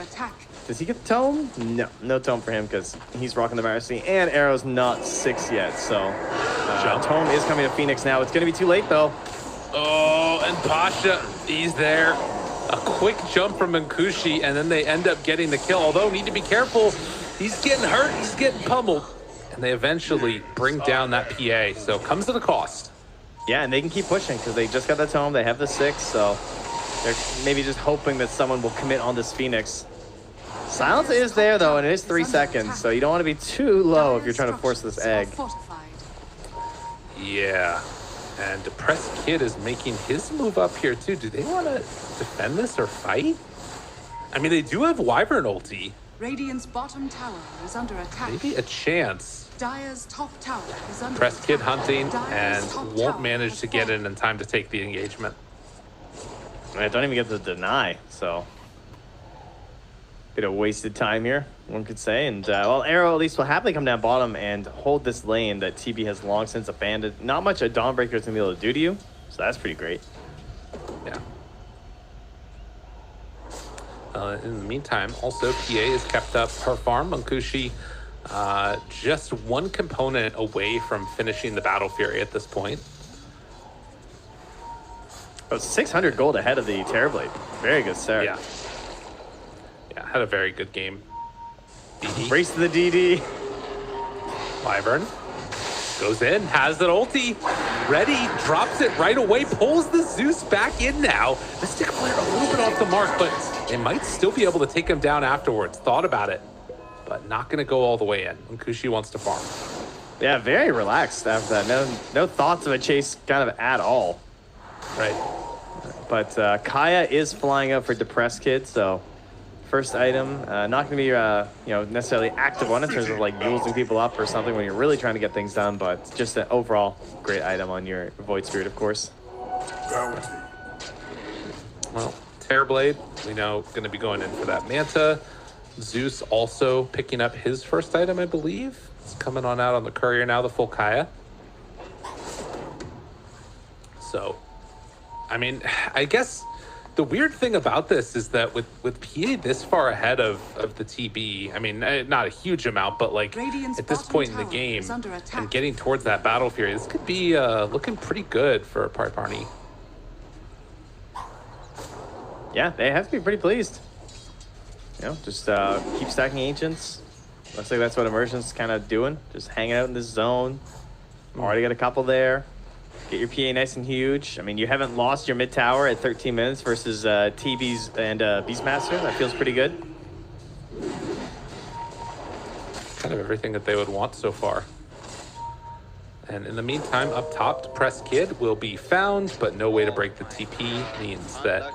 does he get the tome? No, no tome for him because he's rocking the Marcy, and Arrow's not 6 yet. So tome is coming to Phoenix now. It's going to be too late though. Oh, and Pasha, he's there. A quick jump from Nkushi, and then they end up getting the kill. Although, need to be careful. He's getting hurt. He's getting pummeled. And they eventually bring down that PA. So, comes at a cost. Yeah, and they can keep pushing because they just got the tome. They have the 6, so they're maybe just hoping that someone will commit on this Phoenix. Silence is there, though, and it is 3 seconds. So, you don't want to be too low if you're trying to force this egg. Yeah. And Depressed Kid is making his move up here, too. Do they want to defend this or fight? I mean, they do have Wyvern ulti. Radiant's bottom tower is under attack. Maybe a chance. Dire's top tower is under Depressed Kid attack. hunting and Dire's top won't tower manage has to get fallen. in time to take the engagement. I don't even get the deny, so bit of wasted time here, one could say. And well, Arrow at least will happily come down bottom and hold this lane that TB has long since abandoned. Not much a Dawnbreaker is gonna be able to do to you, so that's pretty great. Yeah. In the meantime, also PA has kept up her farm. Nkushi just one component away from finishing the Battle Fury at this point. About 600 gold ahead of the Terrorblade. Very good start. Yeah. Yeah, had a very good game. DD. Race to the DD. Wyvern goes in, has that ulti, ready, drops it right away, pulls the Zeus back in now. Mystic Flare a little bit off the mark, but they might still be able to take him down afterwards. Thought about it, but not going to go all the way in. Nkushi wants to farm. Yeah, very relaxed after that. No thoughts of a chase kind of at all. Right. But Kaya is flying up for Depressed Kid, so first item, not going to be necessarily active one in terms of like using people up or something when you're really trying to get things done, but just an overall great item on your Void Spirit, of course. Well, Terrorblade, we know, going to be going in for that Manta. Zeus also picking up his first item, I believe. It's coming on out on the courier now, the full Kaya. So, I mean, I guess the weird thing about this is that with PA this far ahead of the TB, I mean, not a huge amount, but like at this point in the game and getting towards that Battle Fury, this could be looking pretty good for Pari Parni. Yeah, they have to be pretty pleased. You know, just keep stacking Ancients. Looks like that's what Immersion's kind of doing. Just hanging out in this zone. Already got a couple there. Get your PA nice and huge. I mean, you haven't lost your mid tower at 13 minutes versus TB's and Beastmaster. That feels pretty good. Kind of everything that they would want so far. And in the meantime, up top, Depressed Kid will be found, but no way to break the TP means that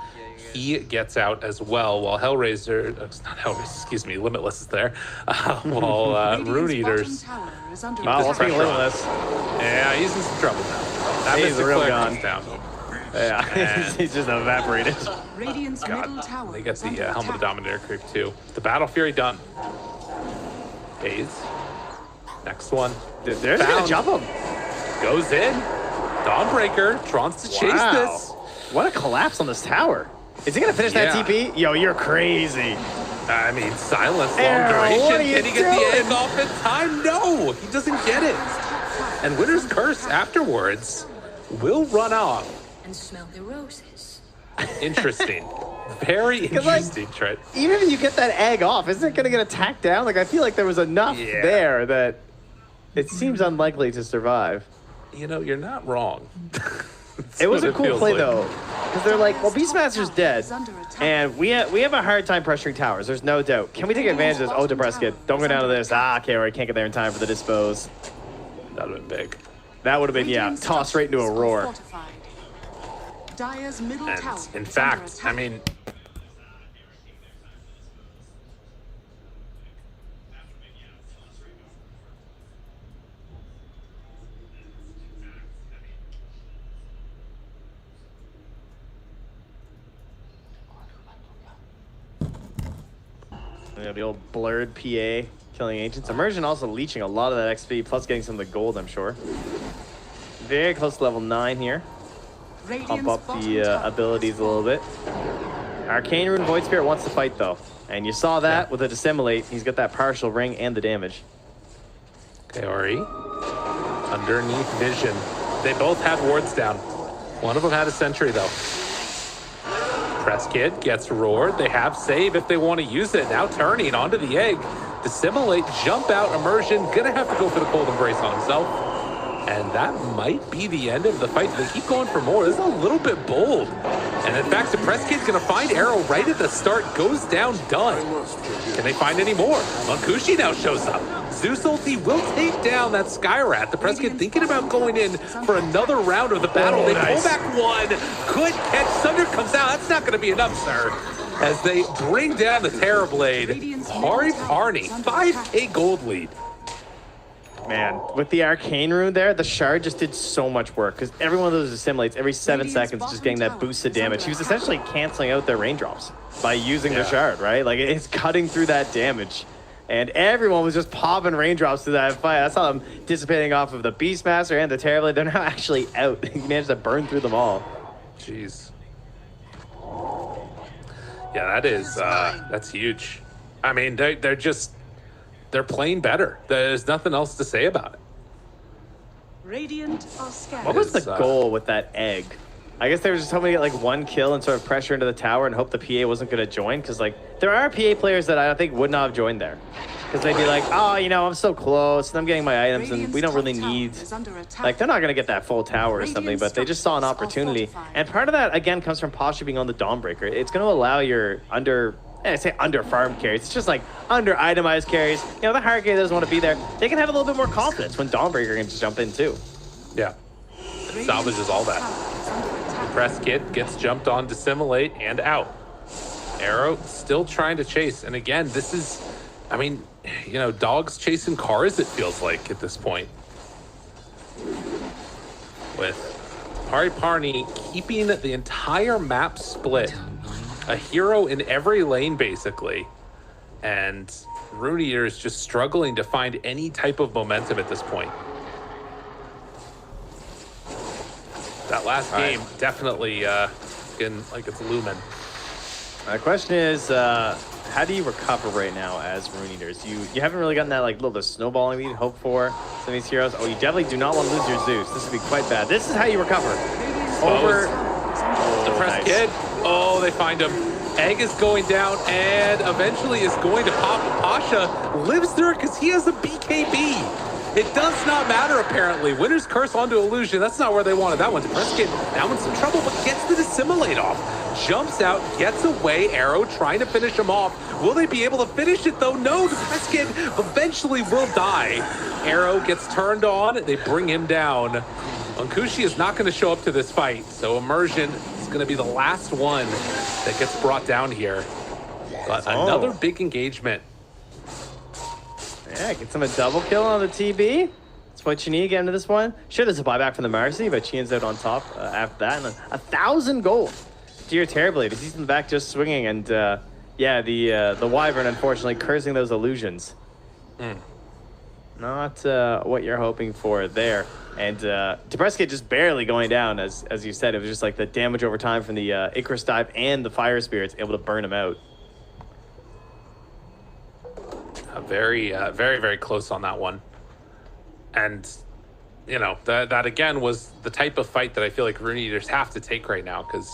he gets out as well, while Hellraiser, not Hellraiser, excuse me, Limitless is there, while Rune Eater's Well, speaking of Limitless. Yeah, he's in some trouble now. That He's Mystic a real Flare gun. comes down. Yeah, he's just evaporated. Radiant's middle tower They get is the under Helmet of attack. Dominator creep too. The Battle Fury done. Hayes. Next one. There's gonna jump him. Goes in. Dawnbreaker wants to chase this. What a collapse on this tower. Is he going to finish that TP? Yo, you're crazy. I mean, silence, long Arrow, duration. what are you Can he get the doing? egg off in time? No, he doesn't get it. And Winter's Curse afterwards will run off. And smell the roses. Interesting. Very interesting, Trent. Even if you get that egg off, isn't it going to get attacked down? Like, I feel like there was enough there that it seems unlikely to survive. You know, you're not wrong. It was a cool play, like. though, because they're like, well, Beastmaster's dead, and we have a hard time pressuring towers. There's no doubt. Can we take advantage of this? Oh, DeBresket, don't go down to this. Okay, or I can't get there in time for the dispose. That would have been big. That would have been, tossed right into a roar. Dire's middle tower And in is fact, under I attack. mean, Yeah, the old blurred PA killing ancients. Immersion also leeching a lot of that XP, plus getting some of the gold, I'm sure. Very close to level 9 here. Pump up the abilities a little bit. Arcane Rune Void Spirit wants to fight, though. And you saw that with a Dissimulate. He's got that partial ring and the damage. okay, Ori. Underneath vision. They both had wards down. One of them had a sentry, though. Press Kid gets roared. They have save if they want to use it. Now turning onto the egg. Dissimulate, jump out, immersion. Gonna have to go for the cold embrace on himself. And that might be the end of the fight. They keep going for more. This is a little bit bold. And in fact, the Press Kid's gonna find Arrow right at the start. Goes down, done. Can they find any more? Monkushi now shows up. Zeus ulti will take down that Skyrat. The Press Kid thinking about going in for another round of the battle. They pull back one. Good catch. Thunder comes out. That's not gonna be enough, sir. As they bring down the Terrorblade. Pari Parni, 5K gold lead. Man, with the Arcane Rune there, the Shard just did so much work, because every one of those assimilates every 7 seconds just getting that boosted damage. He was essentially canceling out their raindrops by using the Shard, right? Like, it's cutting through that damage. And everyone was just popping raindrops through that fight. I saw them dissipating off of the Beastmaster and the Terrorblade. They're now actually out. He managed to burn through them all. Jeez. Yeah, that is, that's huge. I mean, they're playing better. There's nothing else to say about it. Radiant are scattered. What was the goal with that egg? I guess they were just hoping to get like one kill and sort of pressure into the tower and hope the PA wasn't going to join, because like there are PA players that I don't think would not have joined there, because they'd be like, oh, you know, I'm so close and I'm getting my items and we don't really need, like, they're not going to get that full tower or something, but they just saw an opportunity. And part of that again comes from posture being on the Dawnbreaker. It's going to allow your under farm carries. It's just like under itemized carries. You know, the hard carry doesn't want to be there. They can have a little bit more confidence when Dawnbreaker can just jump in too. Yeah. It salvages all that. The Press Kid gets jumped on, Dissimulate, and out. Arrow still trying to chase. And again, this is, I mean, you know, dogs chasing cars, it feels like at this point. With Pari Parni keeping the entire map split. A hero in every lane, basically. And Rune is just struggling to find any type of momentum at this point. That last game definitely looking like it's looming. My question is, how do you recover right now as Rune Eaters? You haven't really gotten that like little bit of snowballing that you'd hope for some of these heroes. Oh, you definitely do not want to lose your Zeus. This would be quite bad. This is how you recover. Over the Press Kid. Oh, they find him. Egg is going down and eventually is going to pop. Pasha lives there because he has a BKB. It does not matter, apparently. Winter's Curse onto Illusion. That's not where they wanted that one. Press Kid now in some trouble, but gets the Dissimulate off. Jumps out, gets away. Arrow trying to finish him off. Will they be able to finish it, though? No, the Press Kid eventually will die. Arrow gets turned on. They bring him down. Monkushi is not going to show up to this fight, so Immersion is going to be the last one that gets brought down here. But another big engagement. Yeah, gets him a double kill on the TB. That's what you need to get into this one. Sure, there's a buyback from the Mercy, but Chian's out on top after that. And 1,000 gold to your Terrorblade. He's in the back just swinging. And yeah, the Wyvern, unfortunately, cursing those illusions. Not what you're hoping for there. And DPC just barely going down, as you said. It was just like the damage over time from the Icarus dive and the Fire Spirits able to burn him out. Very, very close on that one. And, you know, that again was the type of fight that I feel like Rune Eaters have to take right now, because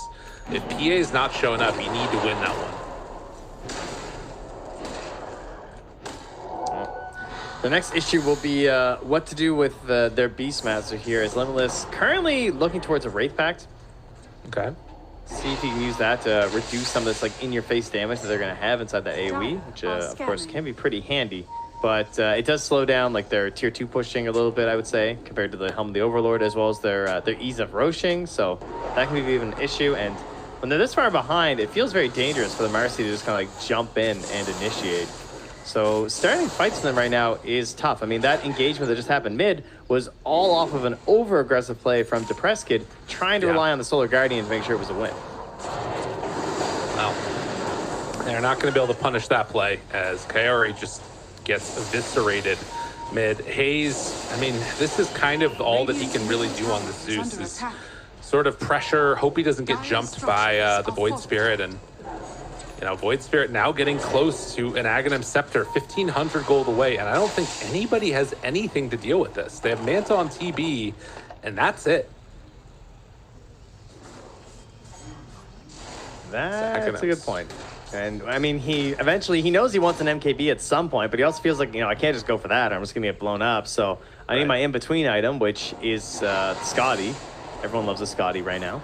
if PA is not showing up, you need to win that one. The next issue will be what to do with their Beastmaster here, as Limitless currently looking towards a Wraith Pact. Okay. See if you can use that to reduce some of this like in-your-face damage that they're going to have inside the AoE, which of course can be pretty handy. But it does slow down like their tier 2 pushing a little bit, I would say, compared to the Helm of the Overlord, as well as their ease of roshing. So that can be even an issue. And when they're this far behind, it feels very dangerous for the Marcy to just kind of like jump in and initiate. So starting fights with them right now is tough. I mean, that engagement that just happened mid was all off of an over-aggressive play from DPC, trying to rely on the Solar Guardian to make sure it was a win. Well, they're not going to be able to punish that play, as Kaori just gets eviscerated mid. Hayes, I mean, this is kind of all that he can really do on the Zeus, is sort of pressure, hope he doesn't get jumped by the Void Spirit, and you know, Void Spirit now getting close to an Aghanim Scepter, 1,500 gold away, and I don't think anybody has anything to deal with this. They have Manta on TB, and that's it. That's a good point. And I mean, he knows he wants an MKB at some point, but he also feels like, you know, I can't just go for that, or I'm just gonna get blown up. So I need my in-between item, which is Scotty. Everyone loves a Scotty right now.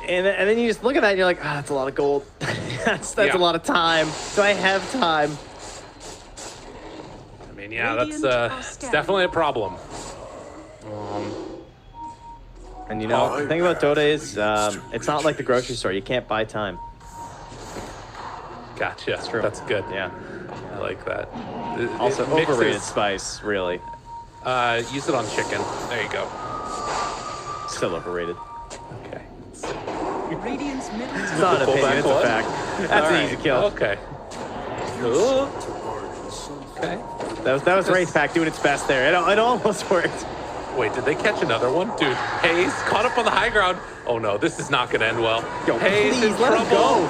And then you just look at that and you're like, that's a lot of gold. that's a lot of time. Do I have time? I mean, yeah, that's it's definitely a problem. And you know, the thing about Dota is it's not like the grocery store. You can't buy time. Gotcha. That's true. That's good. Yeah. I like that. Also, overrated spice, really. Use it on chicken. There you go. Still overrated. Okay. Radiant's middle It's not an opinion, it's a fact. That's an easy kill. Okay. Okay. That was Wraith Pack doing its best there. It almost worked. Wait, did they catch another one? Dude, Hayes caught up on the high ground. Oh no, this is not gonna end well. Yo, Hayes please, in let him trouble.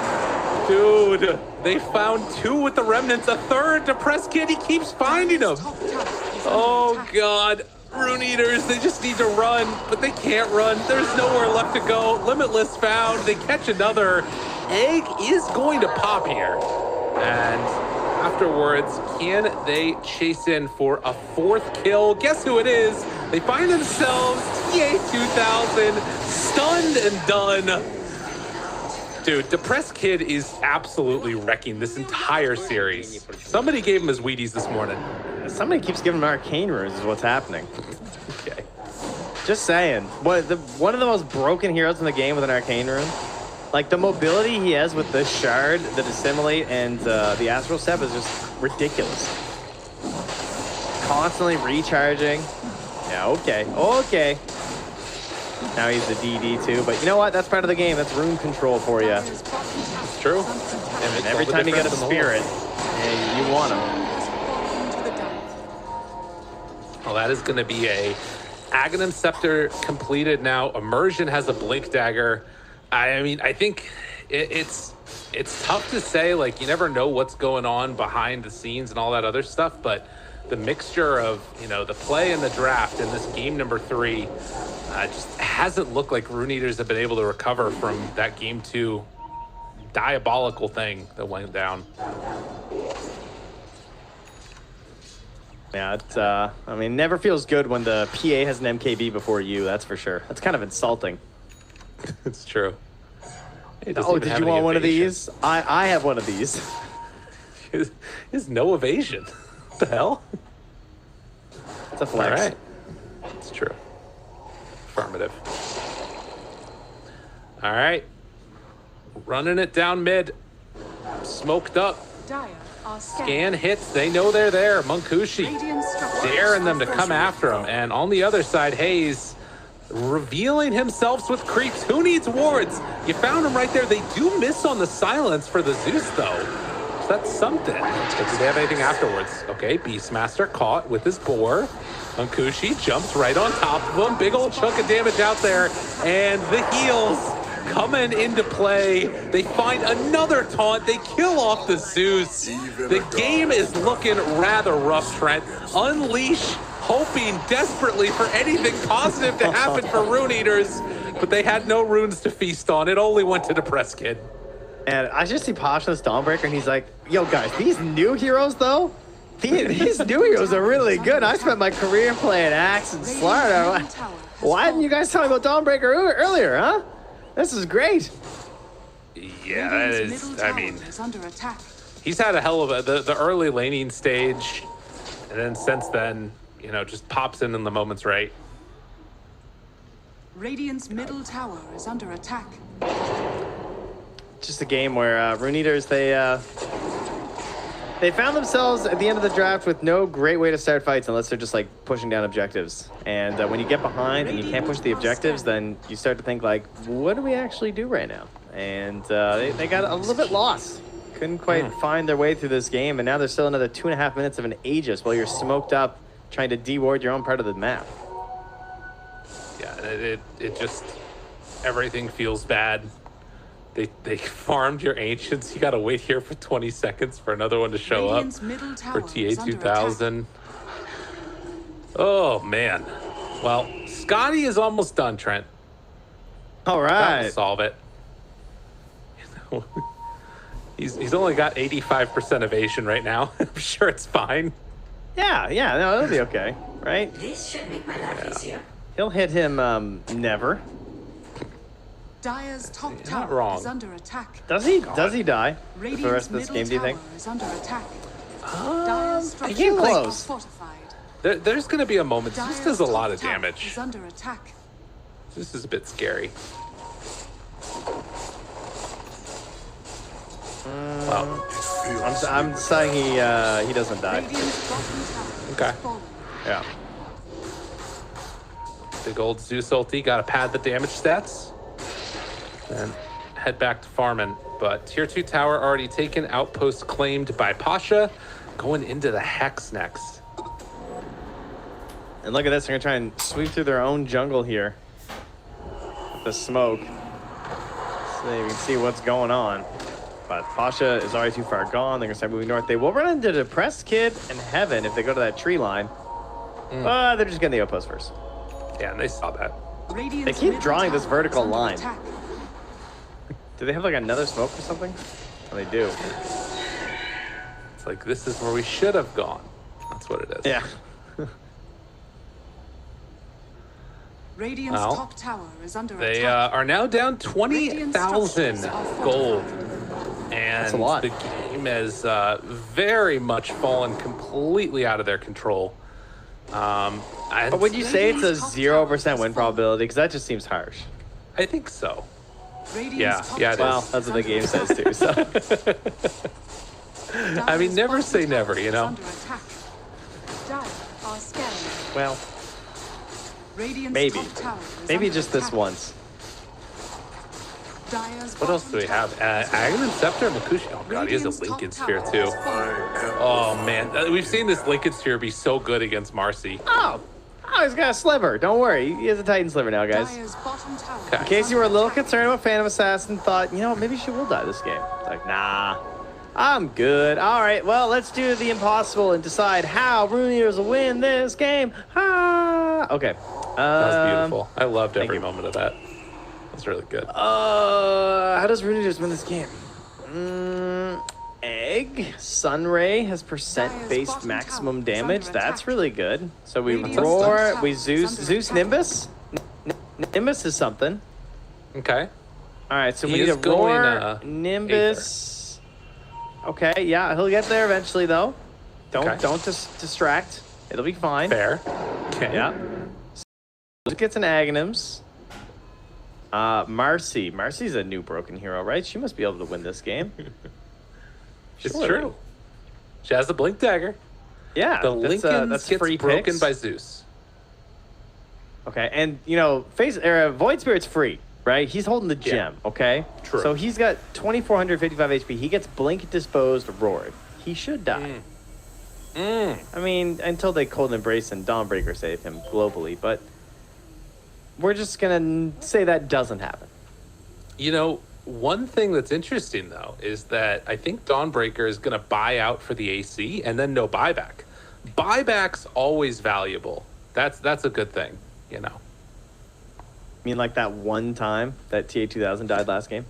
go. Dude, they found 2 with the remnants, a third. DPC, he keeps finding them. Oh God. Rune Eaters, they just need to run, but they can't run. There's nowhere left to go. Limitless found. They catch another. Egg is going to pop here. And afterwards, can they chase in for a 4th kill? Guess who it is? They find themselves TA 2000, stunned and done. Dude, Depressed Kid is absolutely wrecking this entire series. Somebody gave him his Wheaties this morning. Somebody keeps giving him arcane runes is what's happening. Okay. Just saying. One of the most broken heroes in the game with an arcane rune. Like, the mobility he has with the Shard, the Dissimilate, and the Astral Step is just ridiculous. Constantly recharging. Yeah, okay. Now he's the DD too, but you know what? That's part of the game. That's rune control for you. It's true. And every time you get a spirit, you want him. Well, that is going to be a Aghanim Scepter completed now. Immersion has a Blink Dagger. I mean, I think it's tough to say. Like, you never know what's going on behind the scenes and all that other stuff, but the mixture of, you know, the play and the draft in this game number 3 just hasn't looked like Rune Eaters have been able to recover from that game 2 diabolical thing that went down. Yeah, it's, I mean, never feels good when the PA has an MKB before you, that's for sure. That's kind of insulting. It's true. Oh, did you want one of these? I have one of these. Is no evasion. What the hell? It's a flex. All right. It's true. Affirmative. All right. Running it down mid. Smoked up. Scan hits. They know they're there. Munkushi daring them to come after him. And on the other side, Hayes revealing himself with creeps. Who needs wards? You found him right there. They do miss on the silence for the Zeus, though. That's something. But do they have anything afterwards? Okay, Beastmaster caught with his boar. Unkushi jumps right on top of him. Big old chunk of damage out there. And the heals coming into play. They find another taunt. They kill off the Zeus. The game is looking rather rough, Trent. Unleash, hoping desperately for anything positive to happen for Rune Eaters, but they had no runes to feast on. It only went to the press kid. And I just see Pasha's Dawnbreaker, and he's like, yo, guys, these new heroes, though, these new heroes are really good. I spent my career playing Axe and Slardar. Why didn't you guys tell me about Dawnbreaker earlier, huh? This is great. Yeah, that is, I mean, he's had a hell of the early laning stage, and then since then, you know, just pops in the moment's right. Radiant's middle tower is under attack. Just a game where Rune Eaters, they found themselves at the end of the draft with no great way to start fights unless they're just like pushing down objectives. And when you get behind and you can't push the objectives, then you start to think like, what do we actually do right now? And they got a little bit lost. Couldn't quite find their way through this game, and now there's still another 2.5 minutes of an Aegis while you're smoked up trying to de-ward your own part of the map. Yeah, it just, everything feels bad. They farmed your Ancients. You gotta wait here for 20 seconds for another one to show up for TA2000. Oh, man. Well, Scotty is almost done, Trent. All right. That'll solve it. You know, he's only got 85% evasion right now. I'm sure it's fine. Yeah, no, it'll be okay, right? This should make my life easier. He'll hit him never. Dire's top You're tower not wrong. is under attack. Does he die for the rest of this middle game, do you think? tower is under attack. Dire's he came structures close. are fortified. There's going to be a moment. This Dire's does a lot top of tower damage. is under attack. This is a bit scary. Well, I'm saying he doesn't die. Radiant's bottom tower Okay. is fallen. Yeah. big old Zeus ulti. Got to pad the damage stats. And head back to farming. But tier 2 tower already taken. Outpost claimed by Pasha. Going into the Hex next. And look at this. They're going to try and sweep through their own jungle here. With the smoke. So you can see what's going on. But Pasha is already too far gone. They're going to start moving north. They will run into Depressed Kid and Heaven if they go to that tree line. But they're just getting the outpost first. Yeah, and they saw that. They keep drawing this vertical line. Do they have like another smoke or something? Oh, they do. It's like, this is where we should have gone. That's what it is. Yeah. Radiant's Well, top tower is under They attack. are now down 20,000 gold. And That's a lot. the game has very much fallen completely out of their control. But would you say it's a 0% win probability? Because that just seems harsh. I think so. Radiant's top yeah, it tower Well, is. that's what the game says too. So. I mean, Dire's never bottom say never, tower you is know? under attack. Dire are scaling. Well, Radiant's maybe. top tower is Maybe under just this attack. once. Dire's What else do we have? Aghanim Scepter, Makushi. Oh god, he has a Lincoln Sphere too. Oh man, we've seen this Lincoln Sphere be so good against Marcy. Oh, he's got a sliver. Don't worry. He has a Titan sliver now, guys. Dire's bottom tower Okay. In is case you were a under little attack. concerned about Phantom Assassin, thought, you know, maybe she will die this game. It's like, nah, I'm good. All right, well, let's do the impossible and decide how Rune Eaters will win this game. Ah, okay. That was beautiful. I loved thank every you. moment of that. That's really good. How does Rune Eaters win this game? Egg. Sunray has percent-based maximum damage. That's really good. So we Radiant's roar, top we tower is under Zeus attack. Nimbus. Nimbus is something. Okay. All right, so He we need is a going, roar, Nimbus. Okay, yeah, he'll get there eventually though. Okay. Don't distract. It'll be fine. Fair. Okay. Yeah. So gets an Aghanims. Marcy. Marcy's a new broken hero, right? She must be able to win this game. It's Surely. true. She has the Blink Dagger. Yeah, The that's, Lincoln that's gets free broken picks. by Zeus. Okay, and you know, Void Spirit's free. right? He's holding the gem, okay? True. So he's got 2,455 HP. He gets blink disposed, roared. He should die. I mean, until they cold embrace and Dawnbreaker save him globally, but we're just gonna say that doesn't happen. You know, one thing that's interesting though is that I think Dawnbreaker is gonna buy out for the AC and then no buyback. Buyback's always valuable. That's a good thing, you know. I mean, like that one time that TA2000 died last game?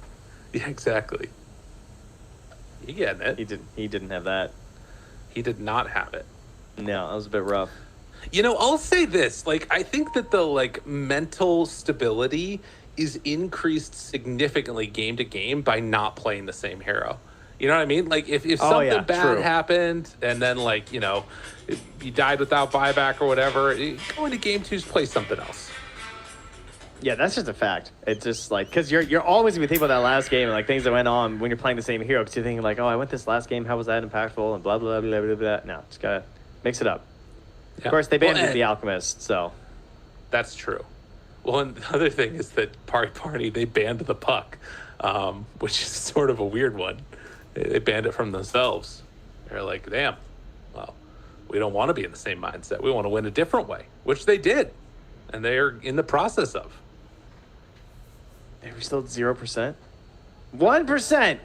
Yeah, exactly. You getting it? He didn't have that. He did not have it. No, that was a bit rough. You know, I'll say this. Like, I think that the, like, mental stability is increased significantly game to game by not playing the same hero. You know what I mean? Like, if something bad happened and then, like, you know, if you died without buyback or whatever, go into game 2's play something else. Yeah, that's just a fact. It's just like, because you're always going to be thinking about that last game and like things that went on when you're playing the same hero, because you're thinking like, oh, I went this last game, how was that impactful, and blah, blah, blah, blah, blah. No, just got to mix it up. Yeah. Of course, they banned the Alchemist, so. That's true. Well, and the other thing is that Pari Parni, they banned the puck, which is sort of a weird one. They banned it from themselves. They're like, damn, well, we don't want to be in the same mindset. We want to win a different way, which they did. And they are in the process of. Are we still at 0%? 1%!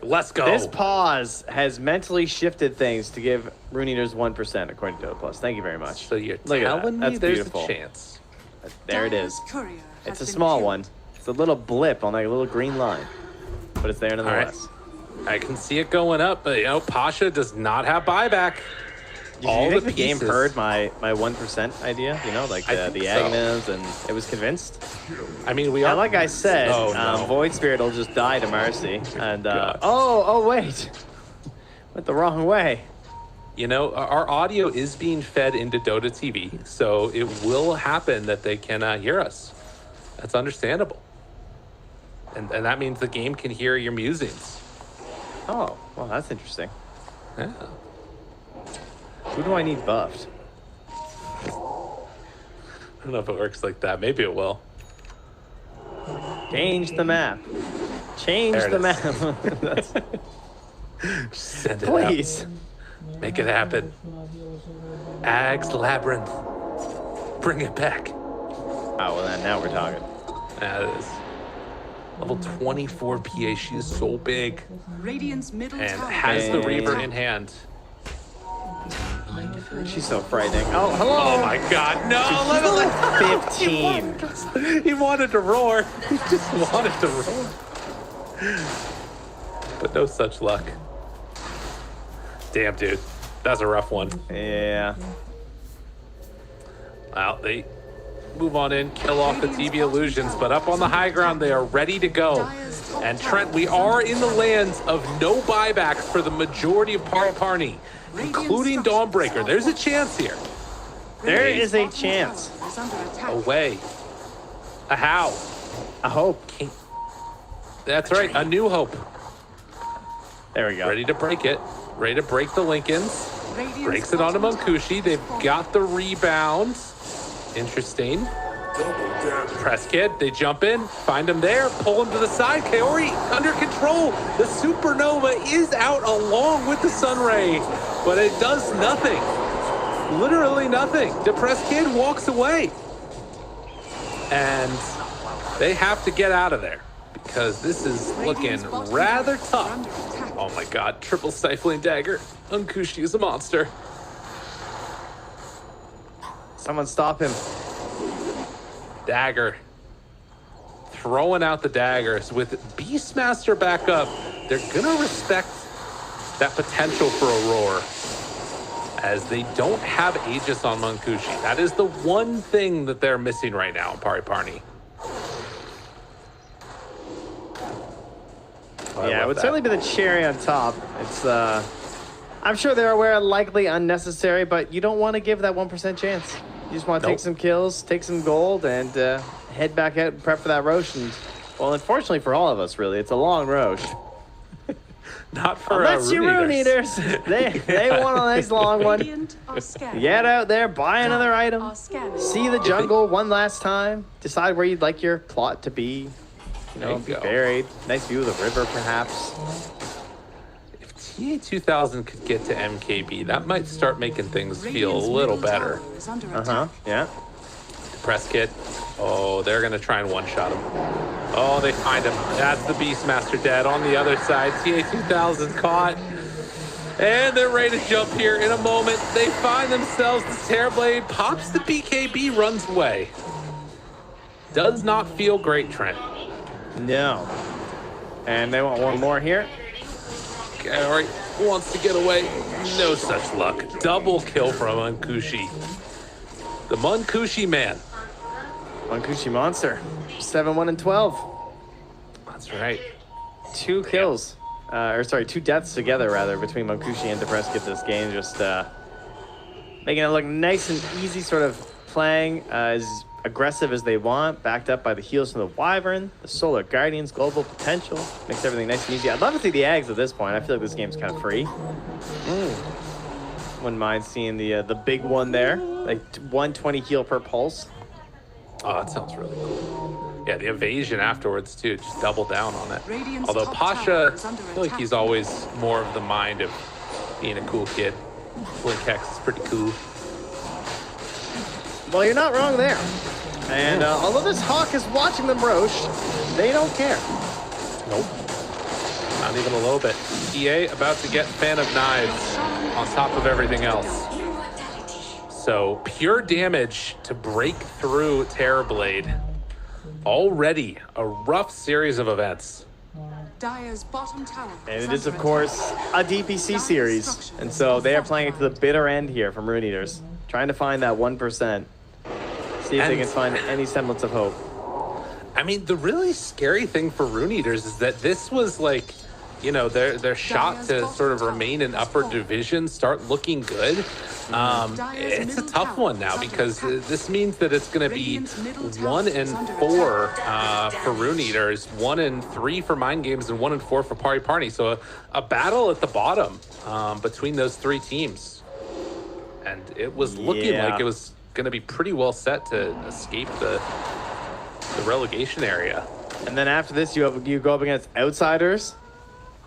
Let's go. This pause has mentally shifted things to give Rune Eaters 1%, according to Dota Plus. Thank you very much. So you're telling me there's a chance. There it is. It's a small one. It's a little blip on that little green line. But it's there nonetheless. Right. I can see it going up, but, you know, Pasha does not have buyback. Do you think the game heard my 1% idea? You know, like the Agnes, and it was convinced? I mean, we are. Like I said, Void Spirit will just die to Mercy. And, wait. Went the wrong way. You know, our audio is being fed into Dota TV, so it will happen that they can hear us. That's understandable. And that means the game can hear your musings. Oh, well, that's interesting. Yeah. Who do I need buffed? I don't know if it works like that. Maybe it will. Change the map. Change the map. Send it Please. Out. Make it happen. Ag's Labyrinth. Bring it back. Oh, well, now we're talking. That is. Level 24 PA. She is so big. Radiant's middle and tower has the Reaver in hand. She's so frightening. Oh, hello! Oh my God! No! 15. He wanted to roar. He just wanted to roar. But no such luck. Damn, dude. That's a rough one. Yeah. Well, they move on in, kill off the TV illusions, but up on the high ground, they are ready to go. And Trent, we are in the lands of no buybacks for the majority of Pari Parni, including Dawnbreaker. There's a chance here. There is a chance. A way. A how. A hope. That's right. A new hope. There we go. Ready to break it. Ready to break the Lincolns. Breaks it onto Munkushi. They've got the rebound. Interesting. Press kid. They jump in. Find him there. Pull him to the side. Kaori under control. The Supernova is out along with the Sunray. But it does nothing. Literally nothing. Depressed kid walks away. And they have to get out of there, because this is looking rather tough. Oh my God, triple stifling dagger. Munkushi is a monster. Someone stop him. Dagger. Throwing out the daggers. With Beastmaster back up, they're gonna respect that potential for a roar, as they don't have Aegis on Munkushi. That is the one thing that they're missing right now in Pari Parni. Yeah, it would certainly be the cherry on top. It's, I'm sure they're aware, likely unnecessary, but you don't want to give that 1% chance. You just want to take some kills, take some gold, and head back out and prep for that Roche. And, well, unfortunately for all of us, really, it's a long Roche. Not for Unless you Rune Eaters. They want a nice long one. Radiant are scanning. Get out there, buy another item, Are scanning. see the jungle one last time, decide where you'd like your plot to be. You know, be buried. Nice view of the river, perhaps. If TA2000 could get to MKB, that might start making things feel a little better. Yeah. Press kit. Oh, they're going to try and one-shot him. Oh, they find him. That's the Beastmaster dead. On the other side, TA2000 caught. And they're ready to jump here in a moment. They find themselves the Terrorblade. Pops the BKB, runs away. Does not feel great, Trent. No. And they want one more here. All right, wants to get away. No such luck. Double kill from Munkushi. The Munkushi man. Munkushi monster. 7-1 and 12. That's right. 2 kills. Two deaths together, rather, between Munkushi and DPC this game. Just making it look nice and easy, sort of playing as aggressive as they want, backed up by the heals from the Wyvern, the Solar Guardian's global potential. Makes everything nice and easy. I'd love to see the Ags at this point. I feel like this game's kind of free. Wouldn't mind seeing the big one there. Like 120 heal per pulse. Oh, that sounds really cool. Yeah, the evasion afterwards, too. Just double down on it. Although Pasha, I feel like he's always more of the mind of being a cool kid. Blink Hex is pretty cool. Well, you're not wrong there. And although this Hawk is watching them roast, they don't care. Nope. Not even a little bit. EA about to get Fan of Knives on top of everything else. So pure damage to break through Terrorblade. Already a rough series of events. Dire's bottom tower. And it is, of course, a DPC series. And so they are playing it to the bitter end here from Rune Eaters. Trying to find that 1%. See if they can find any semblance of hope. I mean, the really scary thing for Rune Eaters is that this was like, you know, their shot to sort of remain in upper division, start looking good. It's a tough one now because this means that it's going to be 1-4 for Rune Eaters, 1-3 for Mind Games, and 1-4 for Pari Parni. So a battle at the bottom between those 3 teams. And it was looking like it was going to be pretty well set to escape the relegation area. And then after this, you go up against Outsiders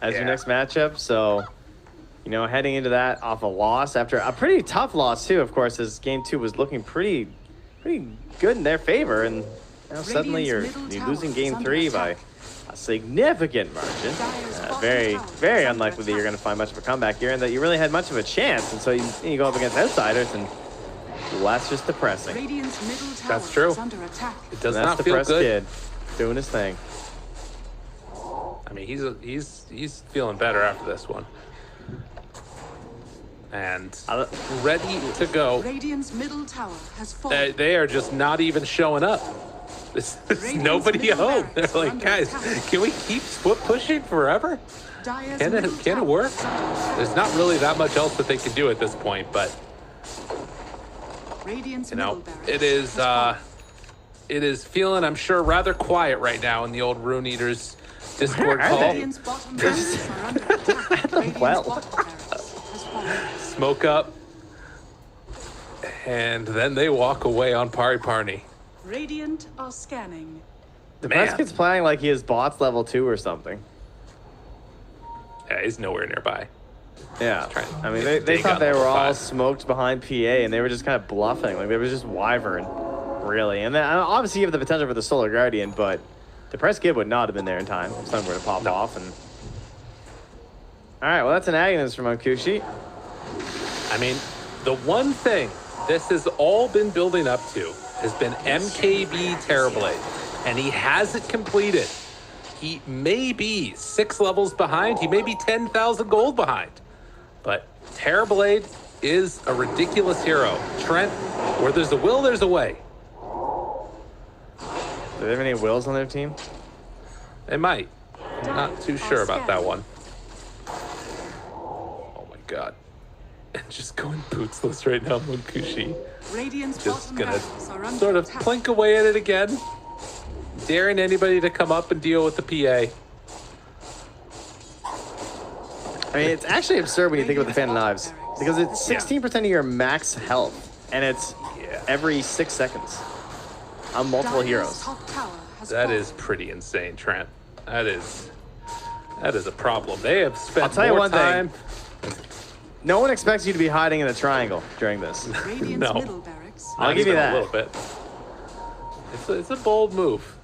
as your next matchup. So, you know, heading into that off a loss after a pretty tough loss too, of course, as game 2 was looking pretty good in their favor, and now suddenly you're losing game 3 by a significant margin. Very, very unlikely that you're going to find much of a comeback here, and that you really had much of a chance. And so you go up against Outsiders, and well, that's just depressing. That's true. It does not feel good. Kid doing his thing. I mean, he's feeling better after this one. And ready to go. Radiant's middle tower has fallen. They are just not even showing up. There's nobody home. They're like, guys, can we keep pushing forever? Can it work? There's not really that much else that they can do at this point, but you know, it is feeling, I'm sure, rather quiet right now in the old Rune Eaters Discord call. Well. Smoke up, and then they walk away on Pari Parni. Radiant are scanning. The basket's playing like he is bots level 2 or something. Yeah, he's nowhere nearby. Yeah, I mean, they thought they were all smoked behind PA, and they were just kind of bluffing. Like, they were just Wyvern, really. And then, obviously, you have the potential for the Solar Guardian, but the press kid would not have been there in time. Something were to pop off. And all right, well, that's an agonist from Munkushi. I mean, the one thing this has all been building up to has been MKB Terrorblade, and he hasn't completed. He may be 6 levels behind. He may be 10,000 gold behind. But Terrorblade is a ridiculous hero. Trent, where there's a will, there's a way. Do they have any wills on their team? They might. I'm not too sure about that one. Oh my god. And just going bootsless right now, Munkushi. Just gonna sort of plink away at it again. Daring anybody to come up and deal with the PA. I mean, it's actually absurd when you think about the Fan of Knives. Because it's 16% of your max health, and it's every 6 seconds on multiple Dire's heroes. top tower has That fallen. is pretty insane, Trent. That is a problem. They have spent I'll tell you more one time. thing. No one expects you to be hiding in a triangle during this. Radiant's No. middle barracks. I'll Not give you even that. a little bit. It's a bold move.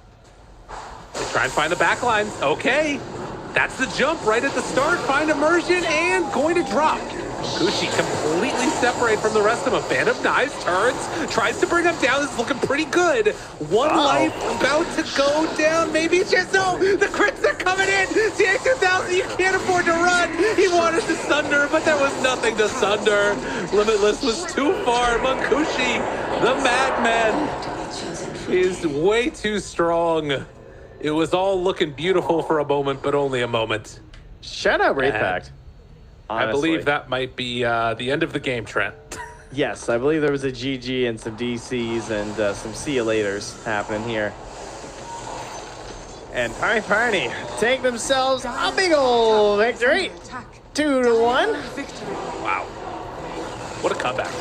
They try and find the back lines. Okay. That's the jump right at the start. Find immersion and going to drop. Gucci completely separate from the rest of them. Fan of Knives turns, tries to bring him down. This is looking pretty good. One life about to go down. Maybe it's just no. The crits are coming in. CA2000, you can't afford to run. He wanted to sunder, but there was nothing to sunder. Limitless was too far. Mankushi, the madman, is way too strong. It was all looking beautiful for a moment, but only a moment. Shout out Wraith Pact. I believe that might be the end of the game, Trent. Yes, I believe there was a GG and some DCs and some see you laters happening here. And Pari Parni take themselves a big ol' victory. 2-1. Victory. Wow. What a comeback.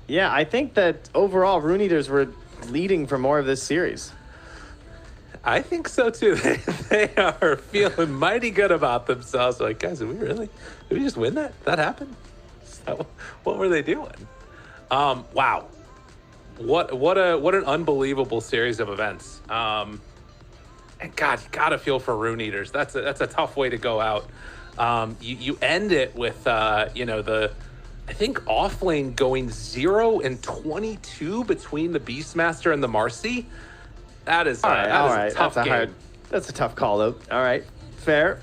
Yeah, I think that overall Rune Eaters were leading for more of this series. I think so too. They are feeling mighty good about themselves. Like, guys, did we just win that? That happened? What were they doing? Wow. What an unbelievable series of events. And God, you gotta feel for Rune Eaters. That's a tough way to go out. You end it with I think offlane going 0-22 between the Beastmaster and the Marcy. That is all right. A tough game. That's a tough call out. All right, fair,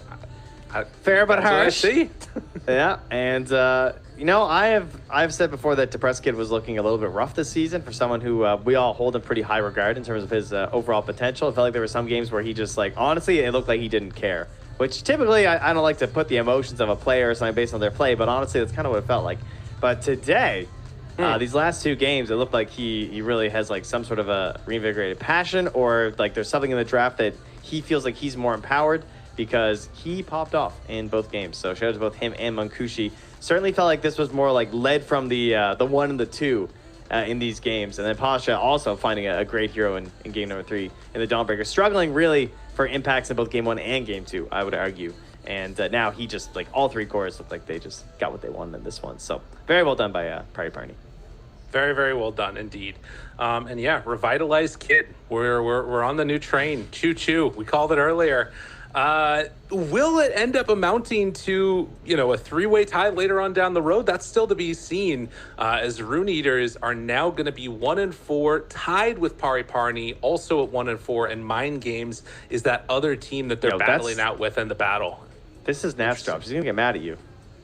fair but harsh. What I see. Yeah, and I've said before that Depressed Kid was looking a little bit rough this season for someone who we all hold in pretty high regard in terms of his overall potential. It felt like there were some games where he just honestly, it looked like he didn't care. Which typically I don't like to put the emotions of a player or something based on their play, but honestly, that's kind of what it felt like. But today. These last 2 games, it looked like he really has some sort of a reinvigorated passion, or there's something in the draft that he feels like he's more empowered because he popped off in both games. So shout out to both him and Mankushi. Certainly felt like this was more led from the 1 and the 2 in these games. And then Pasha also finding a great hero in game number 3 in the Dawnbreaker, struggling really for impacts in both game 1 and game 2, I would argue. And now he just all 3 cores look like they just got what they wanted in this one. So very well done by Pari Parni. Very, very well done indeed. And yeah, revitalized Kid. We're on the new train. Choo choo. We called it earlier. Will it end up amounting to a 3-way tie later on down the road? That's still to be seen. As Rune Eaters are now going to be 1-4, tied with Pari Parni, also at 1-4. And Mind Games is that other team that they're battling out with in the battle. This is Nash drop. She's gonna get mad at you.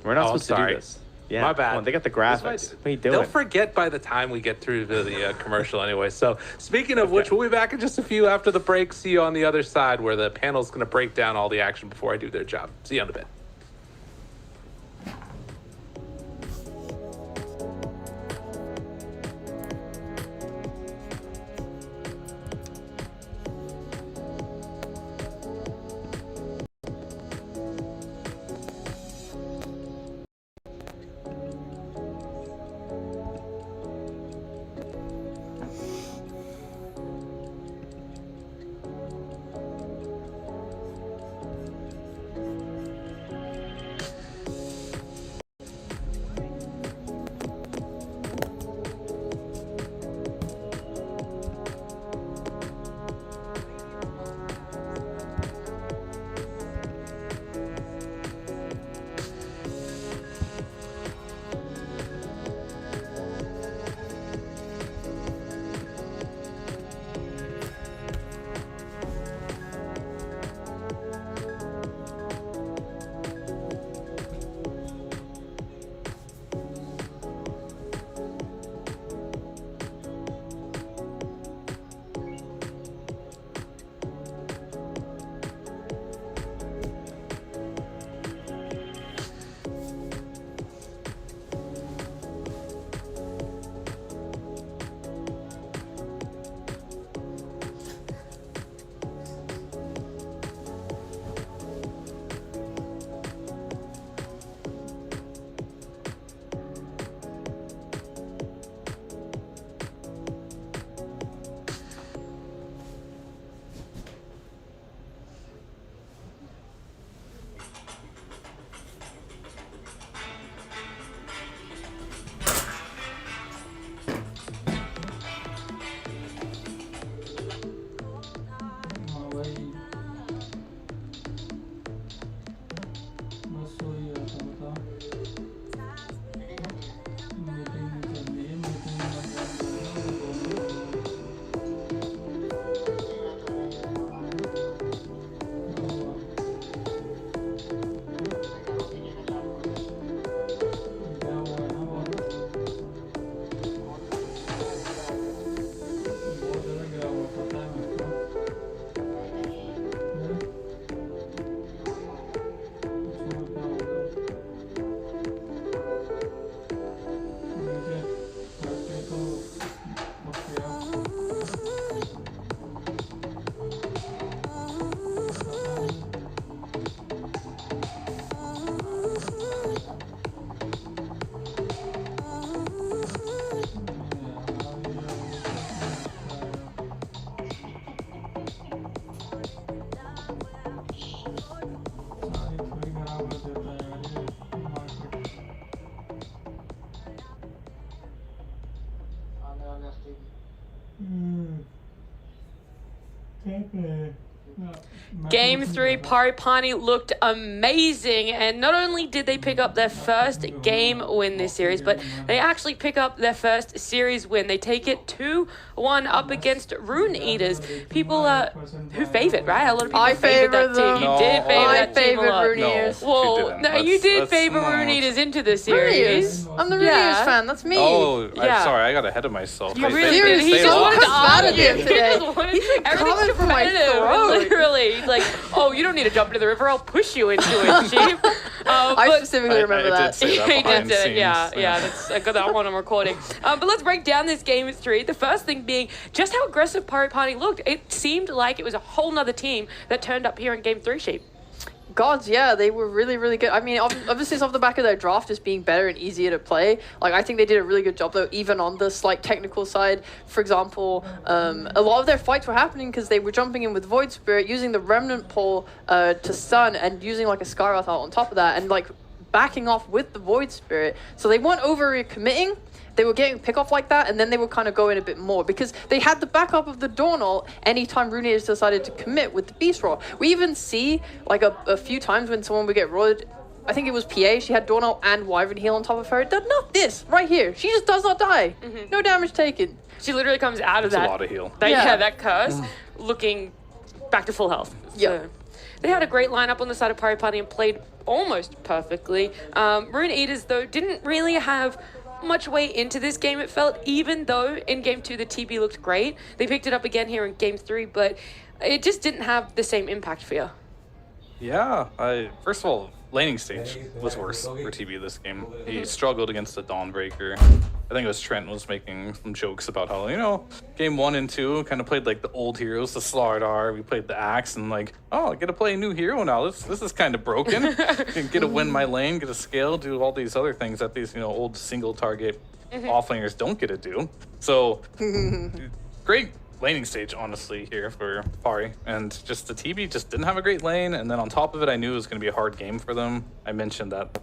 We're not supposed to do this. Yeah, my bad. Come on, they got the graphics. What are you doing? They'll forget by the time we get through to the commercial anyway. So speaking of which, we'll be back in just a few after the break. See you on the other side where the panel's going to break down all the action before I do their job. See you in a bit. Game 3, Pari Parni looked amazing, and not only did they pick up their first game win this series, but they actually pick up their first series win. They take it 2-1 up against Rune Eaters. People who favored, right? A lot of people favored that team. You did favor that team a lot. Rune Eaters. Well, no, you did favor Rune Eaters into the series. I'm the Rune Eaters fan. That's me. Oh, I'm sorry. I got ahead of myself. You really did. He just wanted to argue today. Everything's competitive. Literally, he's like, oh, you don't need to jump into the river. I'll push you into it, Chief. I specifically remember that. I did say that behind the scenes. Yeah. I got that one on recording. But let's break down this game 3. The first thing being just how aggressive Pari Parni looked. It seemed like it was a whole nother team that turned up here in Game 3, Sheep. Gods, yeah, they were really, really good. I mean, obviously it's off the back of their draft just being better and easier to play. Like, I think they did a really good job, though, even on the slight technical side. For example, a lot of their fights were happening because they were jumping in with Void Spirit, using the Remnant Pole to stun, and using, like, a Skywrath out on top of that, and, like, backing off with the Void Spirit. So they weren't over-committing. They were getting pick off like that, and then they would kind of go in a bit more because they had the backup of the Dawn ult anytime Rune has decided to commit with the Beast Roar. We even see like a few times when someone would get rolled. I think it was PA. She had Dawn ult and Wyvern Heal on top of her. Not this right here. She just does not die. No damage taken. She literally comes out of That's that. a lot of heal. That curse, looking back to full health. So they had a great lineup on the side of Pari Parni and played almost perfectly. Rune Eaters though didn't really have much way into this game, it felt, even though in Game 2 the TB looked great. They picked it up again here in Game 3, but it just didn't have the same impact for you. Yeah, first of all, laning stage was worse for TB this game. He struggled against the Dawnbreaker. I think it was Trent was making some jokes about how, game 1 and 2 kind of played like the old heroes, the Slardar. We played the Axe, and like, oh, I get to play a new hero now. This is kind of broken. Get to win my lane, get a scale, do all these other things that these old single target offlaners don't get to do. So great laning stage, honestly, here for Pari. And just the TB just didn't have a great lane, and then on top of it, I knew it was going to be a hard game for them. I mentioned that